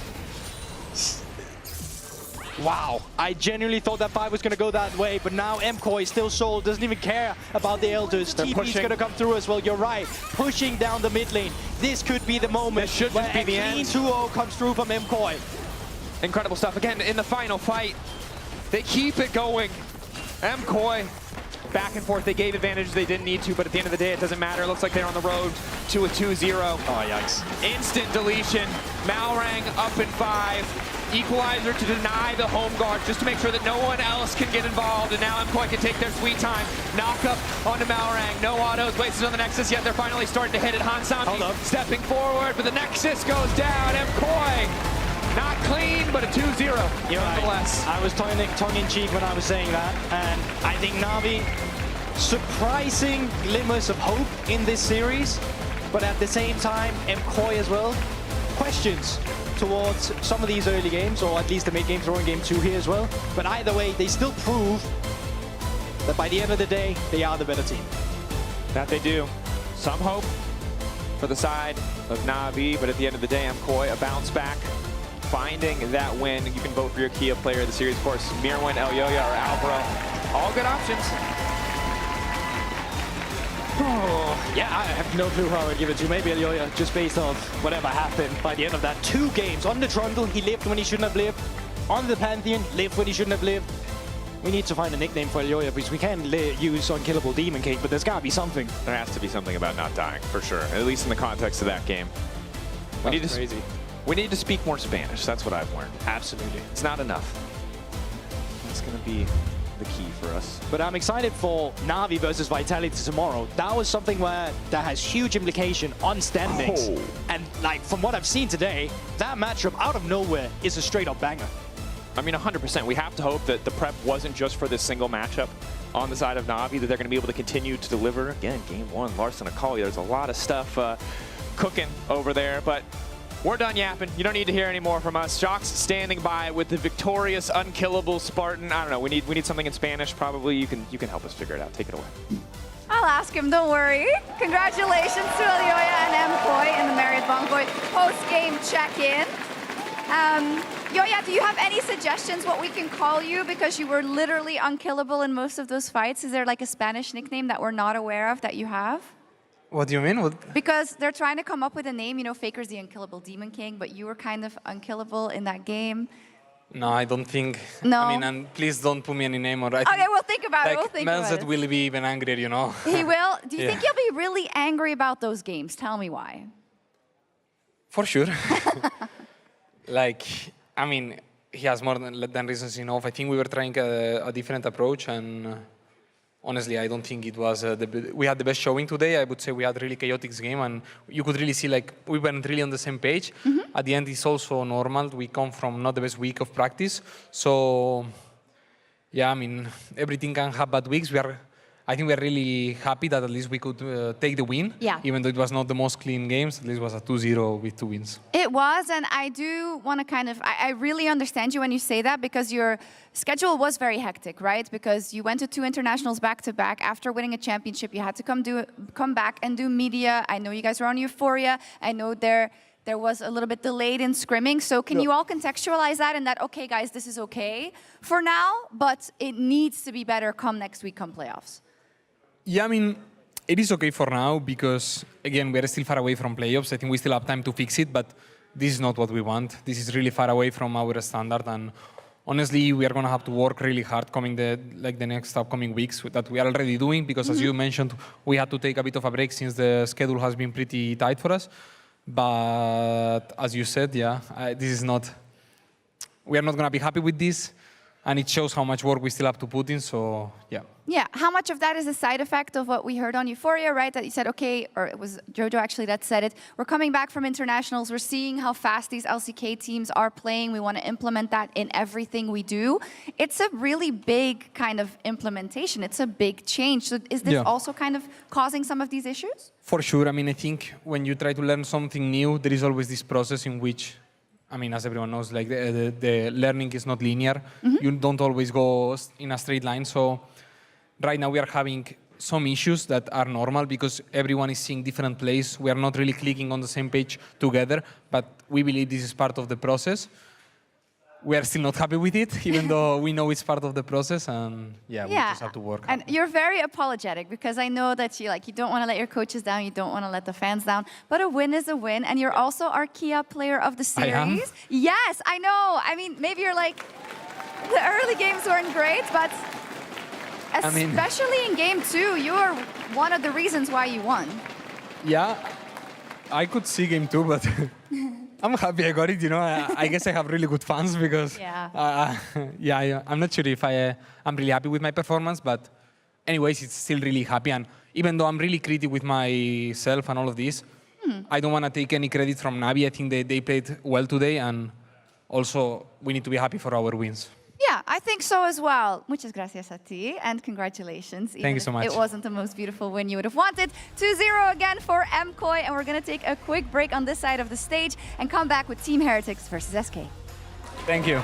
Wow, I genuinely thought that fight was going to go that way, but now MKOI still sold, doesn't even care about the Elders. TP's going to come through as well, you're right. Pushing down the mid lane. This could be the moment this should just be the clean end. 2-0 comes through from MKOI. Incredible stuff. Again, in the final fight, they keep it going. MKOI, back and forth. They gave advantage they didn't need to, but at the end of the day, it doesn't matter. It looks like they're on the road to a 2-0. Oh, yikes. Instant deletion. Malrang up in 5. Equalizer to deny the home guard, just to make sure that no one else can get involved. And now MKOI can take their sweet time. Knock up onto Malrang. No autos, wasted on the Nexus yet. They're finally starting to hit it. Hansambi stepping forward, but the Nexus goes down. MKOI, not clean, but a 2-0 nonetheless. I was tongue-in-cheek when I was saying that, and I think Na'Vi, surprising glimmers of hope in this series, but at the same time, MKOI as well. Questions towards some of these early games, or at least the mid-game, throwing game 2 here as well. But either way, they still prove that by the end of the day, they are the better team. That they do. Some hope for the side of Na'Vi, but at the end of the day, MKOI, a bounce back, finding that win. You can vote for your Kia player of the series, of course, Mirwin, Elyoya, or Alvaro. All good options. Oh, yeah, I have no clue how I'd give it to. Maybe Elyoya, just based off whatever happened by the end of that. 2 games. On the Trundle, he lived when he shouldn't have lived. On the Pantheon, lived when he shouldn't have lived. We need to find a nickname for Elyoya, because we can't use Unkillable Demon King, but there's got to be something. There has to be something about not dying, for sure. At least in the context of that game. We need to speak more Spanish. That's what I've learned. Absolutely. It's not enough. That's going to be the key for us. But I'm excited for Na'Vi versus Vitality tomorrow. That was something where that has huge implication on standings. Oh. And like from what I've seen today, that matchup out of nowhere is a straight up banger. I mean, 100%. We have to hope that the prep wasn't just for this single matchup on the side of Na'Vi, that they're going to be able to continue to deliver. Again, game 1, Larson Akali. There's a lot of stuff cooking over there, but we're done yapping. You don't need to hear any more from us. Jock's standing by with the victorious, unkillable Spartan. I don't know. We need something in Spanish. Probably you can help us figure it out. Take it away. I'll ask him, don't worry. Congratulations to Elyoya and MKOI in the Marriott Bonvoy post-game check-in. Yoya, do you have any suggestions what we can call you? Because you were literally unkillable in most of those fights. Is there like a Spanish nickname that we're not aware of that you have? What do you mean? Because they're trying to come up with a name. You know, Faker's the unkillable Demon King, but you were kind of unkillable in that game. No, I don't think. No. I mean, and please don't put me any name. Or Okay, we'll think about it. We'll think about Melzet it. will be even angrier, you know. He will? Do you Yeah. think he'll be really angry about those games? Tell me why. For sure. Like, I mean, he has more than reasons enough. I think we were trying a different approach, and honestly, I don't think it was we had the best showing today. I would say we had a really chaotic game, and you could really see like we weren't really on the same page. At the end, it's also normal. We come from not the best week of practice, so yeah, I mean, everything can have bad weeks. I think we are really happy that at least we could take the win. Yeah. Even though it was not the most clean games, at least it was a 2-0 with 2 wins. It was, and I do want to kind of, I really understand you when you say that, because your schedule was very hectic, right? Because you went to 2 internationals back-to-back. After winning a championship, you had to come back and do media. I know you guys were on Euphoria. I know there was a little bit delayed in scrimming. So can you all contextualize that in that, okay, guys, this is okay for now, but it needs to be better come next week, come playoffs? Yeah, I mean, it is okay for now because, again, we're still far away from playoffs. I think we still have time to fix it, but this is not what we want. This is really far away from our standard, and honestly, we are going to have to work really hard coming the next upcoming weeks that we are already doing because, as you mentioned, we had to take a bit of a break since the schedule has been pretty tight for us. But as you said, yeah, this is not. We are not going to be happy with this. And it shows how much work we still have to put in, so yeah. Yeah, how much of that is a side effect of what we heard on Euphoria, right? That you said, okay, or it was Jojo actually that said it. We're coming back from internationals. We're seeing how fast these LCK teams are playing. We want to implement that in everything we do. It's a really big kind of implementation. It's a big change. So is this also kind of causing some of these issues? For sure. I mean, I think when you try to learn something new, there is always this process in which I mean, as everyone knows, like the learning is not linear. You don't always go in a straight line. So right now we are having some issues that are normal because everyone is seeing different plays. We are not really clicking on the same page together, but we believe this is part of the process. We are still not happy with it, even though we know it's part of the process, and we just have to work. And you're very apologetic because I know that you don't want to let your coaches down, you don't want to let the fans down, but a win is a win, and you're also our Kia Player of the Series. I am? Yes, I know. I mean, maybe you're like, the early games weren't great, but especially in game 2, you are one of the reasons why you won. Yeah, I could see game 2, but I'm happy I got it. I guess I have really good fans because I'm not sure if I'm really happy with my performance, but anyways, it's still really happy. And even though I'm really critical with myself and all of this, I don't want to take any credit from Navi. I think they played well today, and also we need to be happy for our wins. Yeah, I think so as well. Muchas gracias a ti, and congratulations. Thank you so much. It wasn't the most beautiful win you would have wanted. 2-0 again for MKOI, and we're going to take a quick break on this side of the stage and come back with Team Heretics versus SK. Thank you.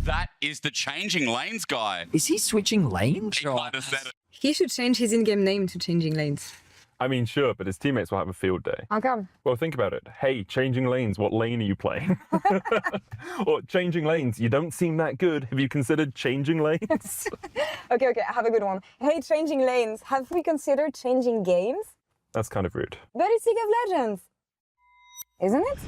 That is the changing lanes guy. Is he switching lanes? He might have said it. He should change his in-game name to Changing Lanes. I mean, sure, but his teammates will have a field day. How come? Well, think about it. Hey, changing lanes, what lane are you playing? Or changing lanes, you don't seem that good. Have you considered changing lanes? Okay, I have a good one. Hey, Changing Lanes, have we considered changing games? That's kind of rude. But it's League of Legends, isn't it?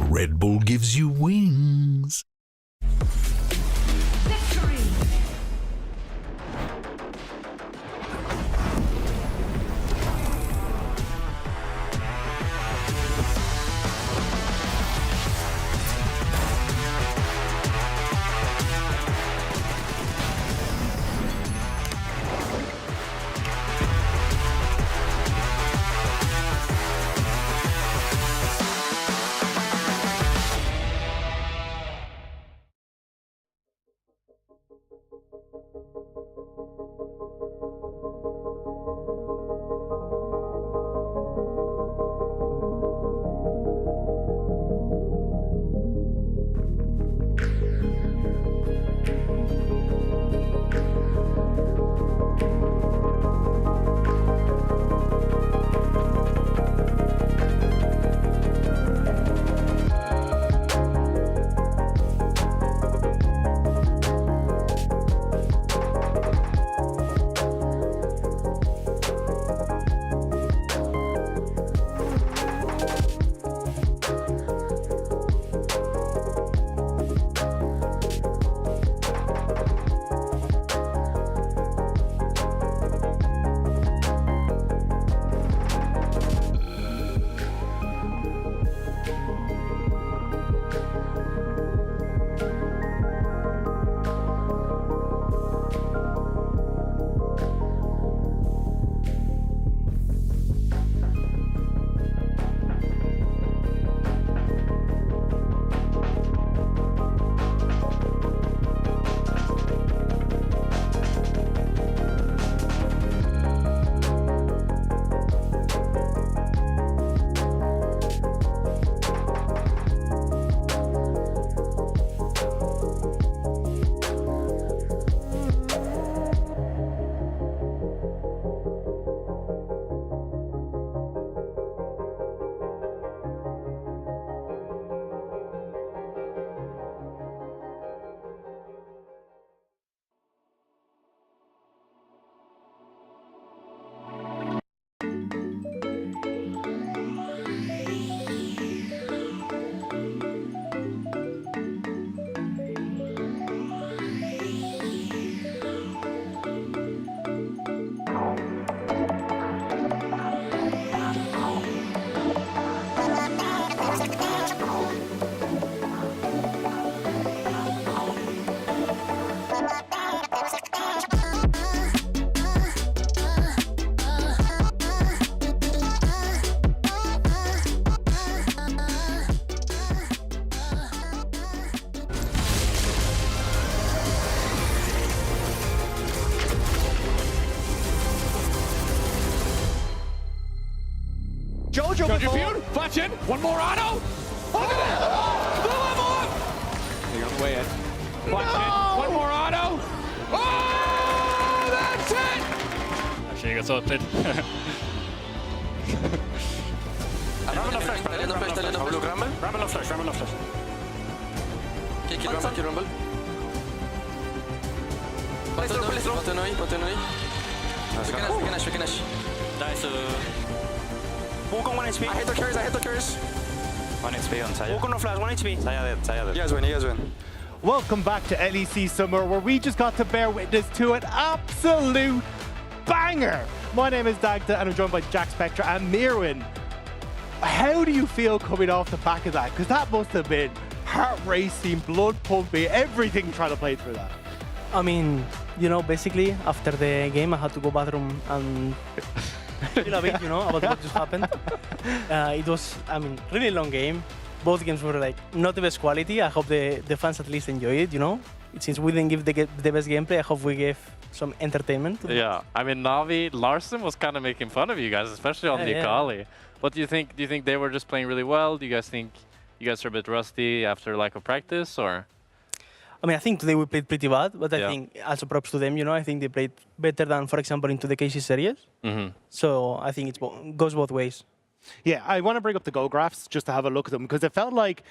Red Bull gives you wings. 200 feud. Flash in. One more auto. Look at it. The level up. They're on the way in. Flash in. One more auto. Oh, that's it. Actually, got sorted. Ramble no flash, Ramble no flash. Kill rumble. Button away. Finish. Nice. Walk on 1 HP. I hit the carries. 1 HP on Saya. Walk on no flash, 1 HP. Saya dead. You guys win. Welcome back to LEC Summer, where we just got to bear witness to an absolute banger. My name is Dagda, and I'm joined by Jack Spectre and Mirwin. How do you feel coming off the back of that? Because that must have been heart racing, blood pumping, everything trying to play through that. I mean, you know, basically, after the game, I had to go bathroom and feel a bit, about what just happened. It was, really long game. Both games were not the best quality. I hope the fans at least enjoy it, Since we didn't give the best gameplay, I hope we gave some entertainment. Yeah, Navi, Larson was kind of making fun of you guys, especially on the Akali. What do you think? Do you think they were just playing really well? Do you guys think you guys are a bit rusty after lack of practice, or? I think today we played pretty bad, but I think also props to them, I think they played better than, for example, into the KC series. So I think it goes both ways. Yeah, I want to bring up the goal graphs just to have a look at them, because it felt like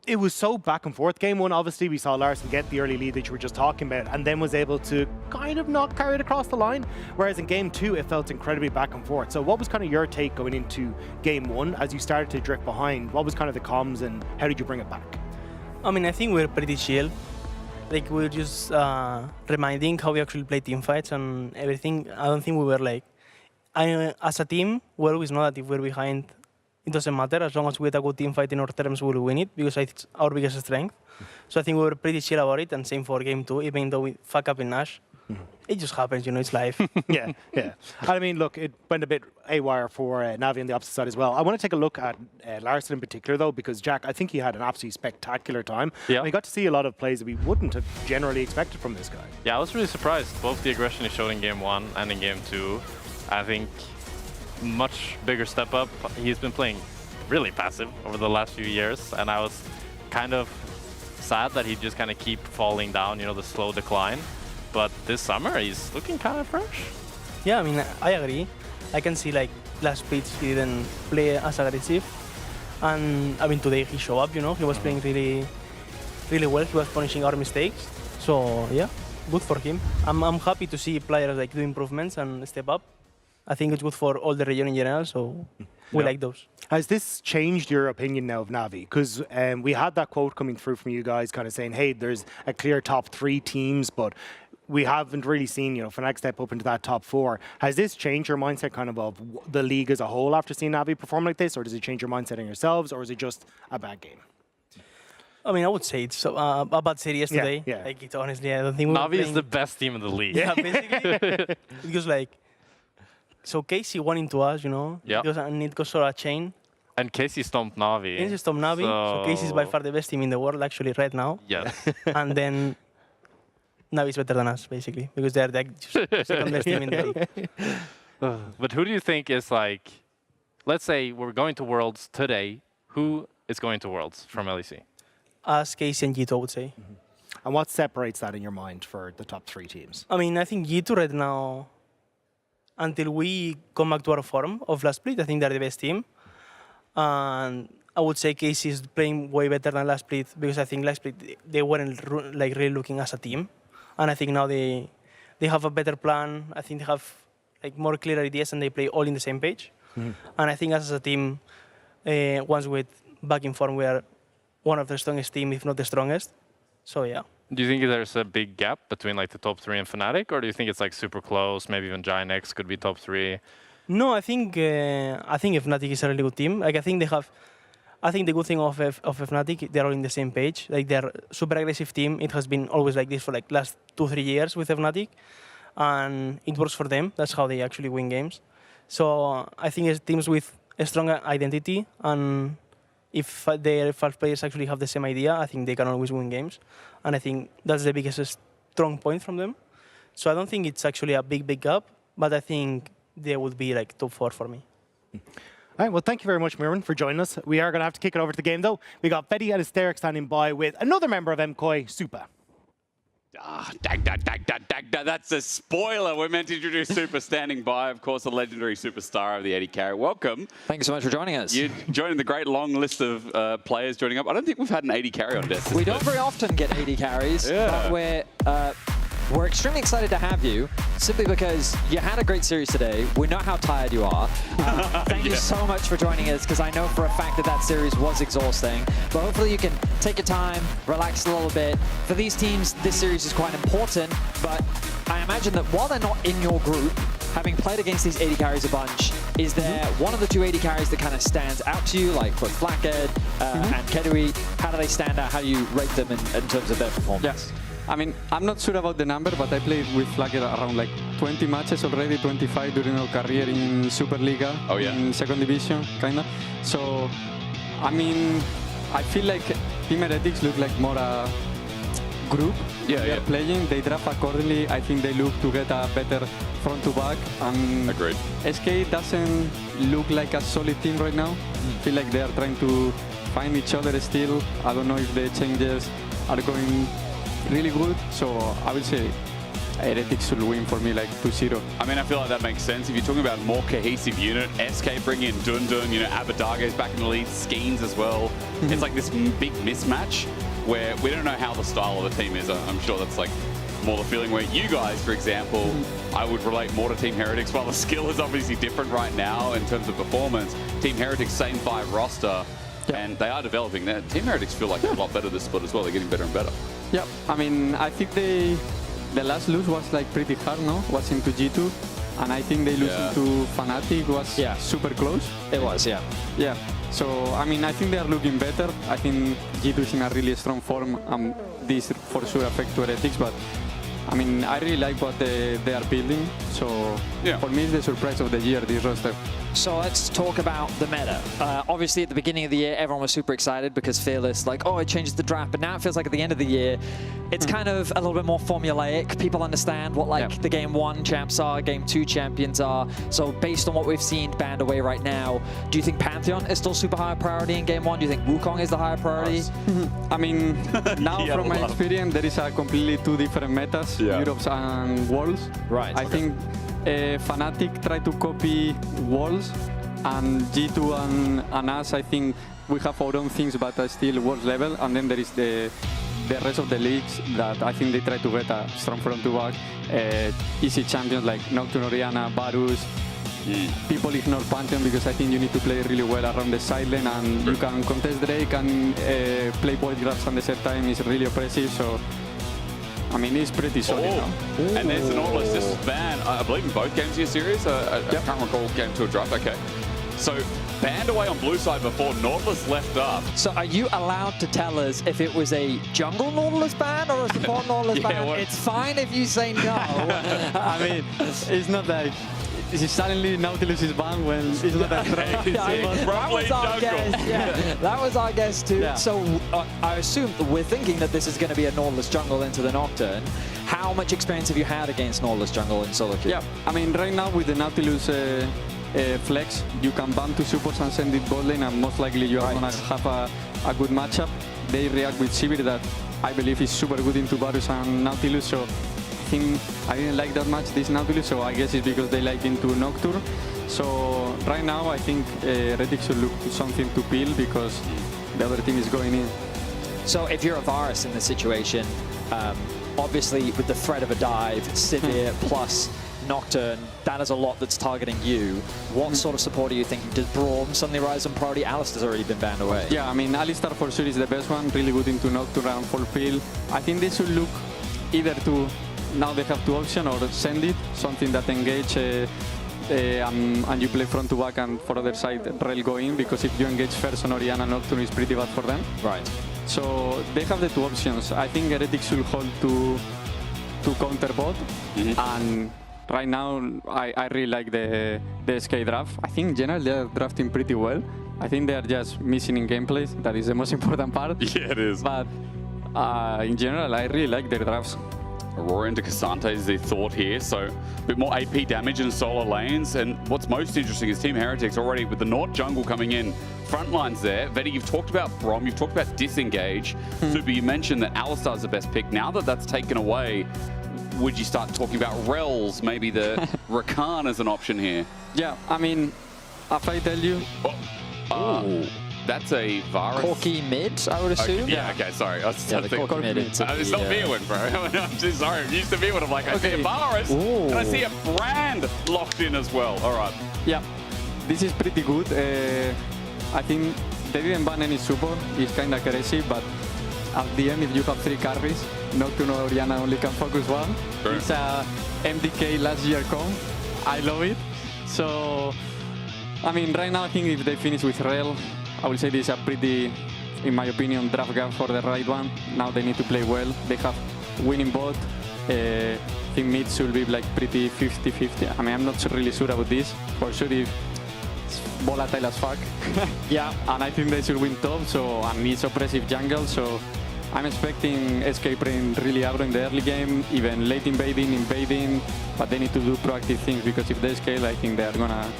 it was so back and forth. Game 1, obviously, we saw Larson get the early lead that you were just talking about, and then was able to kind of not carry it across the line. Whereas in Game 2, it felt incredibly back and forth. So what was kind of your take going into Game 1 as you started to drift behind? What was kind of the comms, and how did you bring it back? I think we're pretty chill. We're just reminding how we actually play team fights and everything. I don't think we were as a team, we always know that if we're behind, it doesn't matter. As long as we get a good team fight in our terms, we'll win it, because it's our biggest strength. So I think we were pretty chill about it, and same for Game 2, even though we fuck up in Nash. It just happens, it's life. Yeah. Look, it went a bit haywire for Navi on the opposite side as well. I want to take a look at Larson in particular, though, because Jack, I think he had an absolutely spectacular time. Yeah. We got to see a lot of plays that we wouldn't have generally expected from this guy. Yeah, I was really surprised. Both the aggression he showed in Game 1 and in Game 2, I think much bigger step up. He's been playing really passive over the last few years, and I was kind of sad that he just kind of keep falling down, the slow decline. But this summer, he's looking kind of fresh. Yeah, I agree. I can see last splits he didn't play as aggressive, and today he showed up. He was playing really, really well. He was punishing our mistakes. So yeah, good for him. I'm happy to see players do improvements and step up. I think it's good for all the region in general. So we like those. Has this changed your opinion now of Navi? Because we had that quote coming through from you guys, kind of saying, "Hey, there's a clear top 3 teams, but we haven't really seen, Fnatic step up into that top 4. Has this changed your mindset kind of the league as a whole after seeing Navi perform like this, or does it change your mindset on yourselves, or is it just a bad game? I would say it's a bad series today. Yeah. Honestly, I don't think Navi is the best team in the league. Yeah, basically. Because so Casey won into us, Yeah. And it goes sort of a chain. And Casey stomped Navi. Casey stomped Navi, so Casey is by far the best team in the world, actually, right now. Yes. And then Navi is better than us, basically, because they're the second best team in the league. But who do you think is let's say we're going to Worlds today, who is going to Worlds from LEC? Us, Casey, and G2, I would say. And what separates that in your mind for the top 3 teams? I think G2 right now, until we come back to our form of last split, I think they're the best team. And I would say Casey is playing way better than last split, because I think last split they weren't really looking as a team. And I think now they have a better plan. I think they have more clear ideas, and they play all in the same page. And I think as a team, once we're back in form, we are one of the strongest team, if not the strongest. So yeah. Do you think there's a big gap between the top 3 and Fnatic, or do you think it's super close? Maybe even Giant X could be top 3. No, I think Fnatic is a really good team. I think they have. I think the good thing of Fnatic, they're all in the same page. They're super aggressive team. It has been always like this for last 2-3 years with Fnatic, and it works for them. That's how they actually win games. So I think it's teams with a strong identity, and if their 5 players actually have the same idea, I think they can always win games. And I think that's the biggest strong point from them. So I don't think it's actually a big gap, but I think they would be top 4 for me. All right, well, thank you very much, Mirren, for joining us. We are going to have to kick it over to the game, though. We got Betty and Hysteric standing by with another member of MKOI, Supa. That's a spoiler. We're meant to introduce Super standing by, of course, the legendary superstar of the 80 carry. Welcome. Thank you so much for joining us. You're joining the great long list of players joining up. I don't think we've had an 80 carry on Destin. We don't very often get 80 carries, but we're extremely excited to have you, simply because you had a great series today. We know how tired you are. Thank you so much for joining us, because I know for a fact that series was exhausting. But hopefully you can take your time, relax a little bit. For these teams, this series is quite important, but I imagine that while they're not in your group, having played against these 80 carries a bunch, is there one of the two 80 carries that kind of stands out to you, like both Flackhead and Kedui? How do they stand out? How do you rate them in terms of their performance? Yes. I mean, I'm not sure about the number, but I played with Flackhead around like 20 matches already, 25 during our career in Superliga, in second division, kind of. So, I mean, I feel like Team Heretics look like more a group. They're playing, they draft accordingly. I think they look to get a better front to back. Agreed. SK doesn't look like a solid team right now. I feel like they are trying to find each other still. I don't know if the changes are going really good, so I will say Heretics should win for me like 2-0. I mean, I feel like that makes sense. If you're talking about a more cohesive unit, SK bring in Dundun, Abadage's back in the lead, Skeens as well. It's like this big mismatch where we don't know how the style of the team is. I'm sure that's like more the feeling where you guys, for example, I would relate more to Team Heretics. While the skill is obviously different right now in terms of performance, Team Heretics, same 5 roster, and they are developing that. Team Heretics feel like they're a lot better this split as well. They're getting better and better. Yeah, I mean, I think the last lose was like pretty hard, no? Was into G2, and I think they lose into Fnatic was super close. It was, yeah. Yeah, so I mean, I think they are looking better. I think G2 is in a really strong form, and this for sure affects Heretics, but I mean, I really like what they are building, so for me it's the surprise of the year, this roster. So let's talk about the meta. Obviously, at the beginning of the year, everyone was super excited because Fearless, like, oh, it changes the draft. But now it feels like at the end of the year, it's kind of a little bit more formulaic. People understand what, like, the Game 1 champs are, Game 2 champions are. So based on what we've seen banned away right now, do you think Pantheon is still super high priority in Game 1? Do you think Wukong is the higher priority? I mean, now from my experience, there is a completely 2 different metas, Europe's and Worlds. Right. I think Fnatic try to copy Worlds, and G2 and us, I think we have our own things, but still Worlds level. And then there is the rest of the leagues that I think they try to get a strong front to back. Easy champions like Nocturne, Orianna, Varus. People ignore Pantheon because I think you need to play really well around the side lane, and you can contest Drake and play Void Grabs at the same time is really oppressive. So I mean, he's pretty solid now. And there's an Nautilus just banned, I believe, in both games of your series. I can't recall game 2 a drop. Okay. So banned away on blue side before Nautilus left up. So are you allowed to tell us if it was a jungle Nautilus ban or a support Nautilus ban? It's fine if you say no. I mean, it's not like suddenly Nautilus is banned when it's not that that was our guess. Yeah, that was our guess too. Yeah. So I assume we're thinking that this is going to be a Nautilus jungle into the Nocturne. How much experience have you had against Nautilus jungle in solo queue? Yeah, I mean, right now with the Nautilus flex, you can bump to supports and send it bot lane, and most likely you are going to have a good matchup. They react with Sivir that I believe is super good into Varus and Nautilus, so I didn't like that much this Nautilus, so I guess it's because they like into Nocturne. So right now I think Heretics should look something to peel because the other team is going in. So if you're a Varus in this situation, obviously with the threat of a dive, Sivir plus Nocturne, that is a lot that's targeting you. What sort of support are you thinking? Does Braum suddenly rise in priority? Alistair's already been banned away. Yeah, I mean, Alistair for sure is the best one, really good into Nocturne and full peel. I think they should look either to, now they have 2 options, or send it, something that engage and you play front to back, and for other side, Rel go in, because if you engage first on Orianna, Nocturne is pretty bad for them. Right. So they have the 2 options. I think Heretics should hold to counter bot, and right now I really like the SK draft. I think in general they are drafting pretty well. I think they are just missing in gameplays. That is the most important part. Yeah, it is. But in general, I really like their drafts. Aurora into Cassante is the thought here, so a bit more AP damage in solo lanes. And what's most interesting is Team Heretics already with the Nord jungle coming in. Front lines there. Vedi, you've talked about Brom, you've talked about Disengage. Super, you mentioned that Alistar's the best pick. Now that that's taken away, would you start talking about Rels, maybe the Rakan as an option here? Yeah, I mean, if I tell you... That's a Varus. Corky mid, I would assume. Okay, yeah, okay, sorry. I was the Corky mid. it's not Beerwin, bro. I'm just sorry. I'm used to Beerwin. I'm like, I see a Varus, and I see a Brand locked in as well. All right. Yeah, this is pretty good. I think they didn't ban any support. It's kind of crazy, but at the end, if you have 3 carries, Nocturne or Orianna only can focus one. Sure. It's a MDK last year comp. I love it. So, I mean, right now, I think if they finish with Rel, I will say this is a pretty, in my opinion, draft gap for the right one. Now they need to play well. They have winning bot. I think mid should be like pretty 50-50. I mean, I'm not really sure about this. For sure, it's volatile as fuck. Yeah, and I think they should win top. So, and it's oppressive jungle. So, I'm expecting SK playing really aggro in the early game, even late invading. But they need to do proactive things because if they scale, I think they are gonna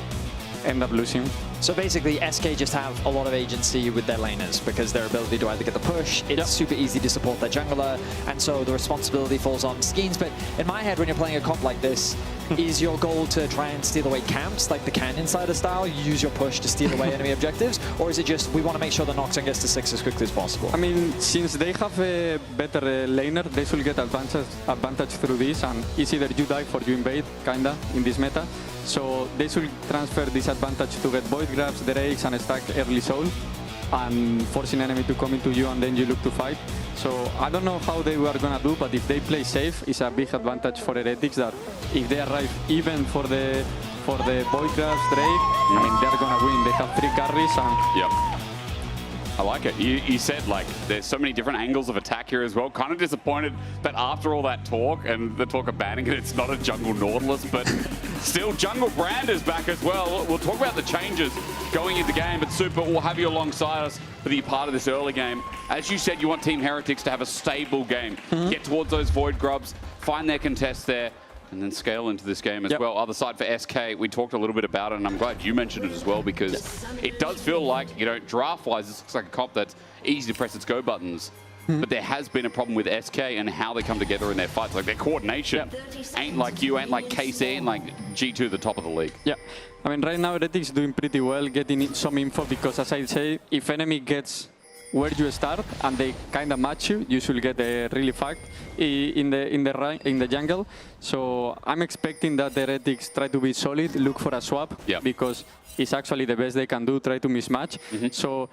end up losing. So basically, SK just have a lot of agency with their laners because their ability to either get the push, it's super easy to support their jungler, and so the responsibility falls on Skeens. But in my head, when you're playing a comp like this, is your goal to try and steal away camps, like the Canyon Sider style, use your push to steal away enemy objectives, or is it just we want to make sure the Nocturne gets to 6 as quickly as possible? I mean, since they have a better laner, they should get advantage through this, and it's either you die or you invade, kinda, in this meta. So they should transfer this advantage to get void grabs, the rakes, and stack early soul, and forcing enemy to come into you, and then you look to fight. So I don't know how they were gonna do, but if they play safe, it's a big advantage for Heretics that if they arrive even for the void grabs, Drake, I mean they're gonna win. They have 3 carries and yep. I like it. You said, like, there's so many different angles of attack here as well. Kind of disappointed that after all that talk and the talk of banning it, it's not a jungle Nautilus, but still jungle Brand is back as well. We'll talk about the changes going into the game, but Super, we'll have you alongside us for the part of this early game. As you said, you want Team Heretics to have a stable game. Get towards those void grubs, find their contests there, and then scale into this game as well. Other side for SK, we talked a little bit about it, and I'm glad you mentioned it as well, because it does feel like, you know, draft-wise, this looks like a comp that's easy to press its go buttons. But there has been a problem with SK and how they come together in their fights. Like, their coordination ain't like you, ain't like KC, ain't like G2 the top of the league. Yeah, I mean, right now, Heretics doing pretty well, getting some info, because as I say, if enemy gets where you start and they kind of match you, you should get really fucked in the jungle. So I'm expecting that the Heretics try to be solid, look for a swap, because it's actually the best they can do, try to mismatch. So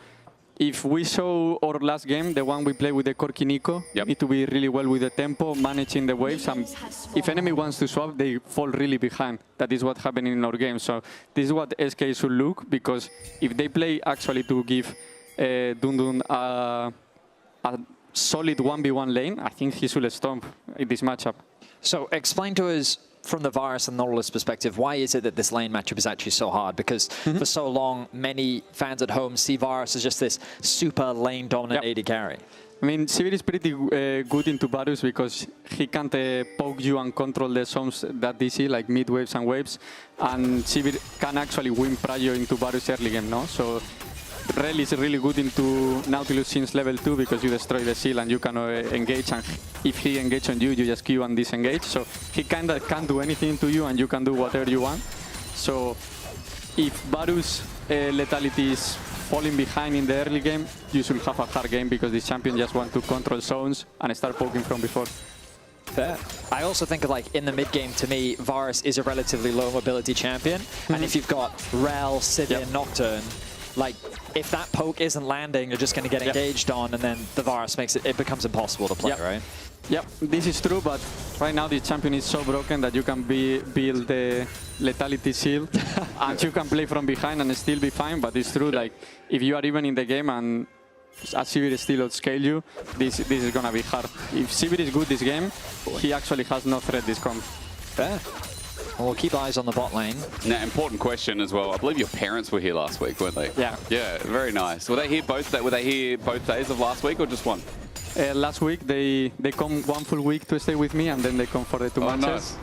if we saw our last game, the one we played with the Corky Nico, need to be really well with the tempo, managing the waves, and if enemy wants to swap, they fall really behind. That is what happened in our game. So this is what SK should look, because if they play actually to give Dundun a solid 1v1 lane, I think he should stomp in this matchup. So explain to us, from the Varus and Nautilus perspective, why is it that this lane matchup is actually so hard? Because for so long, many fans at home see Varus as just this super lane-dominant AD carry. I mean, Sivir is pretty good into Varus because he can't poke you and control the zones that easy, like mid waves and waves. And Sivir can actually win prior into Varus early game, no? So Rel is really good into Nautilus since level 2 because you destroy the seal and you can engage, and if he engages on you, you just Q and disengage. So he kind of can't do anything to you and you can do whatever you want. So if Varus lethality is falling behind in the early game, you should have a hard game because this champion just wants to control zones and start poking from before. Fair. I also think, like, in the mid game, to me, Varus is a relatively low mobility champion. And if you've got Rel, Sivir, Nocturne, like, if that poke isn't landing, you're just going to get engaged on, and then the Varus makes it becomes impossible to play, right? Yep, this is true, but right now the champion is so broken that you can build the lethality shield and you can play from behind and still be fine, but it's true, like, if you are even in the game and Sivir still outscale you, this is going to be hard. If Sivir is good this game, he actually has no threat this comp. Fair. Well, we'll keep eyes on the bot lane. Now, important question as well. I believe your parents were here last week, weren't they? Yeah. Yeah, very nice. Were they here both days of last week or just one? last week they come 1 full week to stay with me, and then they come for the 2 matches. Nice.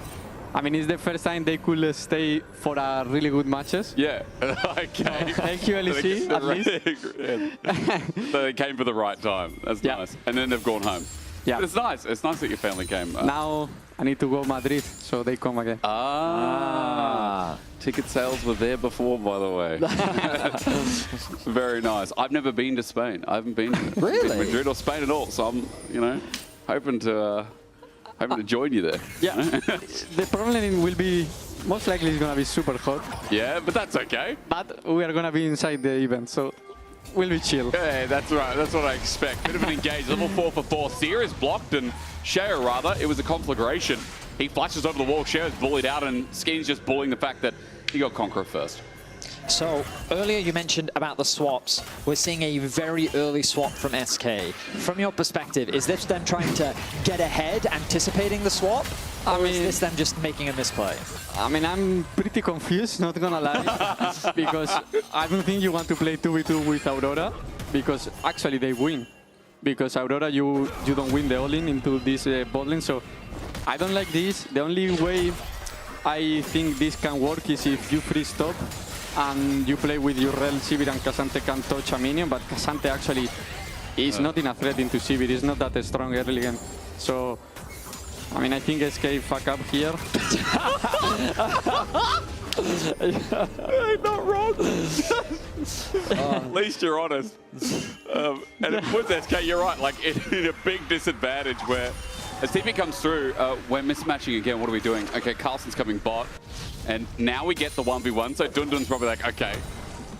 I mean, it's the first time they could stay for a really good matches. Yeah. Okay. Thank you, LEC, at least. So they came for the right time. That's nice. And then they've gone home. Yeah. But it's nice. It's nice that your family came. Now I need to go Madrid, so they come again. Ticket sales were there before, by the way. Very nice. I've never been to Spain. I haven't been to Madrid or Spain at all. So I'm, hoping to join you there. Yeah. The problem will be most likely it's gonna be super hot. Yeah, but that's okay. But we are gonna be inside the event, so we'll be chill. Yeah, that's right. That's what I expect. Bit of an engage. Level 4 for 4. Seer is blocked, and Sheo, rather, it was a conflagration. He flashes over the wall. Sheo's bullied out, and Skeen's just bullying the fact that he got Conqueror first. So, earlier you mentioned about the swaps. We're seeing a very early swap from SK. From your perspective, is this them trying to get ahead, anticipating the swap? Or is this them just making a misplay? I mean, I'm pretty confused, not gonna lie, because I don't think you want to play 2v2 with Aurora, because actually they win. Because Aurora, you don't win the all-in into this bot lane, so I don't like this. The only way I think this can work is if you freeze top and you play with your Rel, Sivir, and K'Sante can touch a minion, but K'Sante actually is not in a threat into Sivir. It's not that strong early game. So, I mean, I think SK fuck up here. Not wrong. At least you're honest. And it puts SK, you're right, like in a big disadvantage where as TP comes through, we're mismatching again. What are we doing? Okay, Carlson's coming bot. And now we get the 1v1. So Dundun's probably like, okay,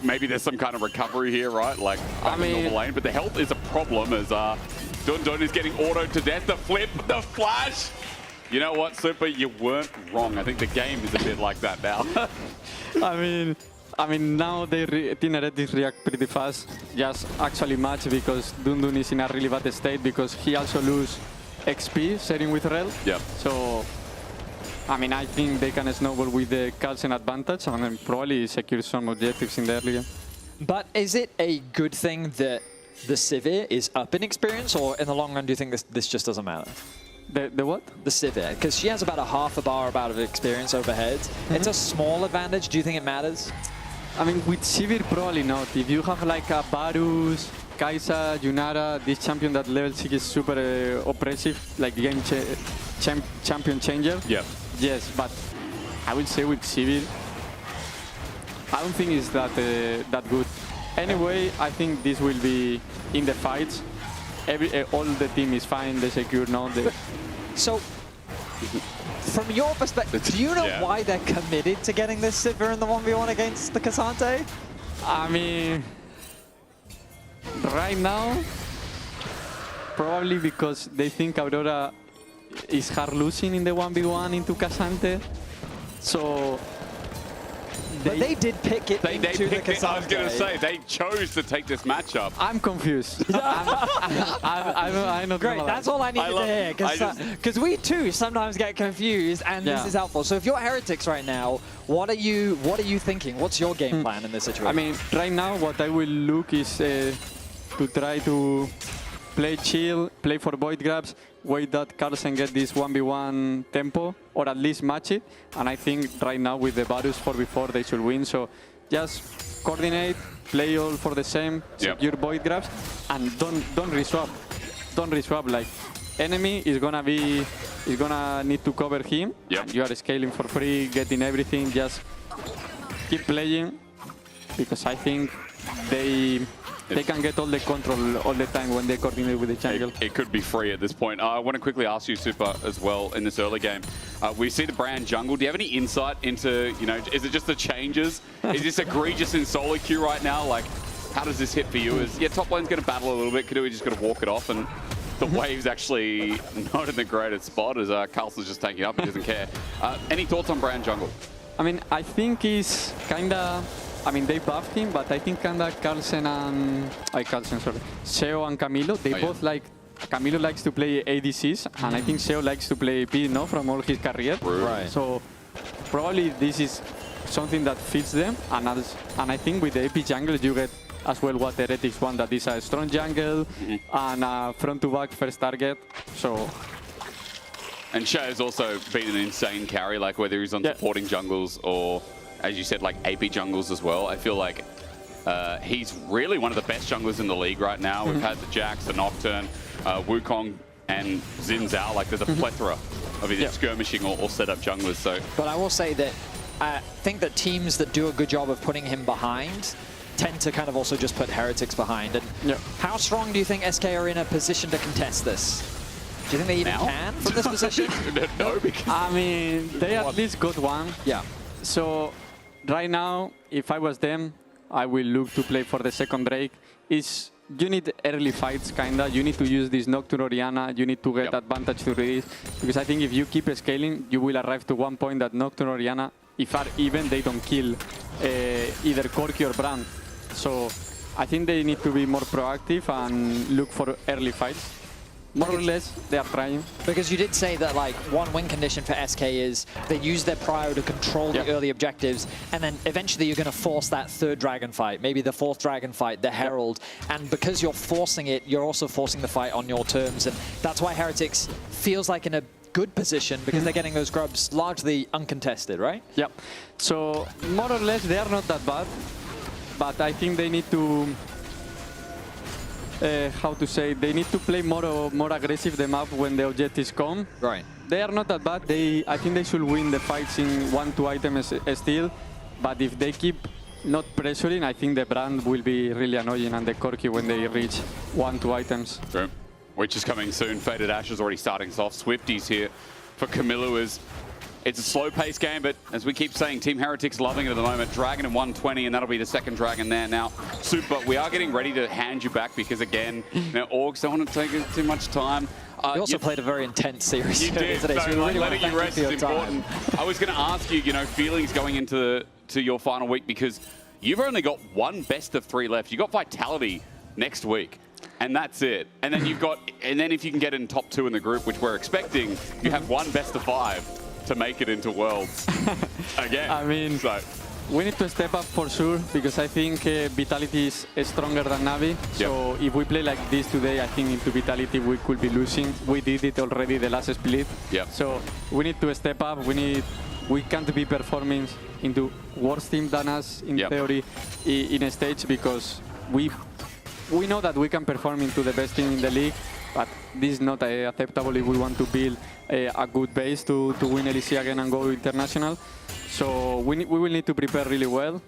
maybe there's some kind of recovery here, right? Like, I mean, normal lane. But the health is a problem as Dundun is getting autoed to death. The flip, the flash. You know what, Super? You weren't wrong. I think the game is a bit like that now. I mean, now Team Heretics react pretty fast. Just actually match because Dundun is in a really bad state because he also lose XP sharing with Rel. Yeah. So, I mean, I think they can snowball with the Carlsen advantage and then probably secure some objectives in the early game. But is it a good thing that the Sivir is up in experience, or in the long run do you think this just doesn't matter? The what? The Sivir, because she has about a half a bar about of experience overhead. It's a small advantage. Do you think it matters? I mean, with Sivir, probably not. If you have like a Varus, Kai'Sa, Yunara, this champion that level 6 is super oppressive, like game champion changer. Yeah. Yes, but I would say with Sivir, I don't think it's that good. Anyway, I think this will be in the fights. All the team is fine, they secure now. So, from your perspective, do you know why they're committed to getting this Sivir in the 1v1 against the K'Sante? I mean, right now, probably because they think Aurora is hard losing in the 1v1 into K'Sante. So, but they did pick it into the K'Sante. I was going to say, they chose to take this matchup. I'm confused. I'm not Great, that's all I needed to hear. Because we too sometimes get confused, and this is helpful. So if you're Heretics right now, what are you thinking? What's your game plan in this situation? I mean, right now what I will look is to try to play chill, play for void grabs, wait that Carlsen get this 1v1 tempo, or at least match it. And I think right now with the Varus 4v4 they should win. So just coordinate, play all for the same, secure void grabs, and don't reswap. Don't reswap. Like, enemy is gonna need to cover him. Yep. You are scaling for free, getting everything. Just keep playing, because I think they can get all the control all the time when they coordinate with the jungle. It could be free at this point. I want to quickly ask you, Super, as well, in this early game. We see the brand jungle. Do you have any insight into, is it just the changes? Is this egregious in solo queue right now? Like, how does this hit for you? Top lane's going to battle a little bit. Kadui just going to walk it off, and the wave's actually not in the greatest spot as Carlson's just taking it up. He doesn't care. Any thoughts on brand jungle? I mean, I think it's kind of... I mean, they buffed him, but I think kinda Carlsen and... Sheo and Camilo, they both like... Camilo likes to play ADCs, and I think Sheo likes to play AP, from all his career. Right. So, probably this is something that fits them, and I think with the AP jungle, you get as well what Heretics want, that is a strong jungle and front-to-back first target. So. And Shay's also been an insane carry, like whether he's on supporting jungles or, as you said, like AP jungles as well. I feel like he's really one of the best junglers in the league right now. We've had the Jax, the Nocturne, Wukong, and Xin Zhao. Like there's a plethora of either skirmishing or set-up junglers. So, but I will say that I think that teams that do a good job of putting him behind tend to kind of also just put Heretics behind. And how strong do you think SK are in a position to contest this? Do you think they even can from this position? No, because I mean, they at least got one. Yeah. So right now, if I was them, I will look to play for the second Drake. You need early fights, kinda. You need to use this Nocturne Orianna. You need to get advantage through this. Because I think if you keep scaling, you will arrive to one point that Nocturne Orianna, if are even, they don't kill either Corki or Brand. So I think they need to be more proactive and look for early fights. More or less, they are trying. Because you did say that like one win condition for SK is they use their prio to control the early objectives, and then eventually you're going to force that third dragon fight, maybe the fourth dragon fight, the Herald. And because you're forcing it, you're also forcing the fight on your terms. And that's why Heretics feels like in a good position, because they're getting those grubs largely uncontested, right? Yeah. So more or less, they are not that bad. But I think they need to... how to say, they need to play more aggressive the map when the objectives come. Right. They are not that bad. I think they should win the fights in 1-2 items still. But if they keep not pressuring, I think the Brand will be really annoying, and the Corki when they reach 1-2 items. True. Which is coming soon. Faded Ash is already starting us off. Swifties here for Camilo is... It's a slow-paced game, but as we keep saying, Team Heretics loving it at the moment. Dragon at 120, and that'll be the second Dragon there. Now, Super, we are getting ready to hand you back because, again, Orgs don't want to take too much time. You also played a very intense series. You did, today, so really letting you rest is important. I was going to ask you, feelings going into your final week, because you've only got one best of 3 left. You got Vitality next week. And that's it. And then then if you can get in top 2 in the group, which we're expecting, you have one best of 5 to make it into Worlds again. I mean, we need to step up for sure, because I think Vitality is stronger than Navi. So if we play like this today, I think into Vitality we could be losing. We did it already the last split. So we need to step up. We can't be performing into worse team than us in theory in a stage, because we know that we can perform into the best team in the league. But this is not acceptable if we want to build a good base to win LEC again and go international. So we will need to prepare really well.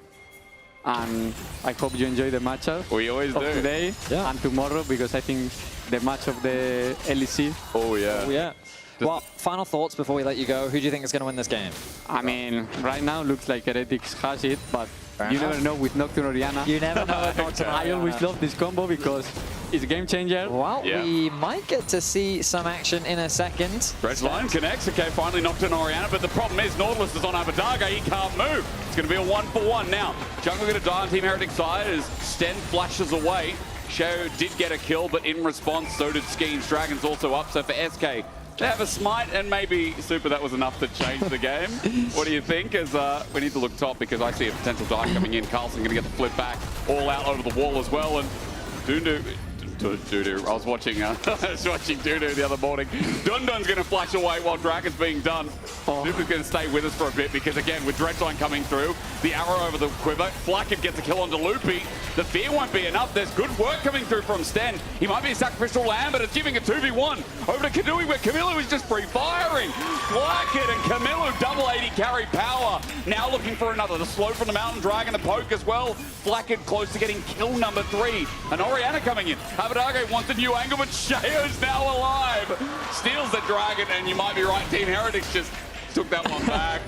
And I hope you enjoy the matchup of today and tomorrow, because I think the match of the LEC. Oh, yeah. Well, final thoughts before we let you go. Who do you think is going to win this game? I mean, right now looks like Heretics has it, but you never know with Nocturne Orianna. You never know with Nocturne Orianna. I always love this combo because it's a game changer. Well, we might get to see some action in a second. Red line connects. Okay, finally Nocturne Orianna, but the problem is Nautilus is on Abadarga. He can't move. It's going to be a 1-for-1 now. Jungle going to die on Team Heretics side as Sten flashes away. Shao did get a kill, but in response, so did Skeens. Dragon's also up, so for SK, they have a smite, and maybe, Super, that was enough to change the game. What do you think? As we need to look top, because I see a potential dive coming in. Carlson going to get the flip back, all out over the wall as well, and Dudu. I was watching Dudu the other morning. Dundun's going to flash away while Dragon's being done. Dudu's going to stay with us for a bit, because again, with Dredgeline coming through, the arrow over the quiver, Flackett gets a kill onto Loopy. The fear won't be enough. There's good work coming through from Sten. He might be a sacrificial lamb, but it's giving a 2v1 over to Kadui, where Camilo is just free firing. Flackett and Camilo double 80 carry power. Now looking for another. The slow from the Mountain Dragon, the poke as well. Flackett close to getting kill number 3. And Orianna coming in. Abadarga wants a new angle, but Shayo's now alive. Steals the Dragon, and you might be right, Team Heretics just took that one back.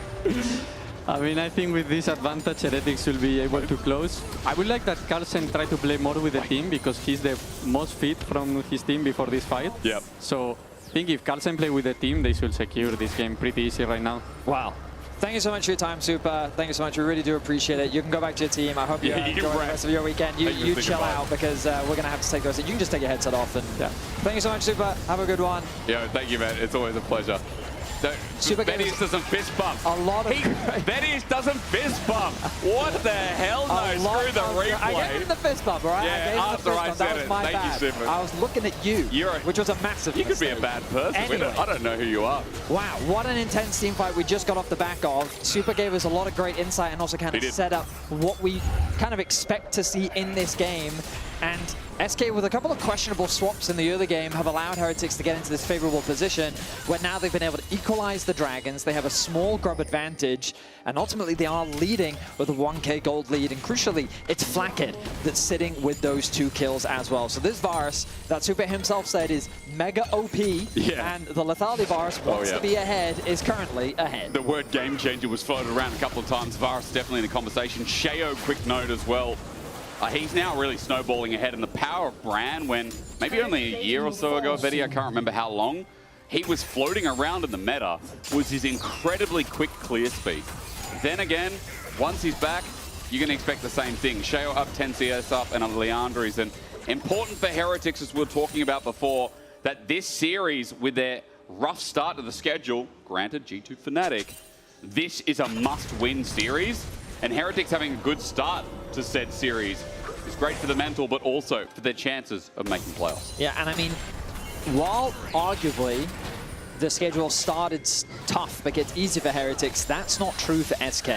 I mean, I think with this advantage, Heretics will be able to close. I would like that Carlsen try to play more with the team, because he's the most fit from his team before this fight. So I think if Carlsen play with the team, they should secure this game pretty easy right now. Wow. Thank you so much for your time, Super. Thank you so much. We really do appreciate it. You can go back to your team. I hope you enjoy the rest of your weekend. You chill out, because we're going to have to take those. You can just take your headset off. And Thank you so much, Super. Have a good one. Yeah, thank you, man. It's always a pleasure. Vedius doesn't fist bump. A lot of... Vedius doesn't fist bump. What the hell? No, screw the replay. I gave him the fist bump, right? Yeah, after I said that was it. my Thank bad. you, Super. I was looking at you, which was a massive You could be mistake. a bad person. Anyway. I don't know who you are. Wow, what an intense team fight we just got off the back of. Super gave us a lot of great insight and also kind of set up what we kind of expect to see in this game. And SK, with a couple of questionable swaps in the early game, have allowed Heretics to get into this favorable position where now they've been able to equalize the Dragons. They have a small grub advantage, and ultimately they are leading with a 1k gold lead. And crucially, it's Flackett that's sitting with those 2 kills as well. So this Varus, that Super himself said, is mega OP, and the lethality Varus wants to be ahead, is currently ahead. The word game changer was floated around a couple of times. Varus definitely in the conversation. Sheo, quick note as well. He's now really snowballing ahead, and the power of Bran, when maybe only a year or so ago, Betty, I can't remember how long, he was floating around in the meta, was his incredibly quick clear speed. Then again, once he's back, you're going to expect the same thing. Sheo up 10 CS up, and Leandri's. And important for Heretics, as we were talking about before, that this series, with their rough start to the schedule, granted G2 Fnatic, this is a must-win series, and Heretics having a good start to said series is great for the mental, but also for their chances of making playoffs. Yeah, and I mean, while arguably the schedule started tough but gets easy for Heretics, that's not true for SK.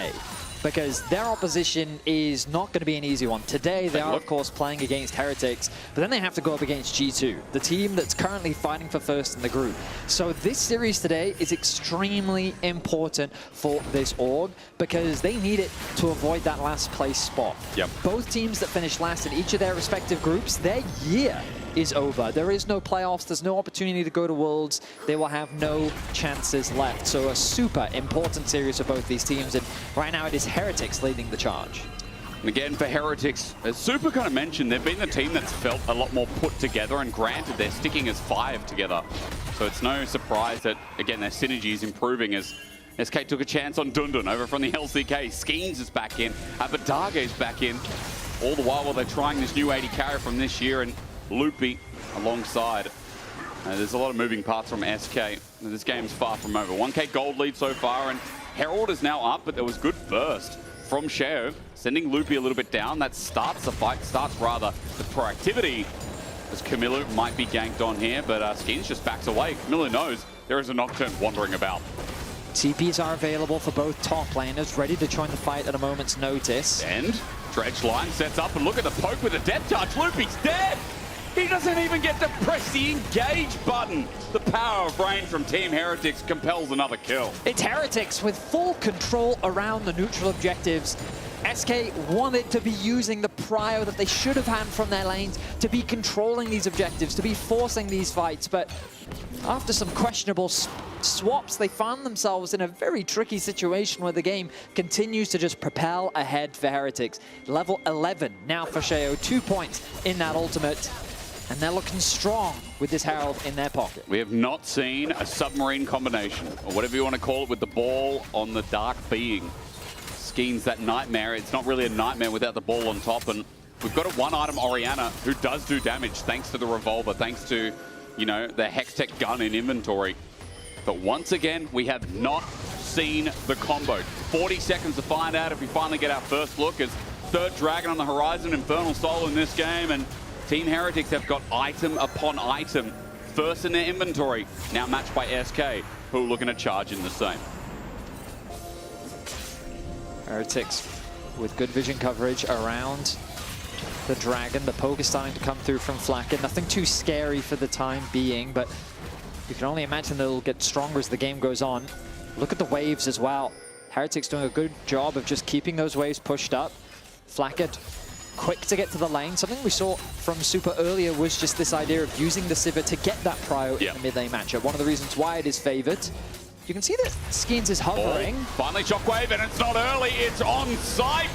Because their opposition is not going to be an easy one. Today, they are, of course, playing against Heretics, but then they have to go up against G2, the team that's currently fighting for first in the group. So this series today is extremely important for this org because they need it to avoid that last place spot. Yep. Both teams that finish last in each of their respective groups, their year is over. There is no playoffs, there's no opportunity to go to Worlds. They will have no chances left. So a super important series for both these teams, and right now it is Heretics leading the charge. And again, for Heretics, as Super kind of mentioned, they've been the team that's felt a lot more put together, and granted, they're sticking as 5 together. So it's no surprise that, again, their synergy is improving as SK took a chance on Dundun over from the LCK. Skeens is back in, Abadage is back in, all the while they're trying this new 80 carry from this year, and Loopy alongside. There's a lot of moving parts from SK. This game's far from over. 1k gold lead so far, and Herald is now up, but there was good burst from Sheo, sending Loopy a little bit down. That starts the fight, the proactivity, as Camilo might be ganked on here, but Skins just backs away. Camilo knows there is a Nocturne wandering about. TPs are available for both top laners, ready to join the fight at a moment's notice. And Dredge line sets up, and look at the poke with the death touch. Loopy's dead! He doesn't even get to press the engage button. The power of brain from Team Heretics compels another kill. It's Heretics with full control around the neutral objectives. SK wanted to be using the prio that they should have had from their lanes to be controlling these objectives, to be forcing these fights, but after some questionable swaps, they found themselves in a very tricky situation where the game continues to just propel ahead for Heretics. Level 11 now for Sheo, 2 points in that ultimate. And they're looking strong with this Herald in their pocket. We have not seen a submarine combination, or whatever you want to call it, with the ball on the Dark Being. Skeens that nightmare. It's not really a nightmare without the ball on top. And we've got a one-item Orianna who does do damage thanks to the revolver, thanks to, you know, the Hextech gun in inventory. But once again, we have not seen the combo. 40 seconds to find out if we finally get our first look as third Dragon on the horizon, Infernal Soul in this game, and Team Heretics have got item upon item, first in their inventory, now matched by SK, who are looking to charge in the same. Heretics with good vision coverage around the Dragon. The poke is starting to come through from Flacken. Nothing too scary for the time being, but you can only imagine they'll get stronger as the game goes on. Look at the waves as well. Heretics doing a good job of just keeping those waves pushed up. Flacken quick to get to the lane. Something we saw from Super earlier was just this idea of using the Sivir to get that prio in the mid-lane matchup. One of the reasons why it is favored. You can see that Skeens is hovering. Finally Shockwave, and it's not early, it's on site.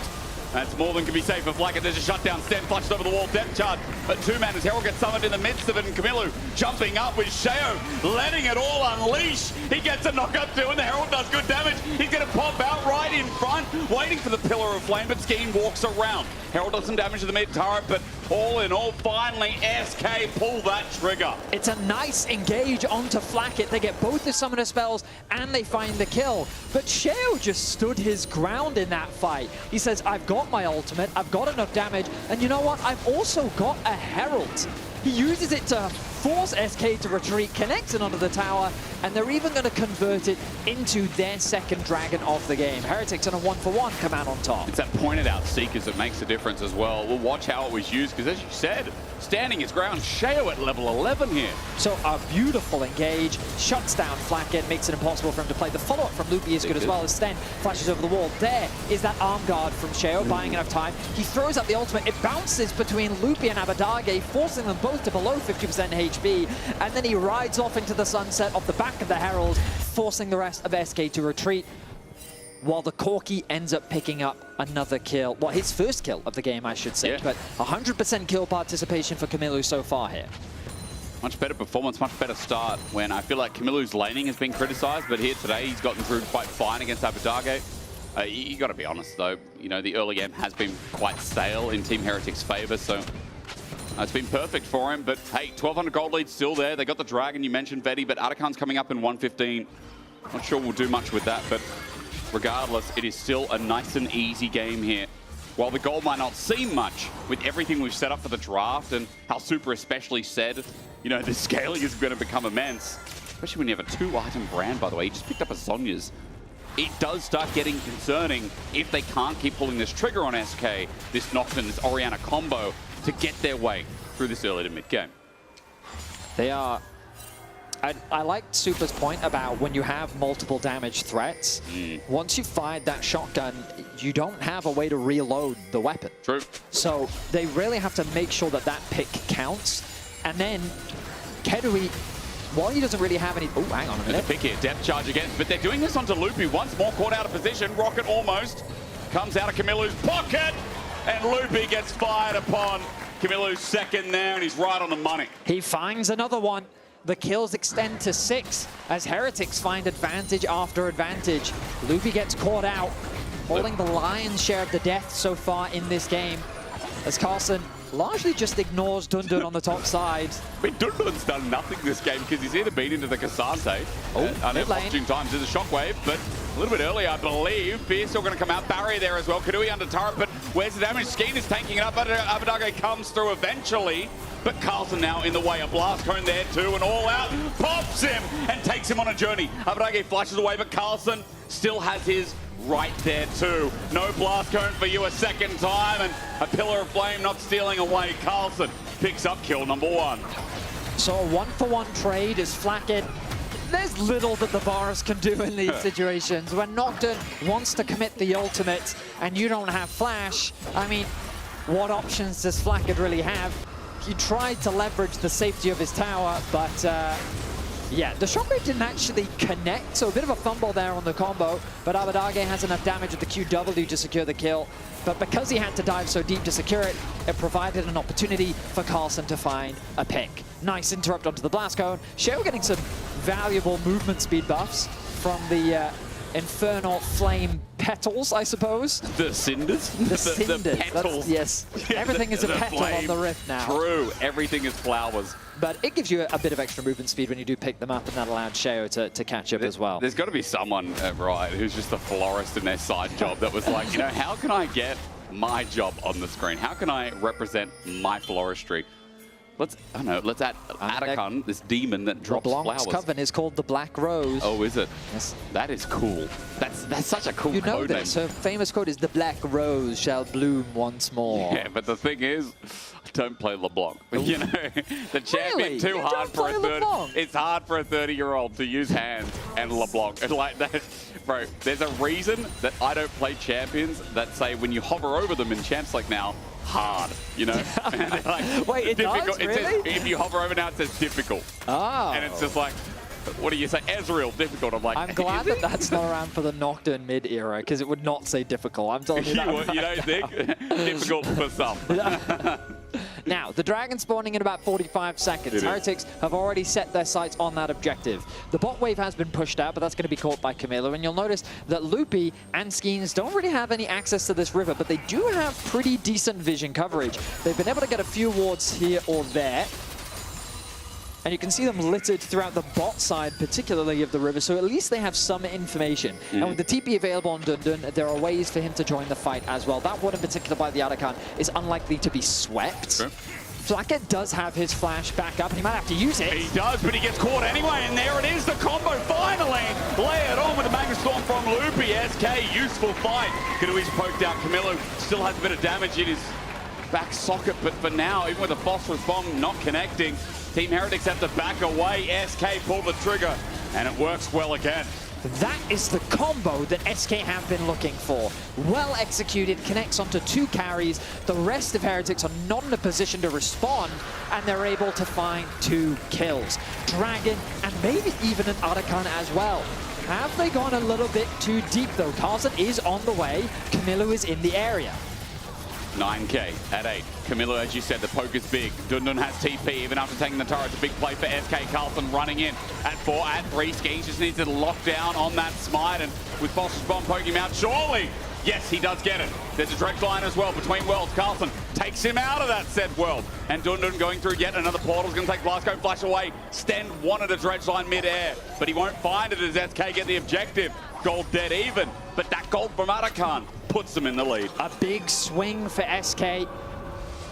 That's more than can be safe for Flacker. There's a shutdown, Sten flushed over the wall, depth charge. But 2-man as Herald gets summoned in the midst of it, and Camilo jumping up with Sheo, letting it all unleash. He gets a knockup too, and the Herald does good damage. He's going to pop out right in front, waiting for the Pillar of Flame, but Skeen walks around. Herald does some damage to the mid turret, but All in all, finally, SK pull that trigger. It's a nice engage onto Flacket. They get both the summoner spells and they find the kill. But Sheo just stood his ground in that fight. He says, I've got my ultimate, I've got enough damage, and you know what? I've also got a Herald. He uses it to force SK to retreat, connects it onto the tower, and they're even going to convert it into their second dragon of the game. Heretics on a 1-for-1 come out on top. It's that pointed out Seekers that makes a difference as well. We'll watch how it was used, because as you said, standing his ground, Sheo at level 11 here. So a beautiful engage, shuts down Flacket, makes it impossible for him to play. The follow-up from Loopy is good as well, as Sten flashes over the wall. There is that arm guard from Sheo, buying enough time. He throws up the ultimate. It bounces between Loopy and Abadage, forcing them both to below 50% HP, and then he rides off into the sunset off the back of the Herald, forcing the rest of SK to retreat, while the Corki ends up picking up another kill. Well, his first kill of the game, I should say, but 100% kill participation for Camilo so far here. Much better performance, much better start, when I feel like Camilo's laning has been criticized, but here today he's gotten through quite fine against Abadage. You got to be honest though, you know, the early game has been quite stale in Team Heretic's favor, so it's been perfect for him. But hey, 1,200 gold lead still there. They got the dragon, you mentioned, Vetty, but Atakan's coming up in 115. Not sure we'll do much with that, but regardless, it is still a nice and easy game here. While the gold might not seem much, with everything we've set up for the draft and how Super especially said, you know, the scaling is going to become immense. Especially when you have a 2-item brand, by the way. He just picked up a Sonya's. It does start getting concerning if they can't keep pulling this trigger on SK, this Nocturne, this Orianna combo, to get their way through this early to mid game. They are... I like Super's point about when you have multiple damage threats, once you've fired that shotgun, you don't have a way to reload the weapon. True. So they really have to make sure that that pick counts. And then Kedui, while he doesn't really have any... Oh, hang on a minute. There's a pick here, depth charge again, but they're doing this onto Loopy. Once more caught out of position. Rocket almost comes out of Camilo's pocket, and Loopy gets fired upon. Camilo's second there, and he's right on the money. He finds another one. The kills extend to 6 as Heretics find advantage after advantage. Loopy gets caught out, holding the lion's share of the death so far in this game, as Carlson largely just ignores Dundun on the top side. I mean, Dundun's done nothing this game because he's either been into the Cassante. I know opportune times there's a shockwave, but a little bit earlier, I believe. Fierce still going to come out. Barrier there as well. Kadui under turret, but where's the damage? Skeen is tanking it up. Abadage comes through eventually, but Carlson now in the way. A blast cone there too, and all out pops him and takes him on a journey. Abadage flashes away, but Carlson still has his right there too. No blast cone for you a second time, and a pillar of flame not stealing away. Carlson picks up kill number 1. So a 1-for-1 trade is Flacket. There's little that the Varus can do in these situations. When Nocturne wants to commit the ultimate and you don't have flash, I mean, what options does Flacket really have? He tried to leverage the safety of his tower, but yeah, the shockwave didn't actually connect, so a bit of a fumble there on the combo, but Abadage has enough damage with the QW to secure the kill. But because he had to dive so deep to secure it, it provided an opportunity for Carlson to find a pick. Nice interrupt onto the blast cone. Sheo getting some valuable movement speed buffs from the infernal flame petals, I suppose. The cinders? The cinders. The petals. Yes. Everything is a petal on the rift now. True. Everything is flowers. But it gives you a bit of extra movement speed when you do pick them up, and that allowed Sheo to catch up as well. There's got to be someone, right, who's just a florist in their side job that was like, you know, how can I get my job on the screen? How can I represent my floristry? Let's add Atakan, this demon that drops LeBlanc's flowers. coven is called the Black Rose. Oh, is it? Yes. That is cool. That's such a cool You know code this. name. Her famous quote is, "The Black Rose shall bloom once more." Yeah, but the thing is, I don't play LeBlanc. You know, the champion Really? too You hard don't for a play LeBlanc? It's hard for a 30-year-old to use hands and LeBlanc. And like that, bro. There's a reason that I don't play champions that say when you hover over them in champs like now, hard, you know? Like, Wait, it does? It says, Really? if you hover over now, it says difficult. Oh. And it's just like, what do you say? Ezreal, difficult. I'm like, I'm glad that that's not around for the Nocturne mid era, because it would not say difficult. I'm telling you that. you don't think? Difficult for some. Now, the Dragon spawning in about 45 seconds. Heretics have already set their sights on that objective. The bot wave has been pushed out, but that's going to be caught by Camilo. And you'll notice that Loopy and Skeens don't really have any access to this river, but they do have pretty decent vision coverage. They've been able to get a few wards here or there. And you can see them littered throughout the bot side, particularly of the river, so at least they have some information. And with the TP available on Dundun, there are ways for him to join the fight as well. That one in particular by the Arakan is unlikely to be swept. Flacket does have his flash back up, and he might have to use it. He does, but he gets caught anyway, and there it is, the combo finally! Lay it on with the Magma Storm from Loopy. SK, useful fight. Kadui's poked out. Camilo still has a bit of damage in his back socket, but for now, even with the phosphorus bomb not connecting, Team Heretics have to back away. SK pulled the trigger, and it works well again. That is the combo that SK have been looking for. Well executed, connects onto 2 carries. The rest of Heretics are not in a position to respond, and they're able to find 2 kills. Dragon, and maybe even an Arakan as well. Have they gone a little bit too deep, though? Carlson is on the way. Camilo is in the area. 9k at 8. Camilo, as you said, the poke is big. Dundun has TP, even after taking the turret. It's a big play for SK. Carlson running in at 4, at 3. Skeens just needs to lock down on that smite, and with Phosphorus Bomb poking him out, surely! Yes, he does get it. There's a direct line as well between worlds. Carlson takes him out of that said world. And Dundun going through yet another portal. Is going to take Blasco flash away. Sten wanted a dredge line mid-air, but he won't find it as SK get the objective. Gold dead even, but that gold from Arakan puts them in the lead. A big swing for SK.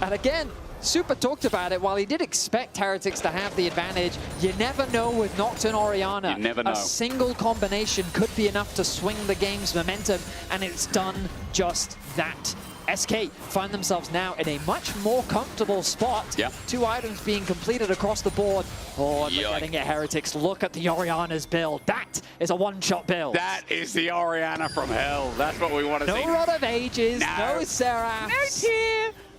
And again, Super talked about it. While he did expect Heretics to have the advantage, you never know with Nocturne Orianna. You never know. A single combination could be enough to swing the game's momentum, and it's done just that. SK find themselves now in a much more comfortable spot. Yeah. 2 items being completed across the board. Oh, and they're getting it, Heretics. Look at the Orianna's build. That is a one-shot build. That is the Orianna from hell. That's what we want to see. No Rod of Ages, no Seraphs.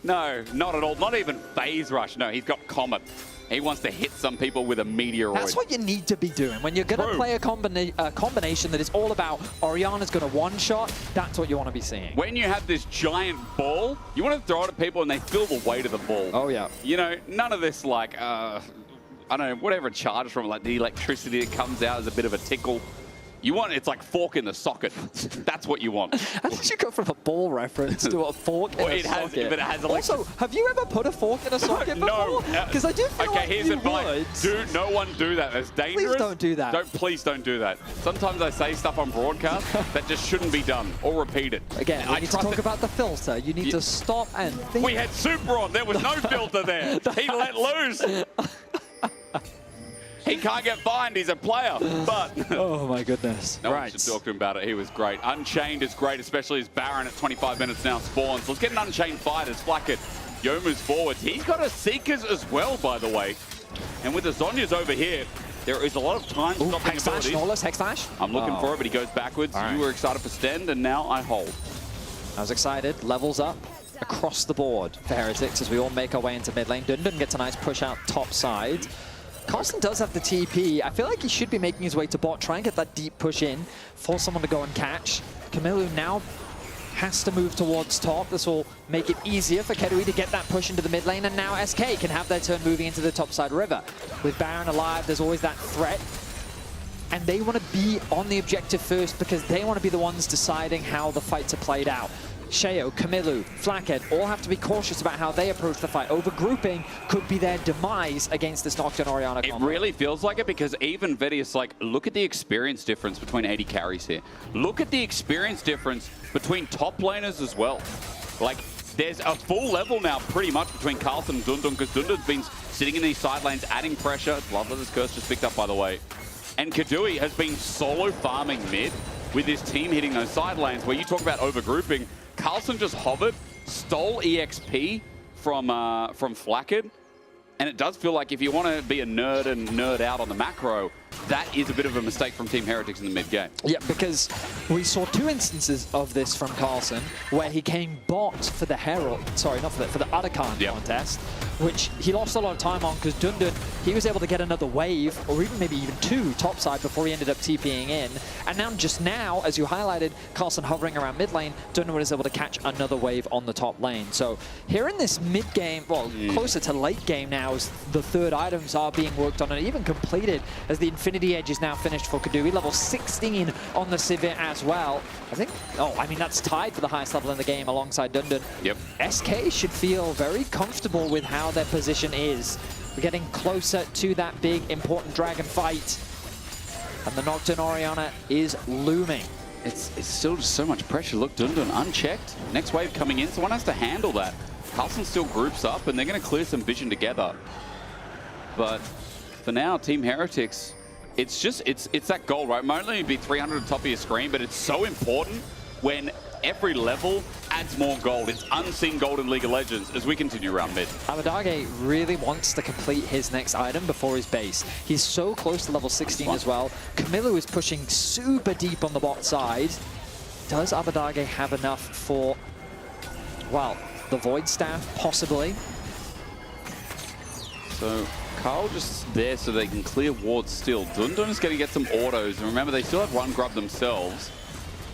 No, not at all. Not even Phase Rush. No, he's got Comet. He wants to hit some people with a meteoroid. That's what you need to be doing. When you're going to play a combination that is all about Orianna's going to one-shot, that's what you want to be seeing. When you have this giant ball, you want to throw it at people and they feel the weight of the ball. Oh, yeah. You know, none of this like, I don't know, whatever it charges from, like the electricity that comes out as a bit of a tickle. You want, it's like fork in the socket. That's what you want. How did you go from a ball reference to a fork in a socket? But it has also, have you ever put a fork in a socket before? Because I do feel like here's you advice. would. No one do that. That's dangerous. Please don't do that. Please don't do that. Sometimes I say stuff on broadcast that just shouldn't be done, or repeat it. Again, we need to talk about the filter. You need to stop and think. We had Super on. There was no filter there. He let loose. He can't get fined, he's a player, but... Oh my goodness. No one should talk to him about it, he was great. Unchained is great, especially as Baron at 25 minutes now spawns. Let's get an Unchained fight as Flacket Yomu's forwards. He's got a Seekers as well, by the way. And with the Zhonya's over here, there is a lot of time stopping Hex Slash, Norless, Hex Slash. I'm looking for it, but he goes backwards. You were excited for Stend, and now I hold. I was excited. Levels up across the board for Heretics as we all make our way into mid lane. Dundun gets a nice push out top side. Carlson does have the TP. I feel like he should be making his way to bot, try and get that deep push in, force someone to go and catch. Camilo now has to move towards top. This will make it easier for Kedui to get that push into the mid lane, and now SK can have their turn moving into the top side river. With Baron alive, there's always that threat. And they want to be on the objective first because they want to be the ones deciding how the fights are played out. Sheo, Camilo, Flackhead all have to be cautious about how they approach the fight. Overgrouping could be their demise against this Nocturne Orianna combo. It really feels like it because even Vedius, like, look at the experience difference between 80 carries here. Look at the experience difference between top laners as well. Like, there's a full level now pretty much between Carlson and Dundun because Dundun's been sitting in these side lanes, adding pressure. Love that this curse just picked up, by the way. And Kadui has been solo farming mid with his team hitting those side lanes where you talk about overgrouping. Carlson just hovered, stole EXP from Flacked, and it does feel like if you want to be a nerd and nerd out on the macro, that is a bit of a mistake from Team Heretics in the mid game. Yeah, because we saw 2 instances of this from Carlson, where he came bot for the Herald, sorry, not for the Arakan contest, which he lost a lot of time on because Dundun, he was able to get another wave, or maybe even two topside before he ended up TPing in. And now, just now, as you highlighted, Carlson hovering around mid lane, Dundun was able to catch another wave on the top lane. So here in this mid game, well, closer to late game now, as the third items are being worked on and even completed, as the Infinity Edge is now finished for Kadui, level 16 on the Sivir as well. I think, I mean, that's tied for the highest level in the game alongside Dundun. Yep. SK should feel very comfortable with how their position is. We're getting closer to that big, important dragon fight. And the Nocturne Orianna is looming. It's still just so much pressure. Look, Dundun unchecked. Next wave coming in. Someone has to handle that. Carlson still groups up, and they're going to clear some vision together. But for now, Team Heretics, it's that goal, right? It might only be 300 on top of your screen, but it's so important when every level adds more gold. It's unseen gold in League of Legends as we continue around mid. Abadage really wants to complete his next item before his base. He's so close to level 16 as well. Camilo is pushing super deep on the bot side. Does Abadage have enough for, well, the Void Staff, possibly? So Carl just there so they can clear wards still. Dundun is going to get some autos. And remember, they still have one grub themselves.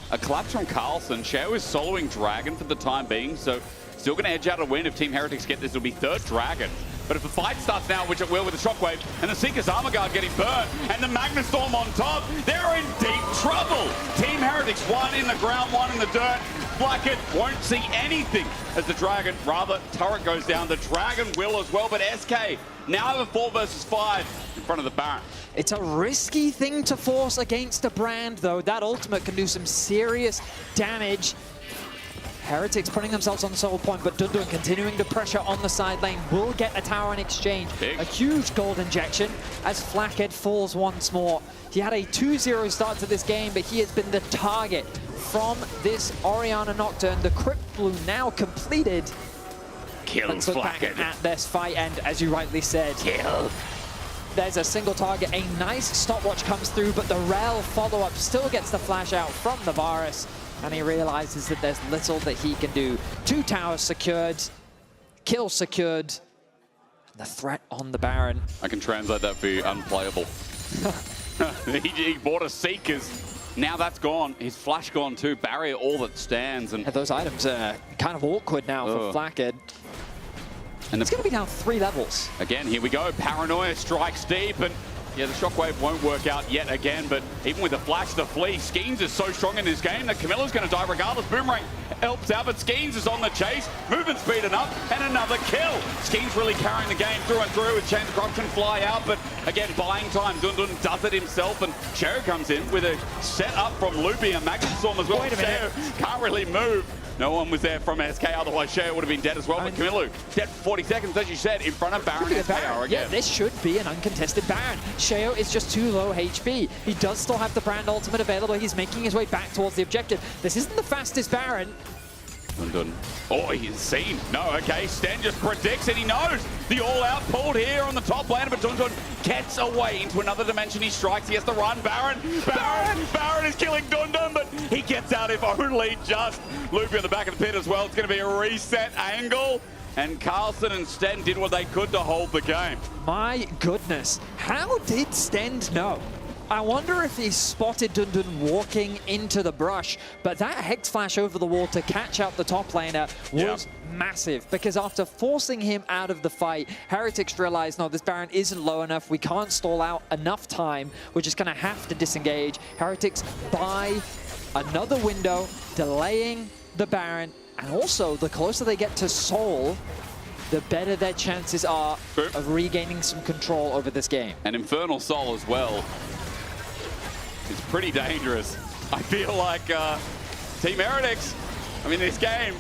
A collapse from Carlson. Shao is soloing Dragon for the time being, so still going to edge out a win. If Team Heretics get this, it'll be third Dragon. But if the fight starts now, which it will with the Shockwave, and the Seeker's Armor Guard getting burnt, and the Magnastorm on top, they're in deep trouble. Team Heretics, one in the ground, one in the dirt. Blackett won't see anything as the Dragon, rather, turret goes down. The Dragon will as well, but SK now have a 4 versus 5 in front of the Baron. It's a risky thing to force against a brand, though. That ultimate can do some serious damage. Heretics putting themselves on the sole point, but Dundun continuing to pressure on the side lane will get a tower in exchange. Big. A huge gold injection as Flackhead falls once more. He had a 2-0 start to this game, but he has been the target from this Orianna Nocturne. The Crypt Bloom now completed. Kill Let's look back Flackhead. at this fight, and as you rightly said, Kill. there's a single target. A nice stopwatch comes through, but the Rel follow-up still gets the flash out from the Varus. And he realizes that there's little that he can do. 2 towers secured, kill secured, and the threat on the Baron. I can translate that for you, unplayable. he bought a Seekers. Now that's gone. His flash gone too. Barrier all that stands. And those items are kind of awkward now for Flackhead. And it's going to be down 3 levels. Again, here we go. Paranoia strikes deep, and yeah, the Shockwave won't work out yet again, but even with the flash, the flee, Skeens is so strong in this game that Camilla's going to die regardless. Boomerang helps out, but Skeens is on the chase. Movement speeding up, and another kill. Skeens really carrying the game through and through with Chain of Corruption fly out, but again, buying time. Dundun does it himself, and Shao comes in with a set up from Loopy and Magnastorm as well. Wait a minute. Shao can't really move. No one was there from SK, otherwise Shao would have been dead as well. But Camilo, dead for 40 seconds, as you said, in front of Baron and SK again. Yeah, this should be an uncontested Baron. Shao is just too low HP. He does still have the brand ultimate available. He's making his way back towards the objective. This isn't the fastest Baron. Dundun. Oh, he's seen. No, okay. Sten just predicts and he knows. The all-out pulled here on the top lane, but Dundun gets away into another dimension. He strikes. He has to run. Baron is killing Dundun, but he gets out if only just. Loopy on the back of the pit as well. It's going to be a reset angle. And Carlson and Sten did what they could to hold the game. My goodness. How did Sten know? I wonder if he spotted Dundun walking into the brush, but that Hex Flash over the wall to catch out the top laner was massive, because after forcing him out of the fight, Heretics realized, no, this Baron isn't low enough, we can't stall out enough time, we're just gonna have to disengage. Heretics buy another window, delaying the Baron, and also the closer they get to Soul, the better their chances are of regaining some control over this game. And Infernal Soul as well. It's pretty dangerous. I feel like Team Heretics, I mean, this game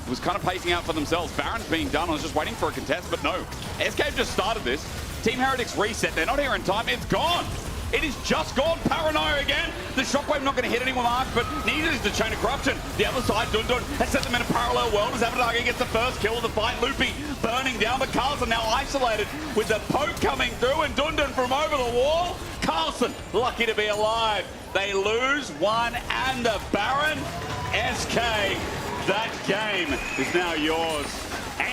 was kind of pacing out for themselves. Baron's being done. I was just waiting for a contest, but no. SK just started this. Team Heretics reset. They're not here in time. It's gone. It is just gone. Paranoia again. The Shockwave not going to hit anyone mark, but neither is the Chain of Corruption. The other side, Dundun has set them in a parallel world as Abadage gets the first kill of the fight. Loopy burning down, but Carlson now isolated with the poke coming through, and Dundun from over the wall. Carlson lucky to be alive. They lose one and the Baron. SK, that game is now yours.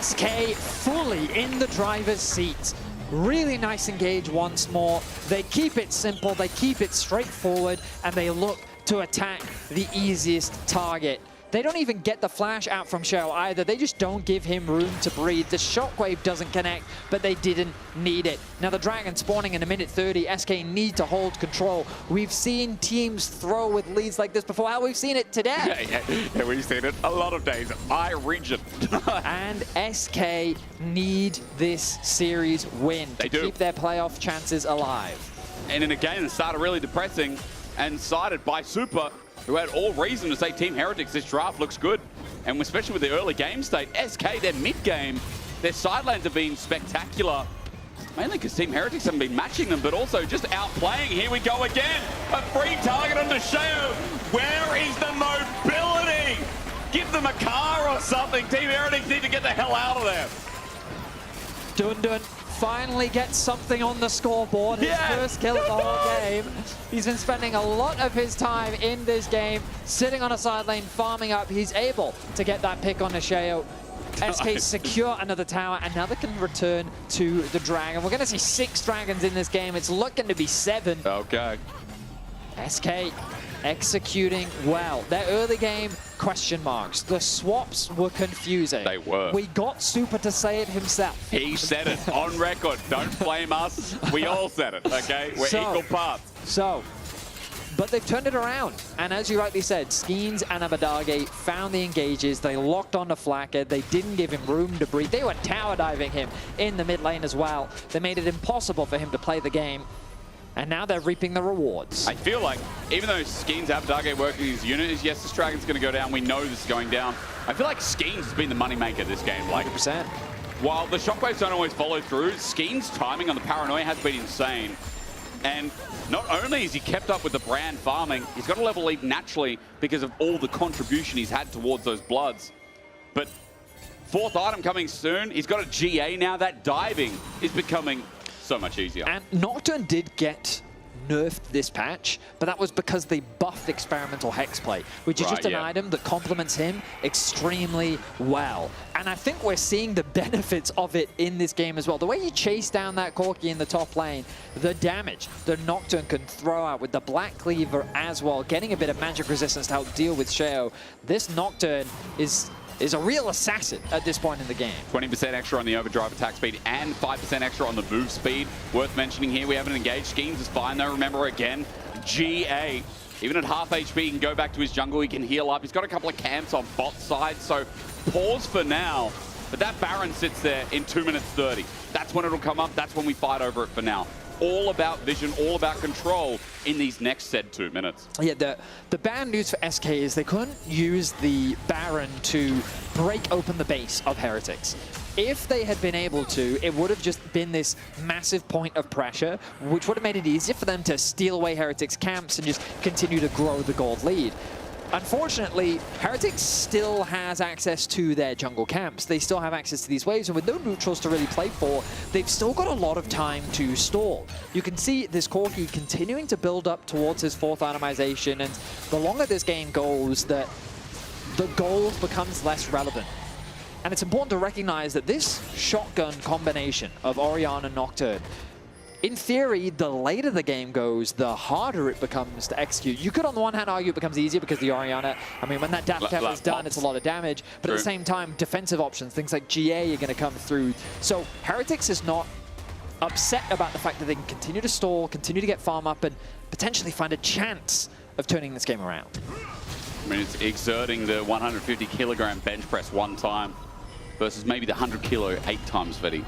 SK fully in the driver's seat. Really nice engage once more. They keep it simple, they keep it straightforward, and they look to attack the easiest target. They don't even get the flash out from Shell either. They just don't give him room to breathe. The shockwave doesn't connect, but they didn't need it. Now the Dragon spawning in a minute 30. SK need to hold control. We've seen teams throw with leads like this before. We've seen it today. Yeah, we've seen it a lot of days. My region. And SK need this series win to keep their playoff chances alive. And in a game that started really depressing and sided by Super, who had all reason to say Team Heretics, this draft looks good. And especially with the early game state, SK, their mid-game, their side lanes have been spectacular. Mainly because Team Heretics haven't been matching them, but also just outplaying. Here we go again. A free target on Desheo. Where is the mobility? Give them a car or something. Team Heretics need to get the hell out of there. Dundun finally gets something on the scoreboard. His first kill of the whole game. He's been spending a lot of his time in this game, sitting on a side lane, farming up. He's able to get that pick on Desheo. SK secure another tower, and now they can return to the Dragon. We're going to see 6 Dragons in this game. It's looking to be 7. Okay. SK executing well. Their early game, question marks. The swaps were confusing. They were. We got Super to say it himself. He said it on record. Don't blame us. We all said it, okay? We're equal parts. But they've turned it around. And as you rightly said, Skeens and Abadage found the engages. They locked onto Flacker. They didn't give him room to breathe. They were tower diving him in the mid lane as well. They made it impossible for him to play the game. And now they're reaping the rewards. I feel like, even though Skeens Abadage working his unit is, yes, this Dragon's going to go down. We know this is going down. I feel like Skeens has been the moneymaker this game. Like, 100%. While the shockwaves don't always follow through, Skeens' timing on the paranoia has been insane. And not only has he kept up with the brand farming, he's got a level lead naturally because of all the contribution he's had towards those bloods. But 4th item coming soon. He's got a GA now. That diving is becoming so much easier. And Nocturne did get nerfed this patch, but that was because they buffed Experimental Hexplay, which is just an item that complements him extremely well. And I think we're seeing the benefits of it in this game as well. The way you chase down that Corki in the top lane, the damage the Nocturne can throw out with the Black Cleaver as well, getting a bit of magic resistance to help deal with Sheo. This Nocturne is a real assassin at this point in the game. 20% extra on the overdrive attack speed and 5% extra on the move speed. Worth mentioning here, we haven't engaged. Skeens is fine though. Remember again, GA. Even at half HP, he can go back to his jungle. He can heal up. He's got a couple of camps on bot side, so pause for now. But that Baron sits there in 2 minutes 30. That's when it'll come up. That's when we fight over it for now. All about vision, all about control in these next said 2 minutes. Yeah, the bad news for SK is they couldn't use the Baron to break open the base of Heretics. If they had been able to, it would have just been this massive point of pressure, which would have made it easier for them to steal away Heretics' camps and just continue to grow the gold lead. Unfortunately, Heretics still has access to their jungle camps. They still have access to these waves, and with no neutrals to really play for, they've still got a lot of time to stall. You can see this Corki continuing to build up towards his 4th itemization, and the longer this game goes, the gold becomes less relevant. And it's important to recognize that this shotgun combination of Orianna and Nocturne, in theory, the later the game goes, the harder it becomes to execute. You could, on the one hand, argue it becomes easier because the Orianna, I mean, when that dash tap is done, it's a lot of damage. But at the same time, defensive options, things like GA are going to come through. So Heretics is not upset about the fact that they can continue to stall, continue to get farm up, and potentially find a chance of turning this game around. I mean, it's exerting the 150 kilogram bench press 1 time versus maybe the 100 kilo 8 times, Fetty.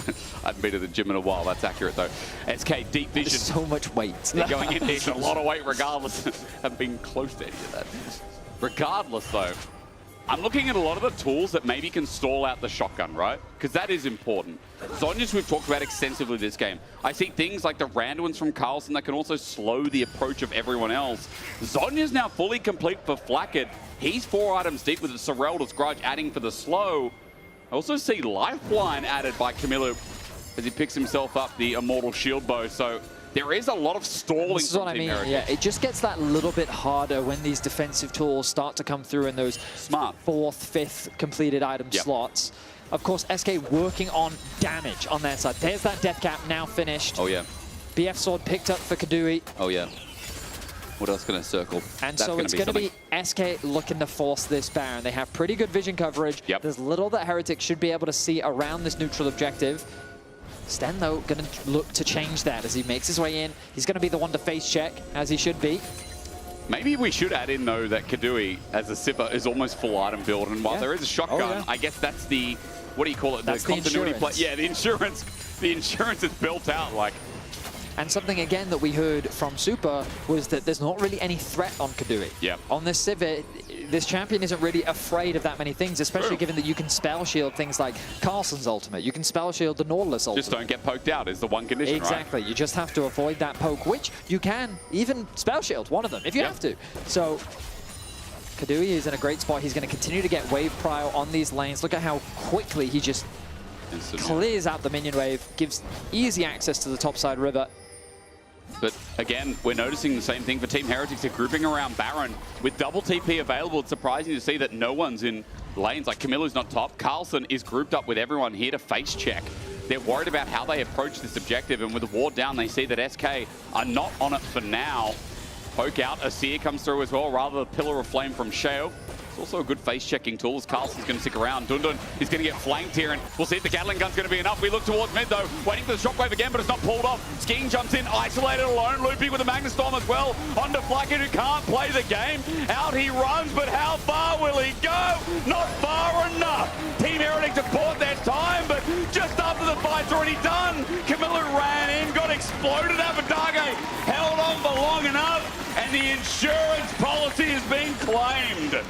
I haven't been to the gym in a while. That's accurate, though. SK, deep vision. There's so much weight. They're going in. There's a lot of weight regardless. Haven't been close to any of that. Regardless, though, I'm looking at a lot of the tools that maybe can stall out the shotgun, right? Because that is important. Zhonya's we've talked about extensively this game. I see things like the Randuins from Carlson that can also slow the approach of everyone else. Zhonya's now fully complete for Flackett. He's 4 items deep with the Serelda's Grudge adding for the slow. I also see Lifeline added by Camilo as he picks himself up the Immortal Shield Bow. So there is a lot of stalling. This is what I mean. Yeah, it just gets that little bit harder when these defensive tools start to come through in those fourth, fifth completed item slots. Of course, SK working on damage on their side. There's that death cap now finished. Oh, yeah. BF sword picked up for Kadui. Oh, yeah. What else going to circle? And so it's going to be SK looking to force this Baron. They have pretty good vision coverage. There's little that Heretic should be able to see around this neutral objective. Sten, though, going to look to change that as he makes his way in. He's going to be the one to face check, as he should be. Maybe we should add in, though, that Kadui, as a Sipper, is almost full item build. And while there is a shotgun, I guess that's the, what do you call it? That's the continuity play. insurance. Yeah, the insurance. The insurance is built out, like. And something, again, that we heard from Super was that there's not really any threat on Kadui. Yeah. On this Civ, this champion isn't really afraid of that many things, especially given that you can spell shield things like Carlson's ultimate. You can spell shield the Nautilus ultimate. Just don't get poked out is the one condition, Exactly. right? You just have to avoid that poke, which you can even spell shield, one of them, if you have to. So Kadui is in a great spot. He's going to continue to get wave prio on these lanes. Look at how quickly he just clears out the minion wave, gives easy access to the topside river. But again, we're noticing the same thing for Team Heretics. They're grouping around Baron with double TP available. It's surprising to see that no one's in lanes. Like Camillo's not top. Carlson is grouped up with everyone here to face check. They're worried about how they approach this objective, and with the ward down, they see that SK are not on it for now. Poke out, a Seer comes through as well, rather a Pillar of Flame from Sheo. It's also a good face-checking tool as Carlson's going to stick around. Dundun is going to get flanked here, and we'll see if the Gatling gun's going to be enough. We look towards mid, though, waiting for the shockwave again, but it's not pulled off. Skeen jumps in, isolated alone. Loopy with a Magnus Storm as well. Onto Flacket, who can't play the game. Out he runs, but how far will he go? Not far enough. Team Heretics have bought their time, but just after the fight's already done, Camilla ran in, got exploded. Abadage held on for long enough, and the insurance policy has been claimed.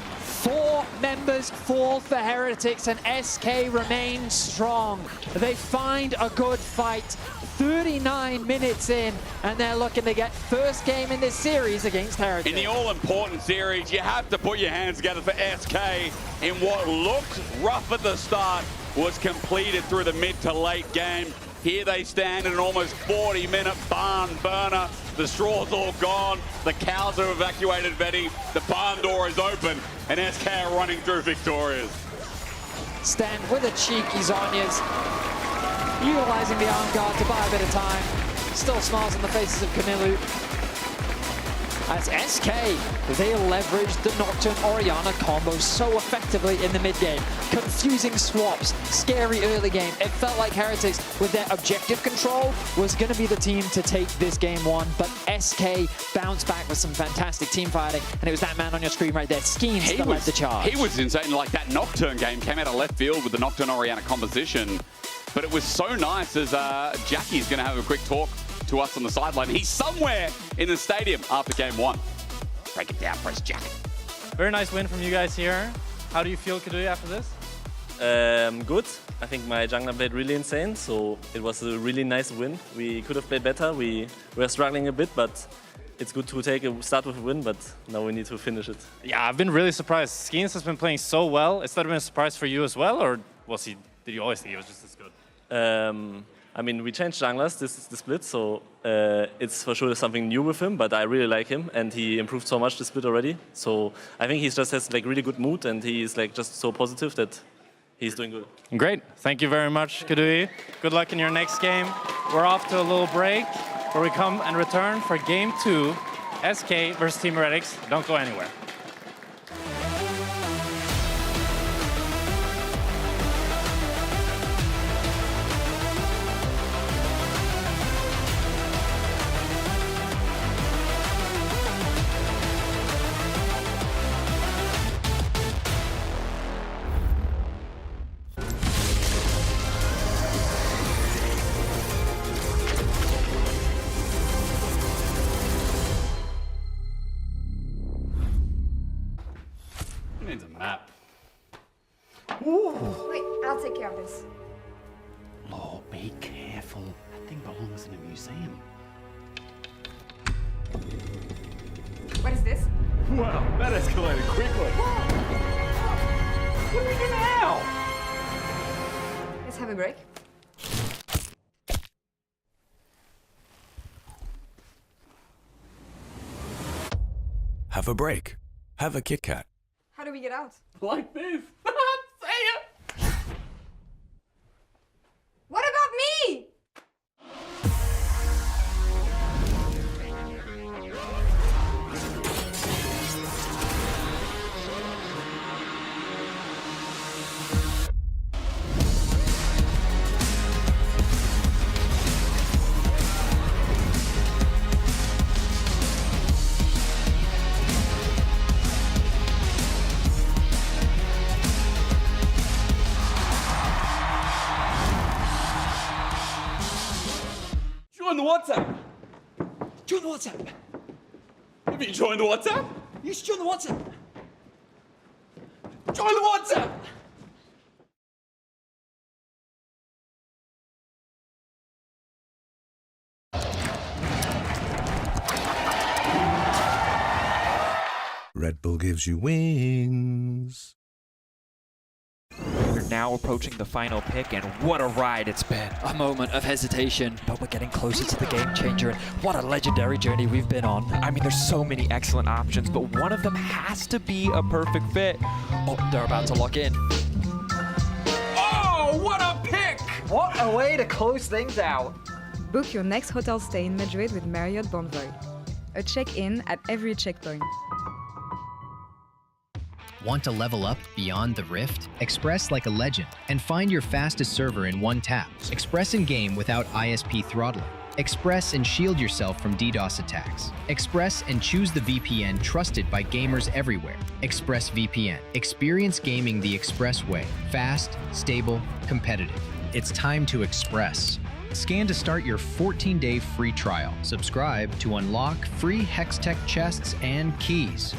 4 members fall for Heretics, and SK remains strong. They find a good fight 39 minutes in, and they're looking to get first game in this series against Heretics. In the all-important series, you have to put your hands together for SK in what looked rough at the start, was completed through the mid to late game. Here they stand in an almost 40-minute barn burner. The straw's all gone. The cows have evacuated Vetti. The barn door is open, and SK are running through victorious. Stand with a cheeky Zhonya's, utilizing the arm guard to buy a bit of time. Still smiles on the faces of Camillo. As SK, they leverage the Nocturne Orianna combo so effectively in the mid game. Confusing swaps, scary early game. It felt like Heretics, with their objective control, was going to be the team to take this game 1, but SK bounced back with some fantastic team fighting, and it was that man on your screen right there, Skeens, that led the charge. He was insane. Like, that Nocturne game came out of left field with the Nocturne Orianna composition, but it was so nice as Jackie's going to have a quick talk to us on the sideline. He's somewhere in the stadium after game 1. Break it down for us, Jack. Very nice win from you guys here. How do you feel, Kadui, after this? Good. I think my jungler played really insane, so it was a really nice win. We could have played better. We were struggling a bit, but it's good to start with a win, but now we need to finish it. Yeah, I've been really surprised. Skeens has been playing so well. Is that been a surprise for you as well, or did you always think he was just as good? I mean, we changed junglers, this is the split, so it's for sure something new with him, but I really like him, and he improved so much the split already. So I think he just has like really good mood, and he's like just so positive that he's doing good. Great. Thank you very much, Kadui. Good luck in your next game. We're off to a little break where we come and return for game 2, SK versus Team Heretics. Don't go anywhere. Needs a map. Wait, I'll take care of this. Oh, be careful. That thing belongs in a museum. What is this? Wow, that escalated quickly. What do we do now? Let's have a break. Have a break. Have a Kit Kat. How do we get out? Like this. Say it. What about me? Join the WhatsApp. Join the WhatsApp. Have you joined the WhatsApp? You should join the WhatsApp. Join the WhatsApp. Red Bull gives you wings. We're now approaching the final pick, and what a ride it's been. A moment of hesitation, but we're getting closer to the game changer, and what a legendary journey we've been on. I mean, there's so many excellent options, but one of them has to be a perfect fit. Oh, they're about to lock in. Oh, what a pick! What a way to close things out. Book your next hotel stay in Madrid with Marriott Bonvoy. A check-in at every checkpoint. Want to level up beyond the Rift? Express like a legend and find your fastest server in one tap. Express in-game without ISP throttling. Express and shield yourself from DDoS attacks. Express and choose the VPN trusted by gamers everywhere. Express VPN. Experience gaming the Express way. Fast, stable, competitive. It's time to Express. Scan to start your 14-day free trial. Subscribe to unlock free Hextech chests and keys.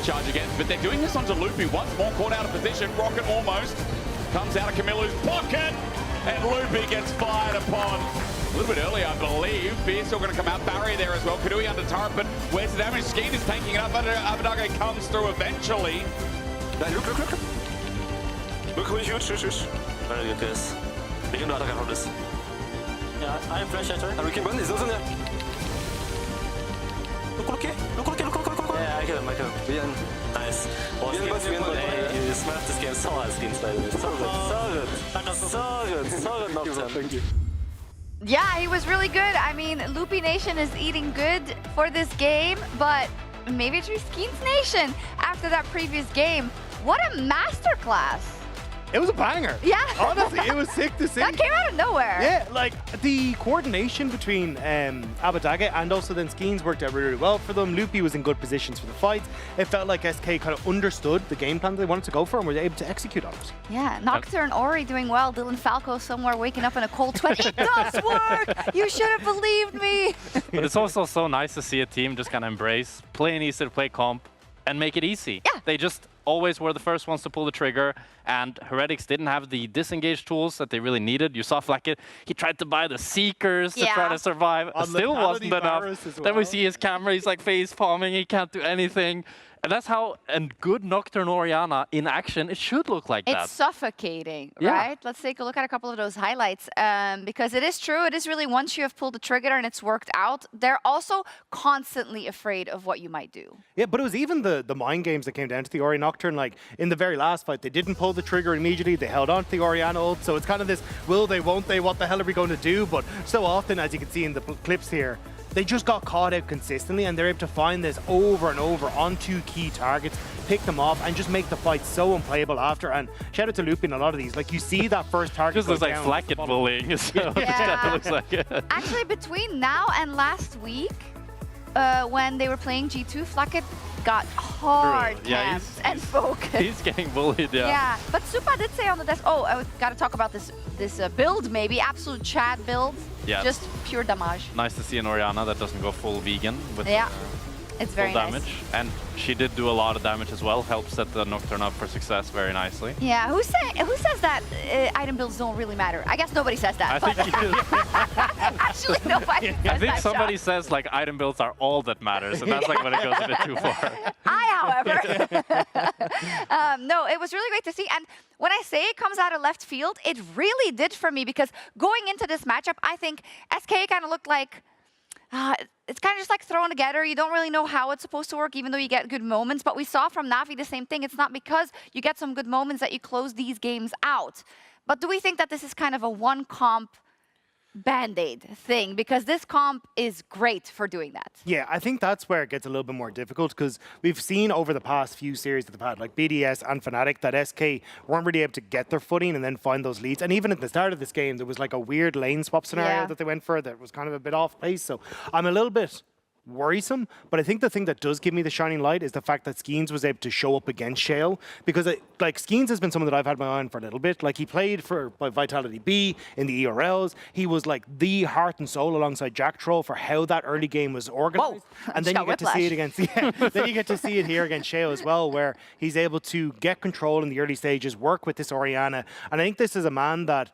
Charge again, but they're doing this onto Loopy. Once more caught out of position. Rocket almost comes out of Camilo's pocket, and Loopy gets fired upon a little bit early, I believe. Beer's still going to come out. Barrier there as well. Kadui under turret, but where's the damage? Skeen is taking it up. Abadaga comes through eventually. Look. Look, huge. Very good, guys. We can do attack from this. Yeah, I am flash actually. And we can burn this, doesn't it? Look. Yeah, I kill him. Nice. You smashed this game so hard, Skins, by the way. So good, Nocturne. Thank you. Yeah, he was really good. I mean, Loopy Nation is eating good for this game, but maybe it's Skeens Nation after that previous game. What a masterclass. It was a banger. Yeah. Honestly, it was sick to see. That came out of nowhere. Yeah, like the coordination between Abadage and also then Skeens worked out really well for them. Loopy was in good positions for the fights. It felt like SK kind of understood the game plan they wanted to go for and were able to execute on it. Yeah, Nocturne, Ori doing well. Dylan Falco somewhere waking up in a cold sweat. It does work! You should have believed me! But it's also so nice to see a team just kind of embrace, play an easy to play comp, and make it easy. Yeah. They just always were the first ones to pull the trigger, and Heretics didn't have the disengage tools that they really needed. You saw Flackett, he tried to buy the Seekers to try to survive. It still wasn't enough. Then we see his camera, he's like face palming, he can't do anything. And that's how a good Nocturne Orianna in action, it should look like that. It's suffocating, right? Let's take a look at a couple of those highlights. Because it is true, it is really once you have pulled the trigger and it's worked out, they're also constantly afraid of what you might do. Yeah, but it was even the mind games that came down to the Ori Nocturne. Like in the very last fight, they didn't pull the trigger immediately. They held on to the Orianna ult. So it's kind of this, will they, won't they, what the hell are we going to do? But so often, as you can see in the clips here, they just got caught out consistently and they're able to find this over and over on two key targets, pick them off and just make the fight so unplayable after. And shout out to Loopy in a lot of these. Like you see that first target Just looks like down, Flackett bullying. So it kind of looks like it. Actually, between now and last week, when they were playing G2, Flackett got hard camps and focused. He's getting bullied, Yeah, but Supa did say on the desk, oh, I got to talk about this build maybe, absolute Chad build, just pure damage. Nice to see an Orianna that doesn't go full vegan with it's very full damage. nice. And she did do a lot of damage as well, helped set the Nocturne up for success very nicely. Yeah, who says that item builds don't really matter? I guess nobody says that. I think actually nobody says I think that, somebody Sean. says like item builds are all that matters, and that's like when it goes a bit too far. However, no, it was really great to see. And when I say it comes out of left field, it really did for me because going into this matchup, I think SK kind of looked like it's kind of just like thrown together. You don't really know how it's supposed to work, even though you get good moments. But we saw from Na'Vi the same thing. It's not because you get some good moments that you close these games out. But do we think that this is kind of a one comp Band-Aid thing? Because this comp is great for doing that. Yeah, I think that's where it gets a little bit more difficult because we've seen over the past few series that they've had, like BDS and Fnatic, that SK weren't really able to get their footing and then find those leads. And even at the start of this game, there was like a weird lane swap scenario that they went for that was kind of a bit off pace. So I'm a little bit worrisome, but I think the thing that does give me the shining light is the fact that Skeens was able to show up against Shale, because like Skeens has been someone that I've had my eye on for a little bit. Like he played for Vitality B in the ERLs. He was like the heart and soul alongside Jack Troll for how that early game was organized. And then you get to see it against then you get to see it here against Shale as well, where he's able to get control in the early stages, work with this Orianna. And I think this is a man that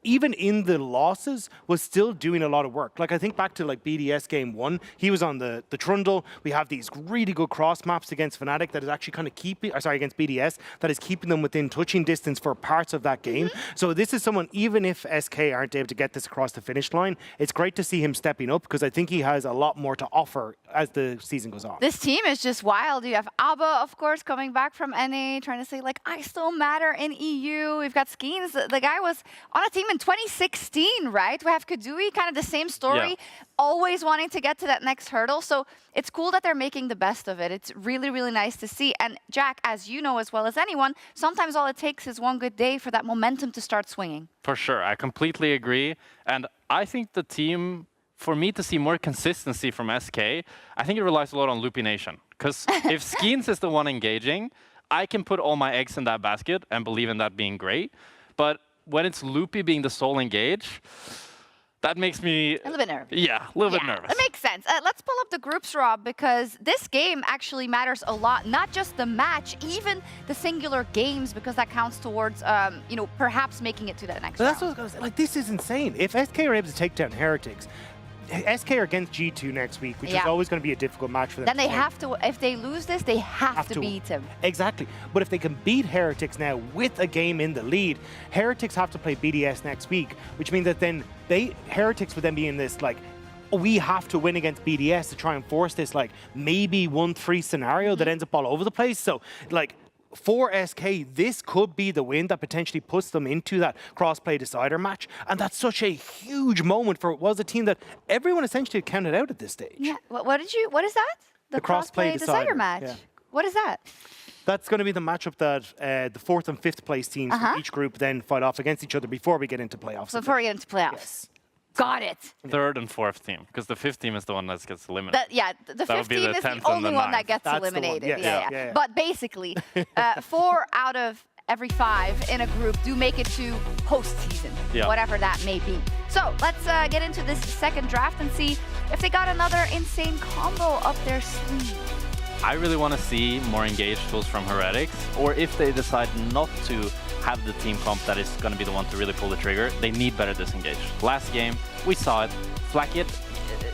even in the losses, was still doing a lot of work. Like I think back to like BDS game 1, he was on the Trundle. We have these really good cross maps against Fnatic that is actually kind of keeping, against BDS, that is keeping them within touching distance for parts of that game. So this is someone, even if SK aren't able to get this across the finish line, it's great to see him stepping up because I think he has a lot more to offer as the season goes on. This team is just wild. You have Abba, of course, coming back from NA, trying to say like, I still matter in EU. We've got Skeens. The guy was on a team in 2016, right? We have Kadui, kind of the same story, always wanting to get to that next hurdle. So it's cool that they're making the best of it. It's really, really nice to see. And Jack, as you know as well as anyone, sometimes all it takes is one good day for that momentum to start swinging. For sure, I completely agree. And I think the team, for me to see more consistency from SK, I think it relies a lot on Loopy Nation. Because if Skeens is the one engaging, I can put all my eggs in that basket and believe in that being great. But when it's Loopy being the sole engage, that makes me a little bit nervous. Yeah, a little bit nervous. That makes sense. Let's pull up the groups, Rob, because this game actually matters a lot. Not just the match, even the singular games, because that counts towards, you know, perhaps making it to that next round. That's what I was going to say. Like, this is insane. If SK are able to take down Heretics, SK are against G2 next week, which is Yeah. always going to be a difficult match for them. Then they to win. have to, if they lose this, they have to beat him. Exactly. But if they can beat Heretics now with a game in the lead, Heretics have to play BDS next week, which means that then Heretics would then be in this like, we have to win against BDS to try and force this like maybe 1-3 scenario that ends up all over the place. So like for SK, this could be the win that potentially puts them into that cross-play decider match. And that's such a huge moment for it was a team that everyone essentially counted out at this stage. Yeah. What is that? The cross-play decider match. yeah. What is that? That's going to be the matchup that the 4th and 5th place teams from each group then fight off against each other before we get into playoffs. So before we get into playoffs. Got it. 3rd and 4th team, because the 5th team is the one that gets eliminated. The 5th team is the only one that gets eliminated. Yeah. But basically, 4 out of every 5 in a group do make it to postseason, whatever that may be. So let's get into this second draft and see if they got another insane combo up their sleeve. I really want to see more engaged tools from Heretics, or if they decide not to have the team comp that is going to be the one to really pull the trigger, they need better disengage. Last game, we saw it. Flackit,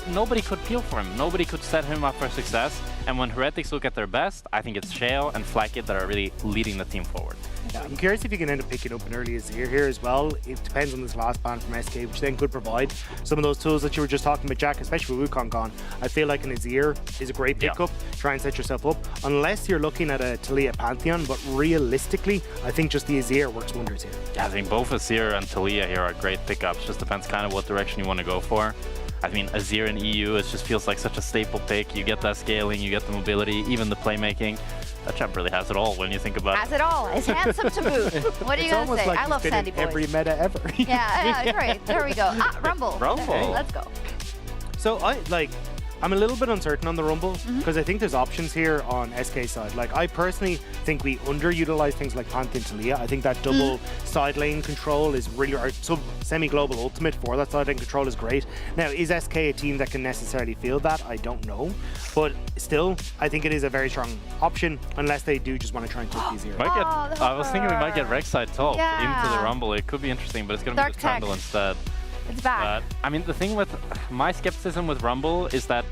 nobody could peel for him. Nobody could set him up for success. And when Heretics look at their best, I think it's Shale and Flackit that are really leading the team forward. Yeah, I'm curious if you can end up picking up an early Azir here as well. It depends on this last ban from SK, which then could provide some of those tools that you were just talking about, Jack, especially with Wukong gone. I feel like an Azir is a great pickup. Try and set yourself up. Unless you're looking at a Talia Pantheon, but realistically, I think just the Azir works wonders here. Yeah, I think both Azir and Talia here are great pickups. Just depends kind of what direction you want to go for. I mean, Azir in EU, it just feels like such a staple pick. You get that scaling, you get the mobility, even the playmaking. That champ really has it all when you think about it. Has it all. It's handsome to boot. What are you going to say? Like I love Sandy Boys. Every meta ever. Yeah, right. There we go. Rumble. Rumble. Let's go. So I'm a little bit uncertain on the Rumble because I think there's options here on SK side. Like I personally think we underutilize things like Pantheon Talia. I think that double side lane control is really, or semi-global ultimate for that side lane control is great. Now, is SK a team that can necessarily feel that? I don't know. But still, I think it is a very strong option unless they do just want to try and take these here. I was thinking we might get Rek'Sai top into the Rumble. It could be interesting, but it's going to be the Trundle instead. It's back. I mean, the thing with my skepticism with Rumble is that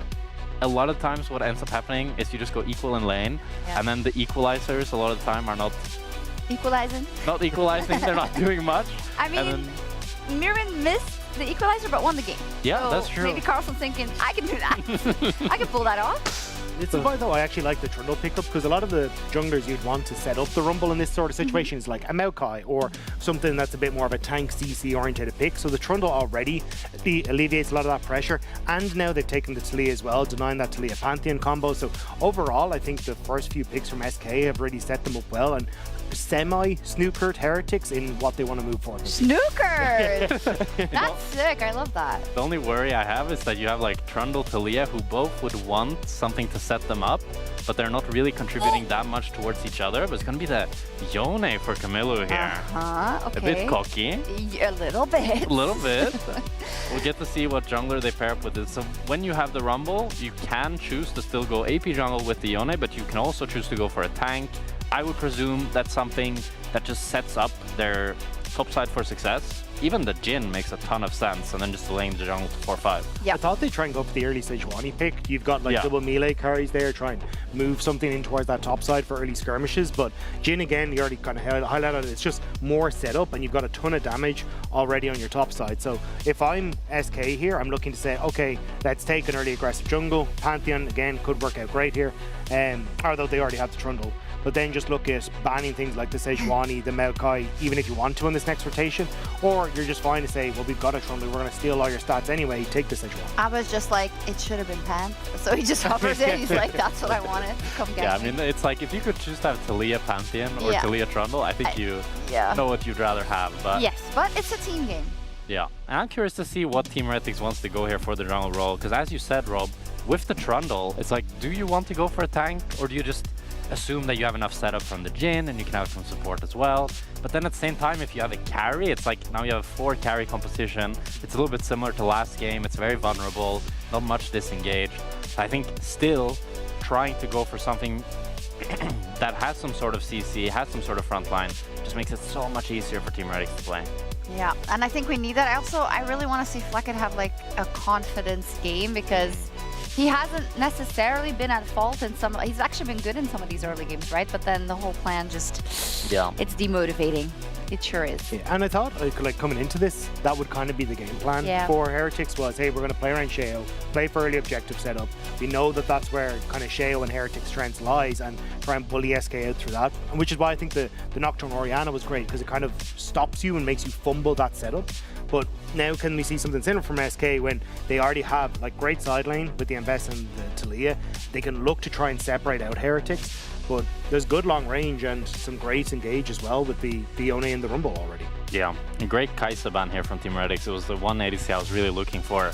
a lot of times what ends up happening is you just go equal in lane, and then the equalizers a lot of the time are not equalizing. Not equalizing, they're not doing much. I mean, Mirren missed the equalizer but won the game. Yeah, so that's true. Maybe Carlson's thinking, I can do that. I can pull that off. It's why though I actually like the Trundle pickup because a lot of the junglers you'd want to set up the Rumble in this sort of situation is like a Maokai or something that's a bit more of a tank CC oriented pick. So the Trundle already alleviates a lot of that pressure, and now they've taken the Talia as well, denying that Talia Pantheon combo. So overall, I think the first few picks from SK have really set them up well and semi-snookered Heretics in what they want to move forward. Snookered! That's sick. I love that. The only worry I have is that you have like Trundle, Talia, who both would want something to set them up, but they're not really contributing that much towards each other. But it's going to be the Yone for Camilo here. Okay. A bit cocky. A little bit. A little bit. We'll get to see what jungler they pair up with it. So when you have the Rumble, you can choose to still go AP jungle with the Yone, but you can also choose to go for a tank. I would presume that's something that just sets up their top side for success. Even the Jhin makes a ton of sense, and then just delaying the jungle to 4-5. I thought they'd try and go for the early Sejuani pick. You've got like double melee carries there, try and move something in towards that top side for early skirmishes. But Jhin, again, you already kind of highlighted it. It's just more setup, and you've got a ton of damage already on your top side. So if I'm SK here, I'm looking to say, okay, let's take an early aggressive jungle. Pantheon, again, could work out great here, although they already have the Trundle. But then just look at banning things like the Sejuani, the Maokai, even if you want to in this next rotation. Or you're just fine to say, well, we've got a Trundle, we're going to steal all your stats anyway, take the Sejuani. I was just like, it should have been Pan. So he just hovers it, he's like, that's what I wanted. Come get me. Yeah, I mean, it's like, if you could just have Talia Pantheon or Talia Trundle, I think you know what you'd rather have. But yes, but it's a team game. Yeah, and I'm curious to see what Team Heretics wants to go here for the jungle role. Because as you said, Rob, with the Trundle, it's like, do you want to go for a tank, or do you just assume that you have enough setup from the Jhin and you can have some support as well? But then at the same time, if you have a carry, it's like now you have a 4 carry composition. It's a little bit similar to last game. It's very vulnerable, not much disengaged. I think still trying to go for something that has some sort of CC, has some sort of front line, just makes it so much easier for Team Heretics to play. Yeah, and I think we need that. I really want to see Fleckett have like a confidence game because he hasn't necessarily been at fault in some. He's actually been good in some of these early games, right? But then the whole plan just, it's demotivating. It sure is. Yeah, and I thought, like coming into this, that would kind of be the game plan for Heretics was, hey, we're going to play around Sheo, play for early objective setup. We know that that's where kind of Sheo and Heretics' strengths lies, and try and bully SK out through that. And which is why I think the Nocturne Orianna was great, because it kind of stops you and makes you fumble that setup. But now can we see something similar from SK when they already have like great side lane with the Embess and the Talia? They can look to try and separate out Heretics. But there's good long range and some great engage as well with the Yone in the Rumble already. Yeah, a great Kai'Sa ban here from Team Heretics. It was the one ADC I was really looking for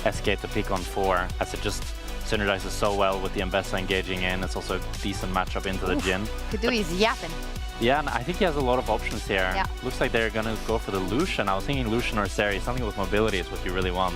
SK to pick on 4, as it just synergizes so well with the Embessa engaging in. It's also a decent matchup into the Jhin. Kadui's yapping. Yeah, and I think he has a lot of options here. Yeah. Looks like they're going to go for the Lucian. I was thinking Lucian or Seri. Something with mobility is what you really want.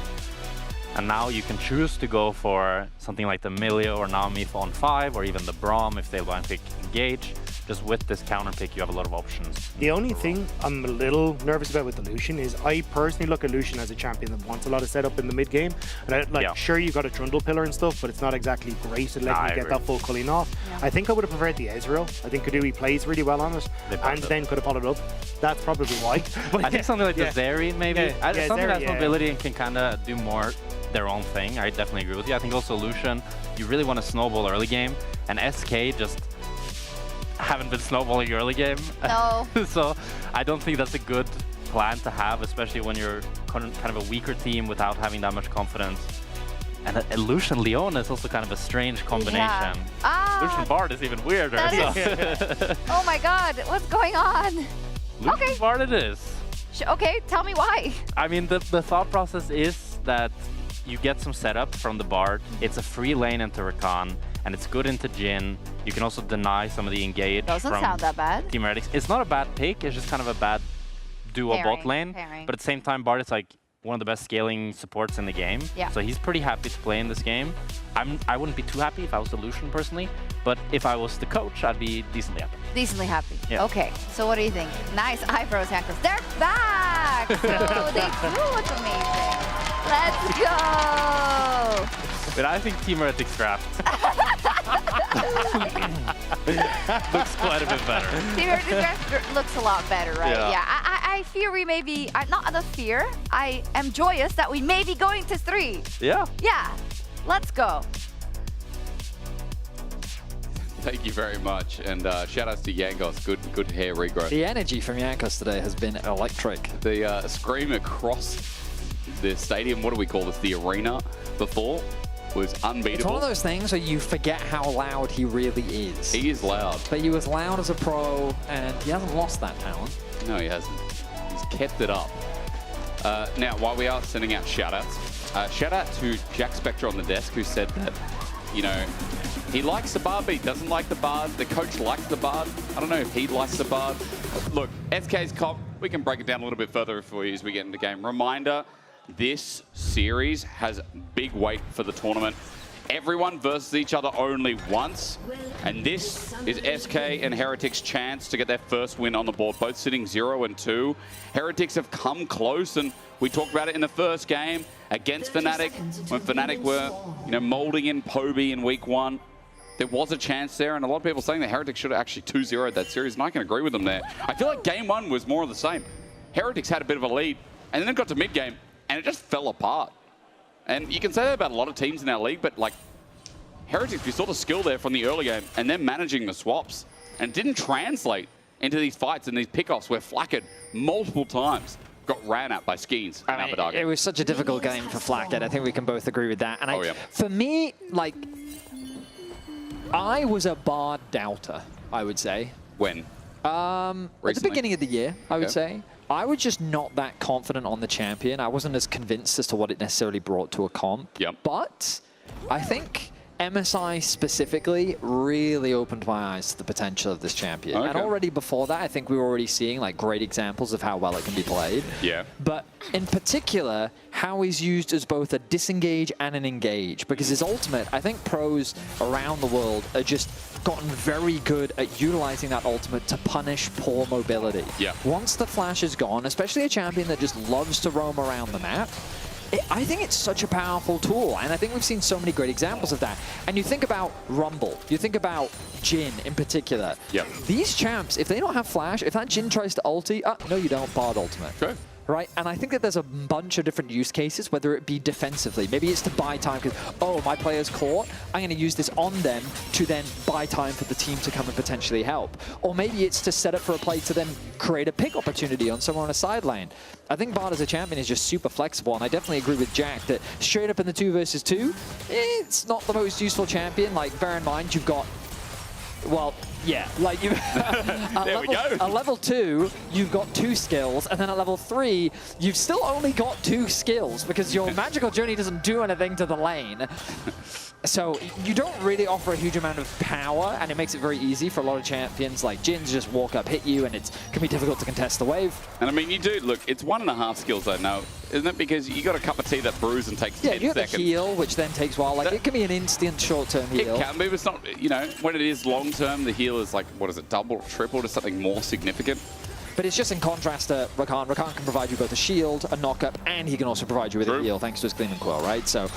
And now you can choose to go for something like the Millia or Nami on 5, or even the Braum if they blind pick engage. Just with this counter pick, you have a lot of options. The only thing I'm a little nervous about with the Lucian is I personally look at Lucian as a champion that wants a lot of setup in the mid game. And sure, you got a Trundle pillar and stuff, but it's not exactly great at letting you get that full culling off. I think I would have preferred the Ezreal. I think Kadui plays really well on it, and then could have followed up. That's probably why. But I think something like the Zeri, maybe. Something Zeri, that has mobility and can kind of do more their own thing. I definitely agree with you. I think also Lucian, you really want to snowball early game, and SK just haven't been snowballing early game. No. So I don't think that's a good plan to have, especially when you're kind of a weaker team without having that much confidence. And a Lucian Leona is also kind of a strange combination. Yeah. Lucian Bard is even weirder. Oh my god, what's going on? Lucian Bard it is. Okay, tell me why. I mean, the thought process is that you get some setup from the Bard. It's a free lane into Rakan, and it's good into Jhin. You can also deny some of the engage Doesn't from sound that bad. Team Heretics. It's not a bad pick, it's just kind of a bad duo bot lane. Pairing. But at the same time, Bard is like one of the best scaling supports in the game. Yeah. So he's pretty happy to play in this game. I wouldn't be too happy if I was the Lucian personally, but if I was the coach, I'd be decently happy. Decently happy. Yeah. Okay, so what do you think? Nice eyebrows, Hankers. They're back! So they do look amazing. Let's go! But I think Team Heretics draft looks quite a bit better. Team Heretics draft looks a lot better, right? Yeah. I fear we may be, not out of fear, I am joyous that we may be going to 3. Yeah. Yeah, let's go. Thank you very much, and shout outs to Yankos. Good hair regrowth. The energy from Yankos today has been electric. The scream across the stadium, what do we call this? The arena before was unbeatable. It's one of those things where you forget how loud he really is. He is loud. But he was loud as a pro, and he hasn't lost that talent. No, he hasn't. He's kept it up. Now, while we are sending out shout-outs, shout out to Jack Spectre on the desk, who said that, you know, he likes the Bard, but he doesn't like the Bard. The coach likes the Bard. I don't know if he likes the Bard. Look, SK's comp, we can break it down a little bit further for you as we get into the game. Reminder, this series has big weight for the tournament. Everyone versus each other only once. And this is SK and Heretics' chance to get their first win on the board, both sitting 0 and 2. Heretics have come close, and we talked about it in the first game against Fnatic, when Fnatic were, you know, molding in Poby in week 1. There was a chance there, and a lot of people saying that Heretics should have actually 2-0'd that series, and I can agree with them there. I feel like game 1 was more of the same. Heretics had a bit of a lead, and then it got to mid-game, and it just fell apart. And you can say that about a lot of teams in our league, but like Heretics, we saw the skill there from the early game, and then managing the swaps, and it didn't translate into these fights and these pickoffs where Flackett multiple times got ran at by Skeens and Abadage. It was such a difficult game for Flackett. I think we can both agree with that. And for me, like, I was a Bard doubter, I would say. When? At the beginning of the year, I would say. I was just not that confident on the champion. I wasn't as convinced as to what it necessarily brought to a comp. Yep. But I think MSI specifically really opened my eyes to the potential of this champion. Okay. And already before that, I think we were already seeing like great examples of how well it can be played. Yeah. But in particular, how he's used as both a disengage and an engage. Because his ultimate, I think pros around the world are just gotten very good at utilizing that ultimate to punish poor mobility. Yeah. Once the flash is gone, especially a champion that just loves to roam around the map, I think it's such a powerful tool, and I think we've seen so many great examples of that. And you think about Rumble, you think about Jhin in particular. Yep. These champs, if they don't have flash, if that Jhin tries to ulti, no you don't, Bard ultimate. True. Right, and I think that there's a bunch of different use cases, whether it be defensively. Maybe it's to buy time because, oh, my player's caught. I'm going to use this on them to then buy time for the team to come and potentially help. Or maybe it's to set up for a play to then create a pick opportunity on someone on a side lane. I think Bard as a champion is just super flexible, and I definitely agree with Jack that straight up in the 2 versus 2, it's not the most useful champion. Like, bear in mind, you've got, well, yeah, like you. There we go. At level 2, you've got 2 skills, and then at level 3, you've still only got 2 skills because your magical journey doesn't do anything to the lane. So you don't really offer a huge amount of power, and it makes it very easy for a lot of champions like Jhin to just walk up, hit you, and it can be difficult to contest the wave. And I mean, you do, look, it's 1.5 skills though now, isn't it? Because you got a cup of tea that brews and takes 10 Yeah, you have seconds. the heal, which then takes a while. Like, it can be an instant short-term heal. It can be, but it's not, you know, when it is long-term, the heal is like, what is it, double, triple to something more significant? But it's just in contrast to Rakan. Rakan can provide you both a shield, a knock-up, and he can also provide you with a heal, thanks to his Gleaming Quill, right? So,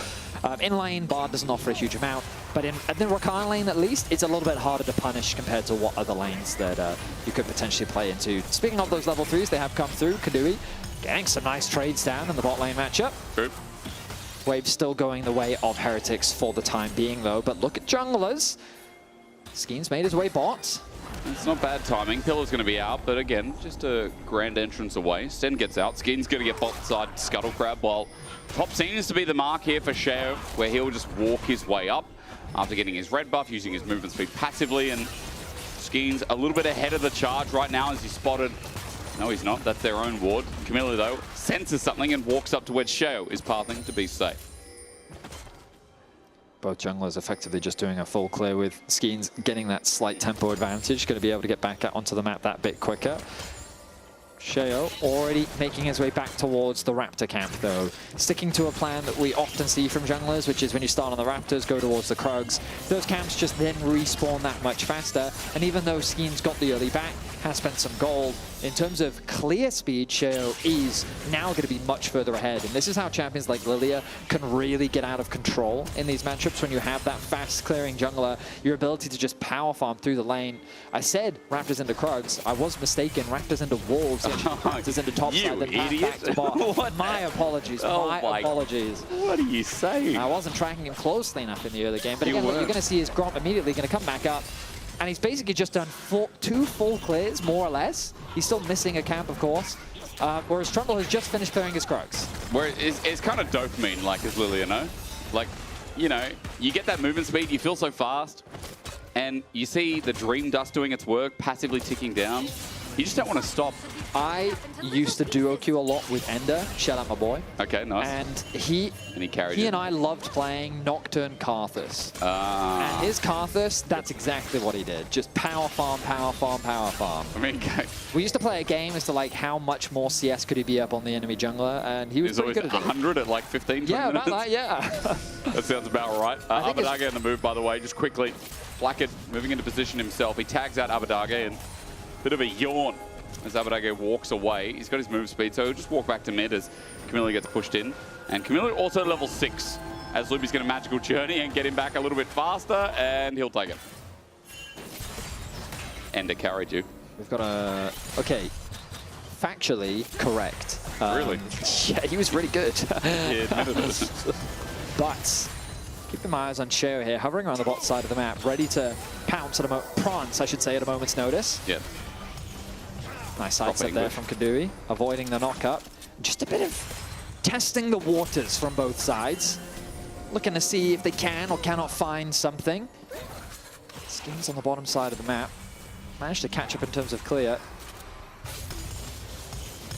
in lane, Bard doesn't offer a huge amount, but in the Rakan lane, at least, it's a little bit harder to punish compared to what other lanes that you could potentially play into. Speaking of those level 3s, they have come through. Kadui getting some nice trades down in the bot lane matchup. True. Wave's still going the way of Heretics for the time being, though, but look at junglers. Skeen's made his way bot. It's not bad timing. Pillar's going to be out, but again, just a grand entrance away. Sten gets out. Skeen's going to get bot side Scuttle Crab, while top seems to be the mark here for Sheo, where he'll just walk his way up after getting his red buff, using his movement speed passively, and Skeen's a little bit ahead of the charge right now as he's spotted. No, he's not. That's their own ward. Camilla, though, senses something and walks up to where Sheo is pathing to be safe. Both junglers effectively just doing a full clear with Skeen's getting that slight tempo advantage, going to be able to get back out onto the map that bit quicker. Sheo already making his way back towards the Raptor camp, though. Sticking to a plan that we often see from junglers, which is when you start on the Raptors, go towards the Krugs. Those camps just then respawn that much faster, and even though Skeen's got the early back, has spent some gold, in terms of clear speed, Sheo is now going to be much further ahead. And this is how champions like Lilia can really get out of control in these matchups. When you have that fast clearing jungler, your ability to just power farm through the lane. I said Raptors into Krugs. I was mistaken. Raptors into Wolves. Raptors into top side. Then back to bot. My apologies. My apologies. What are you saying? I wasn't tracking him closely enough in the early game. But again, what you're going to see is Gromp immediately going to come back up. And he's basically just done 2 full clears, more or less. He's still missing a camp, of course. Whereas Trundle has just finished clearing his Krugs. Where it's kind of dopamine, like as Lilia, no? Like, you know, you get that movement speed, you feel so fast, and you see the Dream Dust doing its work, passively ticking down. You just don't want to stop. I used to duo queue a lot with Ender. Shout out my boy. Okay, nice. And he carried and I loved playing Nocturne Karthus. And his Karthus, that's exactly what he did. Just power farm, power farm, power farm. I mean, we used to play a game as to like how much more CS could he be up on the enemy jungler, and he was pretty good at it. 100 at like 15, 20 yeah, minutes. about that, yeah. That sounds about right. Abadage in the move, by the way, just quickly. Blackett moving into position himself. He tags out Abadage, and bit of a yawn as Abadage walks away. He's got his move speed, so he'll just walk back to mid as Camilla gets pushed in. And Camilla also level 6, as Luby's going to magical journey and get him back a little bit faster, and he'll take it. Ender carried you. We've got a... Okay. Factually correct. Really? Yeah, he was really good. He admitted it. But keeping my eyes on Sheo here, hovering around the bot side of the map, ready to pounce at prance, I should say, at a moment's notice. Yeah. Nice sidestep there from Kadui, avoiding the knock-up. Just a bit of testing the waters from both sides. Looking to see if they can or cannot find something. Skeen's on the bottom side of the map. Managed to catch up in terms of clear.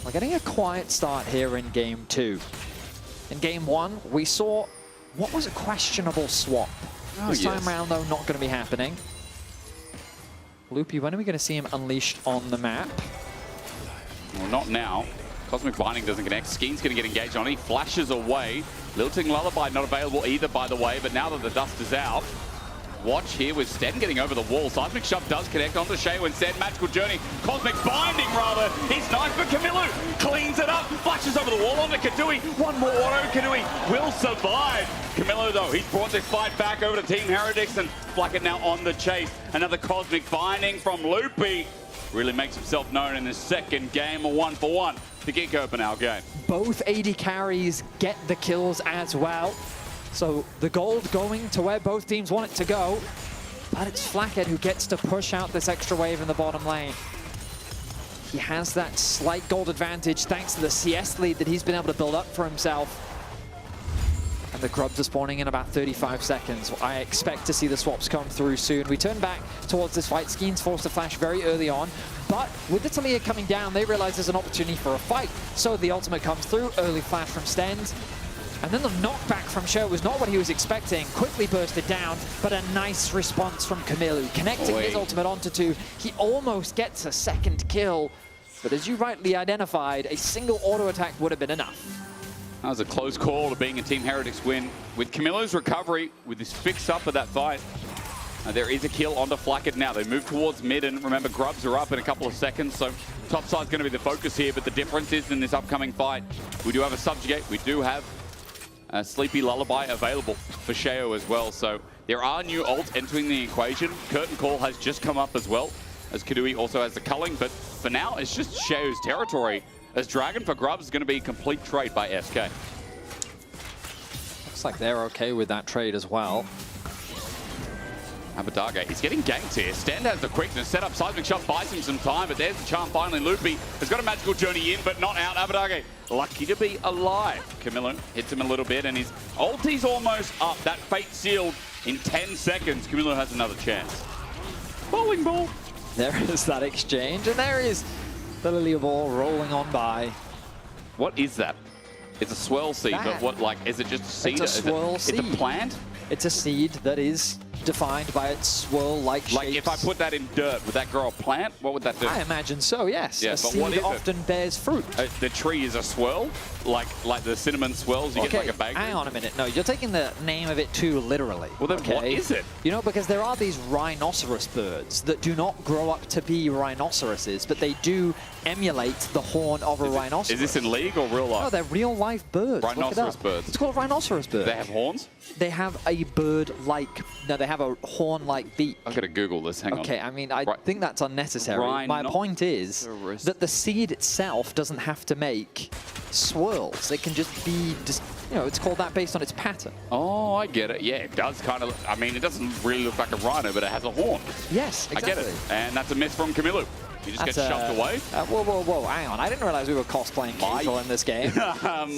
We're getting a quiet start here in game 2. In game 1, we saw what was a questionable swap. This time around, though, not going to be happening. Loopy, when are we going to see him unleashed on the map? Well, not now. Cosmic Binding doesn't connect. Skeen's going to get engaged on it. He flashes away. Lilting Lullaby not available either, by the way, but now that the dust is out, watch here with Sten getting over the wall. Seismic Shove does connect onto Sheo instead. Magical Journey. Cosmic Binding, rather. He's nice for Camilo. Cleans it up. Flashes over the wall onto Kadui. One more auto. Kadui will survive. Camilo, though, he's brought this fight back over to Team Heretics, and Flacket now on the chase. Another Cosmic Binding from Loopy. Really makes himself known in his second game, a 1-for-1 to kick open our game. Both AD carries get the kills as well. So the gold going to where both teams want it to go. But it's Flacket who gets to push out this extra wave in the bottom lane. He has that slight gold advantage thanks to the CS lead that he's been able to build up for himself. And the grubs are spawning in about 35 seconds. I expect to see the swaps come through soon. We turn back towards this fight. Skeen's forced to flash very early on. But with the Talia coming down, they realize there's an opportunity for a fight. So the ultimate comes through. Early flash from Stens. And then the knockback from Sheo was not what he was expecting. Quickly bursted down, but a nice response from Camilo. Connecting his ultimate onto 2. He almost gets a second kill. But as you rightly identified, a single auto attack would have been enough. That was a close call to being a Team Heretics win. With Camilo's recovery, with his fix up of that fight, there is a kill onto Flacket now. They move towards mid, and remember, grubs are up in a couple of seconds, so top side's going to be the focus here, but the difference is in this upcoming fight, we do have a Subjugate, we do have a Sleepy Lullaby available for Sheo as well, so there are new ults entering the equation. Curtain Call has just come up as well, as Kadui also has the culling, but for now, it's just Sheo's territory, as Dragon for grubs is going to be a complete trade by SK. Looks like they're okay with that trade as well. Abadage, he's getting ganked here. Stand has the quickness, set up Seismic Shot, buys him some time, but there's the charm finally. Loopy has got a Magical Journey in, but not out. Abadage, lucky to be alive. Camilo hits him a little bit, and his ulti's almost up. That fate sealed in 10 seconds. Camilo has another chance. Bowling ball. There is that exchange, and there is the Lilia ball rolling on by. What is that? It's a swirl seed, but what, like, is it just a seed? It's a swirl seed. It's a plant? It's a seed that is defined by its swirl-like shapes. Like, if I put that in dirt, would that grow a plant? What would that do? I imagine so, yes. Yeah, a but seed what is often bears fruit. The tree is a swirl? Like the cinnamon swirls you get like a bakery? Hang on a minute. No, you're taking the name of it too literally. Well, then what is it? You know, because there are these rhinoceros birds that do not grow up to be rhinoceroses, but they do emulate the horn of a rhinoceros. Is this in League or real life? No, they're real-life birds. Rhinoceros birds. It's called a rhinoceros bird. They have horns? They have a bird-like... No, they have a horn-like beak. I'm going to Google this. Hang on. Okay, I mean, I think that's unnecessary. My point is that the seed itself doesn't have to make swirls. It can just be, you know, it's called that based on its pattern. Oh, I get it. Yeah, it does kind of, I mean, it doesn't really look like a rhino, but it has a horn. Yes, exactly. I get it. And that's a miss from Camilo. He just gets shoved away. Whoa, whoa, whoa, hang on. I didn't realize we were cosplaying Casual in this game.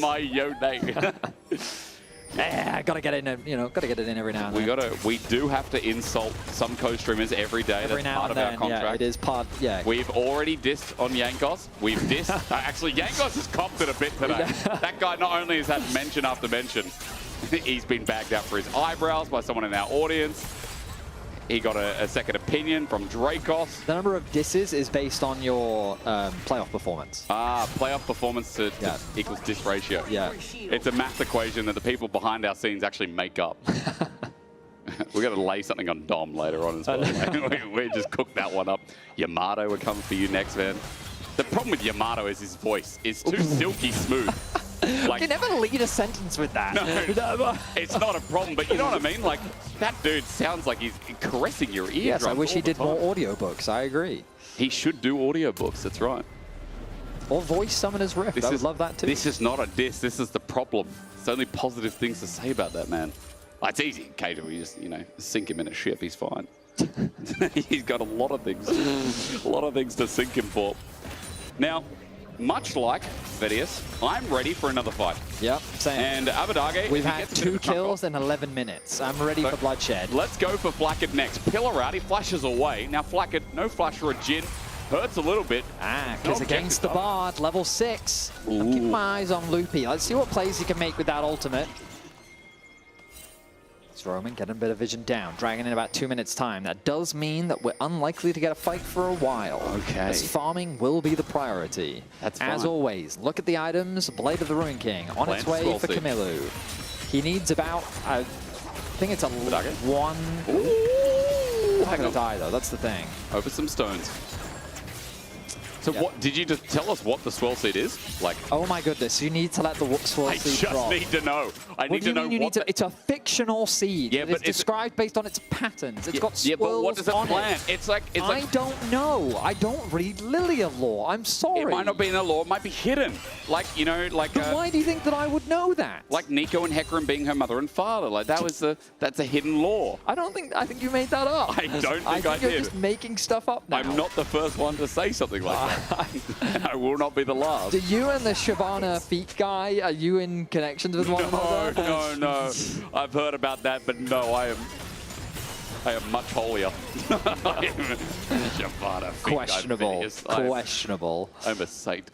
My Yone. Yeah, gotta get it in, you know, gotta get it in every now and then. We do have to insult some co-streamers every day. Every That's now part and of then, our contract. yeah, it is part, yeah. We've already dissed on Yankos. We've dissed. Actually, Yankos has copped it a bit today. That guy not only has had mention after mention, he's been bagged out for his eyebrows by someone in our audience. He got a second opinion from Dracos. The number of disses is based on your playoff performance. Playoff performance to equals diss ratio. Yeah. It's a math equation that the people behind our scenes actually make up. We're going to lay something on Dom later on as well. we just cooked that one up. Yamato would come for you next, man. The problem with Yamato is his voice. It's too silky smooth. Like, you never lead a sentence with that. No, it's not a problem, but you know what I mean? Like, that dude sounds like he's caressing your eardrums. Yes, I wish he did more audiobooks. I agree. He should do audiobooks, that's right. Or voice Summoner's Rift. I would love that too. This is not a diss, this is the problem. There's only positive things to say about that man. It's easy. Occasionally, you just, you know, sink him in a ship, he's fine. He's got a lot of things to sink him for. Now, much like Vedius, I'm ready for another fight. Yep, same. And Abadage, we've had 2 kills in 11 minutes. I'm ready for bloodshed. Let's go for Flacket next. Pillar out, he flashes away. Now Flacket, no flash for a Jin. Hurts a little bit. Because against the Bard, level 6. I'm keeping my eyes on Loopy. Let's see what plays he can make with that ultimate. It's Roman getting a bit of vision down. Dragon in about 2 minutes' time. That does mean that we're unlikely to get a fight for a while. Okay. As farming will be the priority. That's As fine. always, look at the items. Blade of the Ruin King on its way for Kamilu. He needs about, I think it's a one. Ooh, Not gonna die though, that's the thing. Over some stones. So what, did you just tell us what the swirl seed is? Like, oh my goodness, you need to let the swirl seed drop. I just need to know. I need to know what It's a fictional seed. Yeah, but it's described based on its patterns. It's got swirls yeah, but what does it on plant? it. It's like I don't know. I don't read Lilia lore. I'm sorry. It might not be in the lore. It might be hidden. Like, you know, like. But why do you think that I would know that? Like Nico and Hecarim being her mother and father. Like that was that's a hidden lore. I think you made that up. I don't think I you're did. just making stuff up now. I'm not the first one to say something like that. I will not be the last. Do you and the Shyvana feet guy, are you in connections with one another? No. I've heard about that, but no, I am much holier. Shyvana feet Questionable. guy. Questionable. I'm a saint.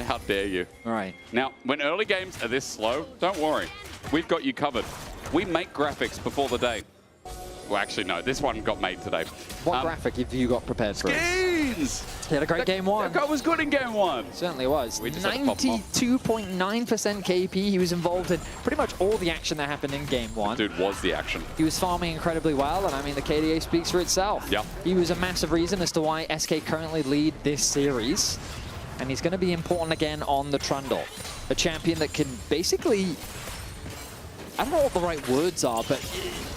How dare you? All right. Now, when early games are this slow, don't worry. We've got you covered. We make graphics before the day. Well, actually, no. This one got made today. What graphic have you got prepared for us? Skins! He had a great game one. That guy was good in game one. Certainly was. We just had to pop him off. 92.9% KP. He was involved in pretty much all the action that happened in game one. Dude was the action. He was farming incredibly well, and I mean, the KDA speaks for itself. Yeah. He was a massive reason as to why SK currently lead this series. And he's going to be important again on the Trundle. A champion that can basically, I don't know what the right words are, but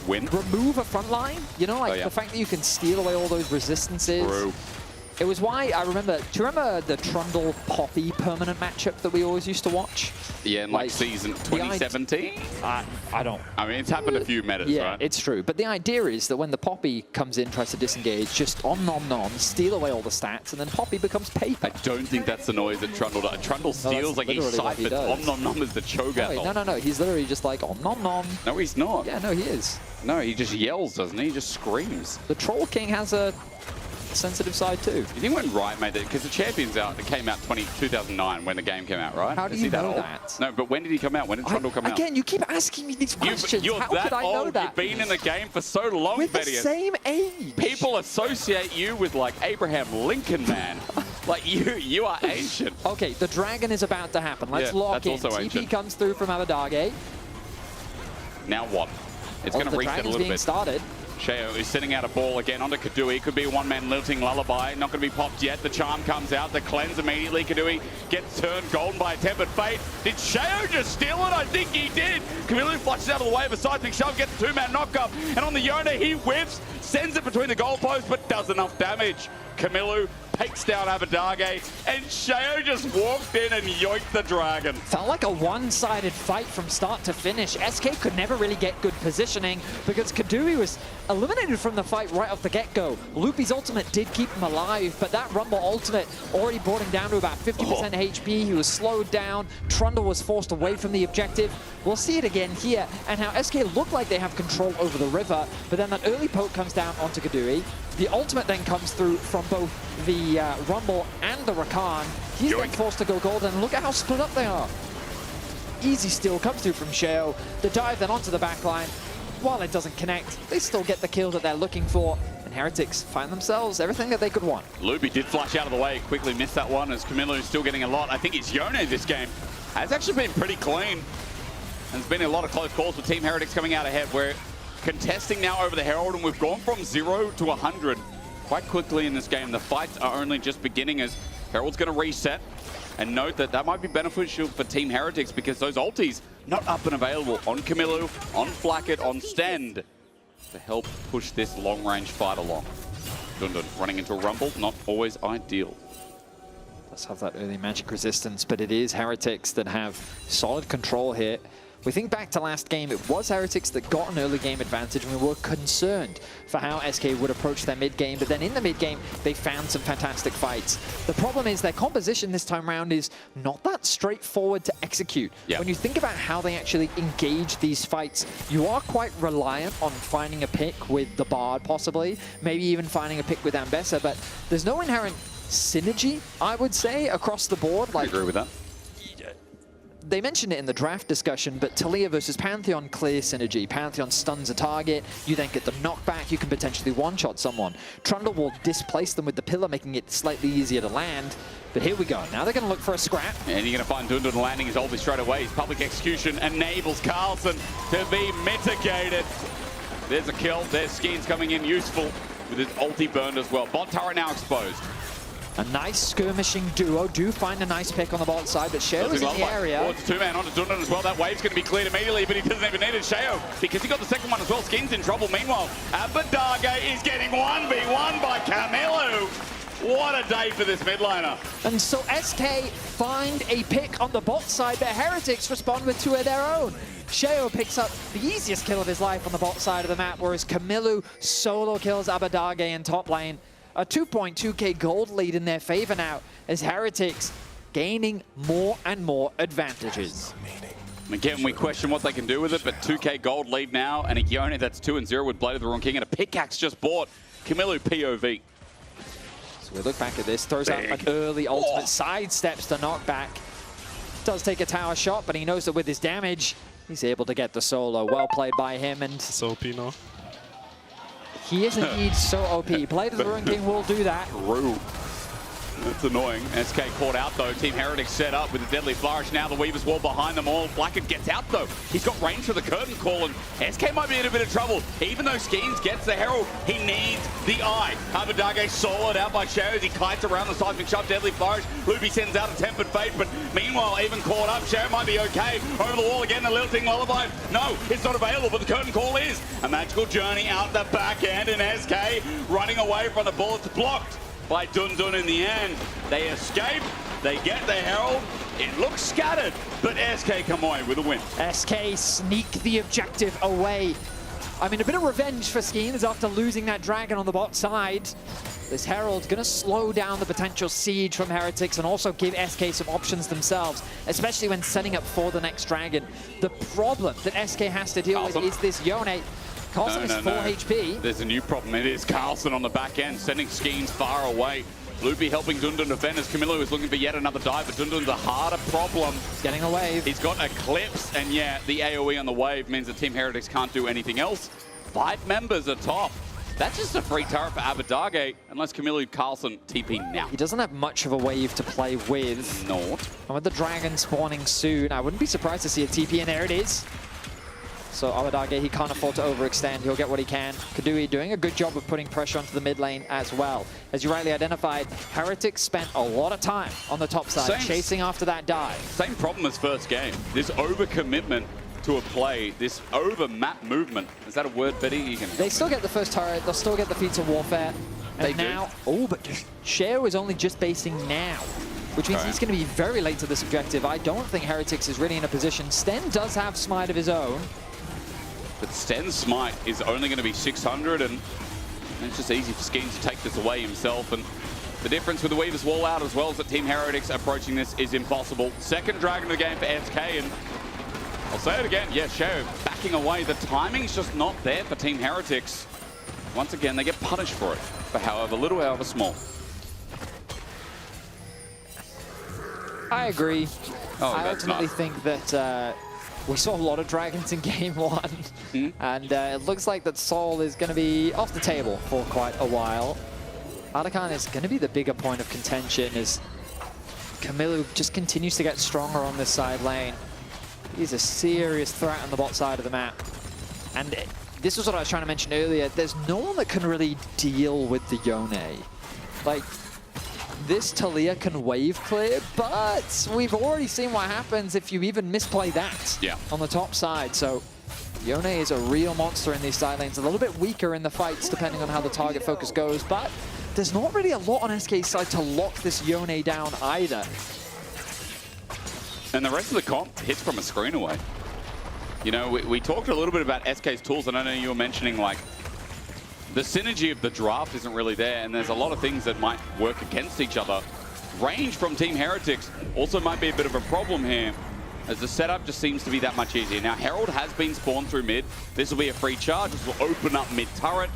win, remove a front line. You know, like the fact that you can steal away all those resistances. True. It was why I remember, do you remember the Trundle Poppy permanent matchup that we always used to watch? Yeah, in like season 2017? I don't. I mean, it's happened a few metas, Yeah, right? it's true. But the idea is that when the Poppy comes in, tries to disengage, just nom, steal away all the stats, and then Poppy becomes paper. I don't think that's the noise that Trundle does. Trundle steals like he's ciphers. Om is the Cho'Gath. No. He's literally just like nom. No, he's not. Yeah, no, he is. No, he just yells, doesn't he? He just screams. The Troll King has a sensitive side too. You think when Riot made it, because the Champion's out, it came out 2009 when the game came out, right? How do you know that? No, but when did he come out? When did Trundle come out? Again, you keep asking me these questions. You're How that could I old. know that? You've been in the game for so long, We're the Vedius. same age. People associate you with like Abraham Lincoln, man. Like you are ancient. Okay, the dragon is about to happen. Let's Yeah, lock that's in. also TP ancient. comes through from Abadage. Now what? It's going to reset a dragon's little being bit. started. Sheo is sending out a ball again onto Kadui. Could be a one-man lilting lullaby. Not going to be popped yet. The charm comes out. The cleanse immediately. Kadui gets turned golden by a tempered fate. Did Sheo just steal it? I think he did. Kamilu flushes out of the way of a seismic shove. Gets the two-man knock-up. And on the Yona, he whiffs. Sends it between the goalposts, but does enough damage. Kamilu takes down Abadage, and Sheo just walked in and yoinked the dragon. Felt like a one-sided fight from start to finish. SK could never really get good positioning because Kadui was eliminated from the fight right off the get-go. Loopy's ultimate did keep him alive, but that Rumble ultimate already brought him down to about 50% HP. He was slowed down. Trundle was forced away from the objective. We'll see it again here, and how SK look like they have control over the river, but then that early poke comes down onto Kadui. The ultimate then comes through from both the Rumble and the Rakan. He's then forced to go gold, and look at how split up they are. Easy steal comes through from Sheo. The dive then onto the backline. While it doesn't connect, they still get the kill that they're looking for. And Heretics find themselves everything that they could want. Luby did flash out of the way, quickly missed that one as Kamilu's still getting a lot. I think it's Yona in this game. Has actually been pretty clean. There's been a lot of close calls with Team Heretics coming out ahead. We're contesting now over the Herald, and we've gone from 0 to 100 quite quickly in this game. The fights are only just beginning as Herald's going to reset. And note that that might be beneficial for Team Heretics because those ultis not up and available on Kamilu, on Flacket, on Stend to help push this long-range fight along. Dundun running into a Rumble, not always ideal. Let's have that early magic resistance, but it is Heretics that have solid control here. We think back to last game, it was Heretics that got an early game advantage, and we were concerned for how SK would approach their mid game, but then in the mid game, they found some fantastic fights. The problem is their composition this time around is not that straightforward to execute. Yeah. When you think about how they actually engage these fights, you are quite reliant on finding a pick with the Bard possibly, maybe even finding a pick with Ambessa, but there's no inherent synergy, I would say, across the board. I agree with that. they mentioned it in the draft discussion, but Taliyah versus Pantheon, clear synergy. Pantheon stuns a target, you then get the knockback, you can potentially one-shot someone. Trundle will displace them with the pillar, making it slightly easier to land. But here we go. Now they're going to look for a scrap. And you're going to find Dundun landing his ulti straight away. His public execution enables Carlson to be mitigated. There's a kill. There's Skeens coming in useful with his ulti burned as well. Bot tower now exposed. A nice skirmishing duo. Do find a nice pick on the bot side, but Sheo is in the area. Oh, it's a two-man onto Dundun as well. That wave's going to be cleared immediately, but he doesn't even need it. Sheo, because he got the second one as well. Skeens in trouble. Meanwhile, Abadage is getting 1v1 by Camilo. What a day for this mid laner. And so SK find a pick on the bot side, but Heretics respond with two of their own. Sheo picks up the easiest kill of his life on the bot side of the map, whereas Camilo solo kills Abadage in top lane. A 2.2k gold lead in their favor now, as Heretics gaining more and more advantages. Again, we question what they can do with it, but 2k gold lead now, and a Yone that's 2-0 with Blade of the Wrong King, and a pickaxe just bought. Camilo POV. So we look back at this, throws out an early ultimate, sidesteps the knockback. Does take a tower shot, but he knows that with his damage, he's able to get the solo. Well played by him, and so OP now. He is indeed so OP. Blade of the Ruin King will do that. True. That's annoying. SK caught out though. Team Heretics set up with a deadly flourish. Now the Weaver's Wall behind them all. Blackett gets out though. He's got range for the curtain call, and SK might be in a bit of trouble. Even though Skeens gets the Herald, he needs the eye. Abadage soloed out by Sheo as he kites around the seismic shot. Deadly flourish. Luby sends out a tempered fate, but meanwhile, even caught up, Sheo might be okay. Over the wall again, the lilting lullaby. No, it's not available, but the curtain call is. A magical journey out the back end, and SK running away from the bullets, blocked by Dundun in the end. They escape, they get the Herald, it looks scattered, but SK come away with a win. SK sneak the objective away. I mean, a bit of revenge for Skeens after losing that dragon on the bot side. This Herald's gonna slow down the potential siege from Heretics and also give SK some options themselves, especially when setting up for the next dragon. The problem that SK has to deal with is this Yone. Carlson is 4 HP. There's a new problem. It is Carlson on the back end, sending Skeens far away. Loopy helping Dundun defend as Camilo is looking for yet another dive, but Dundun's a harder problem. He's getting a wave. He's got Eclipse, and yeah, the AoE on the wave means that Team Heretics can't do anything else. 5 members are top. That's just a free turret for Abadage, unless Camilo Carlson TP now. He doesn't have much of a wave to play with. No. And with the dragon spawning soon, I wouldn't be surprised to see a TP, and there it is. So Abadage, he can't afford to overextend. He'll get what he can. Kadui doing a good job of putting pressure onto the mid lane as well. As you rightly identified, Heretics spent a lot of time on the top side, chasing after that dive. Same problem as first game. This overcommitment to a play, this over-map movement. Is that a word, Betty? They still get the first turret. They'll still get the feats of warfare. And They now, do. oh, but Sheo is only just basing now, which means he's going to be very late to this objective. I don't think Heretics is really in a position. Sten does have Smite of his own. But Sten's Smite is only going to be 600, and it's just easy for Skeens to take this away himself. And the difference with the Weaver's Wall out as well as that Team Heretics approaching this is impossible. Second dragon of the game for SK, and I'll say it again, yeah, Sheo backing away. The timing's just not there for Team Heretics. Once again, they get punished for it, for however little, however small. I agree. Oh, I that's ultimately not. think that we saw a lot of dragons in game 1, and it looks like that Sol is going to be off the table for quite a while. Arakan is going to be the bigger point of contention as Camilo just continues to get stronger on this side lane. He's a serious threat on the bot side of the map. And this was what I was trying to mention earlier. There's no one that can really deal with the Yone. Like, this Taliyah can wave clear, but we've already seen what happens if you even misplay that on the top side. So Yone is a real monster in these side lanes, a little bit weaker in the fights depending on how the target focus goes, but there's not really a lot on SK's side to lock this Yone down either. And the rest of the comp hits from a screen away. You know, we talked a little bit about SK's tools, and I know you were mentioning, like, the synergy of the draft isn't really there, and there's a lot of things that might work against each other. Range from Team Heretics also might be a bit of a problem here, as the setup just seems to be that much easier. Now, Herald has been spawned through mid. This will be a free charge. This will open up mid turret.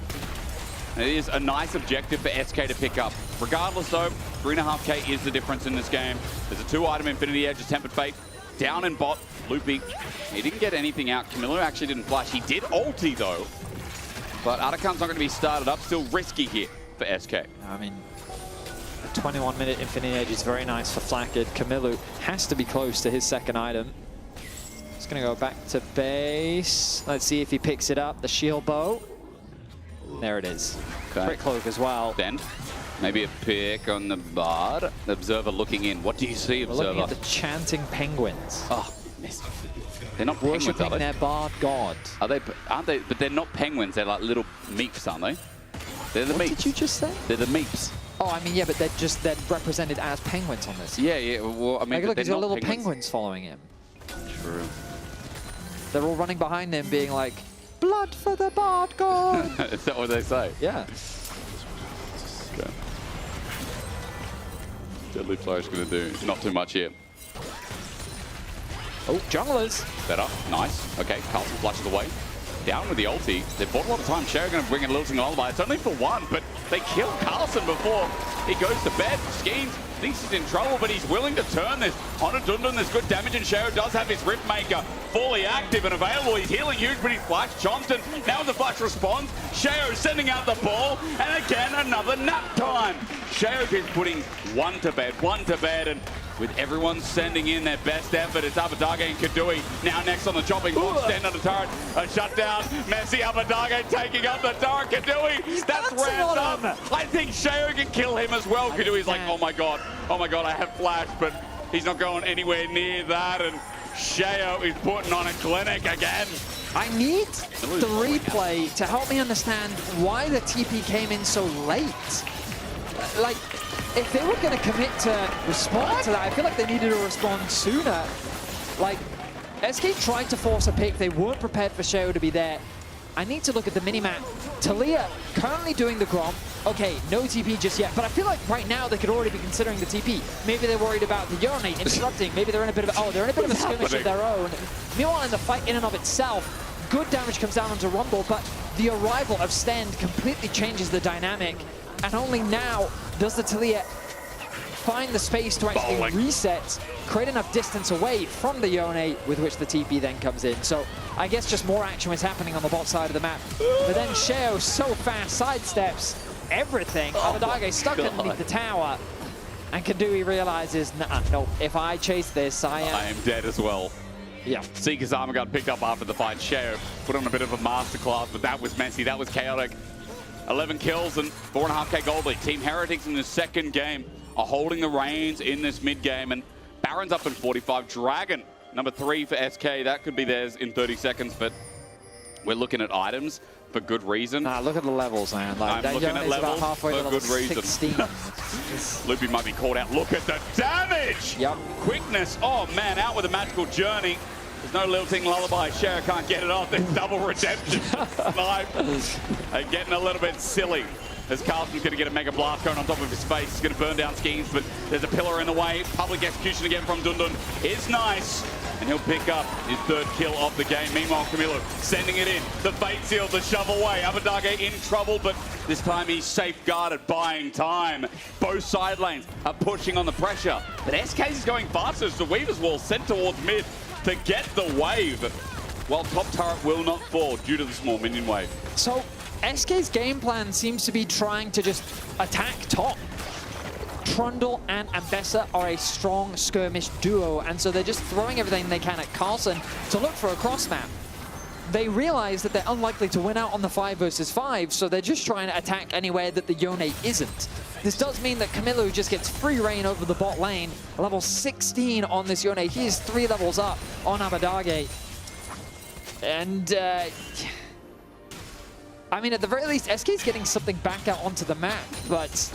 It is a nice objective for SK to pick up. Regardless, though, 3.5k is the difference in this game. There's a 2-item Infinity Edge, a Tempered Fate. Down in bot, Loopy. He didn't get anything out. Camilo actually didn't flash. He did ulti though. But Atakan's not going to be started up. Still risky here for SK. I mean, a 21-minute Infinity Edge is very nice for Flakked. Camilo has to be close to his second item. He's going to go back to base. Let's see if he picks it up. The shield bow. There it is. Okay. Crit cloak as well. Then maybe a pick on the bard. The Observer looking in. What do you see, Observer? We're looking at the chanting penguins. Oh, missed. They're not penguins, worshipping are they? their bard god. Are they? Aren't they? But they're not penguins. They're like little meeps, aren't they? They're the meeps. What did you just say? They're the meeps. Oh, I mean, yeah, but they're represented as penguins on this. Yeah, yeah. Well, I mean, like, look, he's got little penguins. penguins following him. True. They're all running behind him, being like, "Blood for the bard god." Is that what they say? Yeah. Okay. Deadly Flourish going to do not too much here. Oh, junglers. Better. Nice. Okay, Carlson flushes away. Down with the ulti. They've bought a lot of time. Sherry going to bring in a little lullaby. It's only for one, but they kill Carlson before he goes to bed. Skeens thinks he's in trouble, but he's willing to turn this on a Dundun. There's good damage, and Sherry does have his Rift Maker fully active and available. He's healing huge, but he's flashed. Johnston, now the flash responds. Sheo sending out the ball, and again, another nap time. Sheo is putting one to bed, and with everyone sending in their best effort, it's Abadage and Kadui now next on the chopping block, stand on the turret, a shutdown. Messi, Abadage taking up the turret. Kadui, that's ramped up. I think Sheo can kill him as well. Kadui's like, oh my god, I have flash, but he's not going anywhere near that, and Sheo is putting on a clinic again. I need the replay to help me understand why the TP came in so late. Like, if they were going to commit to respond to that, I feel like they needed to respond sooner. Like, SK tried to force a pick. They weren't prepared for Sheo to be there. I need to look at the minimap. Talia currently doing the Grom. Okay, no TP just yet, but I feel like right now they could already be considering the TP. Maybe they're worried about the Urinate interrupting. Maybe they're in a bit of a skirmish of their own. Meanwhile, in the fight in and of itself, good damage comes down onto Rumble, but the arrival of Stend completely changes the dynamic. And only now does the Talia find the space to actually reset, create enough distance away from the Yone with which the TP then comes in. So I guess just more action was happening on the bot side of the map. But then Sheo so fast sidesteps everything. Abadage stuck underneath the tower. And Kadui realizes, nah, no, if I chase this, I am dead as well. Yeah. Seeker's armor got picked up after the fight. Sheo put on a bit of a masterclass, but that was messy, that was chaotic. 11 kills and 4.5k gold lead. Team Heretics in the second game are holding the reins in this mid game, and Baron's up in 45. Dragon, number 3 for SK. That could be theirs in 30 seconds, but we're looking at items for good reason. Nah, look at the levels, man. Like, I'm looking at levels halfway for to good reason. 16. Loopy might be called out. Look at the damage! Yep. Quickness. Oh, man, out with a magical journey. There's no lilting lullaby. Cher can't get it off. There's double redemption. Snipe. Getting a little bit silly as Carlson's going to get a Mega Blast going on top of his face. He's going to burn down Schemes, but there's a pillar in the way. Public execution again from Dundun is nice, and he'll pick up his third kill of the game. Meanwhile, Camilo sending it in. The Fate Seal, the shove away. Abadage in trouble, but this time he's safeguarded, buying time. Both side lanes are pushing on the pressure, but SK's is going faster as the Weaver's Wall sent towards mid to get the wave, while top turret will not fall due to the small minion wave. So SK's game plan seems to be trying to just attack top. Trundle and Ambessa are a strong skirmish duo, and so they're just throwing everything they can at Carlson to look for a cross map. They realize that they're unlikely to win out on the 5 versus 5, so they're just trying to attack anywhere that the Yone isn't. This does mean that Camilo just gets free reign over the bot lane. Level 16 on this Yone. He is 3 levels up on Abadage. And, I mean, at the very least, SK's getting something back out onto the map, but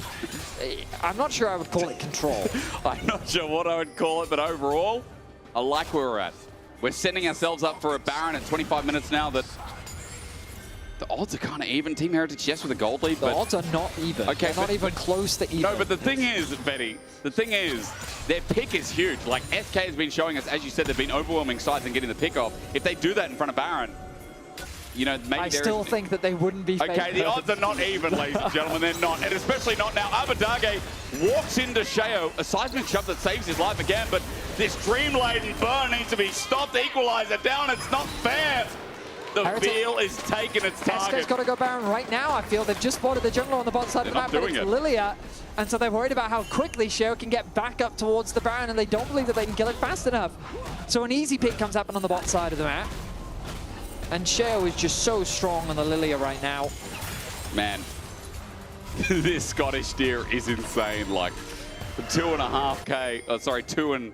I'm not sure I would call it control. I'm not sure what I would call it, but overall, I like where we're at. We're setting ourselves up for a Baron at 25 minutes now that the odds are kind of even. Team Heretics, yes, with a gold lead, the odds are not even. Okay, they're not even close to even. No, but the thing is, Betty, the thing is, their pick is huge. Like, SK has been showing us, as you said, they've been overwhelming sides and getting the pick off. If they do that in front of Baron, you know, maybe I still think that they wouldn't be okay, the odds are not even, ladies and gentlemen. They're not. And especially not now. Abadage walks into Sheo, a seismic shove that saves his life again, but This dream-laden burn needs to be stopped. Equalizer down. It's not fair. The Veil is taking its target. SK's got to go Baron right now. I feel they've just spotted the jungler on the bottom side of the map, but it's Lilia. And so they're worried about how quickly Sheo can get back up towards the Baron, and they don't believe that they can kill it fast enough. So an easy pick comes happen on the bot side of the map. And Sheo is just so strong on the Lilia right now. Man, this Scottish deer is insane. Like 2.5K, sorry, 2 and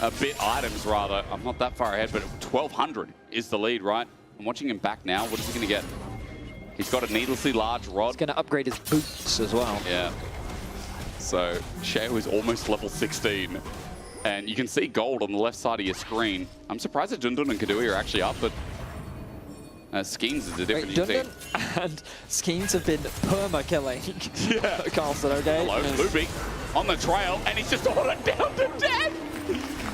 a bit items rather. I'm not that far ahead, but 1,200 is the lead, right? I'm watching him back now. What is he going to get? He's got a needlessly large rod. He's going to upgrade his boots as well. Yeah. So Sheo is almost level 16. And you can see gold on the left side of your screen. I'm surprised that Dundun and Kadui are actually up, but Skeens is a different Dundun and Skeens have been perma-killing Carlson, okay? Hello, Loopy on the trail, and he's just ordered down to death!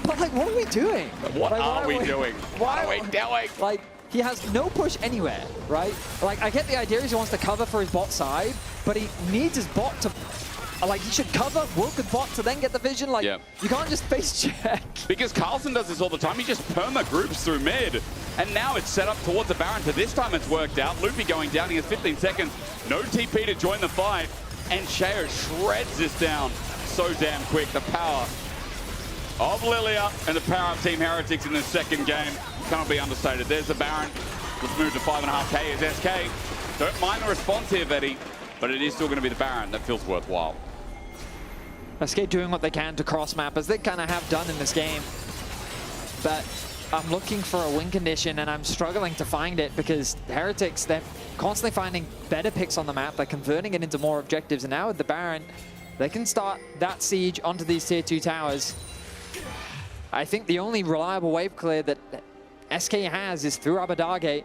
But like, what are we doing? What are we doing? What are we doing? Like, he has no push anywhere, right? Like, I get the idea he wants to cover for his bot side, but he needs his bot to... Like, he should cover, work with bot to then get the vision. Like, you can't just face check. Because Carlson does this all the time. He just perma groups through mid. And now it's set up towards the Baron. So this time it's worked out. Loopy going down. He has 15 seconds. No TP to join the fight. And Sheo shreds this down so damn quick. The power of Lilia and the power of Team Heretics in the second game cannot be understated. There's the Baron. Let's move to 5.5K as SK. Don't mind the response here, Vetty. But it is still going to be the Baron that feels worthwhile. SK doing what they can to cross-map, as they kind of have done in this game. But I'm looking for a win condition, and I'm struggling to find it, because Heretics, they're constantly finding better picks on the map. They're converting it into more objectives, and now with the Baron, they can start that siege onto these tier 2 towers. I think the only reliable wave clear that SK has is through Abadage.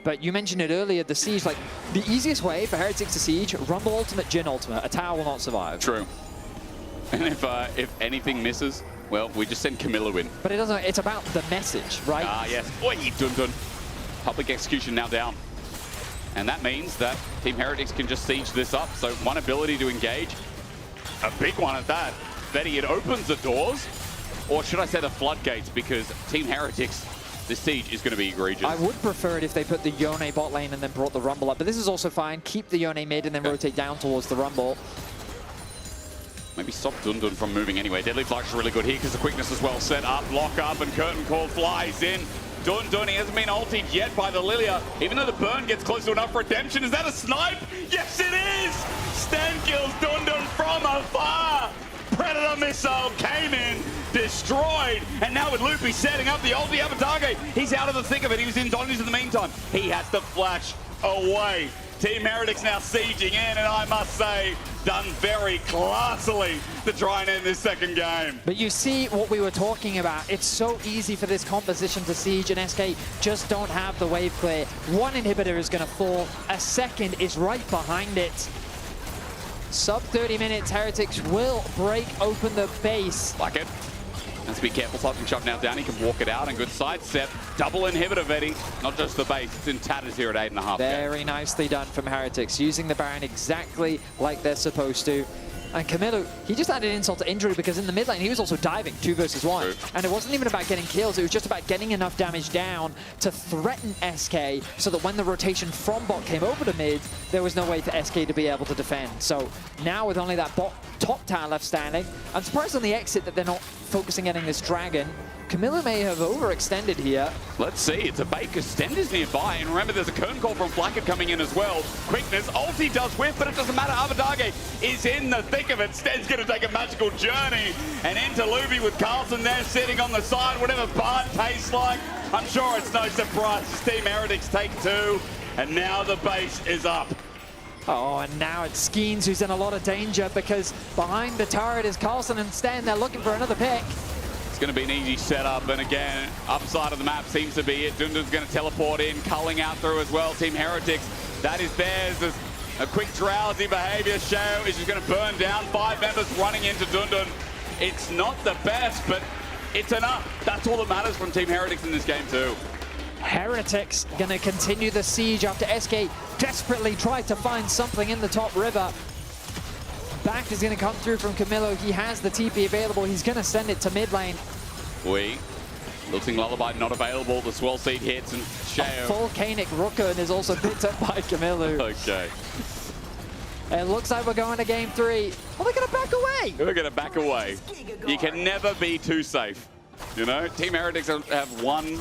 But you mentioned it earlier, the siege, like, the easiest way for Heretics to siege, Rumble ultimate, Jhin ultimate. A tower will not survive. True. And if anything misses, well, we just send Camilla in. But it doesn't, it's about the message, right? Ah, yes. Oi, Dundun. Public execution now down. And that means that Team Heretics can just siege this up. So one ability to engage, a big one at that. Betty, it opens the doors, or should I say the floodgates, because Team Heretics, this siege is going to be egregious. I would prefer it if they put the Yone bot lane and then brought the Rumble up, but this is also fine. Keep the Yone mid and then rotate down towards the Rumble. Maybe stop Dundun from moving anyway. Deadly Flux is really good here because the quickness is well set up. Lock up and Curtain Call flies in. Dundun, he hasn't been ulted yet by the Lilia. Even though the burn gets close to enough redemption. Is that a snipe? Yes, it is! Stan kills Dundun from afar. Predator missile came in, destroyed, and now with Loopy setting up the ulti Abadage, he's out of the thick of it. He was in Donnies in the meantime. He has to flash away. Team Heretics now sieging in, and I must say, done very classily to try and end this second game. But you see what we were talking about. It's so easy for this composition to siege, and SK just don't have the wave clear. One inhibitor is going to fall, a second is right behind it. Sub 30 minutes, Heretics will break open the base. Like it. Let's be careful, something shot now down. He can walk it out and good sidestep. Double inhibitor, Vetty. Not just the base, it's in tatters here at 8.5. Very nicely done from Heretics, using the Baron exactly like they're supposed to. And Camilo, he just added insult to injury because in the mid lane, he was also diving 2 versus 1. True. And it wasn't even about getting kills, it was just about getting enough damage down to threaten SK so that when the rotation from bot came over to mid, there was no way for SK to be able to defend. So now with only that bot top tower left standing, I'm surprised on the exit that they're not focusing getting this dragon. Camilla may have overextended here. Let's see, it's a Baker. Stender's nearby, and remember there's a curtain call from Flacker coming in as well. Quickness, ulti does whiff, but it doesn't matter. Abadage is in the thick of it. Sten's going to take a magical journey, and into Luby with Carlson there sitting on the side. Whatever Bart tastes like, I'm sure it's no surprise. Team Heretics take 2, and now the base is up. Oh, and now it's Skeens who's in a lot of danger because behind the turret is Carlson and Sten. They're looking for another pick. It's going to be an easy setup, and again, upside of the map seems to be it. Dundun's going to teleport in, culling out through as well. Team Heretics, that is theirs. There's a quick drowsy behavior. Sheo is just going to burn down. 5 members running into Dundun. It's not the best, but it's enough. That's all that matters from Team Heretics in this game too. Heretics going to continue the siege after SK desperately tried to find something in the top river. back is going to come through from Camilo. He has the TP available. He's going to send it to mid lane. Lilting Lullaby not available. The Swell Seed hits and Shao. Full Volcanic Rookin is also picked up by Camilo. Okay. It looks like we're going to game 3. Oh, they're going to back away. We're going to back away. You can never be too safe. You know, Team Heretics have won.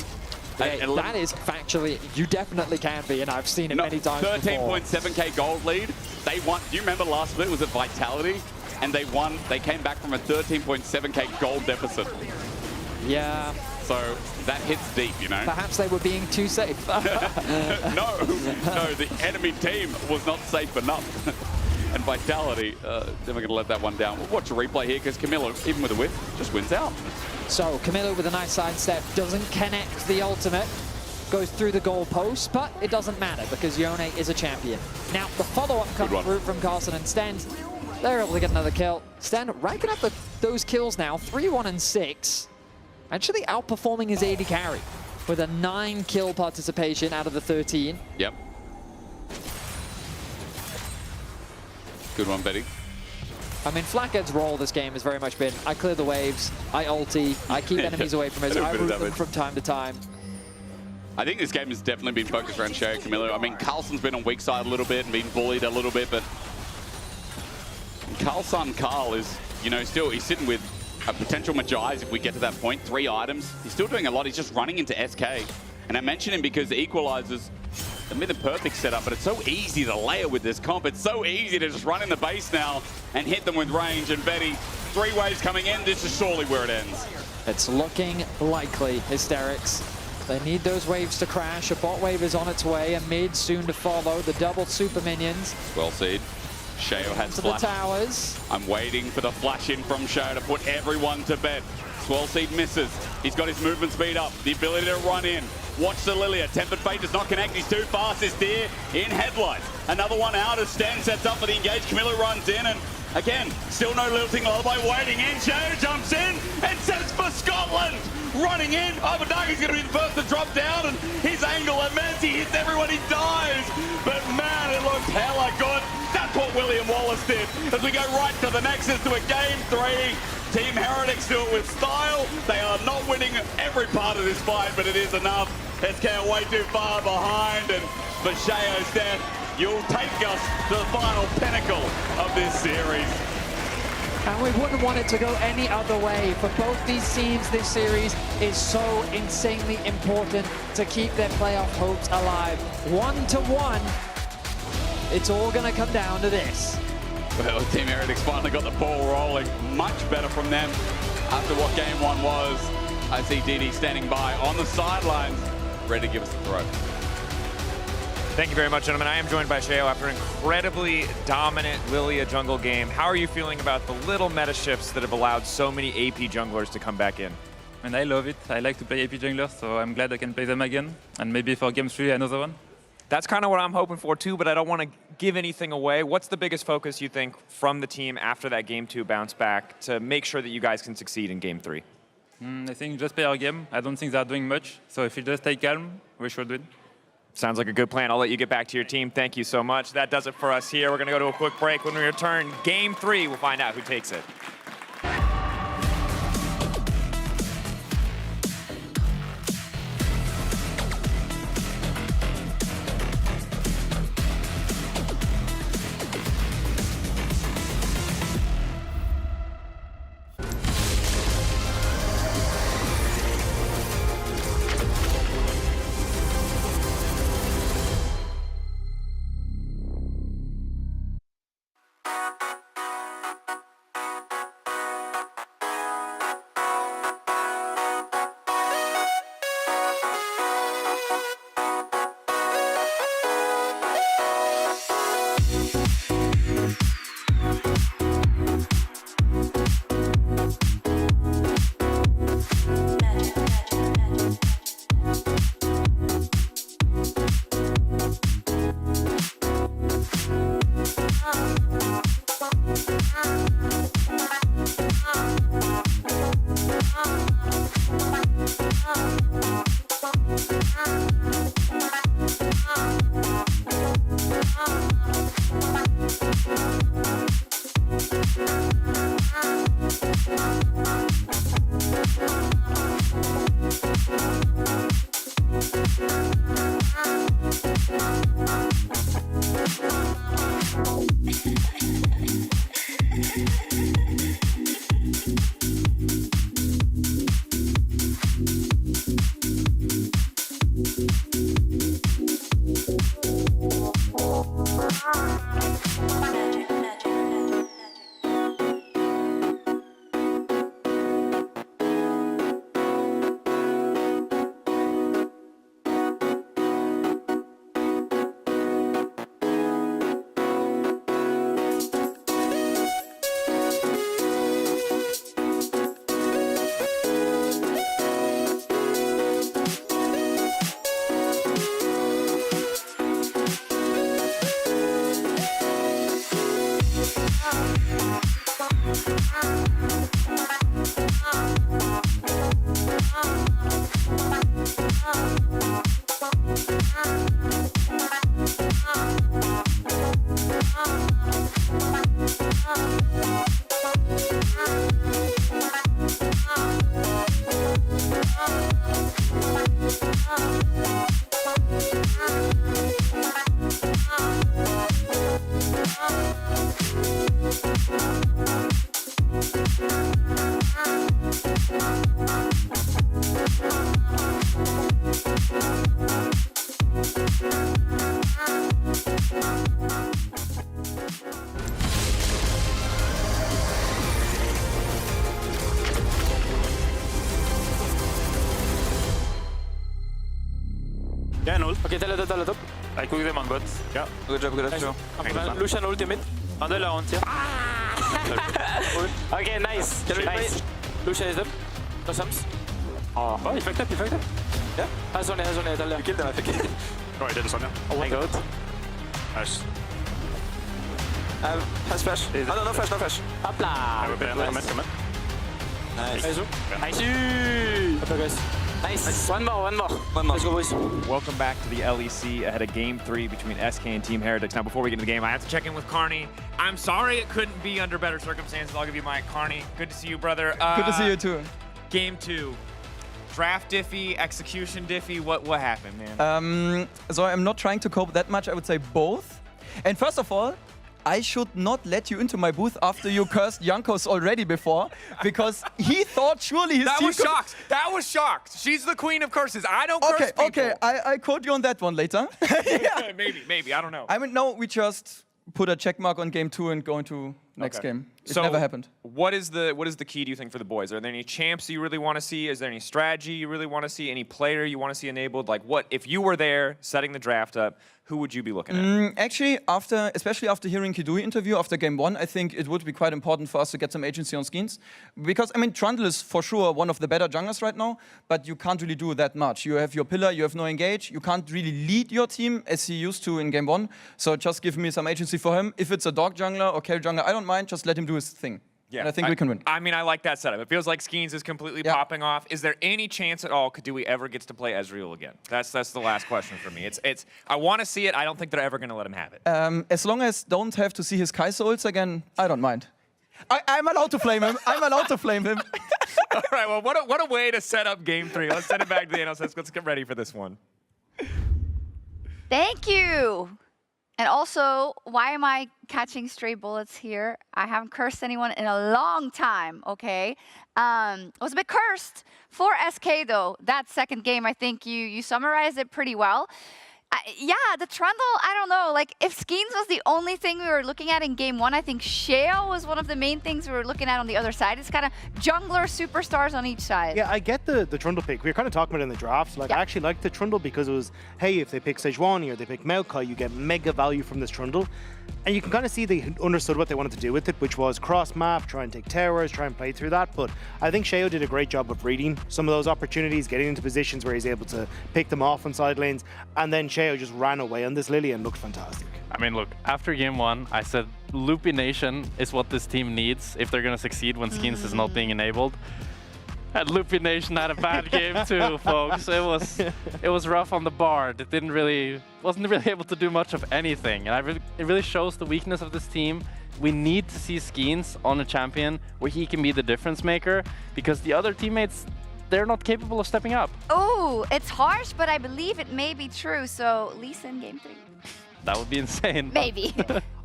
Hey, that is factually, you definitely can be, and I've seen it many times 13.7k gold lead. They won. Do you remember last split? Was it Vitality? And they won. They came back from a 13.7k gold deficit. Yeah. So that hits deep, you know. Perhaps they were being too safe. No, the enemy team was not safe enough. And Vitality, never going to let that one down. We'll watch a replay here because Camilo, even with a whiff, just wins out. So Camilo with a nice sidestep, doesn't connect the ultimate, goes through the goal post, but it doesn't matter because Yone is a champion. Now the follow-up comes through from Carlson and Sten. They're able to get another kill. Sten racking up those kills now, 3, 1, and 6. Actually outperforming his AD carry with a 9 kill participation out of the 13. Yep. Good one, Betty. I mean, Flathead's role this game has very much been, I clear the waves, I ulti, I keep enemies away from us, I root them from time to time. I think this game has definitely been focused around Shao Camilo. I mean, Carlson's been on weak side a little bit and been bullied a little bit, but Carlson Carl is, you know, still, he's sitting with a potential Majais if we get to that point. 3 items. He's still doing a lot. He's just running into SK. And I mention him because the equalizers have been the perfect setup, but it's so easy to layer with this comp. It's so easy to just run in the base now and hit them with range. And Betty, 3 waves coming in. This is surely where it ends. It's looking likely, Hysterics. They need those waves to crash. A bot wave is on its way. A mid soon to follow. The double super minions. Well said. Shao has to flash. The towers. I'm waiting for the flash in from Shao to put everyone to bed. Swell Seed misses. He's got his movement speed up, the ability to run in. Watch the Lilia. Tempered Fate does not connect. He's too fast. It's there in headlights. Another one out as Stan sets up for the engage. Camilo runs in and again, still no Lilting Lullaby waiting in. Shao jumps in and sets for Scotland. Running in. Abadaga's going to be the first to drop down and his angle at Mercy hits everyone. He dies. But man, it looks hella good. That's what William Wallace did. As we go right to the Nexus to a game 3. Team Heretics do it with style. They are not winning every part of this fight, but it is enough. SK are way too far behind, and for Shao's death, you'll take us to the final pinnacle of this series. And we wouldn't want it to go any other way. For both these teams, this series is so insanely important to keep their playoff hopes alive. 1-1, it's all going to come down to this. Well, Team Heretics finally got the ball rolling. Much better from them after what game 1 was. I see DD standing by on the sidelines, ready to give us a throw. Thank you very much, gentlemen. I am joined by Shao after an incredibly dominant Lilia jungle game. How are you feeling about the little meta shifts that have allowed so many AP junglers to come back in? And I love it. I like to play AP junglers, so I'm glad I can play them again. And maybe for game 3, another one. That's kind of what I'm hoping for too, but I don't want to give anything away. What's the biggest focus you think from the team after that game 2 bounce back to make sure that you guys can succeed in game 3? I think just play our game. I don't think they're doing much. So if you just stay calm, we should win. Sounds like a good plan. I'll let you get back to your team. Thank you so much. That does it for us here. We're going to go to a quick break. When we return, game 3, we'll find out who takes it. Ja, 0. Okay, tell it up. I cook them on bots. Yeah. Good job. Lucian ultimate. On the launch, yeah. Okay, nice. Nice. Lucian is dead. No sums. Oh, he fucked up, Yeah? Has on it, tell him. You killed him, I think. Oh, I did this one, yeah. Oh, I got. Nice. Has flash. No flash. Hopla. I have a bit of come in. Nice. Nice. Okay, guys. Nice. One more. Let's go, boys. Welcome back to the LEC ahead of Game 3 between SK and Team Heretics. Now, before we get into the game, I have to check in with Carney. I'm sorry it couldn't be under better circumstances. I'll give you my Carney. Good to see you, brother. Good to see you, too. Game 2. Draft diffy, execution diffy. What happened, man? So I'm not trying to cope that much. I would say both. And first of all, I should not let you into my booth after you cursed Jankos already before, because he thought surely his team That was shocked. She's the queen of curses. I don't curse people. Okay, I quote you on that one later. Yeah. Maybe. I don't know. I mean, no, we just put a check mark on game 2 and go into next game. It never happened. What is the key, do you think, for the boys? Are there any champs you really want to see? Is there any strategy you really want to see? Any player you want to see enabled? Like, what if you were there setting the draft up? Who would you be looking at? Actually, especially after hearing Kidui interview after game 1, I think it would be quite important for us to get some agency on skins. Because, I mean, Trundle is for sure one of the better junglers right now, but you can't really do that much. You have your pillar, you have no engage, you can't really lead your team as he used to in game 1. So just give me some agency for him. If it's a dog jungler or carry jungler, I don't mind, just let him do his thing. Yeah, and I think we can win. I mean, I like that setup. It feels like Skeens is completely popping off. Is there any chance at all Kidui ever gets to play Ezreal again? That's the last question for me. It's I want to see it. I don't think they're ever going to let him have it. As long as don't have to see his Kai'Sa ults again, I don't mind. I'm allowed to flame him. I'm allowed to flame him. All right, well, what a way to set up game 3. Let's send it back to the analysts. Let's get ready for this one. Thank you. And also, why am I catching stray bullets here? I haven't cursed anyone in a long time, okay? I was a bit cursed for SK, though. That second game, I think you summarized it pretty well. Yeah, the Trundle, I don't know. Like, if Skeens was the only thing we were looking at in game 1, I think Sheo was one of the main things we were looking at on the other side. It's kind of jungler superstars on each side. Yeah, I get the Trundle pick. We were kind of talking about it in the draft. Like, I actually liked the Trundle because it was, hey, if they pick Sejuani or they pick Maokai, you get mega value from this Trundle. And you can kind of see they understood what they wanted to do with it, which was cross-map, try and take towers, try and play through that. But I think Sheo did a great job of reading some of those opportunities, getting into positions where he's able to pick them off on side lanes. And then Sheo just ran away on this Lily and looked fantastic. I mean, look, after game 1, I said Loopy Nation is what this team needs if they're going to succeed when Skeens is not being enabled. And Loopy Nation had a bad game too, folks. It was rough on the board. It wasn't really able to do much of anything. And it really shows the weakness of this team. We need to see Skeens on a champion where he can be the difference maker, because the other teammates, they're not capable of stepping up. Oh, it's harsh, but I believe it may be true. So Lisa in game 3. That would be insane. Maybe.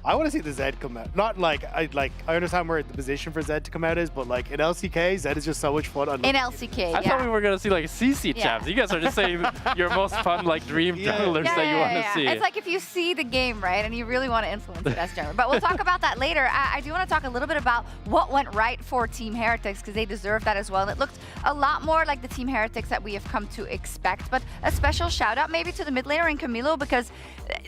I want to see the Zed come out. Not like I understand where the position for Zed to come out is, but like in LCK, Zed is just so much fun. In LCK, I thought we were gonna see like CC champs. You guys are just saying your most fun like dream junglers that you want to see. It's like if you see the game, right, and you really want to influence it as jungler. But we'll talk about that later. I do want to talk a little bit about what went right for Team Heretics, because they deserve that as well. And it looked a lot more like the Team Heretics that we have come to expect. But a special shout out maybe to the mid laner in Camilo, because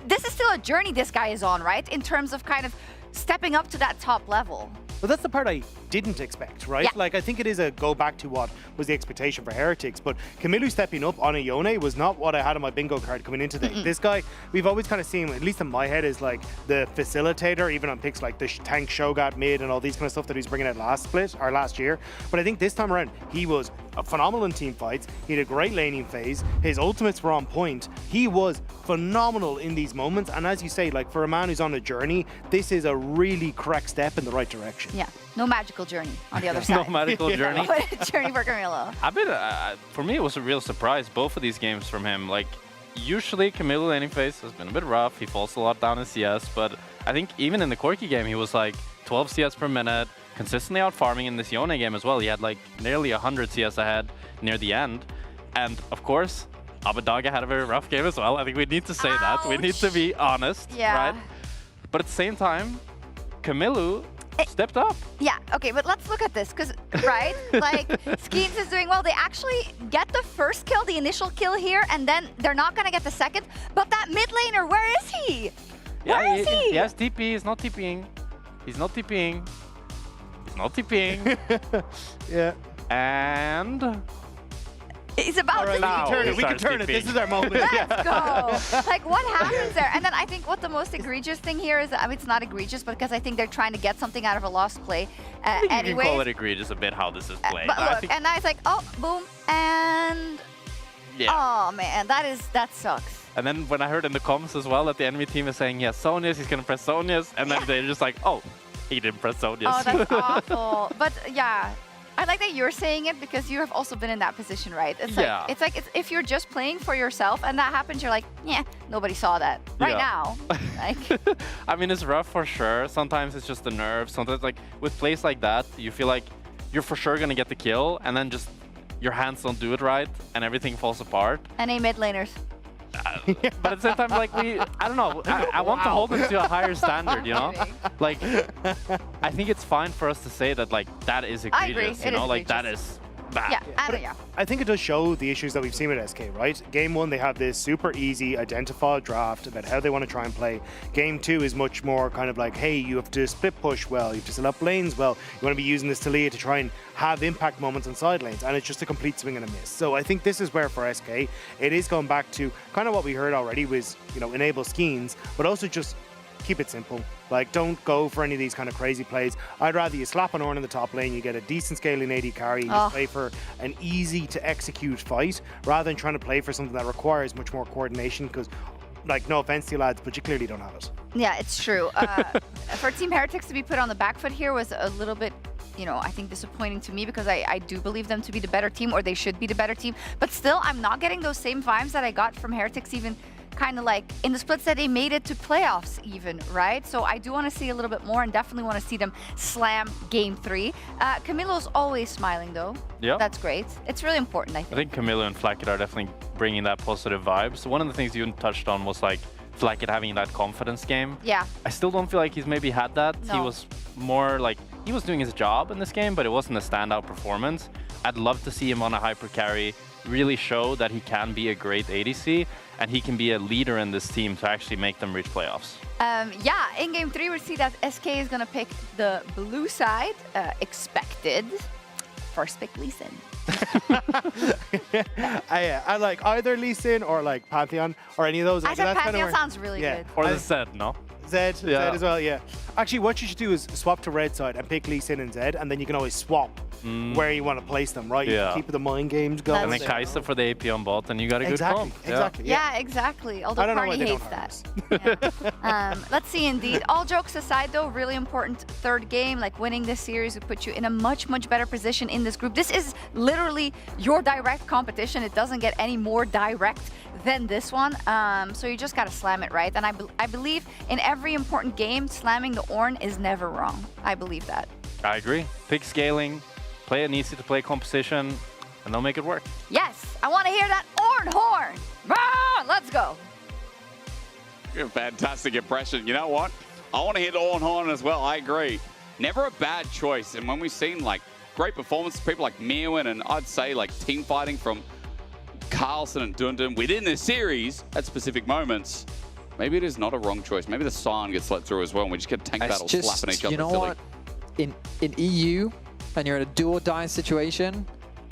this is still a journey this guy is on, right, in terms of kind of stepping up to that top level. But that's the part I didn't expect, right? Yeah. Like, I think it is a go back to what was the expectation for Heretics, but Camilo stepping up on a Yone was not what I had on my bingo card coming into today. This guy, we've always kind of seen, at least in my head, is like the facilitator, even on picks like the tank Shogat mid and all these kind of stuff that he was bringing out last year. But I think this time around, he was phenomenal in team fights. He had a great laning phase. His ultimates were on point. He was phenomenal in these moments. And as you say, like for a man who's on a journey, this is a really correct step in the right direction. Yeah, no magical journey on the other side. No magical journey. Journey for Camilo. I've been, for me, it was a real surprise, both of these games from him. Like, usually Camilo laning phase has been a bit rough. He falls a lot down in CS, but I think even in the Corki game, he was like 12 CS per minute, consistently out farming. In this Yone game as well. He had like nearly 100 CS ahead near the end. And of course, Abedaga had a very rough game as well. I think we need to say that. We need to be honest, right? But at the same time, Camilo stepped up. Yeah, okay, but let's look at this, because, right, like, Skeens is doing well. They actually get the first kill, the initial kill here, and then they're not going to get the second. But that mid laner, where is he? Where is he? He has TP, he's not TPing. He's not TPing. He's not TPing. Yeah. And... He's about to turn it. We can turn it. This is our moment. Let's go. Like, what happens there? And then I think what the most egregious thing here is, I mean, it's not egregious, because I think they're trying to get something out of a lost play. I think you can call it egregious a bit how this is played. But look, and now it's like, oh, boom, and... Yeah. Oh, man, that sucks. And then when I heard in the comments as well that the enemy team is saying, yes, Sonius, he's going to press Sonius, and then they're just like, oh, he didn't press Sonius. Oh, that's awful. But yeah, I like that you're saying it, because you have also been in that position, right? It's like, it's if you're just playing for yourself and that happens, you're like, yeah, nobody saw that right now. Like, I mean, it's rough for sure. Sometimes it's just the nerves. Sometimes, like, with plays like that, you feel like you're for sure going to get the kill, and then just your hands don't do it right, and everything falls apart. And mid laners. But at the same time, like, I don't know, I want to hold it to a higher standard, you know? Like, I think it's fine for us to say that, like, that is egregious, you know? Like, that is bad. Yeah, I think it does show the issues that we've seen with SK, right? Game 1, they have this super easy identified draft about how they want to try and play. Game 2 is much more kind of like, hey, you have to split push well, you have to set up lanes well, you want to be using this Talia to try and have impact moments on side lanes, and it's just a complete swing and a miss. So I think this is where for SK, it is going back to kind of what we heard already was, you know, enable Skeens, but also just keep it simple. Like, don't go for any of these kind of crazy plays. I'd rather you slap an Ornn in the top lane, you get a decent scaling AD carry, and you play for an easy to execute fight, rather than trying to play for something that requires much more coordination, because, like, no offense to you lads, but you clearly don't have it. Yeah, it's true. For Team Heretics to be put on the back foot here was a little bit, you know, I think disappointing to me, because I do believe them to be the better team, or they should be the better team. But still, I'm not getting those same vibes that I got from Heretics, even kind of like in the splits that they made it to playoffs even, right? So I do want to see a little bit more, and definitely want to see them slam Game 3. Camilo's always smiling, though. Yeah. That's great. It's really important, I think. I think Camilo and Flacket are definitely bringing that positive vibe. So one of the things you touched on was, like, Flacket having that confidence game. Yeah. I still don't feel like he's maybe had that. No. He was more like, he was doing his job in this game, but it wasn't a standout performance. I'd love to see him on a hyper carry really show that he can be a great ADC, and he can be a leader in this team to actually make them reach playoffs. Yeah, in Game 3, we see that SK is going to pick the blue side, expected. First pick Lee Sin. I like either Lee Sin or like Pantheon or any of those. I said Pantheon sounds really good. Or the Zed, no? Zed as well, yeah. Actually, what you should do is swap to red side and pick Lee Sin and Zed, and then you can always swap where you want to place them, right? You Yeah. keep the mind games going. And then Kai'Sa for the AP on bot, and you got a good comp. Exactly. Yeah, exactly. Although I don't know why Party they don't hates that. Yeah. Let's see, indeed. All jokes aside, though, really important third game. Like winning this series would put you in a much, much better position in this group. This is literally your direct competition. It doesn't get any more direct than this one. So you just got to slam it, right? And I believe in every important game, slamming the Ornn is never wrong. I believe that. I agree. Pick scaling, play an easy-to-play composition, and they'll make it work. Yes, I want to hear that Ornn horn. Ah, let's go. You're a fantastic impression. You know what? I want to hit Ornn horn as well. I agree. Never a bad choice. And when we've seen like great performances, people like Mirwin and I'd say like team fighting from Carlson and Dundun within the series at specific moments, maybe it is not a wrong choice. Maybe the Sion gets let through as well, and we just get tank battles slapping each other. You know what? In EU, and you're in a do-or-die situation,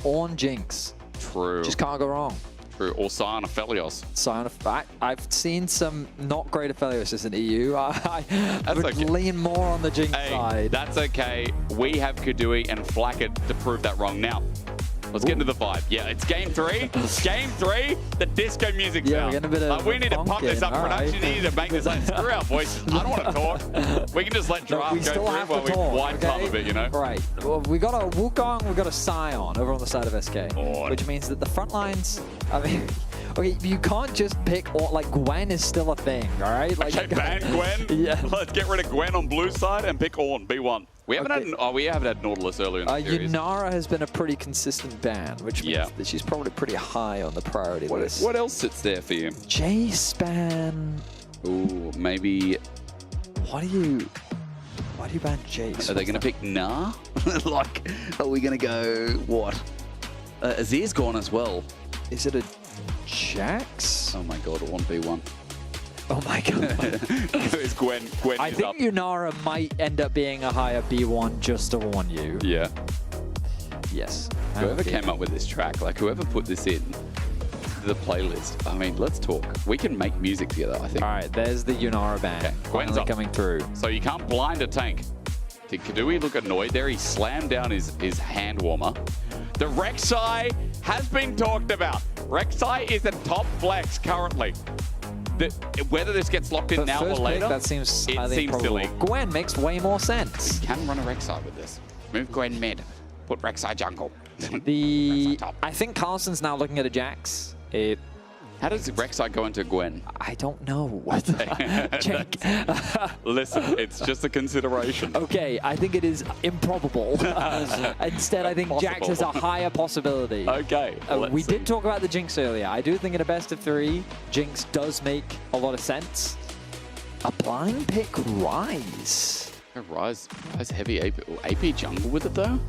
Ornn Jinx. True. Just can't go wrong. True. Or Sion Aphelios. Sion I've seen some not great Aphelios in EU. I would lean more on the Jinx side. That's okay. We have Kadui and Flacket to prove that wrong. Now, let's get into the vibe. Yeah, it's game 3. Game 3. The disco music's Yeah, out. we're getting a bit of we need to pump this up. funkin', Production need to make this like screw our voices. I don't want to talk. We can just let draft go through while we white club a bit, you know? Right. Well, we got a Wukong, we got a Sion over on the side of SK, which means that the front lines. I mean, okay, you can't just pick or like Gwen is still a thing, all right? Like, okay, ban Gwen. Yeah. Let's get rid of Gwen on blue side and pick Ornn B1. We haven't had Nautilus earlier in the series. Yunara has been a pretty consistent ban, which means that she's probably pretty high on the priority list. What else sits there for you? Jace ban. Ooh, maybe. Why do you ban Jace? Are they going to pick Nah? Like, are we going to go what? Azir's gone as well. Is it a Jax? Oh my god, a 1v1. Oh my god. It's Gwen I is think up. Yunara might end up being a higher B1 just to warn you. Yeah. Yes. Whoever came up with this track, like whoever put this in the playlist, I mean, let's talk. We can make music together, I think. All right, there's the Yunara ban. Okay, Gwen's up. Coming through. So you can't blind a tank. Did Kadui look annoyed there? He slammed down his hand warmer. The Rek'Sai has been talked about. Rek'Sai is a top flex currently. Whether this gets locked in now or later, that seems it highly seems probable. silly. Gwen makes way more sense. You can run a Rek'Sai with this. Move Gwen mid. Put Rek'Sai jungle. I think Carlson's now looking at a Jax. How does Rek'Sai go into Gwen? I don't know. Listen, it's just a consideration. Okay, I think it is improbable. Instead, I think Jax has a higher possibility. Okay. We did talk about the Jinx earlier. I do think in a best of 3, Jinx does make a lot of sense. A blind pick Ryze. Ryze has heavy AP jungle with it though.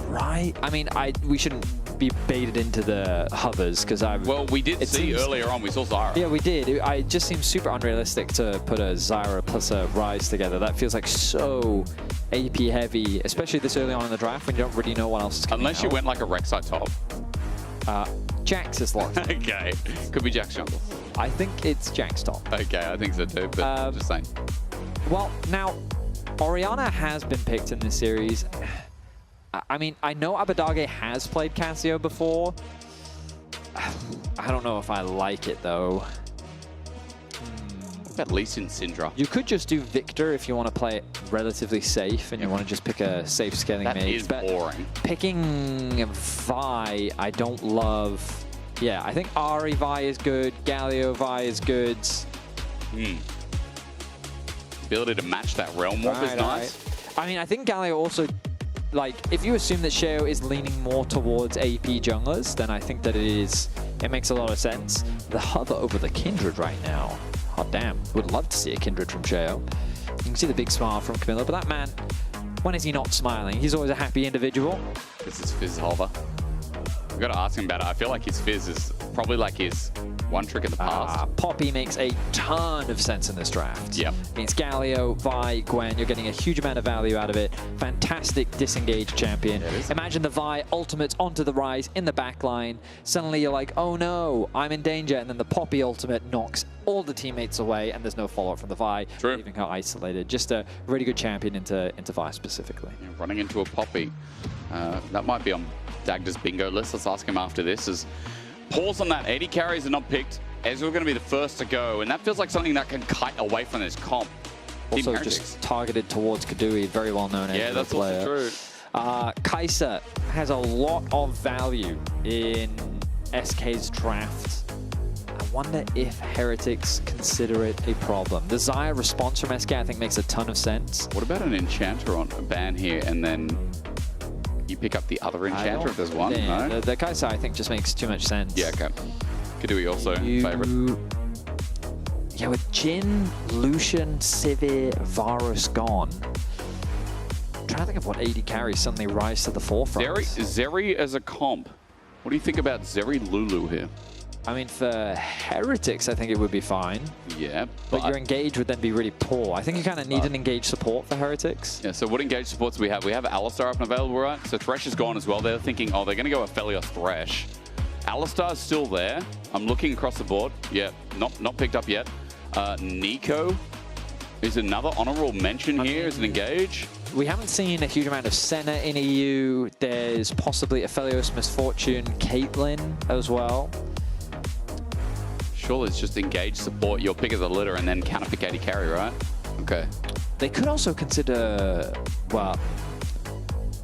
Right. I mean, we shouldn't be baited into the hovers because Well, we did see earlier on. We saw Zyra. Yeah, we did. It just seems super unrealistic to put a Zyra plus a Ryze together. That feels like so AP heavy, especially this early on in the draft when you don't really know what else is coming Unless you went like a Rek'Sai top. Jax is locked. Okay. Could be Jax jungle. I think it's Jax top. Okay, I think so too, but just saying. Well, now, Orianna has been picked in this series. I mean, I know Abadage has played Cassio before. I don't know if I like it, though. What about Lee Sin Syndra? You could just do Victor if you want to play it relatively safe and you want to just pick a safe scaling mage. That is boring. Picking Vi, I don't love. Yeah, I think Ahri Vi is good. Galio Vi is good. Ability to match that realm warp is nice. I mean, I think Galio also, like, if you assume that Sheo is leaning more towards AP junglers, then I think that it makes a lot of sense. The hover over the Kindred right now. Hot damn. Would love to see a Kindred from Sheo. You can see the big smile from Camilla, but that man, when is he not smiling? He's always a happy individual. This is Fizz hover. We've got to ask him about it. I feel like his Fizz is probably like his One trick in the past. Poppy makes a ton of sense in this draft. Yep. Against Galio, Vi, Gwen, you're getting a huge amount of value out of it. Fantastic disengaged champion. Imagine the Vi ultimates onto the Rise in the back line. Suddenly you're like, oh no, I'm in danger. And then the Poppy ultimate knocks all the teammates away, and there's no follow-up from the Vi, leaving her isolated. Just a really good champion into Vi specifically. Yeah, running into a Poppy. That might be on Dagda's bingo list. Let's ask him after this. As pause on that. 80 carries are not picked. Ezreal going to be the first to go, and that feels like something that can kite away from this comp. Also just targeted towards Kadui, very well known Ezreal that's player. Also true. Kai'Sa has a lot of value in SK's draft. I wonder if Heretics consider it a problem. The Xayah response from SK, I think, makes a ton of sense. What about an Enchanter on a ban here, and then you pick up the other Enchanter if there's one? No? The Kai'Sa, I think, just makes too much sense. Yeah, okay. Kadui also favorite. Yeah, with Jhin, Lucian, Sivir, Varus gone. I'm trying to think of what 80 carries suddenly rise to the forefront. Zeri as a comp. What do you think about Zeri Lulu here? I mean, for Heretics, I think it would be fine. Yeah, but your engage would then be really poor. I think you kind of need an engage support for Heretics. Yeah, so what engage supports do we have? We have Alistar up and available, right? So Thresh is gone as well. They're thinking, oh, they're going to go Aphelios Thresh. Alistar is still there. I'm looking across the board. Yeah, not picked up yet. Nico is another honorable mention here as an engage. We haven't seen a huge amount of Senna in EU. There's possibly Aphelios Misfortune, Caitlyn as well. Surely it's just engage support, your pick of the litter, and then counter pick 80 carry, right? Okay. They could also consider, well,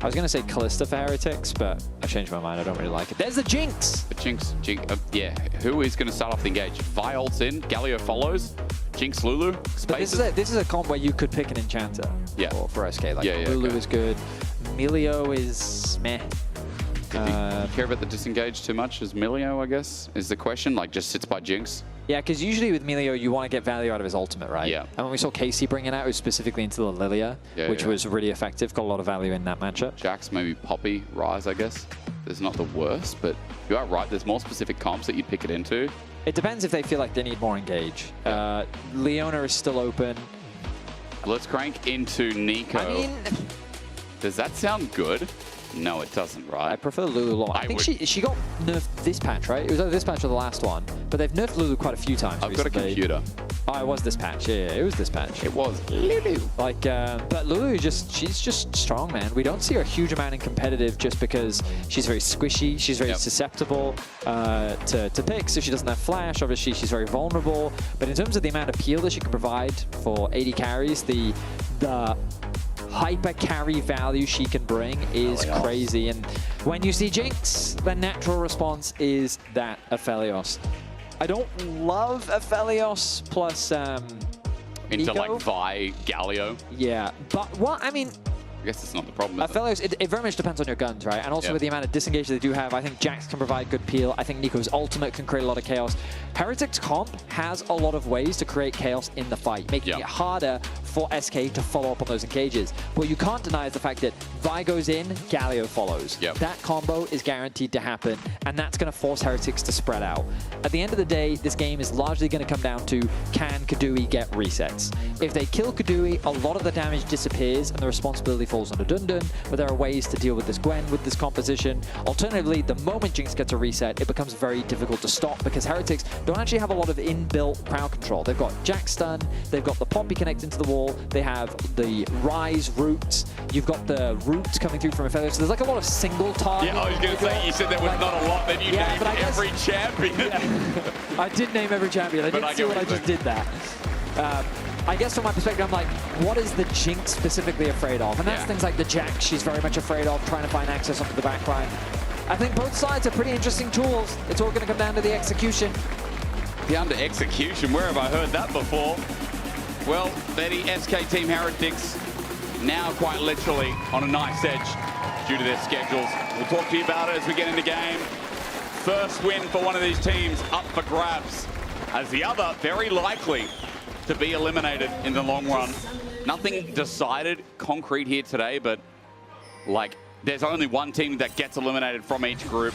I was going to say Callista for Heretics, but I changed my mind. I don't really like it. There's the Jinx! The Jinx, yeah. Who is going to start off the engage? Vi ults in, Galio follows, Jinx Lulu, spaces. This is a comp where you could pick an Enchanter for SK. Like Lulu is good. Milio is meh. Do you care about the disengage too much as Milio, I guess, is the question? Like, just sits by Jinx? Yeah, because usually with Milio, you want to get value out of his ultimate, right? Yeah. And when we saw Casey bring it out, it was specifically into the Lilia, which was really effective. Got a lot of value in that matchup. Jax, maybe Poppy, Rise, I guess. It's not the worst, but you are right. There's more specific comps that you'd pick it into. It depends if they feel like they need more engage. Leona is still open. Let's crank into Nico. I mean, does that sound good? No, it doesn't, right? I prefer Lulu a lot. I think she got nerfed this patch, right? It was either this patch or the last one. But they've nerfed Lulu quite a few times I've recently. got a computer. Oh, it was this patch. Yeah, it was this patch. It was Lulu. Like, but Lulu she's just strong, man. We don't see her a huge amount in competitive just because she's very squishy. She's very susceptible to picks. If she doesn't have flash, obviously she's very vulnerable. But in terms of the amount of peel that she can provide for 80 carries, the hyper carry value she can bring is crazy. And when you see Jinx, the natural response is that Aphelios. I don't love Aphelios plus into Nico. like Vi, Galio. Yeah, but what I mean, I guess it's not the problem. Aphelios, it very much depends on your guns, right? And also with the amount of disengage they do have, I think Jax can provide good peel. I think Nico's ultimate can create a lot of chaos. Heretics comp has a lot of ways to create chaos in the fight, making it harder for SK to follow up on those engages. What you can't deny is the fact that Vi goes in, Galio follows. That combo is guaranteed to happen, and that's going to force Heretics to spread out. At the end of the day, this game is largely going to come down to, can Kadui get resets? If they kill Kadui, a lot of the damage disappears, and the responsibility falls on the Dundun, but there are ways to deal with this Gwen, with this composition. Alternatively, the moment Jinx gets a reset, it becomes very difficult to stop, because Heretics don't actually have a lot of inbuilt crowd control. They've got Jax stun, they've got the Poppy connecting to the wall, they have the Rise roots, you've got the roots coming through from Aphelios, so there's like a lot of single target. Yeah, I was going to say, you said there was not a lot, then you named every champion. I did name every champion, I didn't see what I just did that. I guess from my perspective, I'm like, what is the Jinx specifically afraid of? And that's things like the Jax she's very much afraid of, trying to find access onto the backline. I think both sides are pretty interesting tools. It's all going to come down to the execution. Down to execution, where have I heard that before? Well, Betty, SK Team Heretics now quite literally on a knife's edge due to their schedules. We'll talk to you about it as we get into game. First win for one of these teams up for grabs, as the other very likely to be eliminated in the long run. Nothing decided concrete here today, but like there's only one team that gets eliminated from each group.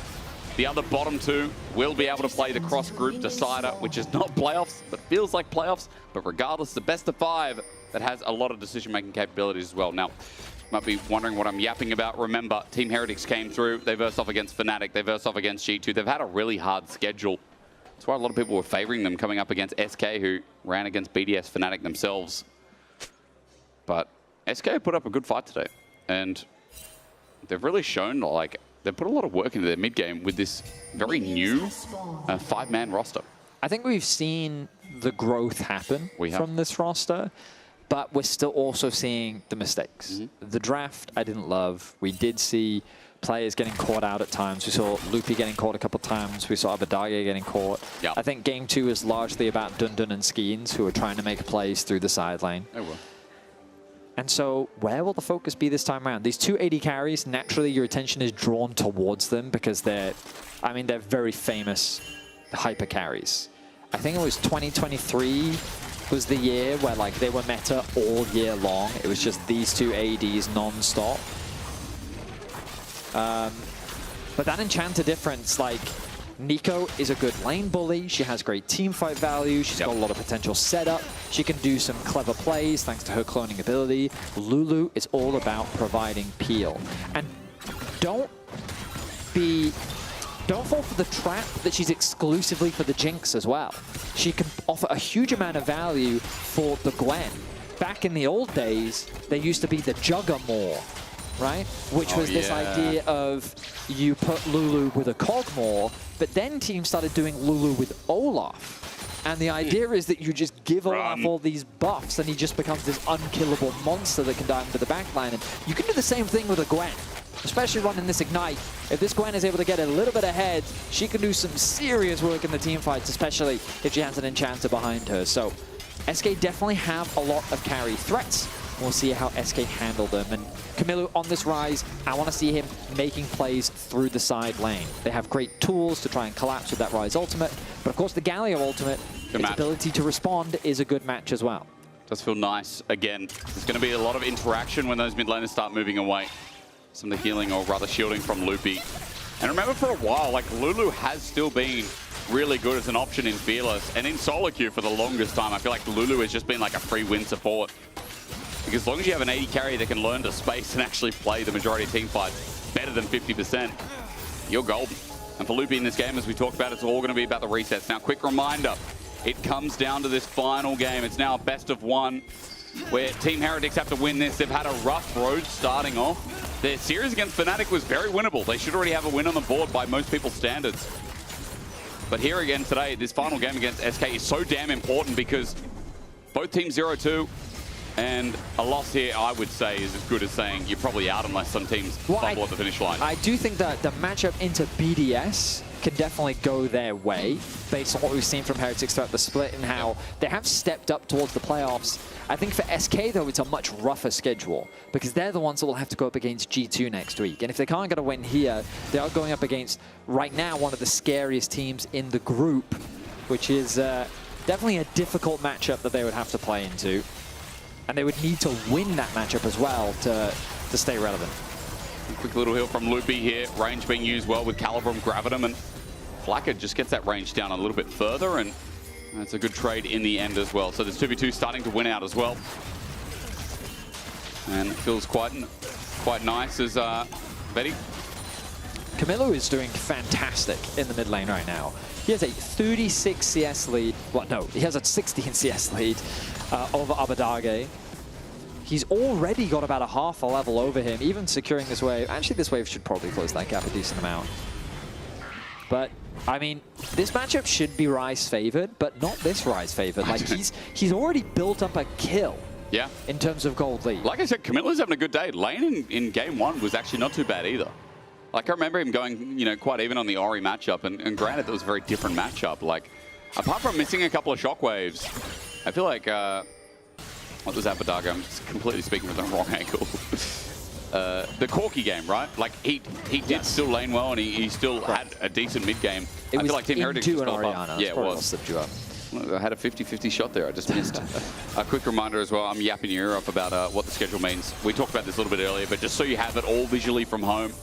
The other bottom two will be able to play the cross-group decider, which is not playoffs, but feels like playoffs. But regardless, the best of 5 that has a lot of decision-making capabilities as well. Now, you might be wondering what I'm yapping about. Remember, Team Heretics came through. They versed off against Fnatic. They versed off against G2. They've had a really hard schedule. That's why a lot of people were favoring them coming up against SK, who ran against BDS Fnatic themselves. But SK put up a good fight today. And they've really shown, like, they've put a lot of work into their mid game with this very new 5-man roster. I think we've seen the growth happen from this roster, but we're still also seeing the mistakes. The draft, I didn't love. We did see players getting caught out at times. We saw Loopy getting caught a couple times. We saw Abadage getting caught. I think Game 2 is largely about Dundun and Skeens, who are trying to make plays through the side lane. They will. And so where will the focus be this time around? These 2 AD carries, naturally your attention is drawn towards them because they're very famous hyper carries. I think it was 2023 was the year where like they were meta all year long. It was just these 2 ADs non-stop. But that Enchanter difference, like, Nico is a good lane bully. She has great team fight value. She's got a lot of potential setup. She can do some clever plays thanks to her cloning ability. Lulu is all about providing peel. And don't fall for the trap that she's exclusively for the Jinx as well. She can offer a huge amount of value for the Gwen. Back in the old days, there used to be the Juggermore, right? Which was this idea of you put Lulu with a Cogmore, but then teams started doing Lulu with Olaf. And the idea is that you just give Olaf all these buffs and he just becomes this unkillable monster that can dive into the backline. And you can do the same thing with a Gwen, especially running this Ignite. If this Gwen is able to get a little bit ahead, she can do some serious work in the team fights, especially if she has an Enchanter behind her. So SK definitely have a lot of carry threats. We'll see how SK handle them. And Camilo on this rise, I want to see him making plays through the side lane. They have great tools to try and collapse with that Rise ultimate. But of course, the Galio ultimate, its ability to respond is a good match as well. Does feel nice. Again, there's going to be a lot of interaction when those mid laners start moving away. Some of the healing, or rather shielding, from Loopy. And remember, for a while, like, Lulu has still been really good as an option in Fearless. And in solo queue for the longest time, I feel like Lulu has just been like a free win support. Because as long as you have an AD carry that can learn to space and actually play the majority of team fights better than 50%, you're golden. And for Loopy in this game, as we talked about, it's all going to be about the resets. Now, quick reminder, it comes down to this final game. It's now a best of 1, where Team Heretics have to win this. They've had a rough road starting off. Their series against Fnatic was very winnable. They should already have a win on the board by most people's standards. But here again today, this final game against SK is so damn important because both teams 0-2, and a loss here, I would say, is as good as saying you're probably out unless some teams fumble at the finish line. I do think that the matchup into BDS can definitely go their way based on what we've seen from Heretics throughout the split and how they have stepped up towards the playoffs. I think for SK, though, it's a much rougher schedule because they're the ones that will have to go up against G2 next week. And if they can't get a win here, they are going up against, right now, one of the scariest teams in the group, which is definitely a difficult matchup that they would have to play into. And they would need to win that matchup as well to stay relevant. Quick little heal from Loopy here. Range being used well with Calibrum grabbing him, and Flacker just gets that range down a little bit further, and that's a good trade in the end as well. So there's 2v2 starting to win out as well. And it feels quite nice as Betty. Camilo is doing fantastic in the mid lane right now. He has a 36 CS lead. Well, no, he has a 16 CS lead over Abadage. He's already got about a half a level over him, even securing this wave. Actually, this wave should probably close that gap a decent amount. But, I mean, this matchup should be Ryze favored, but not this Ryze favored. Like, he's already built up a kill. Yeah. In terms of gold lead. Like I said, Camilo's having a good day. Lane in game 1 was actually not too bad either. Like, I remember him going, you know, quite even on the Ori matchup, and granted, that was a very different matchup. Like, apart from missing a couple of shockwaves, I feel like, what was Abadage? I'm completely speaking from the wrong angle. The Corki game, right? Like, he did still lane well, and he still had a decent mid game. I feel like Team Heretics just fell apart. Yeah, it was. I had a 50-50 shot there. I just missed. A quick reminder as well, I'm yapping your ear off about what the schedule means. We talked about this a little bit earlier, but just so you have it all visually from home.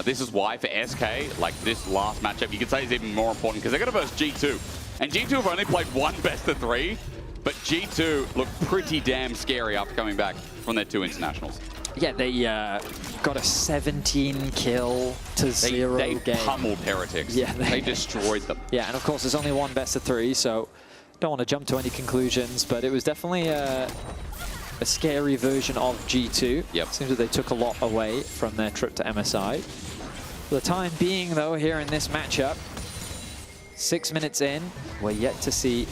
This is why for SK, like this last matchup, you could say is even more important because they're going to verse G2. And G2 have only played one best of 3, but G2 look pretty damn scary after coming back from their 2 internationals. Yeah, they got a 17 kill to 0 they game. pummeled Heretics. Yeah, they destroyed them. Yeah, and of course there's only one best of 3, so don't want to jump to any conclusions, but it was definitely a scary version of G2. Yep. Seems that they took a lot away from their trip to MSI. For the time being, though, here in this matchup, 6 minutes in, we're yet to see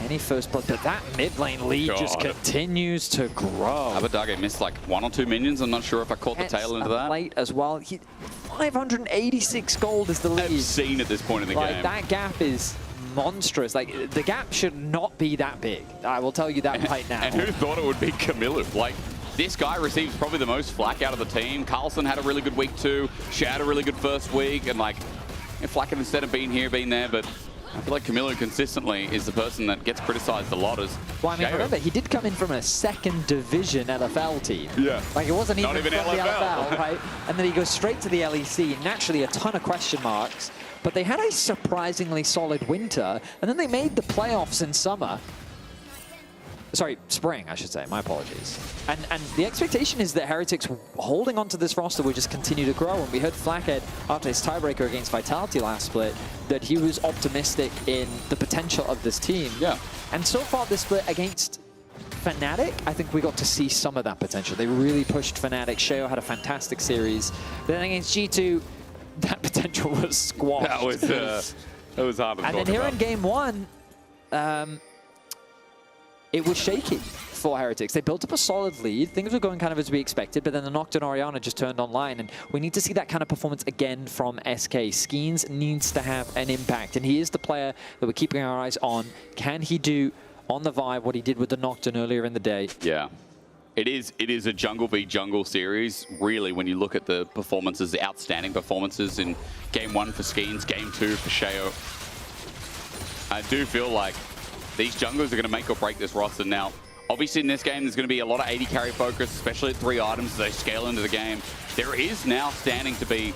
any first blood, but that mid lane lead just continues to grow. Abadage missed like 1 or 2 minions. I'm not sure if I caught the tail into that. Late as well. 586 gold is the lead. Obscene at this point in the game. That gap is monstrous. Like, the gap should not be that big. I will tell you that right now. And who thought it would be Camilo? Like, this guy receives probably the most flack out of the team. Carlson had a really good week too. She had a really good first week. And like, Flacken instead of being here, being there, but I feel like Camilo consistently is the person that gets criticized a lot. Well, I mean, remember, he did come in from a 2nd division LFL team. Yeah. Like, it wasn't even, Not even from LFL. the LFL, right? And then he goes straight to the LEC. Naturally, a ton of question marks. But they had a surprisingly solid winter, and then they made the playoffs in summer. Sorry, spring, I should say. My apologies. And the expectation is that Heretics holding onto this roster will just continue to grow. And we heard Flackhead, after his tiebreaker against Vitality last split, that he was optimistic in the potential of this team. Yeah. And so far, this split against Fnatic, I think we got to see some of that potential. They really pushed Fnatic. Sheo had a fantastic series. But then against G2, that potential was squashed. That was hard to talk about. And then here in game 1, it was shaky for Heretics. They built up a solid lead. Things were going kind of as we expected, but then the Nocturne Orianna just turned online, and we need to see that kind of performance again from SK. Skeens needs to have an impact, and he is the player that we're keeping our eyes on. Can he do on the Vibe what he did with the Nocturne earlier in the day? Yeah. It is a jungle v jungle series, really, when you look at the performances, the outstanding performances in game 1 for Skeens, game 2 for Sheo. I do feel like these junglers are going to make or break this roster. Now, obviously in this game, there's going to be a lot of 80 carry focus, especially at 3 items as they scale into the game. There is now standing to be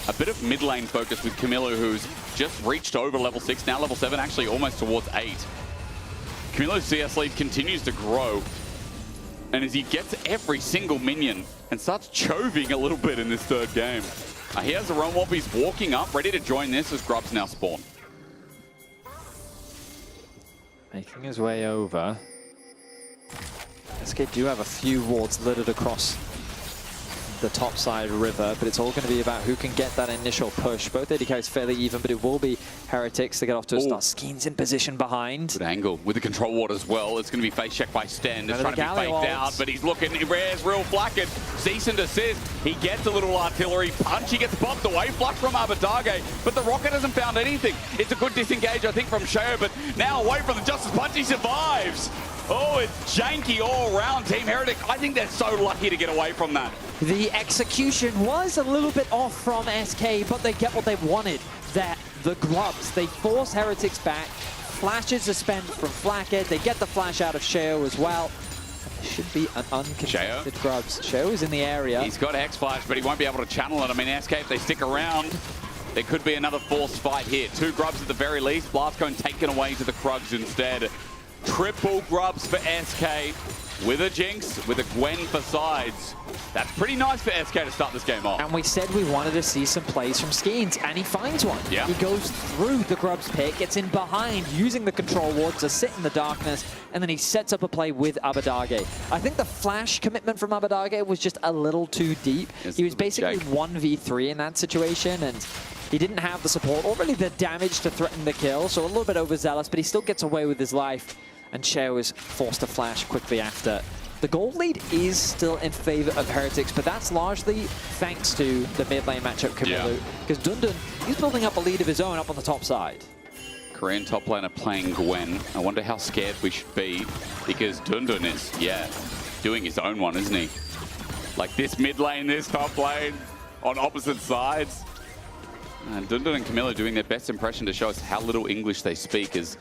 a bit of mid lane focus with Camilo, who's just reached over level 6, now level 7, actually almost towards 8. Camilo's CS lead continues to grow. And as he gets every single minion and starts choving a little bit in this 3rd game. He has the roam warp, he's walking up, ready to join this as Grubs now spawn. Making his way over. SK do have a few wards littered across the top side river, but it's all going to be about who can get that initial push. Both AD carries fairly even, but it will be Heretics to get off to a start. Skeens in position behind. Good angle with the control ward as well. It's going to be face checked by Sten. It's trying to be faked out, but he's looking. Rare's real Flacken. Cease and desist. He gets a little artillery punch. He gets bumped away. Flush from Abadage, but the rocket hasn't found anything. It's a good disengage, I think, from Sheo, but now away from the Justice Punch. He survives. Oh, it's janky all around. Team Heretic, I think they're so lucky to get away from that. The execution was a little bit off from SK, but they get what they wanted. The Grubs, they force Heretics back. Flashes are spent from Flackhead. They get the flash out of Sheo as well. It should be an uncontested Grubs. Sheo is in the area. He's got X-Flash, but he won't be able to channel it. I mean, SK, if they stick around, there could be another forced fight here. 2 Grubs at the very least. Blast Cone taken away to the Krugs instead. Triple Grubs for SK with a Jinx, with a Gwen for sides. That's pretty nice for SK to start this game off. And we said we wanted to see some plays from Skeens, and he finds one. Yeah. He goes through the Grubs pick, gets in behind, using the control ward to sit in the darkness, and then he sets up a play with Abadage. I think the flash commitment from Abadage was just a little too deep. He was basically 1v3 in that situation, and he didn't have the support or really the damage to threaten the kill, so a little bit overzealous, but he still gets away with his life. And Sheo is forced to flash quickly after. The gold lead is still in favor of Heretics, but that's largely thanks to the mid lane matchup Camilo. Because Dundun, he's building up a lead of his own up on the top side. Korean top laner playing Gwen. I wonder how scared we should be, because Dundun is, doing his own one, isn't he? Like this mid lane, this top lane, on opposite sides. And Dundun and Camilo doing their best impression to show us how little English they speak, as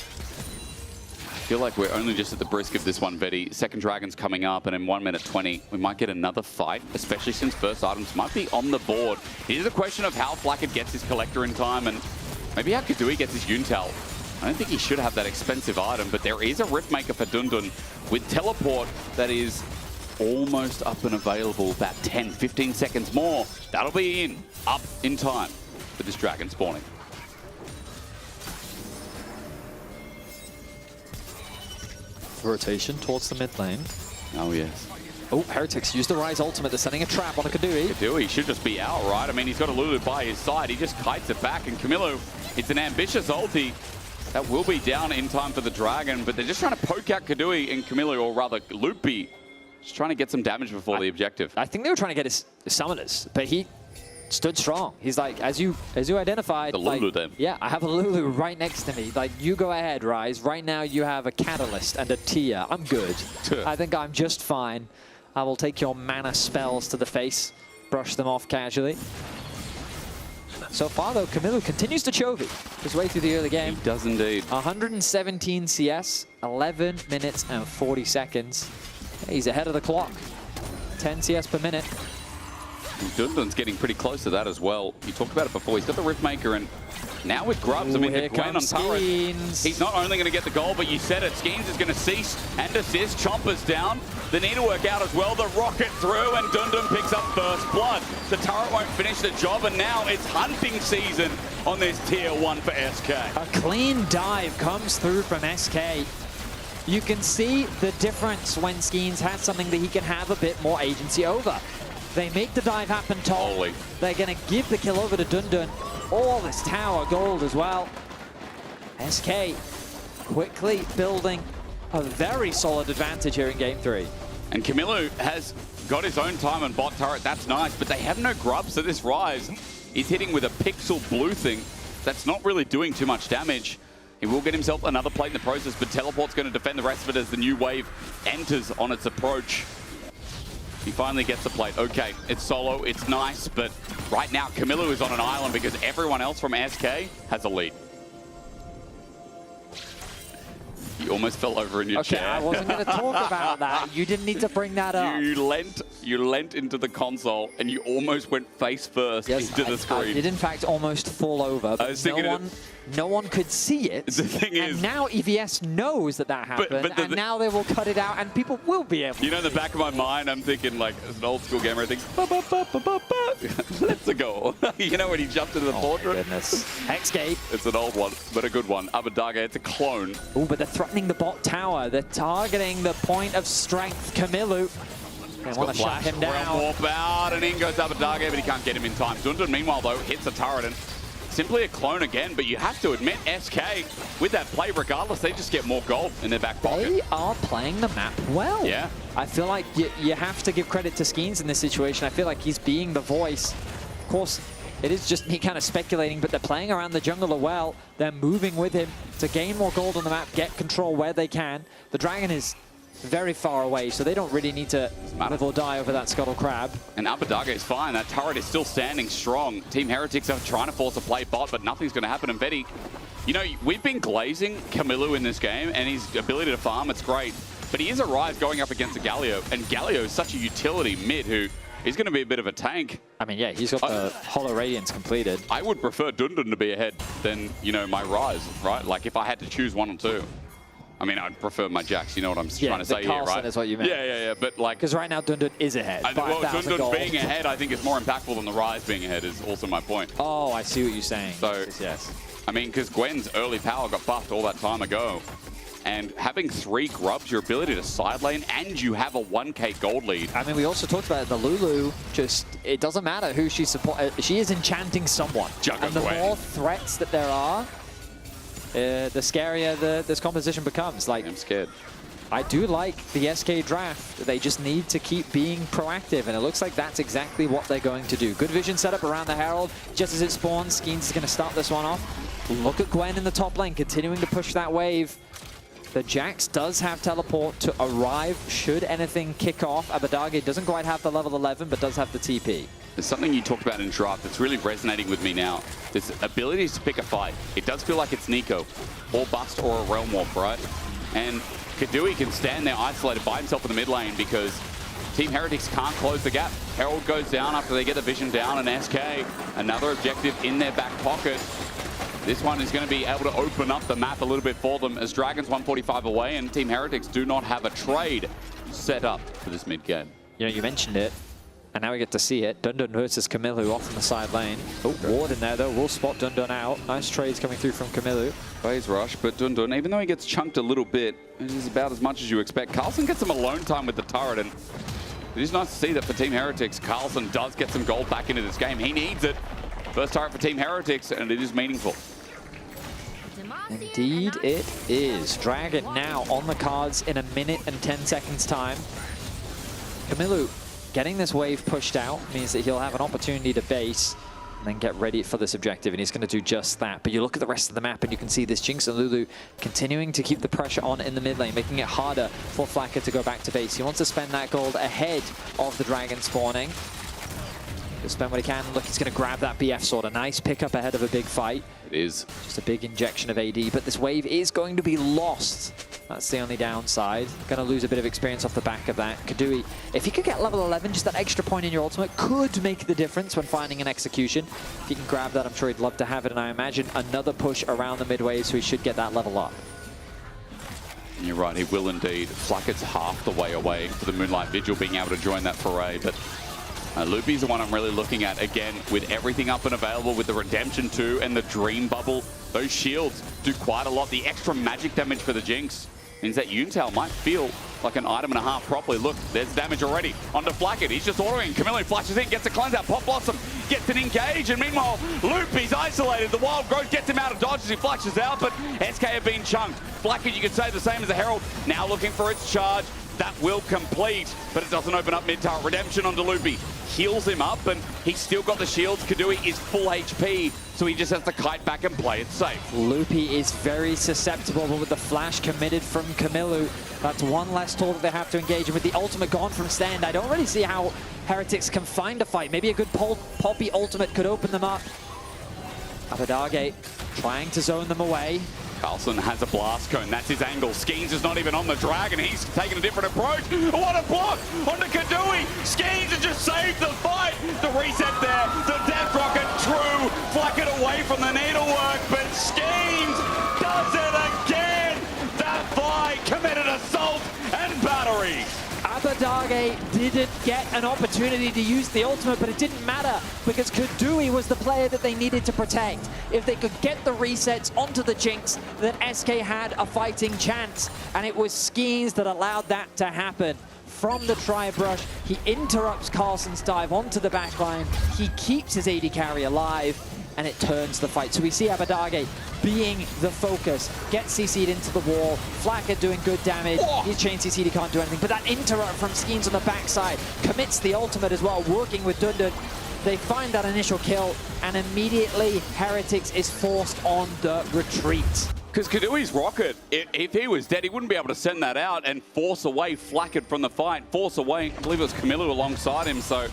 feel like we're only just at the brisk of this one, Vetty. Second Dragon's coming up, and in 1 minute 20, we might get another fight, especially since first items might be on the board. It is a question of how Flackett gets his Collector in time, and maybe how Kadui gets his Yuntal. I don't think he should have that expensive item, but there is a Riftmaker for Dundun with Teleport that is almost up and available. About 10, 15 seconds more. That'll be up in time for this Dragon spawning. Rotation towards the mid lane. Oh, yes. Oh, Heretics used the Rise ultimate. They're setting a trap on a Kadui. Kadui should just be out, right? I mean, he's got a Lulu by his side. He just kites it back. And Camilo, it's an ambitious ulti. That will be down in time for the Dragon, but they're just trying to poke out Kadui and Camilo, or rather Loopy. Just trying to get some damage before the objective. I think they were trying to get his summoners, but he stood strong. He's like, as you identified, the Lulu then. Yeah, I have a Lulu right next to me. Like, you go ahead, Rise. Right now you have a Catalyst and a Tia. I'm good. I think I'm just fine. I will take your mana spells to the face, brush them off casually. So far, though, Camilo continues to Chovy his way through the early game. He does indeed. 117 CS, 11 minutes and 40 seconds. He's ahead of the clock. 10 CS per minute. Dundun's getting pretty close to that as well. You talked about it before. He's got the Riftmaker, and now with Grubs, I mean, here Gwen on turret. Skeens. He's not only going to get the goal, but you said it. Skeens is going to cease and desist. Chomper's down. They need to work out as well. The rocket through, and Dundun picks up first blood. The turret won't finish the job, and now it's hunting season on this tier 1 for SK. A clean dive comes through from SK. You can see the difference when Skeens has something that he can have a bit more agency over. They make the dive happen top. They're going to give the kill over to Dundun. All this tower gold as well. SK quickly building a very solid advantage here in game 3. And Camilo has got his own time on bot turret. That's nice, but they have no grub, so this Rise is hitting with a pixel blue thing that's not really doing too much damage. He will get himself another plate in the process, but Teleport's going to defend the rest of it as the new wave enters on its approach. He finally gets the plate. Okay, it's solo, it's nice, but right now Camilo is on an island because everyone else from SK has a lead. You almost fell over in your chair. I wasn't going to talk about that. You didn't need to bring that up. You leant into the console and you almost went face first into the screen. I did in fact almost fall over, but no one could see it. The thing is, and now EVS knows that happened, and now they will cut it out and people will be able to. You know, in the back of my mind, I'm thinking, like, as an old school gamer, I think, let's go. You know, when he jumped into the portrait? Goodness. Hexgate. It's an old one, but a good one. Abadaga, it's a clone. Oh, but they're threatening the bot tower. They're targeting the point of strength, Camilo. They want to shut him down. Realm warp out, and in goes Abadaga, but he can't get him in time. Dundun, meanwhile, though, hits a turret, and simply a clone again, but you have to admit, SK, with that play, regardless, they just get more gold in their back pocket. They are playing the map well. Yeah. I feel like you have to give credit to Skeens in this situation. I feel like he's being the voice. Of course, it is just me kind of speculating, but they're playing around the jungler well. They're moving with him to gain more gold on the map, get control where they can. The Dragon is very far away, so they don't really need to live or die over that Scuttle Crab. And Abadaga is fine. That turret is still standing strong. Team Heretics are trying to force a play bot, but nothing's going to happen. And Vetty, you know, we've been glazing Camilo in this game, and his ability to farm, it's great. But he is a Rise going up against a Galio, and Galio is such a utility mid who is going to be a bit of a tank. I mean, yeah, he's got the Hollow Radiance completed. I would prefer Dundun to be ahead than, you know, my Rise, right? Like, if I had to choose one or two. I mean, I'd prefer my Jax, you know what I'm trying to say Carlson here, right? Is what you meant. Yeah, but like... Because right now Dundun is ahead, well, Dundun being ahead, I think, is more impactful than the Rise being ahead is also my point. Oh, I see what you're saying. So, yes. I mean, because Gwen's early power got buffed all that time ago. And having 3 grubs, your ability to side lane, and you have a 1k gold lead. I mean, we also talked about it, the Lulu, just, it doesn't matter who she supports. She is enchanting someone. And the more threats that there are, the scarier this composition becomes. Like, I'm scared. I do like the SK draft. They just need to keep being proactive, and it looks like that's exactly what they're going to do. Good vision setup around the Herald. Just as it spawns, Skeens is going to start this one off. Look at Gwen in the top lane, continuing to push that wave. The Jax does have teleport to arrive should anything kick off. Abadaga doesn't quite have the level 11, but does have the TP. There's something you talked about in draft that's really resonating with me now. This ability to pick a fight. It does feel like it's Nico, or Bust, or a Realm Warp, right? And Kadui can stand there isolated by himself in the mid lane because Team Heretics can't close the gap. Herald goes down after they get the vision down, and SK, another objective in their back pocket. This one is going to be able to open up the map a little bit for them as Dragon's 145 away and Team Heretics do not have a trade set up for this mid game. You know, you mentioned it, and now we get to see it. Dundun versus Kamilu off in the side lane. Oh, Ward in there though, will spot Dundun out. Nice trades coming through from Kamilu. Phase rush, but Dundun, even though he gets chunked a little bit, it is about as much as you expect. Carlson gets some alone time with the turret, and it is nice to see that for Team Heretics, Carlson does get some gold back into this game. He needs it. First turret for Team Heretics, and it is meaningful. Indeed it is. Dragon now on the cards in 1 minute and 10 seconds time. Kamilu getting this wave pushed out means that he'll have an opportunity to base and then get ready for this objective, and he's going to do just that. But you look at the rest of the map and you can see this Jinx and Lulu continuing to keep the pressure on in the mid lane, making it harder for Flacker to go back to base. He wants to spend that gold ahead of the Dragon spawning. He'll spend what he can. Look, he's going to grab that BF sword. A nice pickup ahead of a big fight. It is. Just a big injection of AD, but this wave is going to be lost. That's the only downside. Going to lose a bit of experience off the back of that. Kadui, if you could get level 11, just that extra point in your ultimate could make the difference when finding an execution. If you can grab that, I'm sure he'd love to have it, and I imagine another push around the mid-wave, so he should get that level up. You're right, he will indeed. Flackett's half the way away for the Moonlight Vigil being able to join that foray, but Loopy's the one I'm really looking at, again, with everything up and available, with the Redemption 2 and the Dream Bubble. Those shields do quite a lot. The extra magic damage for the Jinx means that Yuntal might feel like an item and a half properly. Look, there's damage already onto Flackett. He's just autoing. Camillo flashes in, gets a cleanse out. Pop Blossom gets an engage, and meanwhile, Loopy's isolated. The Wild Growth gets him out of dodge as he flashes out, but SK have been chunked. Flackett, you could say the same as the Herald, now looking for its charge. That will complete, but it doesn't open up mid-tower. Redemption onto Loopy. Heals him up, and he's still got the shields. Kadui is full HP, so he just has to kite back and play it safe. Loopy is very susceptible, but with the flash committed from Kamilu, that's one less tool that they have to engage. And with the ultimate gone from Stand, I don't really see how Heretics can find a fight. Maybe a good Poppy ultimate could open them up. Abadage trying to zone them away. Carlson has a blast cone. That's his angle. Skeens is not even on the Dragon. He's taking a different approach. What a block onto Kadui. Skeens has just saved the fight. The reset there. The Death Rocket true. Flack it away from the needlework, but Skeens does it again. That fight committed assault and battery. Abadage didn't get an opportunity to use the ultimate, but it didn't matter because Kadui was the player that they needed to protect. If they could get the resets onto the Jinx, then SK had a fighting chance, and it was Skeens that allowed that to happen. From the tri-brush, he interrupts Carlson's dive onto the backline. He keeps his AD carry alive, and it turns the fight. So we see Abadage being the focus, gets CC'd into the wall, Flacker doing good damage, he's chain CC'd, he can't do anything, but that interrupt from Skeens on the backside commits the ultimate as well, working with Dundun. They find that initial kill, and immediately Heretics is forced on the retreat. Because Kadui's rocket, if he was dead, he wouldn't be able to send that out and force away Flackett from the fight, force away, I believe it was Camilo alongside him, so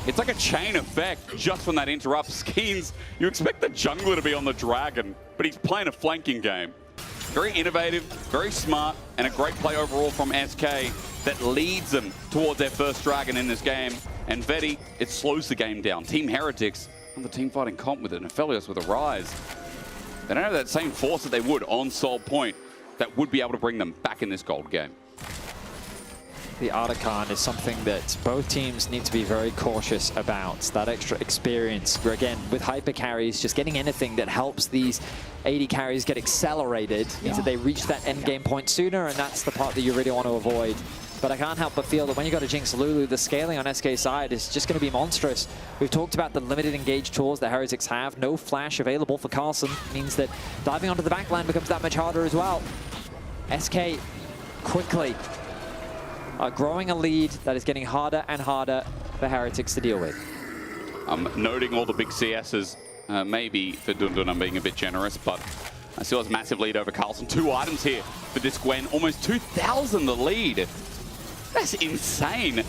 it's like a chain effect just from that interrupt. Skeens, you expect the jungler to be on the Dragon, but he's playing a flanking game. Very innovative, very smart, and a great play overall from SK that leads them towards their first Dragon in this game. And Veti, it slows the game down. Team Heretics on the team fighting comp with it, and Aphelios with a rise. They don't have that same force that they would on Soul Point that would be able to bring them back in this gold game. The Artican is something that both teams need to be very cautious about. That extra experience, where again, with hyper carries, just getting anything that helps these AD carries get accelerated means that they reach that end game point sooner, and that's the part that you really want to avoid. But I can't help but feel that when you go to Jinx Lulu, the scaling on SK's side is just going to be monstrous. We've talked about the limited engage tools that Heretics have. No flash available for Carlson means that diving onto the backline becomes that much harder as well. SK quickly growing a lead that is getting harder and harder for Heretics to deal with. I'm noting all the big CSs. Maybe for Dundun I'm being a bit generous, but I still has a massive lead over Carlson. 2 items here for this Gwen. Almost 2,000 the lead. That's insane.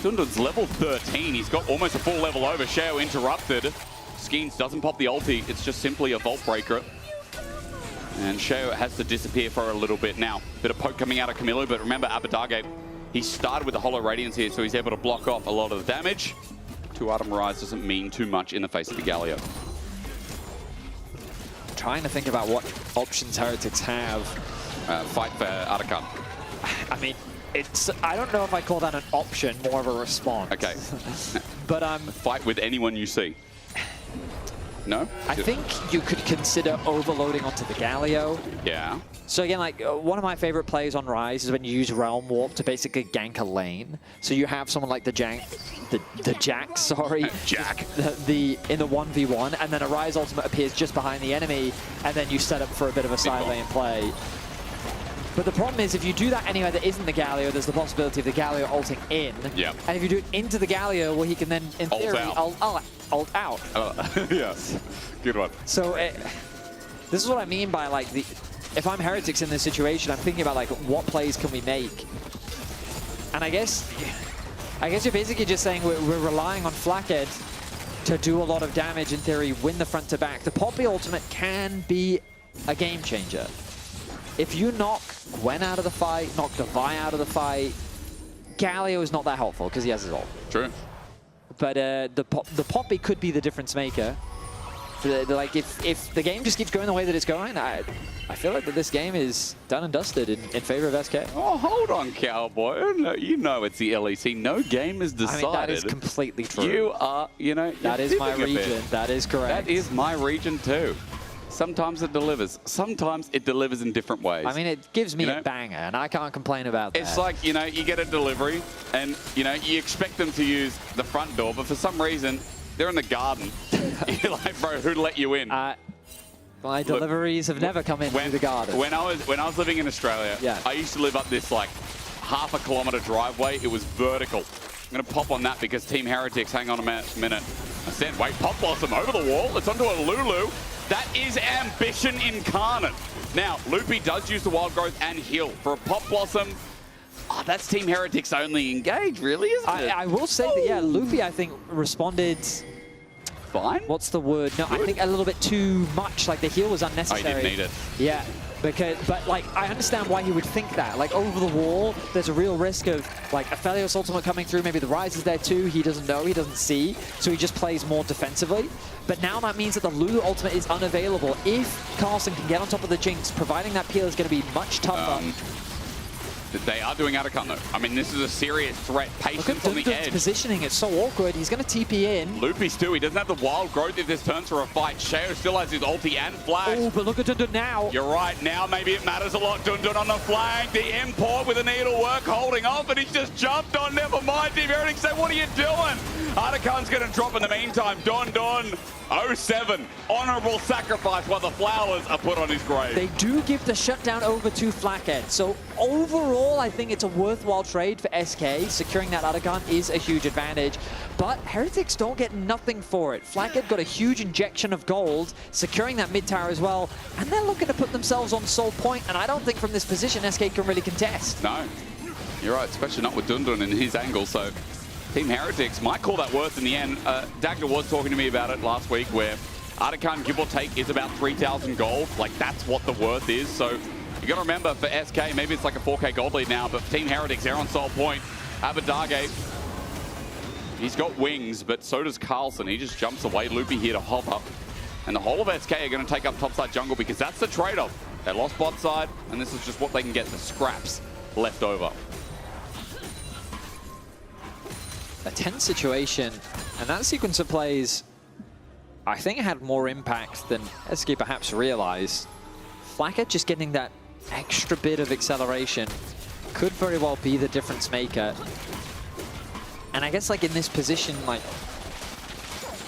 Dundun's level 13. He's got almost a full level over. Shao interrupted. Skeens doesn't pop the ulti. It's just simply a Vault Breaker. And Sheo has to disappear for a little bit now. Bit of poke coming out of Camilo, but remember Abadage, he started with the Hollow Radiance here, so he's able to block off a lot of the damage. 2-item rise doesn't mean too much in the face of the Galio. Trying to think about what options Heretics have. Fight for Artican. I mean, I don't know if I call that an option, more of a response. Okay. But fight with anyone you see. No? I think you could consider overloading onto the Galio. Yeah. So again, like one of my favorite plays on Rise is when you use Realm Warp to basically gank a lane. So you have someone like the Jack, Jack. In the 1v1, and then a Rise ultimate appears just behind the enemy, and then you set up for a bit of a side lane play. But the problem is, if you do that anywhere that isn't the Galio, there's the possibility of the Galio ulting in. Yep. And if you do it into the Galio, well, he can then, in theory, ult out. Yes. Good one. So this is what I mean by like if I'm Heretics in this situation, I'm thinking about like what plays can we make. And I guess you're basically just saying we're relying on Flackhead to do a lot of damage, in theory, win the front to back. The Poppy ultimate can be a game changer. If you knock Gwen out of the fight, knock Devi out of the fight, Galio is not that helpful because he has his ult. True. But the Poppy could be the difference maker. Like if the game just keeps going the way that it's going, I feel like that this game is done and dusted in favor of SK. Oh, hold on, Cowboy. No, you know it's the LEC. No game is decided. I mean, that is completely true. You are, that is my region. That is correct. That is my region too. Sometimes it delivers. Sometimes it delivers in different ways. I mean, it gives me a banger, and I can't complain about that. It's like, you get a delivery, and, you expect them to use the front door, but for some reason, they're in the garden. You're like, bro, who let you in? My deliveries have never come in through the garden. When I was living in Australia, I used to live up this, like, half-a-kilometre driveway. It was vertical. I'm going to pop on that because Team Heretics, hang on a minute. I said, wait, Pop Blossom over the wall. It's onto a Lulu. That is ambition incarnate. Now, Loopy does use the Wild Growth and heal. For a Pop Blossom, that's Team Heretics only engage, really, isn't it? I will say that, yeah, Loopy, I think, responded... Fine? What's the word? No, Good. I think a little bit too much. Like, the heal was unnecessary. Oh, he didn't need it. Yeah. But like, I understand why he would think that. Like, over the wall, there's a real risk of, like, Aphelios ultimate coming through. Maybe the Rise is there too. He doesn't know. He doesn't see. So he just plays more defensively. But now that means that the Lulu ultimate is unavailable. If Carlson can get on top of the Jinx, providing that peel is going to be much tougher. They are doing Atacon, though. I mean, this is a serious threat. Patience on the edge. Positioning, it's so awkward. He's going to TP in. Loopy's too. He doesn't have the Wild Growth if this turns for a fight. Sheo still has his ulti and flash. Oh, but look at Dundun now. You're right. Now maybe it matters a lot. Dundun on the flank. The import with the needlework holding off, and he's just jumped on. Never mind. Team Heretics say, what are you doing? Atacon's going to drop in the meantime. Dundun, 07. Honorable sacrifice while the flowers are put on his grave. They do give the shutdown over to Flackhead. So overall, I think it's a worthwhile trade for SK. Securing that Atacon is a huge advantage. But Heretics don't get nothing for it. Flackhead got a huge injection of gold, securing that mid tower as well. And they're looking to put themselves on Soul Point. And I don't think from this position, SK can really contest. No, you're right, especially not with Dundun in his angle. So Team Heretics might call that worth in the end. Dagger was talking to me about it last week, where Atacon, give or take, is about 3,000 gold. Like, that's what the worth is. So you got to remember, for SK, maybe it's like a 4K gold lead now, but for Team Heretics, they're on Soul Point. Abadage, he's got wings, but so does Carlson. He just jumps away. Loopy here to hop up. And the whole of SK are going to take up topside jungle because that's the trade-off. They lost bot side, and this is just what they can get, the scraps left over. A tense situation, and that sequence of plays, I think it had more impact than SK perhaps realized. Flackhead just getting that extra bit of acceleration could very well be the difference maker. And I guess like in this position, like,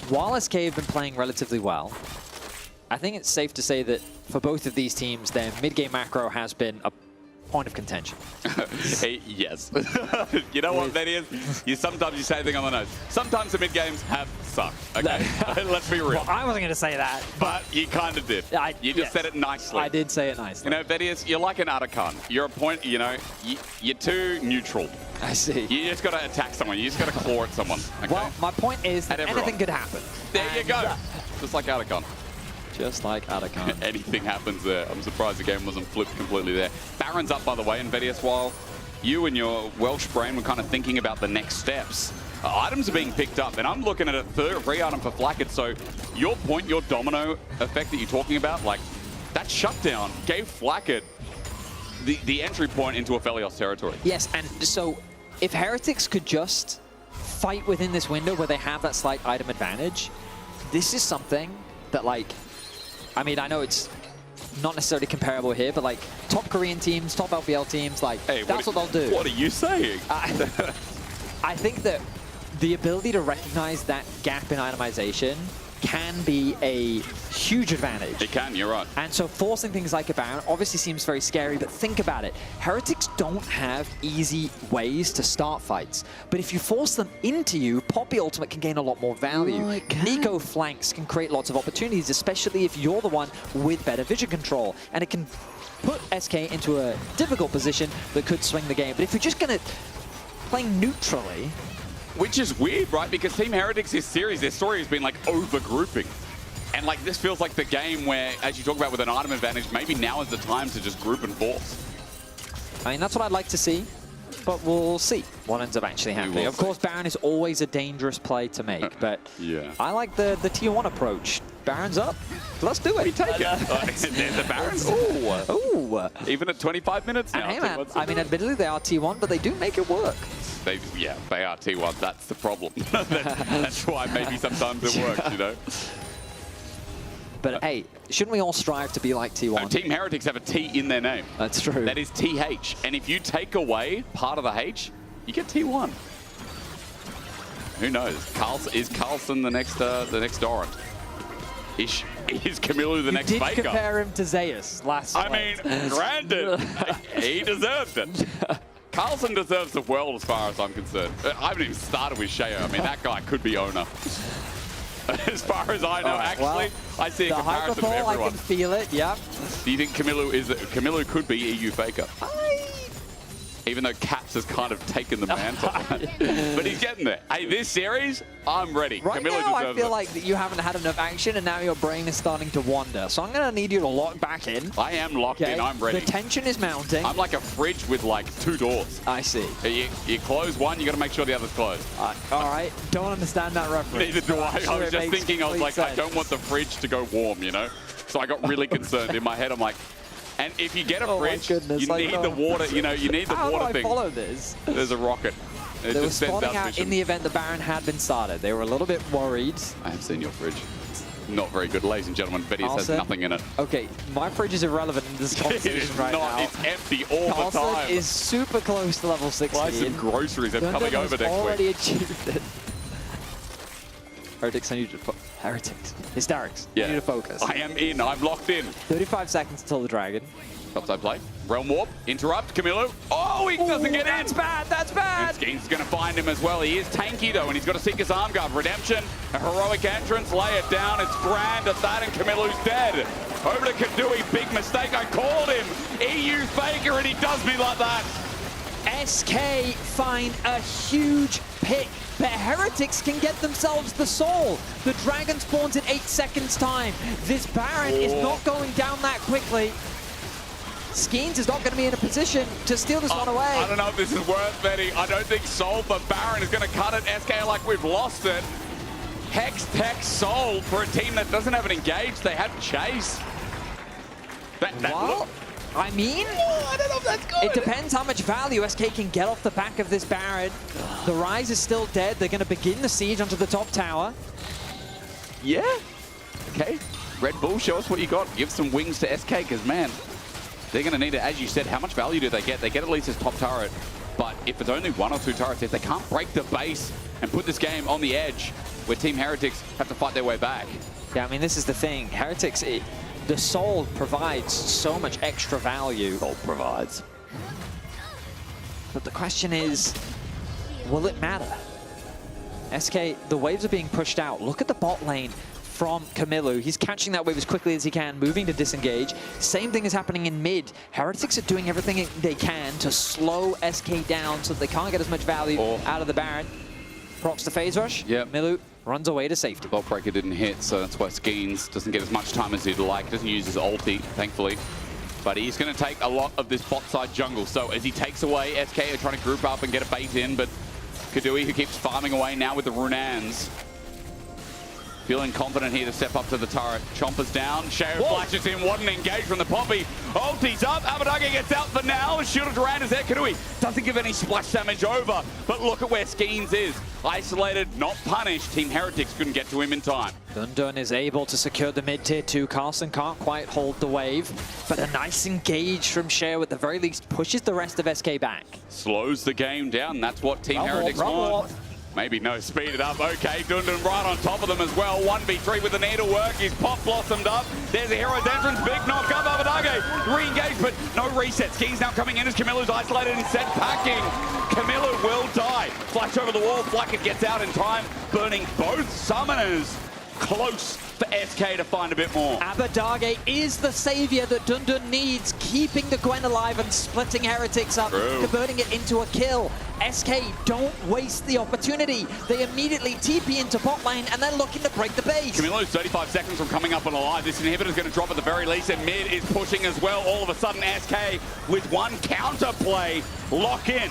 while SK have been playing relatively well, I think it's safe to say that for both of these teams, their mid-game macro has been a point of contention. Yes. You know what that is? Sometimes you say a thing on the nose. Sometimes the mid-games have sucked. Okay? Let's be real. Well, I wasn't going to say that. But you kind of did. You just said it nicely. I did say it nicely. You know, Vedius, you're like an Atacon. You're a point, you're too neutral. I see. You just got to attack someone. You just got to claw at someone. Okay? Well, my point is that anything could happen. There you go. Just like Atacon. Just like Atakan. Anything happens there. I'm surprised the game wasn't flipped completely there. Baron's up, by the way, and Vedius, while you and your Welsh brain were kind of thinking about the next steps, items are being picked up, and I'm looking at a free item for Flackett, so your point, your domino effect that you're talking about, like, that shutdown gave Flackett the entry point into Aphelios territory. Yes, and so if Heretics could just fight within this window where they have that slight item advantage, this is something that, like, I mean, I know it's not necessarily comparable here, but like top Korean teams, top LPL teams, like, hey, that's what they'll do. What are you saying? I think that the ability to recognize that gap in itemization can be a huge advantage. It can, you're right. And so forcing things like a Baron obviously seems very scary, but think about it. Heretics don't have easy ways to start fights. But if you force them into you, Poppy Ultimate can gain a lot more value. Nico flanks can create lots of opportunities, especially if you're the one with better vision control. And it can put SK into a difficult position that could swing the game. But if you're just going to play neutrally... Which is weird, right? Because Team Heretics, this series, their story has been like over-grouping. And like this feels like the game where, as you talk about with an item advantage, maybe now is the time to just group and force. I mean, that's what I'd like to see, but we'll see what ends up actually happening. Of course, Baron is always a dangerous play to make, but yeah. I like the T1 approach. Baron's up. Let's do it. We take it. There's the Barons. Ooh. Even at 25 minutes now. And hey, man, I mean, admittedly, they are T1, but they do make it work. They are T1. That's the problem. That's why maybe sometimes it works, you know? But hey, shouldn't we all strive to be like T1? No, Team Heretics have a T in their name. That's true. That is TH. And if you take away part of the H, you get T1. Who knows? Is Carlson the next Dorant? Is Camilo the next Faker? You did compare him to Zeus last I mean, granted, he deserved it. Carlson deserves the world as far as I'm concerned. I haven't even started with Sheo. I mean, that guy could be owner. As far as I know, actually, I see a comparison of everyone. I can feel it, yep. Do you think Camilo could be EU Faker? Even though Caps has kind of taken the mantle. But he's getting there. Hey, this series, I'm ready. Right Camilo now, I deserves feel it. like that you haven't had enough action, and now your brain is starting to wander. So I'm going to need you to lock back in. I am locked in. I'm ready. The tension is mounting. I'm like a fridge with like 2 doors. I see. You close one, you got to make sure the other's closed. All right. Don't understand that reference. Neither do I. I was just thinking, I was like, sense. I don't want the fridge to go warm, you know? So I got really concerned. In my head, I'm like, and if you get a fridge, you need the water, you know, you need the water thing. How do I follow this? There's a rocket. They were spawning out in the event the Baron had been started. They were a little bit worried. I have seen your fridge. It's not very good, ladies and gentlemen. Vedius has nothing in it. Okay, my fridge is irrelevant in this conversation right now. It's empty all the time. Carlson is super close to level 16. Buy some groceries. I'm coming over next already week. achieved it. Heretics, I need you to Heretics. Hysterics. Yeah. I need you to focus. I am in. I'm locked in. 35 seconds until the dragon. Topside play. Realm Warp. Interrupt. Camilo. Oh, he doesn't get in. That's bad. That's bad. Skeens is going to find him as well. He is tanky, though, and he's got to seek his arm guard. Redemption. A heroic entrance. Lay it down. It's grand at that, and Camilo's dead. Over to Kadui. Big mistake. I called him. EU Faker, and he does me like that. SK find a huge pick, but Heretics can get themselves the soul. The dragon spawns in 8 seconds time. This Baron is not going down that quickly. Skeens is not going to be in a position to steal this one away. I don't know if this is worth betting. I don't think Soul for Baron is going to cut it. SK like we've lost it. Hex Tech Soul for a team that doesn't have an engage. They have Chase. I mean, I don't know if that's good. It depends how much value SK can get off the back of this Baron. The Rise is still dead. They're going to begin the siege onto the top tower. Yeah. Okay. Red Bull, show us what you got. Give some wings to SK, because, man, they're going to need it. As you said, how much value do they get? They get at least this top turret. But if it's only 1 or 2 turrets, if they can't break the base and put this game on the edge, where Team Heretics have to fight their way back. Yeah, I mean, this is the thing. Heretics, the Soul provides so much extra value. Soul provides. But the question is, will it matter? SK, the waves are being pushed out. Look at the bot lane from Camilo. He's catching that wave as quickly as he can, moving to disengage. Same thing is happening in mid. Heretics are doing everything they can to slow SK down so that they can't get as much value out of the Baron. Procs to phase rush. Yep. Camilo runs away to safety. Bolt Breaker didn't hit, so that's why Skeens doesn't get as much time as he'd like. Doesn't use his ulti, thankfully. But he's going to take a lot of this bot side jungle. So as he takes away, SK are trying to group up and get a bait in, but Kadui, who keeps farming away now with the Runans, feeling confident here to step up to the turret. Chomper's down. Shayo flashes in. What an engage from the Poppy. Ulti's up. Abadage gets out for now. Shield of Duran is there. Kadui doesn't give any splash damage over. But look at where Skeens is. Isolated, not punished. Team Heretics couldn't get to him in time. Dundun is able to secure the mid-tier 2. Carlson can't quite hold the wave. But a nice engage from Shayo at the very least pushes the rest of SK back. Slows the game down. That's what Team Heretics want. Maybe no, speed it up. Okay, Dundun right on top of them as well. 1v3 with the needlework. He's pop blossomed up. There's a hero's entrance. Big knock up. Abadage re-engaged, but no reset. Skeens now coming in as Camilla's isolated instead. Packing. Camilla will die. Flash over the wall. Flacket gets out in time, burning both summoners. Close for SK to find a bit more. Abadage is the savior that Dundun needs, keeping the Gwen alive and splitting Heretics up, converting it into a kill. SK don't waste the opportunity. They immediately TP into bot lane and they're looking to break the base. Camilo's 35 seconds from coming up and alive. This inhibitor's going to drop at the very least, and mid is pushing as well. All of a sudden, SK with one counter play, lock in.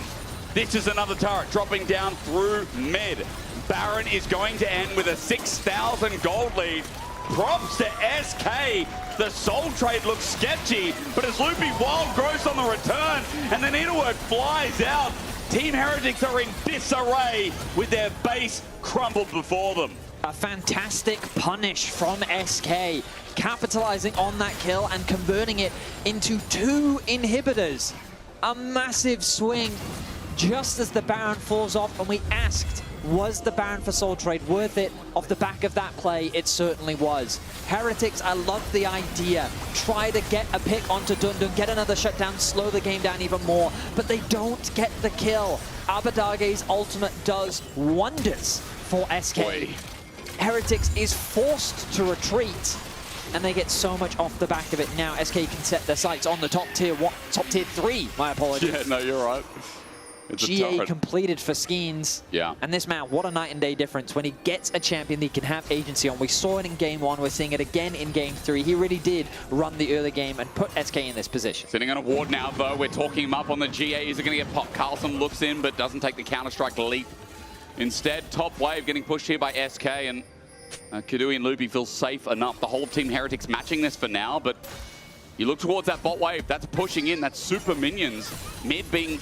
This is another turret dropping down through mid. Baron is going to end with a 6,000 gold lead. Props to SK. The soul trade looks sketchy, but as Loopy Wild grows on the return and the needlework flies out, Team Heretics are in disarray with their base crumbled before them. A fantastic punish from SK, capitalizing on that kill and converting it into 2 inhibitors. A massive swing just as the Baron falls off, and we asked, was the Baron for Soul Trade worth it? Off the back of that play, it certainly was. Heretics, I love the idea. Try to get a pick onto Dundun, get another shutdown, slow the game down even more, but they don't get the kill. Abadage's ultimate does wonders for SK. Heretics is forced to retreat, and they get so much off the back of it. Now SK can set their sights on the top tier 3, my apologies. Yeah, no, you're right. It's GA completed for Skeens. Yeah. And this man, what a night and day difference. When he gets a champion that he can have agency on. We saw it in game 1. We're seeing it again in game 3. He really did run the early game and put SK in this position. Sitting on a ward now, though. We're talking him up on the GA. Is it going to get popped? Carlson looks in, but doesn't take the Counter-Strike leap. Instead, top wave getting pushed here by SK, and Kadui and Loopy feel safe enough. The whole Team Heretics matching this for now, but you look towards that bot wave. That's pushing in. That's super minions. Mid being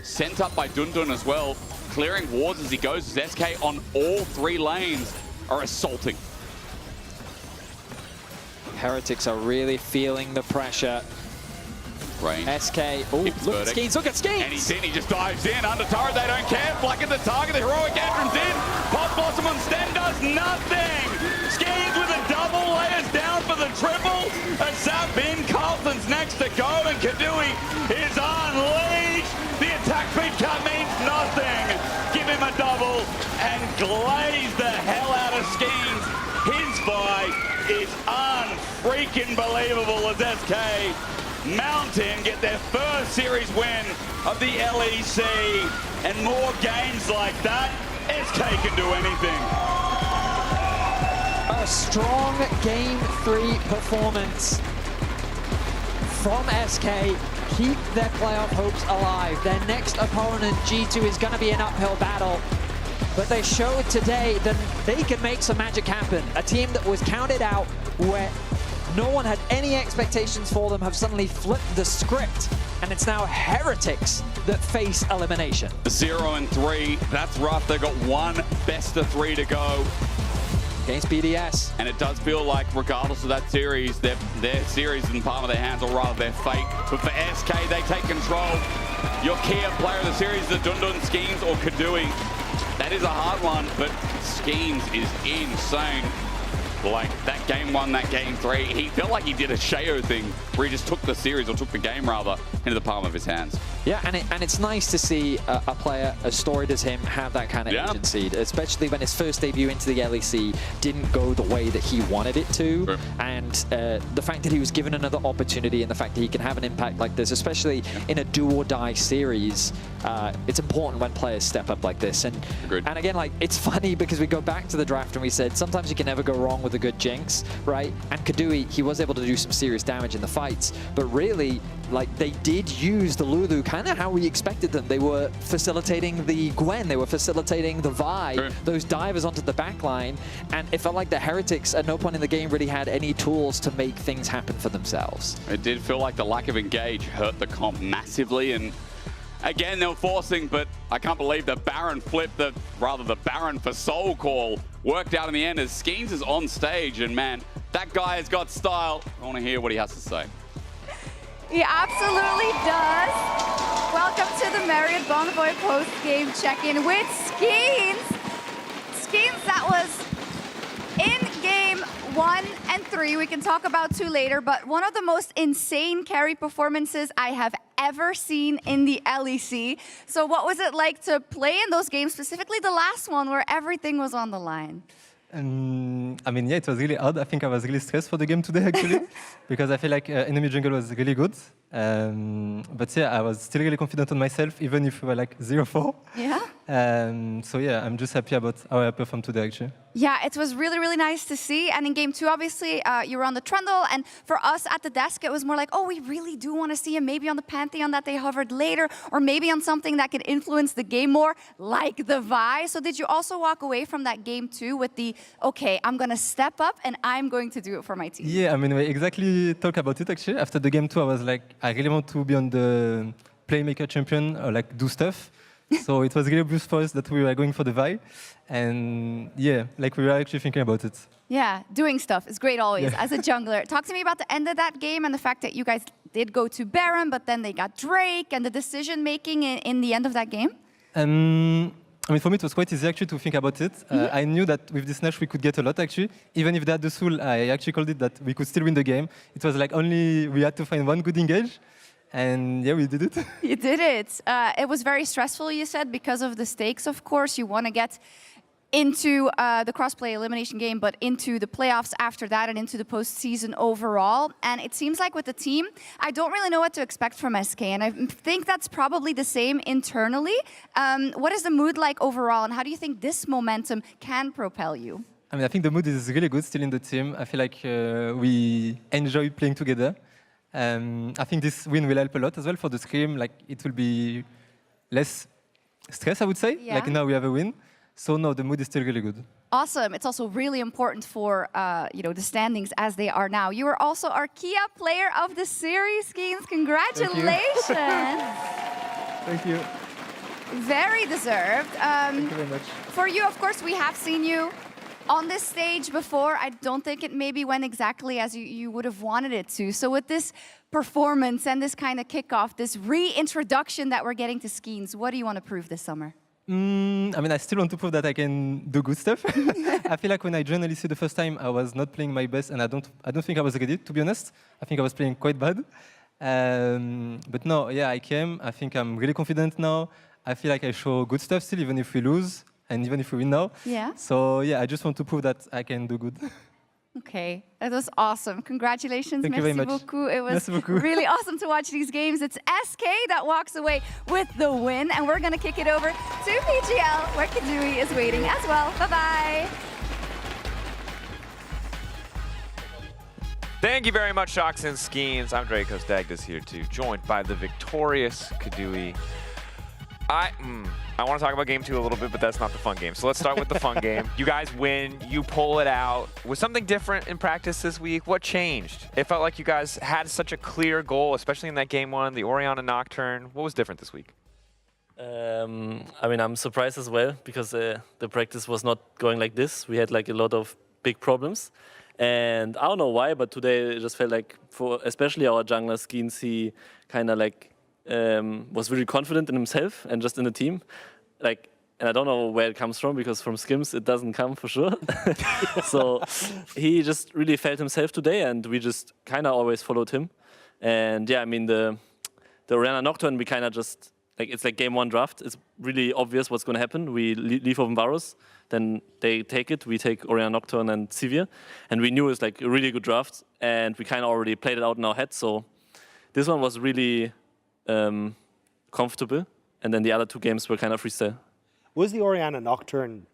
sent up by Dundun as well, clearing wards as he goes, as SK on all 3 lanes are assaulting. Heretics are really feeling the pressure. Range. SK, oh, look at Skeens, look at Skeens! And he's in, he just dives in, under turret, they don't care, Flack at the target, the heroic entrance in, Pop Blossom on Sten does nothing! Skeens with a double, layers down for the triple, a zap in, Carlton's next to go, and Kadui is unleashed! The attack speed cut means nothing! Give him a double, and glaze the hell out of Skeens. His fight is unfreaking believable as SK Mountain get their first series win of the LEC, and more games like that, SK can do anything. A strong game 3 performance from SK. Keep their playoff hopes alive. Their next opponent, G2, is going to be an uphill battle. But they showed today that they can make some magic happen. A team that was counted out, where no one had any expectations for them, have suddenly flipped the script, and it's now Heretics that face elimination. 0-3, that's rough. They've got 1 best of 3 to go against BDS. And it does feel like, regardless of that series, their series in the palm of their hands, or rather their fate. But for SK, they take control. Your key player of the series is the Dundun, Skeens, or Kadui. That is a hard one, but Skeens is insane. Like, that game 1, that game 3, he felt like he did a Shayo thing where he just took the series, or took the game rather, into the palm of his hands. Yeah, and it's nice to see a player as storied as him have that kind of agency, especially when his first debut into the LEC didn't go the way that he wanted it to. Sure. And the fact that he was given another opportunity and the fact that he can have an impact like this, especially in a do-or-die series, it's important when players step up like this. And again, like, it's funny because we go back to the draft and we said sometimes you can never go wrong with a good Jinx, right? And Kadui, he was able to do some serious damage in the fights, but really, like, they did use the Lulu kind of how we expected them. They were facilitating the Gwen, they were facilitating the Vi, those divers onto the back line, and it felt like the Heretics at no point in the game really had any tools to make things happen for themselves. It did feel like the lack of engage hurt the comp massively, and again, they were forcing, but I can't believe the Baron flip, the Baron for Soul Call worked out in the end as Skeens is on stage, and man, that guy has got style. I want to hear what he has to say. He absolutely does. Welcome to the Marriott Bonvoy post-game check-in with Skeens. Skeens, that was in game 1 and 3. We can talk about 2 later, but one of the most insane carry performances I have ever seen in the LEC. So what was it like to play in those games, specifically the last one where everything was on the line? I mean, yeah, it was really odd. I think I was really stressed for the game today, actually, because I feel like enemy jungle was really good. But yeah, I was still really confident on myself, even if we were like 0-4. Yeah. So yeah, I'm just happy about how I performed today, actually. Yeah, it was really, really nice to see. And in game 2, obviously, you were on the Trundle. And for us at the desk, it was more like, oh, we really do want to see him maybe on the Pantheon that they hovered later, or maybe on something that could influence the game more, like the Vi. So did you also walk away from that game 2 with the, okay, I'm going to step up and I'm going to do it for my team? Yeah, I mean, we exactly talked about it, actually. After the game 2, I was like, I really want to be on the Playmaker champion, or like do stuff. So it was really obvious for us that we were going for the Vi. And yeah, like we were actually thinking about it. Yeah, doing stuff is great always, Yeah. as a jungler. Talk to me about the end of that game and the fact that you guys did go to Baron, but then they got Drake, and the decision-making in the end of that game. I mean, for me, it was quite easy actually to think about it. I knew that with this Nash we could get a lot actually. Even if they had the Soul, I actually called it that we could still win the game. It was like only we had to find one good engage. And yeah, we did it. You did it. It was very stressful, you said, because of the stakes, of course. You want to get into the crossplay elimination game, but into the playoffs after that and into the postseason overall. And it seems like with the team, I don't really know what to expect from SK. And I think that's probably the same internally. What is the mood like overall? And how do you think this momentum can propel you? I mean, I think the mood is really good still in the team. I feel like we enjoy playing together. I think this win will help a lot as well for the scrim. Like, it will be less stress, I would say. Yeah. Like, now we have a win. So no, the mood is still really good. Awesome. It's also really important for the standings as they are now. You are also our Kia Player of the Series, Skeens. Congratulations. Thank you. Very deserved. Thank you very much. For you, of course, we have seen you on this stage before. I don't think it maybe went exactly as you would have wanted it to. So with this performance and this kind of kickoff, this reintroduction that we're getting to Skeens, what do you want to prove this summer? I mean, I still want to prove that I can do good stuff. I feel like when I joined LEC the first time, I was not playing my best, and I don't think I was ready, to be honest. I think I was playing quite bad. But no, yeah, I came. I think I'm really confident now. I feel like I show good stuff still, even if we lose, and even if we win now. Yeah. So yeah, I just want to prove that I can do good. Okay, that was awesome. Congratulations, Thank you very merci much. beaucoup. It was Merci beaucoup. really awesome to watch these games. It's SK that walks away with the win, and we're going to kick it over to PGL, where Kadui is waiting as well. Bye-bye. Thank you very much, Shocks and Skeens. I'm Dracos Dagdas here too, joined by the victorious Kadui. I want to talk about game 2 a little bit, but that's not the fun game. So let's start with the fun game. You guys win, you pull it out. Was something different in practice this week? What changed? It felt like you guys had such a clear goal, especially in that game 1, the Orianna Nocturne. What was different this week? I mean, I'm surprised as well, because the practice was not going like this. We had like a lot of big problems. And I don't know why, but today it just felt like, for especially our jungler Skeens, he kind of like was really confident in himself and just in the team. Like, and I don't know where it comes from, because from Skims it doesn't come for sure. So he just really felt himself today, and we just kind of always followed him. And yeah, I mean, the the Orianna Nocturne, we kind of just, like, it's like game one draft. It's really obvious what's going to happen. We leave open Varus, then they take it. We take Orianna Nocturne and Sivir. And we knew it's like a really good draft. And we kind of already played it out in our head. So this one was really comfortable. And then the other two games were kind of freestyle. Was the Orianna Nocturne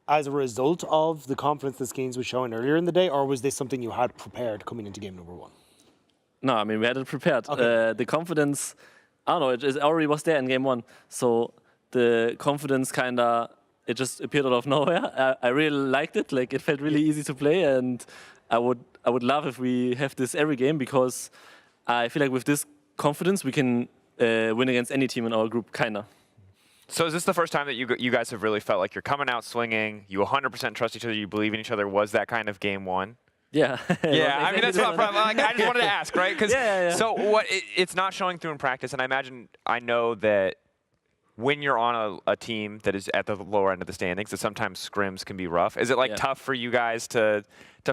as a result of the confidence the Skeens was showing earlier in the day, or was this something you had prepared coming into game number one? No, I mean, we had it prepared. Okay. The confidence, I don't know, it already was there in game one. So the confidence kind of, it just appeared out of nowhere. I really liked it. Like, it felt really easy to play, and I would love if we have this every game, because I feel like with this confidence we can win against any team in our group, kinda. So is this the first time that you guys have really felt like you're coming out swinging, you 100% trust each other, you believe in each other? Was that kind of game one? Yeah. Yeah, I mean, that's what I just wanted to ask, right? Because yeah. So it's not showing through in practice, and I know that when you're on a team that is at the lower end of the standings, that sometimes scrims can be rough. Is it like tough for you guys to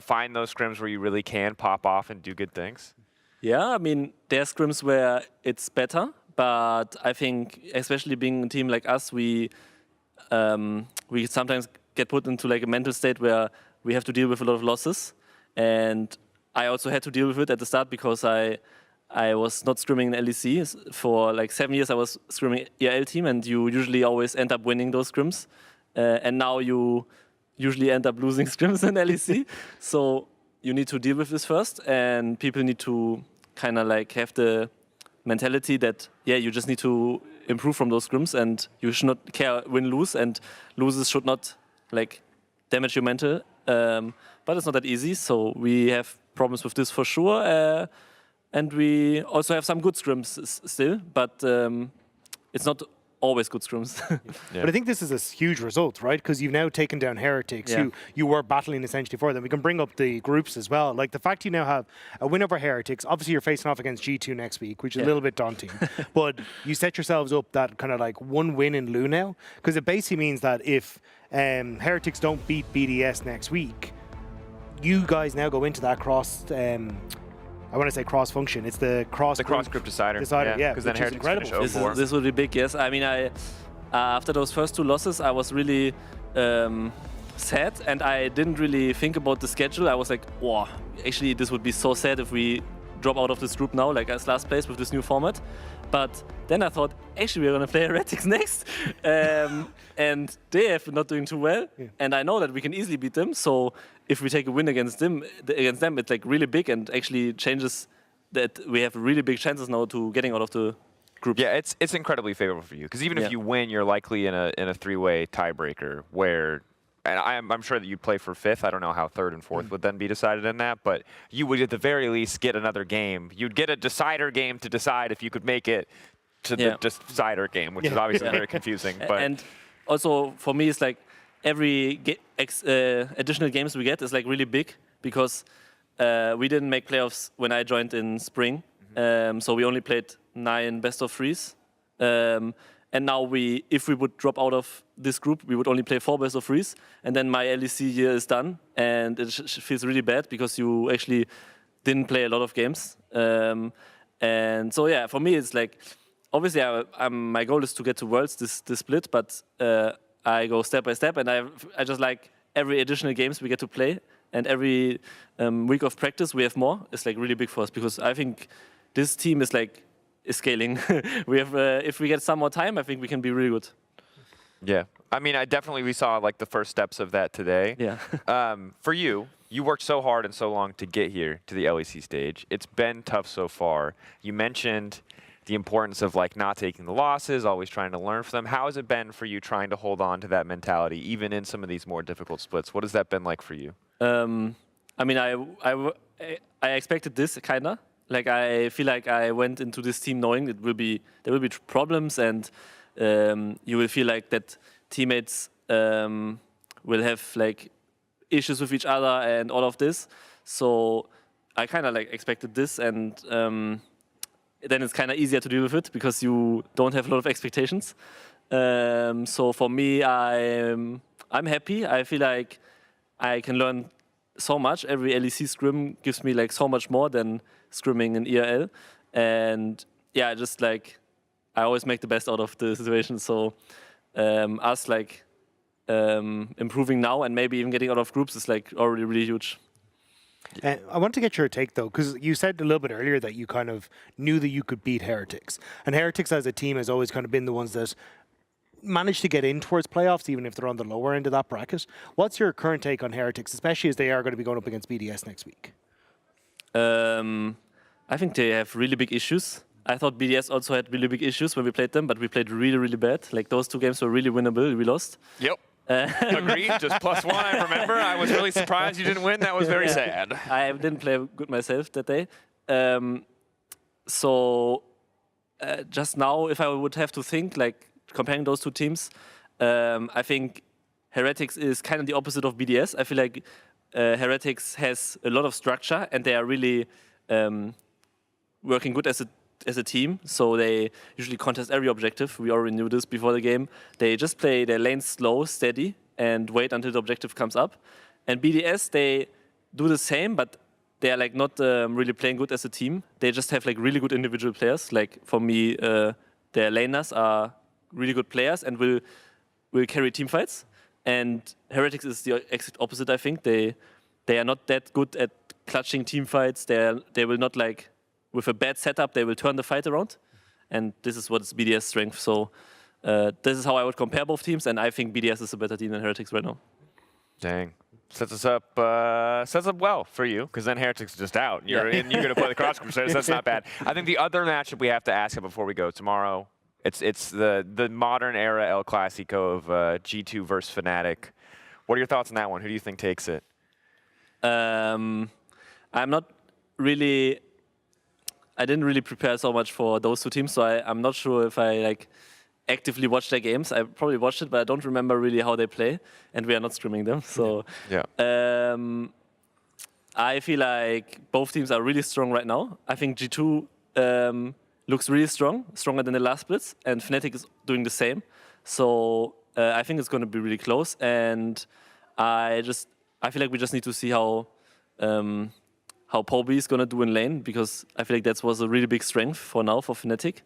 find those scrims where you really can pop off and do good things? Yeah, I mean, there are scrims where it's better, but I think, especially being a team like us, we sometimes get put into like a mental state where we have to deal with a lot of losses. And I also had to deal with it at the start, because I was not scrimming in LEC. For like 7 years I was scrimming ERL team, and you usually always end up winning those scrims. And now you usually end up losing scrims in LEC. So you need to deal with this first, and people need to kind of like have the mentality that, yeah, you just need to improve from those scrims, and you should not care win-lose, and loses should not like damage your mental. But it's not that easy, so we have problems with this for sure. And we also have some good scrims still, but it's not always good scrims. But I think this is a huge result, right? Because you've now taken down Heretics, who you were battling essentially for them. We can bring up the groups as well. Like the fact you now have a win over Heretics. Obviously, you're facing off against G2 next week, which is a little bit daunting. But you set yourselves up that kind of like one win in Lu now, because it basically means that if Heretics don't beat BDS next week, you guys now go into that cross. I want to say cross function. It's the cross group decider. Yeah, because then Heretics finish 0-4. This would be big, yes. I mean, after those first two losses, I was really sad, and I didn't really think about the schedule. I was like, wow, actually, this would be so sad if we drop out of this group now, like as last place with this new format. But then I thought, actually, we're going to play Heretics next. And they have been not doing too well. Yeah. And I know that we can easily beat them. So if we take a win against them, it's like really big, and actually changes that we have really big chances now to getting out of the group. Yeah, it's incredibly favorable for you, because even if you win, you're likely in a three-way tiebreaker where, and I'm sure that you'd play for fifth. I don't know how third and fourth would then be decided in that, but you would at the very least get another game. You'd get a decider game to decide if you could make it to the decider game, which is obviously very confusing. But and also for me, it's like every additional games we get is like really big, because we didn't make playoffs when I joined in spring, so we only played 9 best of threes. And now if we would drop out of this group, we would only play 4 best of threes, and then my LEC year is done, and it feels really bad because you actually didn't play a lot of games. And so yeah, for me it's like, obviously my goal is to get to Worlds this split, but I go step by step, and I just like every additional games we get to play, and every week of practice we have more. It's like really big for us, because I think this team is scaling. We have if we get some more time, I think we can be really good. Yeah, I mean, we saw like the first steps of that today. Yeah. For you worked so hard and so long to get here to the LEC stage. It's been tough so far. You mentioned the importance of like not taking the losses, always trying to learn from them. How has it been for you trying to hold on to that mentality, even in some of these more difficult splits? What has that been like for you? I mean, I expected this kinda. Like, I feel like I went into this team knowing there will be problems, and you will feel like that teammates will have like issues with each other and all of this. So I kind of like expected this, and then it's kind of easier to deal with it because you don't have a lot of expectations. So for me, I'm happy. I feel like I can learn so much. Every LEC scrim gives me like so much more than scrimming in ERL, and yeah, just like I always make the best out of the situation. So us like improving now and maybe even getting out of groups is like already really huge. I want to get your take, though, because you said a little bit earlier that you kind of knew that you could beat Heretics. And Heretics as a team has always kind of been the ones that managed to get in towards playoffs, even if they're on the lower end of that bracket. What's your current take on Heretics, especially as they are going to be going up against BDS next week? I think they have really big issues. I thought BDS also had really big issues when we played them, but we played really, really bad. Like those 2 games were really winnable. We lost. Yep. Agreed. Just +1. I remember. I was really surprised you didn't win. That was very sad. I didn't play good myself that day. Just now, if I would have to think, like comparing those 2 teams, I think Heretics is kind of the opposite of BDS. I feel like Heretics has a lot of structure and they are really working good as a team. So they usually contest every objective. We already knew this before the game. They just play their lanes slow, steady, and wait until the objective comes up. And BDS, they do the same, but they are like not really playing good as a team. They just have like really good individual players. Like for me, their laners are really good players and will carry team fights. And Heretics is the exact opposite, I think. They are not that good at clutching team fights. They will not like, with a bad setup, they will turn the fight around. And this is what's BDS' strength. So this is how I would compare both teams. And I think BDS is a better team than Heretics right now. Dang. Sets up well for you, because then Heretics is just out. You're going to play the Cross Crusaders. That's not bad. I think the other matchup we have to ask before we go tomorrow, it's the modern era El Clasico of G2 versus Fnatic. What are your thoughts on that one? Who do you think takes it? I'm not really... I didn't really prepare so much for those 2 teams, so I'm not sure if I like actively watched their games. I probably watched it, but I don't remember really how they play, and we are not streaming them. So I feel like both teams are really strong right now. I think G2 looks really strong, stronger than the last splits, and Fnatic is doing the same. So I think it's going to be really close, and I feel like we just need to see how Poby is going to do in lane, because I feel like that was a really big strength for now for Fnatic,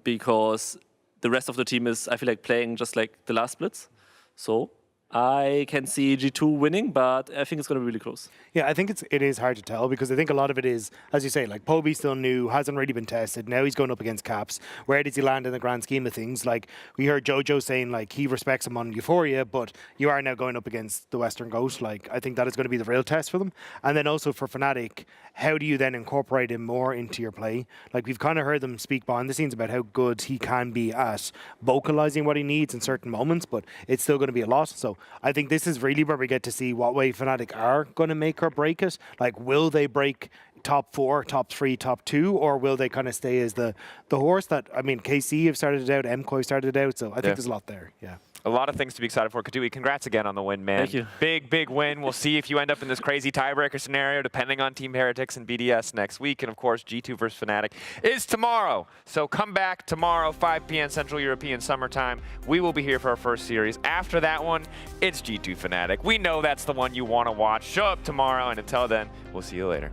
because the rest of the team is, I feel like, playing just like the last splits. So I can see G2 winning, but I think it's going to be really close. Yeah, I think it is hard to tell, because I think a lot of it is, as you say, like Poby still new, hasn't really been tested. Now he's going up against Caps. Where does he land in the grand scheme of things? Like we heard Jojo saying like he respects him on Euphoria, but you are now going up against the Western Ghost. Like I think that is going to be the real test for them. And then also for Fnatic, how do you then incorporate him more into your play? Like we've kind of heard them speak behind the scenes about how good he can be at vocalizing what he needs in certain moments, but it's still going to be a lot. So I think this is really where we get to see what way Fnatic are going to make or break it. Like, will they break top 4, top 3, top 2, or will they kind of stay as the horse that, I mean, KC have started it out, MCOI started it out, so I think there's a lot there, yeah. A lot of things to be excited for. Kadui, congrats again on the win, man. Thank you. Big win. We'll see if you end up in this crazy tiebreaker scenario, depending on Team Heretics and BDS next week. And of course, G2 versus Fnatic is tomorrow. So come back tomorrow, 5 p.m. Central European summertime. We will be here for our first series. After that one, it's G2 Fnatic. We know that's the one you want to watch. Show up tomorrow, and until then, we'll see you later.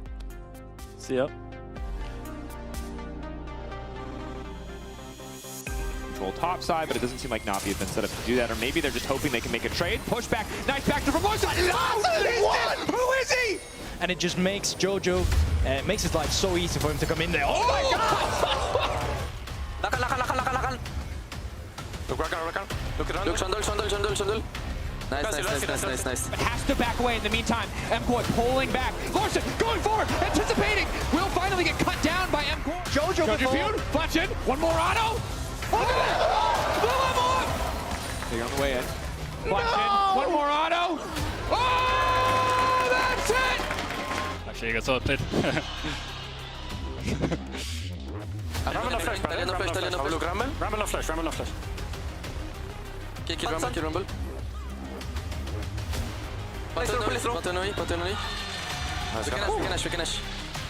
See ya. Top side, but it doesn't seem like Navi have been set up to do that, or maybe they're just hoping they can make a trade. Push back, nice back to Formosa. Who is he? And it just makes Jojo, makes his life so easy for him to come in there. Oh my god! Lakan. Look, Shandul. Nice. But has to back away in the meantime. MCOI pulling back. Larson going forward, anticipating. Will finally get cut down by MCOI. Jojo Feud, flash in. One more auto. Look at it! They're on the way in. Flash in. One more auto. Oh, that's it! Actually, you got sorted. Ramble no flash. Ramble no flash. Kill Rumble. Patenoi. We can Ash.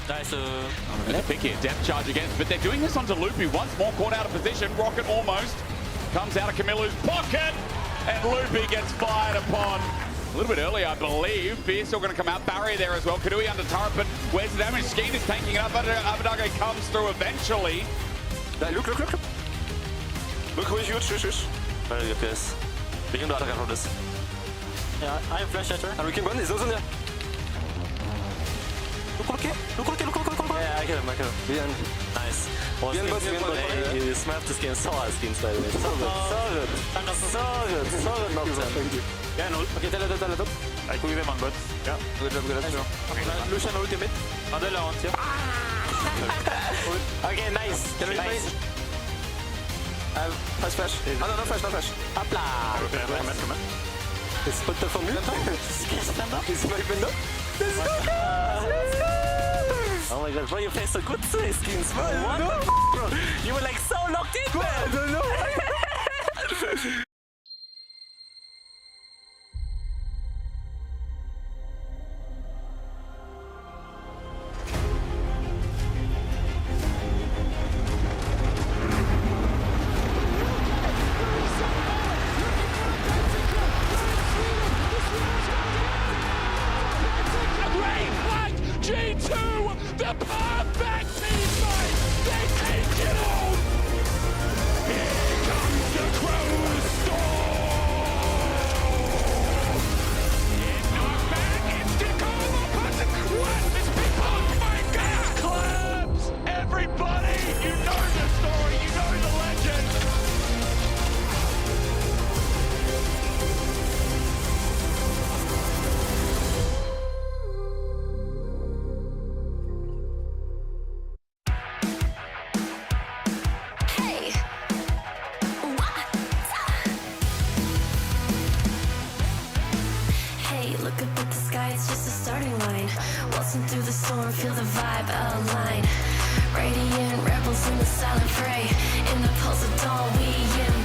Nice. They're picking a depth charge again, but they're doing this onto Loopy. Once more caught out of position. Rocket almost comes out of Camillo's pocket, and Loopy gets fired upon. little bit early, I believe. Fierce still going to come out. Barrier there as well. Kadui under turret, but where's the damage? Skeen is taking it up. Abadage comes through eventually. Look. Look who is huge. Very good, guys. We can do attack from this. Yeah, I am flash shatter. And we can run this, doesn't it? Look. Yeah, I kill him. Bien. Nice. You smashed this game so hard, Skeen, by the way. So good. Knocked. Yeah, no. Okay, tell it up. I could give him on bots. Yeah. Good job. Okay, Lucian ultimate. Under la honte. Okay, nice. Pas flash. Ah non, flash. Hop là. C'est spot de formule. Is my window? Let's go! Oh my god, bro, you play so good today, Skins, bro. What the f, bro? You were like so locked in, man. I don't know. G2, the perfect team fight. They take it all. Here comes the Crow Storm. It's not back. It's Tacoma. What? This big oh my God. Claps. Everybody, you know the story. You know the legend. Look up at the sky, it's just a starting line. Waltzing through the storm, feel the vibe align. Radiant rebels in the silent fray. In the pulse of dawn, we unite.